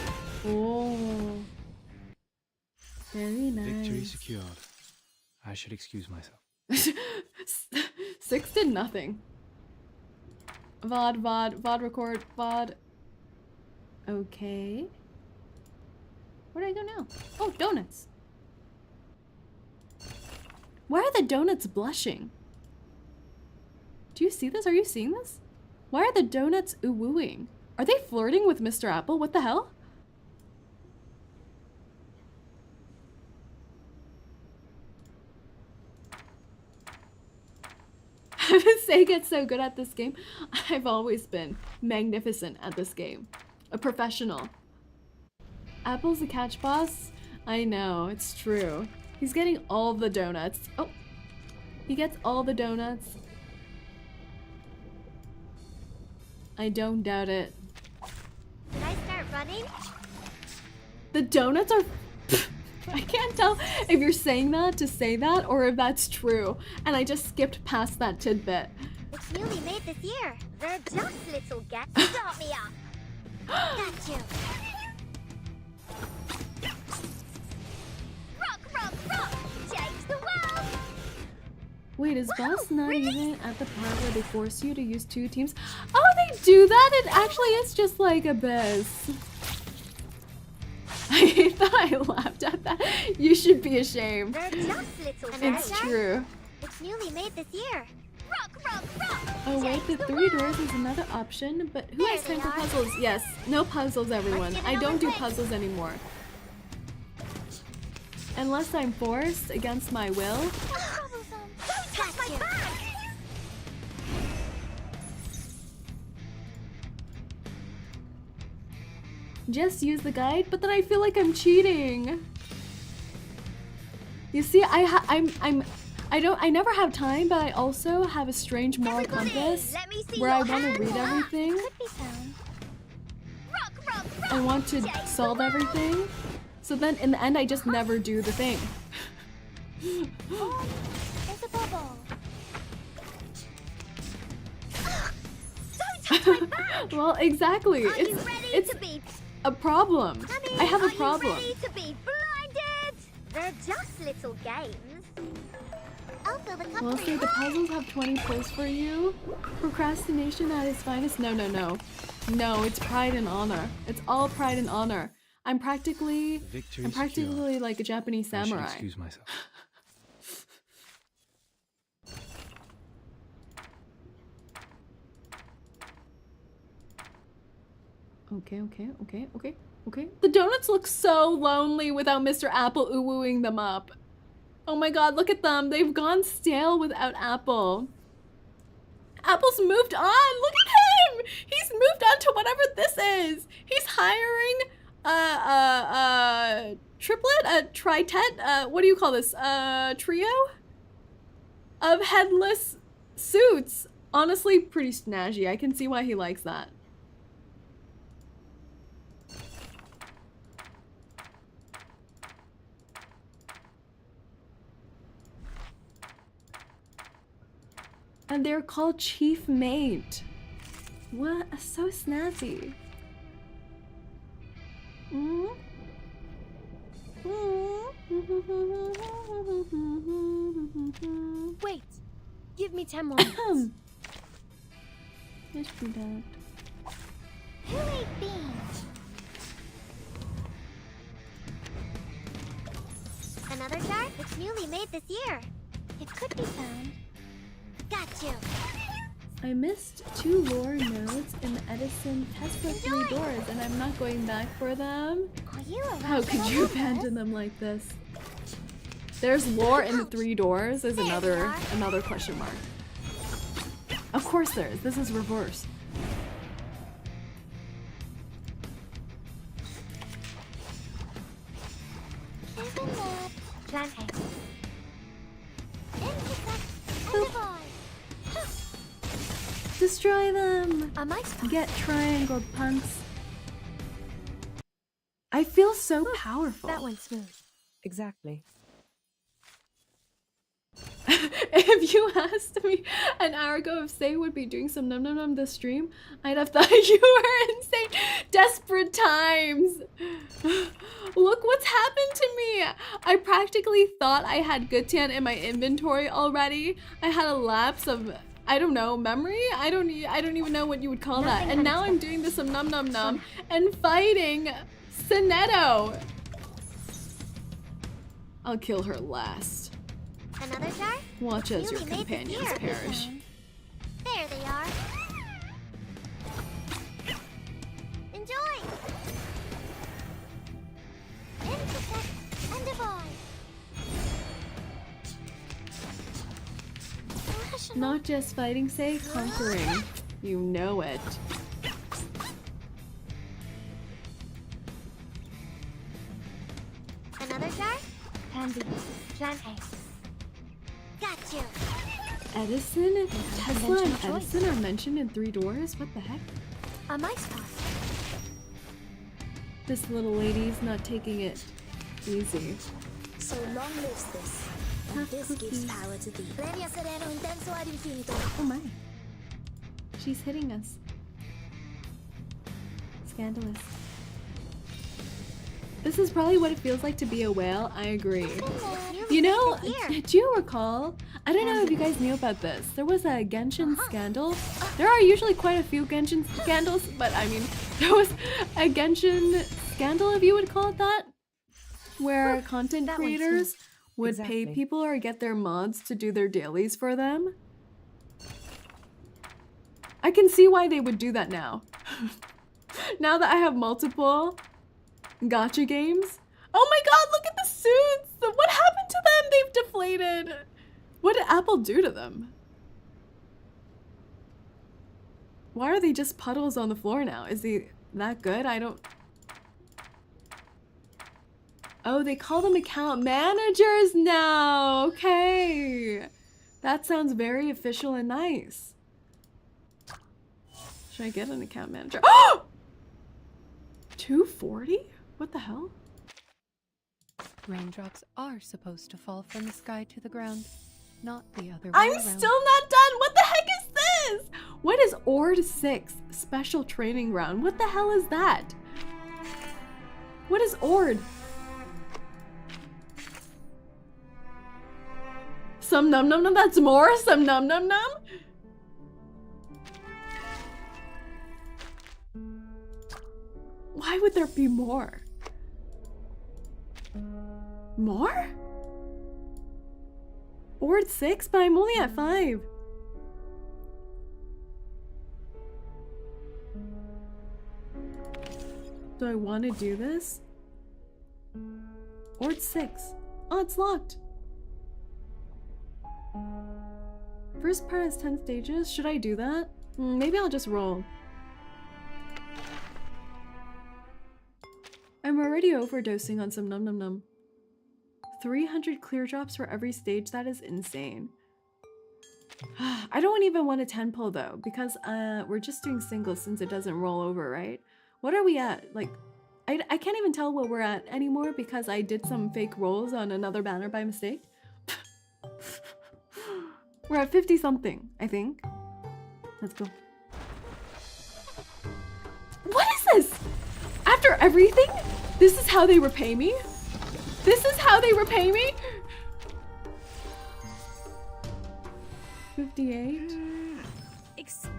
Oh. Very nice. Victory secured. I should excuse myself. 6 did nothing. VOD record, VOD. Okay. Where do I go now? Oh, donuts. Why are the donuts blushing? Do you see this? Are you seeing this? Why are the donuts ooh-wooing? Are they flirting with Mr. Apple? What the hell? Say gets so good at this game. I've always been magnificent at this game. A professional. Apple's the catch boss? I know, it's true. He's getting all the donuts. Oh, he gets all the donuts. I don't doubt it. Did I start running? The donuts are... I can't tell if you're saying that to say that or if that's true. And I just skipped past that tidbit. It's newly made this year. They're just little gets. Start me up. Got you. Rock, rock, rock. Change the world. Wait, is boss not even at the part where they force you to use 2 teams? Oh, they do that? It actually is just like Abyss. I thought I laughed at that. You should be ashamed. They're just little It's true. It's newly made this year. Rock, rock, rock. Oh wait, the 3 doors is another option, but who has time for puzzles? Yes, no puzzles, everyone. I don't do puzzles anymore. Unless I'm forced against my will. Don't touch my bag. Just use the guide, but then I feel like I'm cheating. You see, I never have time, but I also have a strange moral compass where I want to read everything. I want to solve everything. So then in the end, I just never do the thing. Oh, there's a bubble. Don't touch my bag. Well, exactly. Are you ready to be a problem. Honey, I have a are problem. You ready to be blinded? They're just little games. I'll fill the cup. Well, say the puzzles have 20 points for you. Procrastination at its finest. No, no, no. No, it's pride and honor. It's all pride and honor. I'm practically like a Japanese samurai. I should excuse myself. Okay. The donuts look so lonely without Mr. Apple ooh-wooing them up. Oh my god, look at them. They've gone stale without Apple. Apple's moved on. Look at him. He's moved on to whatever this is. He's hiring a triplet, a tritet, what do you call this? Trio of headless suits. Honestly, pretty snazzy. I can see why he likes that. and they're called chief mate. What? So snazzy. Wait. Give me 10 more minutes. Let's do that. Who ate beans? Another jar? It's newly made this year. It could be found. Got you. I missed 2 lore nodes in the Edison test for 3 doors, and I'm not going back for them. Are you How could you abandon them like this? There's lore in the 3 doors is another question mark. Of course there is. This is reverse. Isn't that plan A? Destroy them! A mice Get triangled, punks. I feel so powerful. That went smooth. Exactly. If you asked me an hour ago if Say would be doing some num num num this stream, I'd have thought you were insane. Desperate times. Look what's happened to me. I practically thought I had Gutian in my inventory already. I had a lapse of, I don't know, memory? I don't even know what you would call that. And now I'm doing this some num num num and fighting Sonetto. I'll kill her last. Another jar? Watch as your companions perish. There they are. Enjoy! Intersect and divide. Not just fighting, Say, conquering. You know it. Another jar? Handy. Plan A. Got you. Edison, Tesla, and Edison are mentioned in 3 doors? What the heck? A mice paw. This little lady's not taking it easy. So long lives this. And this gives power to thee. Oh my. She's hitting us. Scandalous. This is probably what it feels like to be a whale, I agree. You know, do you recall? I don't know if you guys knew about this. There was a Genshin scandal. There are usually quite a few Genshin scandals, but I mean, there was a Genshin scandal, if you would call it that, where content creators would pay people or get their mods to do their dailies for them. I can see why they would do that now. Now that I have multiple Gacha games. Oh my god, look at the suits! What happened to them? They've deflated. What did Apple do to them? Why are they just puddles on the floor now? Is he that good? I don't... Oh, they call them account managers now! Okay! That sounds very official and nice. Should I get an account manager? Oh! 240? What the hell? Raindrops are supposed to fall from the sky to the ground, not the other way I'm around. still not done! What the heck is this? What is Ord 6? Special training ground. What the hell is that? What is Ord? Some num num num, that's more? Some num num num? Why would there be more? More? Ord 6? But I'm only at 5. Do I want to do this? Ord 6. Oh, it's locked. First part has 10 stages. Should I do that? Maybe I'll just roll. I'm already overdosing on some num num num. 300 clear drops for every stage. That is insane. I don't even want a 10 pull though, because we're just doing singles since it doesn't roll over, right? What are we at? Like, I can't even tell what we're at anymore because I did some fake rolls on another banner by mistake. We're at 50 something, I think. Let's go. What is this? After everything, this is how they repay me? This is how they repay me? 58.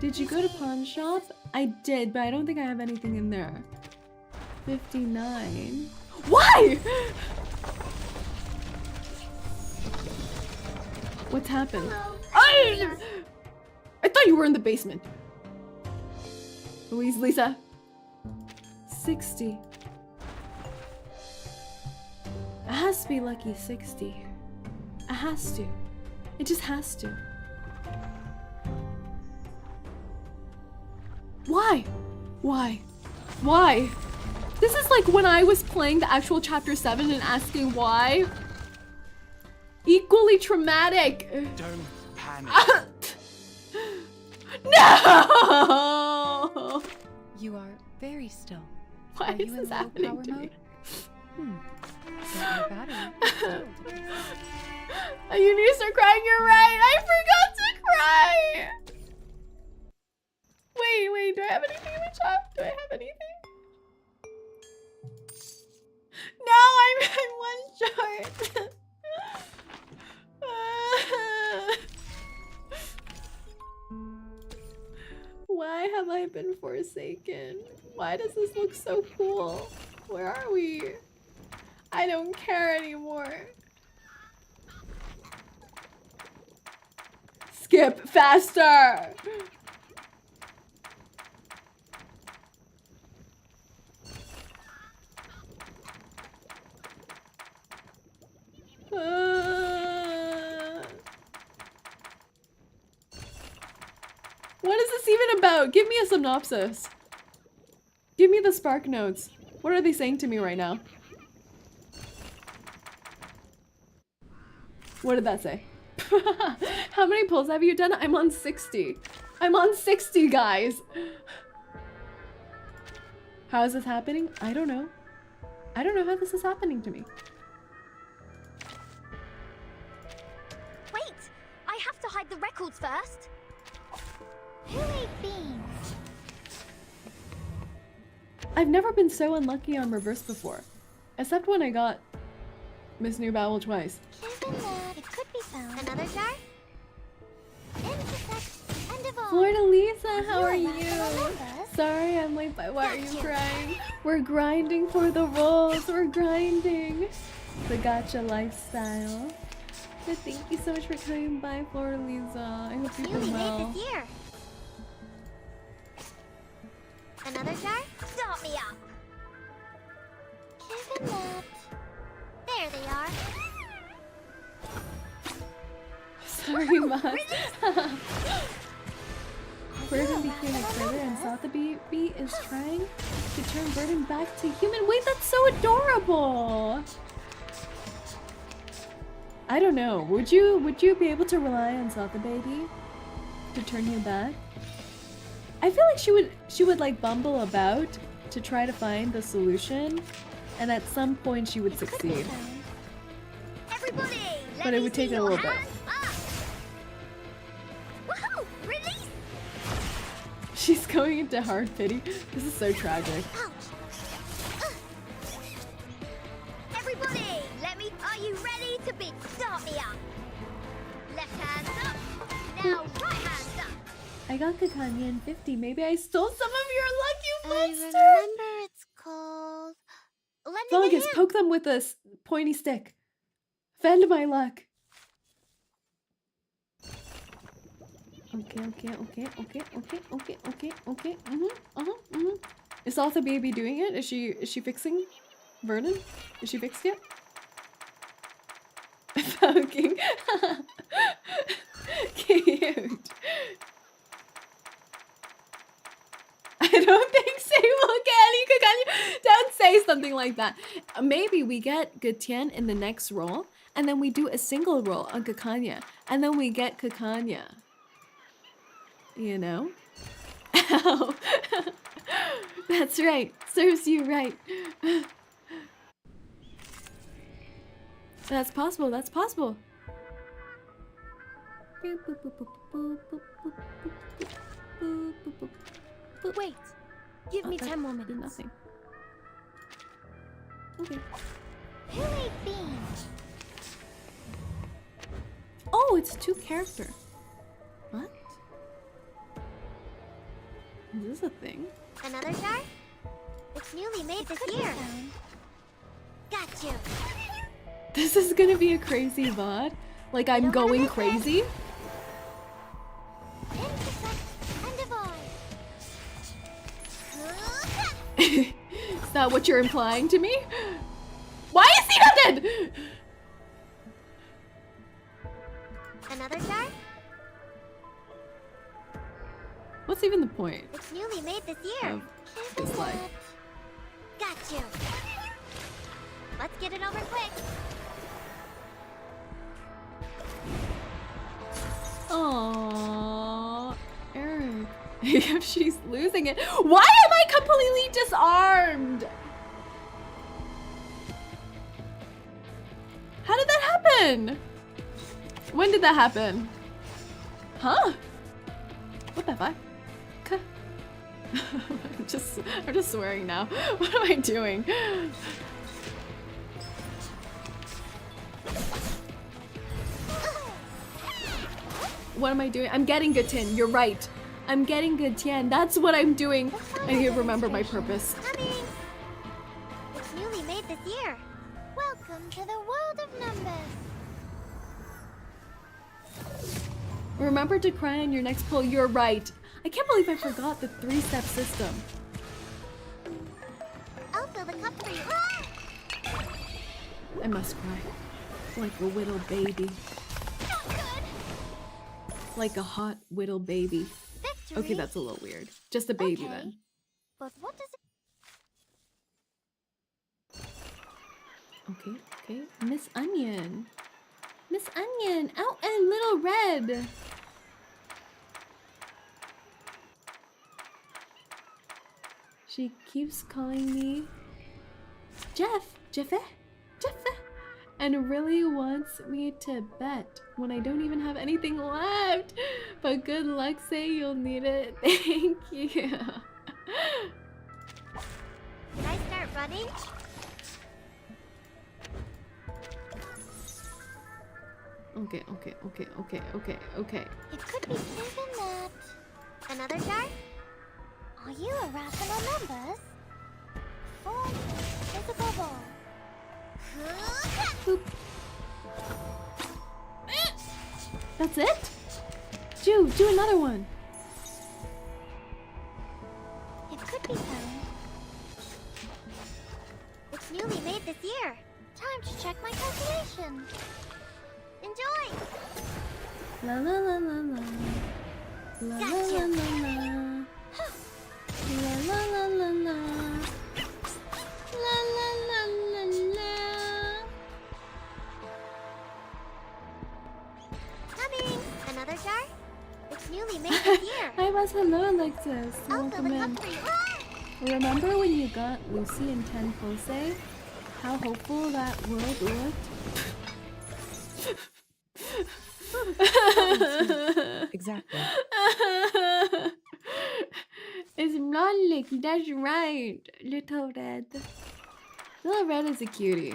Did you go to pawn shop? I did, but I don't think I have anything in there. 59. Why? What's happened? I thought you were in the basement. Louise, Lisa. 60. It has to be lucky 60. It has to. It just has to. Why? Why? Why? This is like when I was playing the actual chapter 7 and asking why. Equally traumatic. Don't panic. No! You are very still. Why is this happening to me? You need to start crying, you're right. I forgot to cry. Wait, do I have anything in the shop? Do I have anything? No, I'm one short. Why have I been forsaken? Why does this look so cool? Where are we? I don't care anymore. Skip faster! What is this even about? Give me a synopsis. Give me the spark notes. What are they saying to me right now? What did that say? How many pulls have you done? I'm on 60. I'm on 60, guys. How is this happening? I don't know. I don't know how this is happening to me. Wait! I have to hide the records first. Who ate beans? I've never been so unlucky on reverse before. Except when I got Miss New Bowel twice. It could be found. Another jar? Florida Lisa, how are you? Sorry I'm late, but why are you crying? We're grinding for the rolls. We're grinding. The gacha lifestyle. But thank you so much for coming by, Florida Lisa. I hope you're doing well. Another jar? Start me up. Isn't it? There they are. Sorry, Mom. Vertin became a critter and Sotheby is trying to turn Vertin back to human. Wait, that's so adorable! I don't know. Would you be able to rely on Sotheby to turn him back? I feel like she would like bumble about to try to find the solution, and at some point she would succeed. Everybody, but it would take a little bit. Woohoo! Release! She's going into hard pity. This is so tragic. Everybody, are you ready to be start me up? Left hand up. Now right hand up. I got Kakania in 50. Maybe I stole some of your lucky monster. I remember it's called. Fungus, poke them with a pointy stick. Fend my luck. Okay. Is Alta Baby doing it? Is she fixing Vertin? Is she fixed yet? Poking. Cute. I don't think say we'll get any Kakania. Don't say something like that. Maybe we get Gatien in the next roll, and then we do a single roll on Kakania, and then we get Kakania. You know? Ow. That's right. Serves you right. That's possible. That's possible. Wait, give me 10 more minutes. Nothing. Okay. Who ate beans? Oh, it's 2 character. What? Is this a thing? Another jar? It's newly made this year. Got you. This is gonna be a crazy VOD. Like I'm going crazy. Is that what you're implying to me? Why is he not dead? Another jar? What's even the point? It's newly made this year. Of this life. Got you. Let's get it over quick. Aww, Eric. If she's losing it, why am I completely disarmed? How did that happen? When did that happen? Huh? What the fuck? I'm just swearing now. What am I doing? What am I doing? I'm getting good tin. You're right. I'm getting good tin. That's what I'm doing. I need to remember my purpose. Coming. It's newly made this year. Welcome to the world of numbers. Remember to cry on your next pull. You're right. I can't believe I forgot the 3-step system. I'll fill the cup for you. I must cry. Like a little baby. Not good. Like a hot little baby. Victory. Okay, that's a little weird. Just a baby then. But what does it... Okay, okay. Miss Onion. Miss Onion. Out and little red. She keeps calling me Jeffe, and really wants me to bet when I don't even have anything left. But good luck, say you'll need it. Thank you. Can I start running? Okay. It could be even that. Another jar? Are you irrational numbers? 4 physical ball. Boop. That's it? Do another one. It could be found. It's newly made this year. Time to check my calculation. Enjoy! La la la la la. La la la la la. La la la la la. La la la la la. Coming! Another jar? It's newly made this year. Hi, Buzz. Hello, Alexis. I'll fill Welcome the in. cup for you. Remember when you got Lucy and 10 Kose? How hopeful that world looked? Exactly. It's Mlolik, that's right. Little Red. Little Red is a cutie.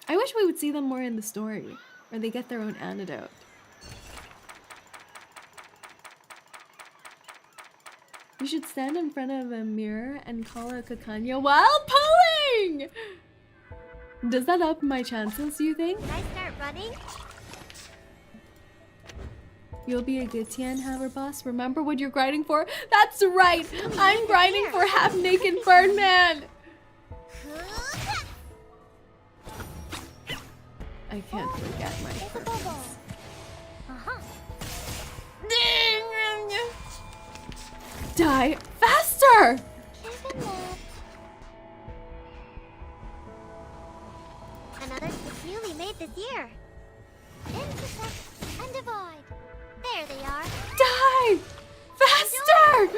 I wish we would see them more in the story, where they get their own antidote. You should stand in front of a mirror and call out Kakania while pulling! Does that up my chances, you think? Can I start running? You'll be a good Tian Hammer boss. Remember what you're grinding for? That's right! I'm grinding for half-naked Birdman! I can't forget my purpose. Die faster! Another is newly made this year. Intersect and divide. There they are. Die! Faster!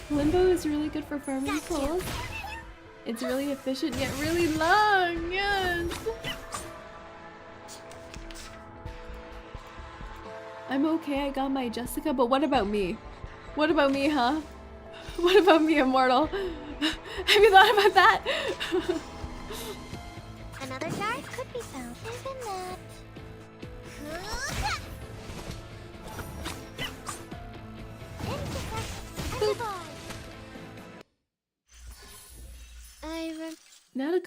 Limbo is really good for farming souls. It's really efficient yet really long, yes! I'm okay, I got my Jessica, but what about me? What about me, huh? What about me, immortal? Have you thought about that? Another jar could be found. Isn't that? Now to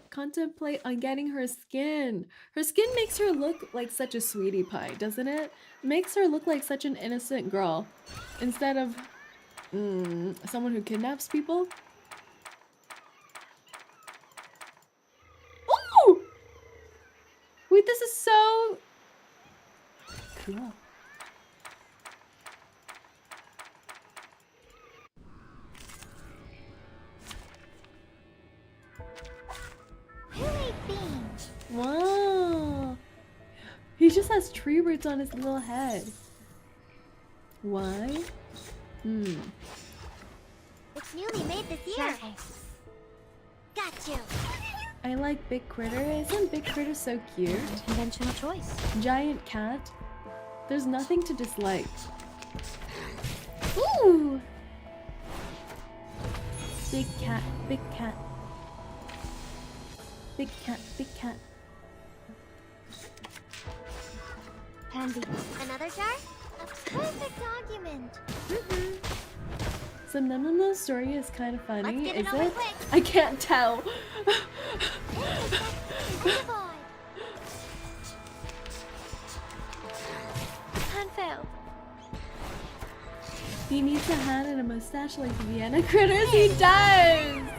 contemplate on getting her skin. Her skin makes her look like such a sweetie pie, doesn't it? Makes her look like such an innocent girl instead of someone who kidnaps people. Ooh! Wait, this is so cool. Wow. He just has tree roots on his little head. Why? It's newly made this year. Got you. I like Big Critter. Isn't Big Critter so cute? Conventional choice. Giant cat. There's nothing to dislike. Ooh! Big cat, big cat. Big cat, big cat. Handy. Another jar? A perfect argument. So none of the story is kind of funny, is it? I can't tell. Hand failed. He needs a hat and a mustache like Vienna critters. He does.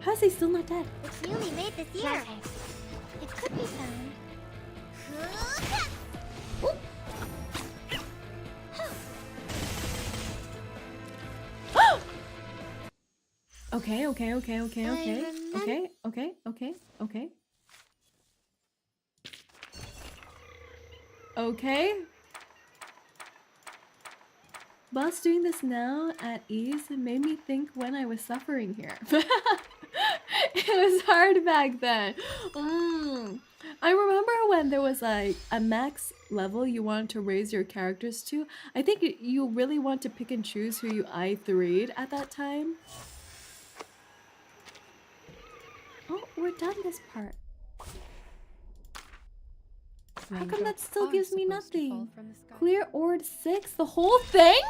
How's he still not dead? It's newly made this year. It could be found. Okay. Boss doing this now at ease made me think when I was suffering here. It was hard back then. I remember when there was like a max level you wanted to raise your characters to. I think you really want to pick and choose who you I3'd at that time. Oh, we're done this part. How come that still gives me nothing? Clear Ord 6? The whole thing?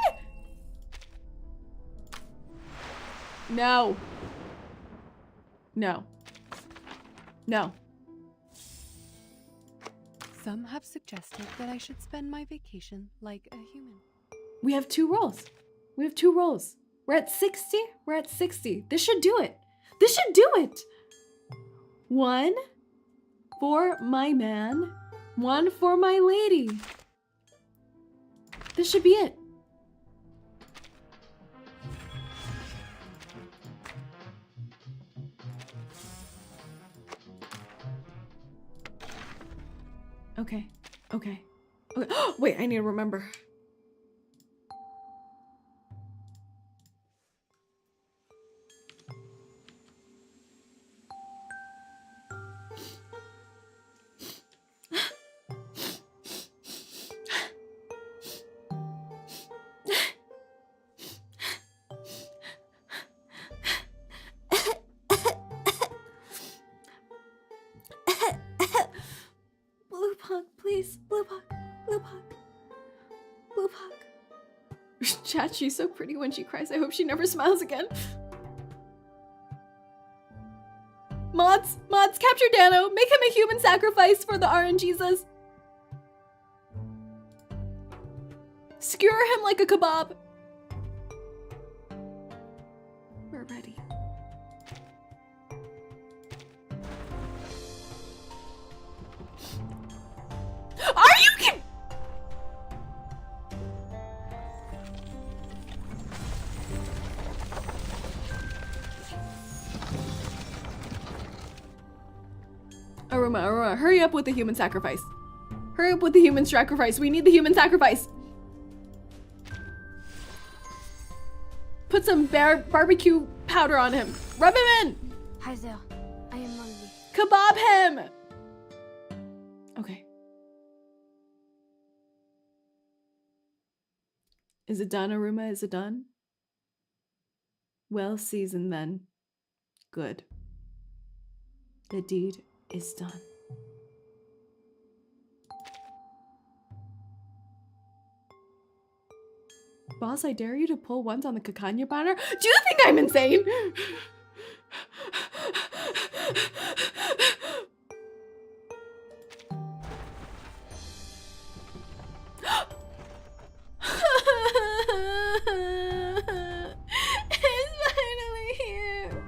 No. No. No. Some have suggested that I should spend my vacation like a human. We have 2 rolls. We have 2 rolls. We're at 60. We're at 60. This should do it. This should do it. 1 for my man. 1 for my lady. This should be it. Okay. Wait, I need to remember. Chat, she's so pretty when she cries. I hope she never smiles again. Mods, capture Dano. Make him a human sacrifice for the RNGesus. Skewer him like a kebab. We're ready. Are you kidding? Aruma, hurry up with the human sacrifice. Hurry up with the human sacrifice. We need the human sacrifice. Put some barbecue powder on him. Rub him in. Hi there. I am hungry. Kebab him. Okay. Is it done, Aruma? Is it done? Well seasoned then. Good. The deed is done. Boss, I dare you to pull once on the Kakania banner? Do you think I'm insane? It's finally here.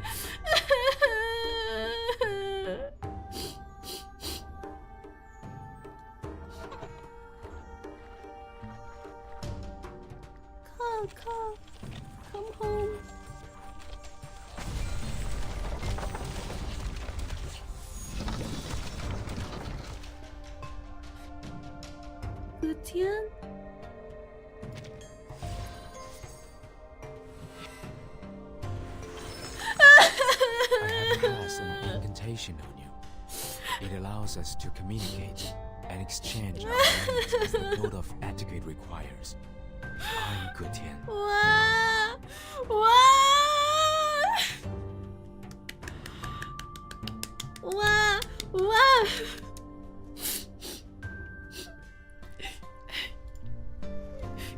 Come home. 𝐒𝐡𝐚𝐭? I have cast an incantation on you. It allows us to communicate and exchange our language as the code of etiquette requires. I'm 𝐒𝐡𝐚. Wow! Wow! Wow! Wow!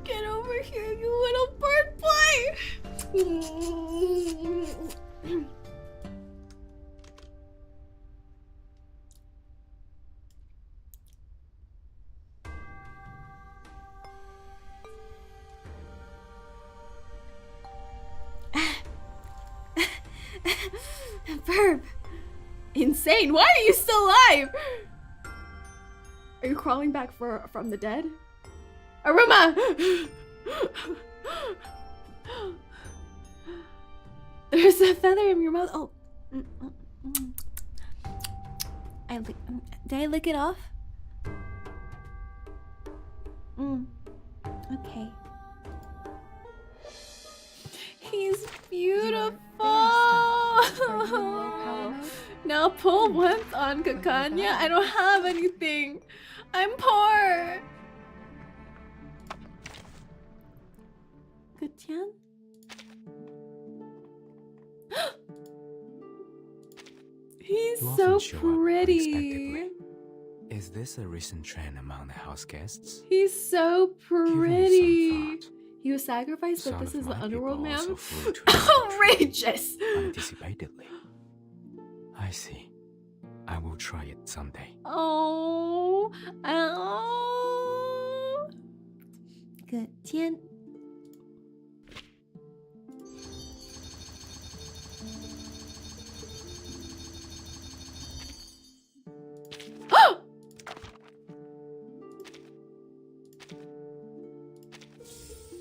Get over here, you little bird boy! Verb! Insane! Why are you still alive? Are you crawling back from the dead? Aruma! There's a feather in your mouth. Oh. Did I lick it off? Okay. He's beautiful. Now pull once on Kakania. I don't have anything. I'm poor. 𝐒𝐡𝐚? He's so pretty. Is this a recent trend among the house guests? He's so pretty. He was sacrificed, but this is the underworld man. Outrageous! Unanticipatedly. I see. I will try it someday. Oh. 𝐒𝐡𝐚.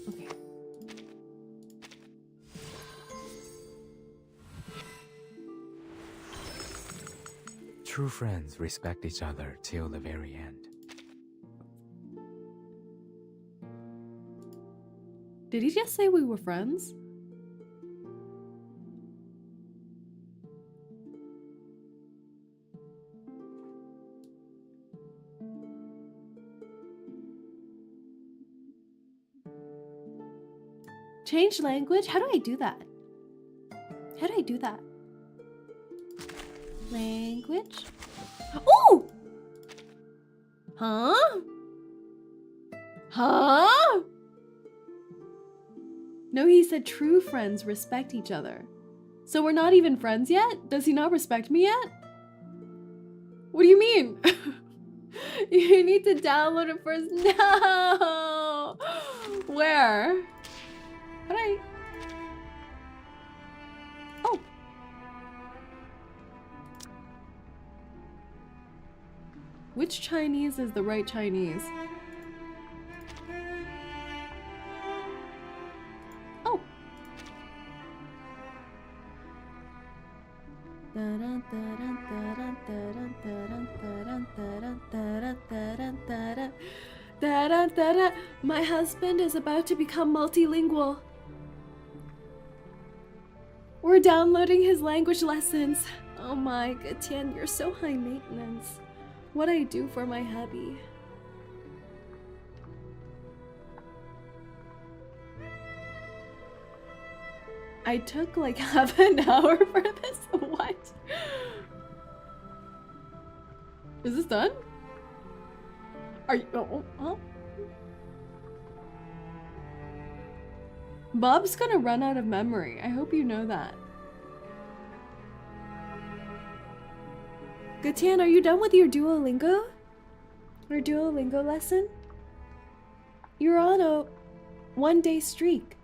Okay. True friends respect each other till the very end. Did he just say we were friends? Change language? How do I do that? How do I do that? Language? Oh! Huh? Huh? No, he said true friends respect each other. So we're not even friends yet? Does he not respect me yet? What do you mean? You need to download it first. No! Where? How do I? Oh. Which Chinese is the right Chinese? Oh. My husband is about to become multilingual. We're downloading his language lessons. Oh my, 𝐒𝐡𝐚, you're so high maintenance. What I do for my hubby. I took like half an hour for this. What? Is this done? Are you? Oh. Bob's gonna run out of memory. I hope you know that. Gatian, are you done with your Duolingo? Or Duolingo lesson? You're on a one-day streak.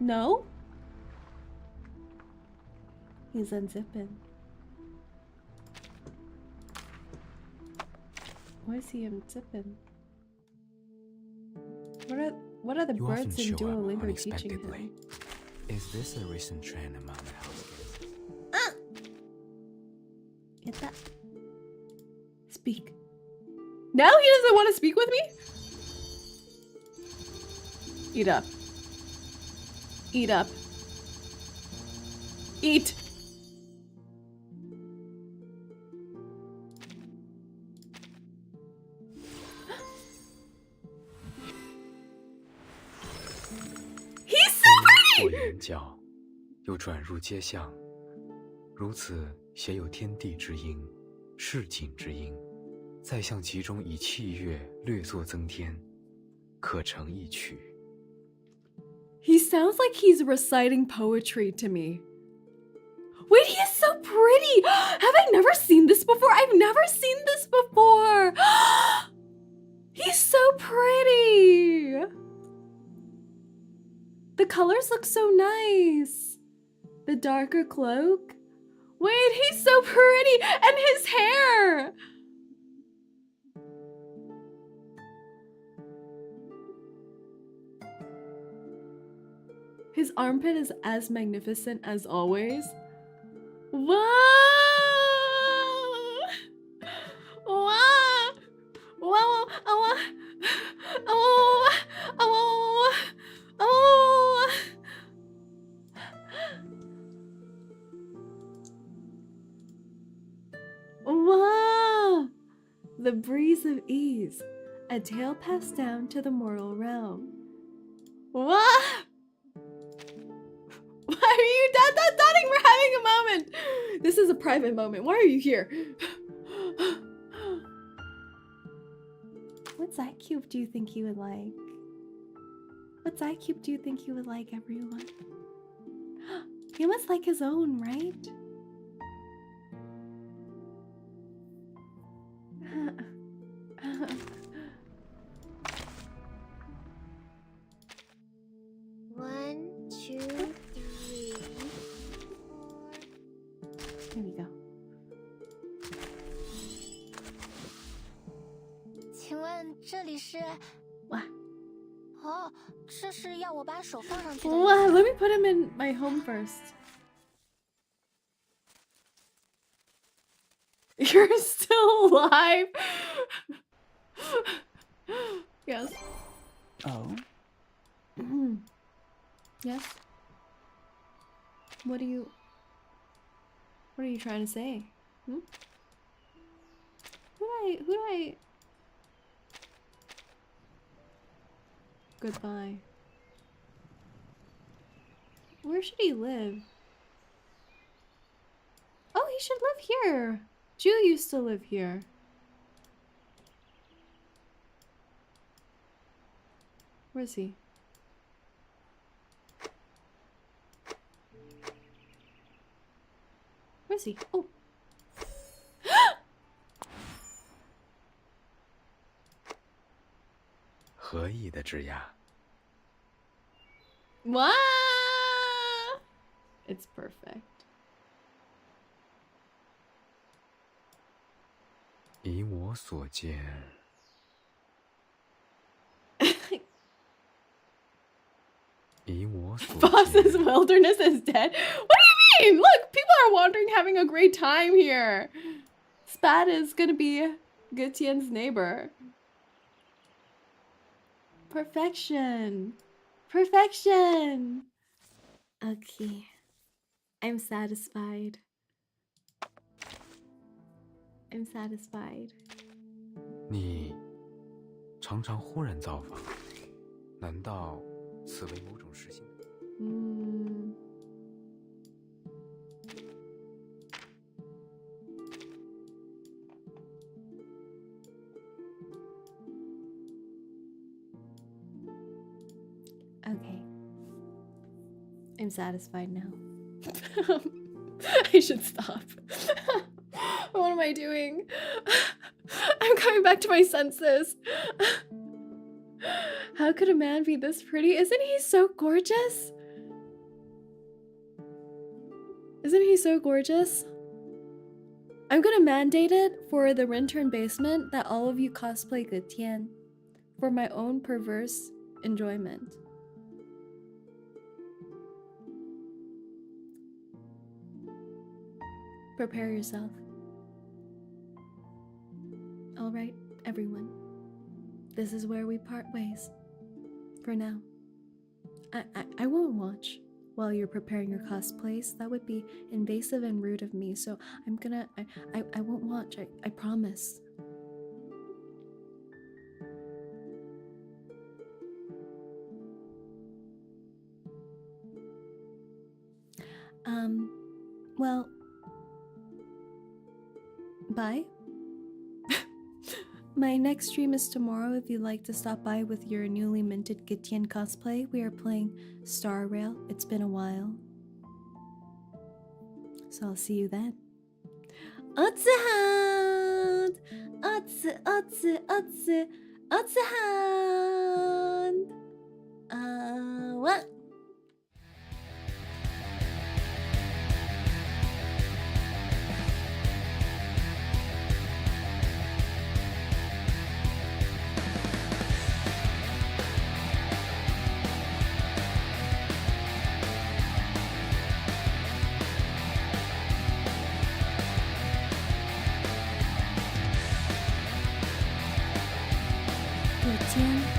No? He's unzipping. Why is he unzipping? What are the You birds often in show up Duolingo teaching unexpectedly. him? Is this a recent trend among the housekids? Get that. Speak. Now he doesn't want to speak with me? Eat up. Eat up. Eat! He's so pretty! 或言教，又转入街巷，如此写有天地之音，市井之音，再向其中以器乐略作增添，可成一曲。 He sounds like he's reciting poetry to me. Wait, he is so pretty! Have I never seen this before? I've never seen this before! He's so pretty! The colors look so nice. The darker cloak. Wait, he's so pretty! And his hair! His armpit is as magnificent as always. Wow! Wow! Wow! Wow! The breeze of ease, a tale passed down to the mortal realm. Wow! Why are you dotting? We're having a moment. This is a private moment. Why are you here? What side cube do you think you would like? What side cube do you think you would like, everyone? He must like his own, right? One, two, three, four. Here we go. 请问这里是？哇！哦，这是要我把手放上去的。哇 Let me put him in my home first. You're still alive. Yes. Oh. Yes. What are you trying to say? Hmm? Who do I? Goodbye. Where should he live? Oh, he should live here. Ju used to live here. Where is he? Where is he? Oh. 何意的枝桠？ Wow! It's perfect. 以我所见， 以我所见。 Boss's wilderness is dead? What do you mean? Look, people are wandering, having a great time here. Spat is gonna be Gutien's neighbor. Perfection. Perfection. Okay. I'm satisfied. I'm satisfied. 你常常忽然造访，难道此为某种实性？Okay. I'm satisfied now. I should stop. What am I doing? I'm coming back to my senses. How could a man be this pretty? Isn't he so gorgeous? Isn't he so gorgeous? I'm gonna mandate it for the Rintern basement that all of you cosplay 𝐒𝐡𝐚 for my own perverse enjoyment. Prepare yourself. All right, everyone. This is where we part ways. For now. I won't watch while you're preparing your cosplays. That would be invasive and rude of me. So I'm gonna. I won't watch. I promise. Well. Bye. My next stream is tomorrow. If you'd like to stop by with your newly minted 𝐒𝐡𝐚 cosplay, we are playing Star Rail. It's been a while. So I'll see you then. Otsuhand! Otsuhand! What? 𝐒𝐡𝐚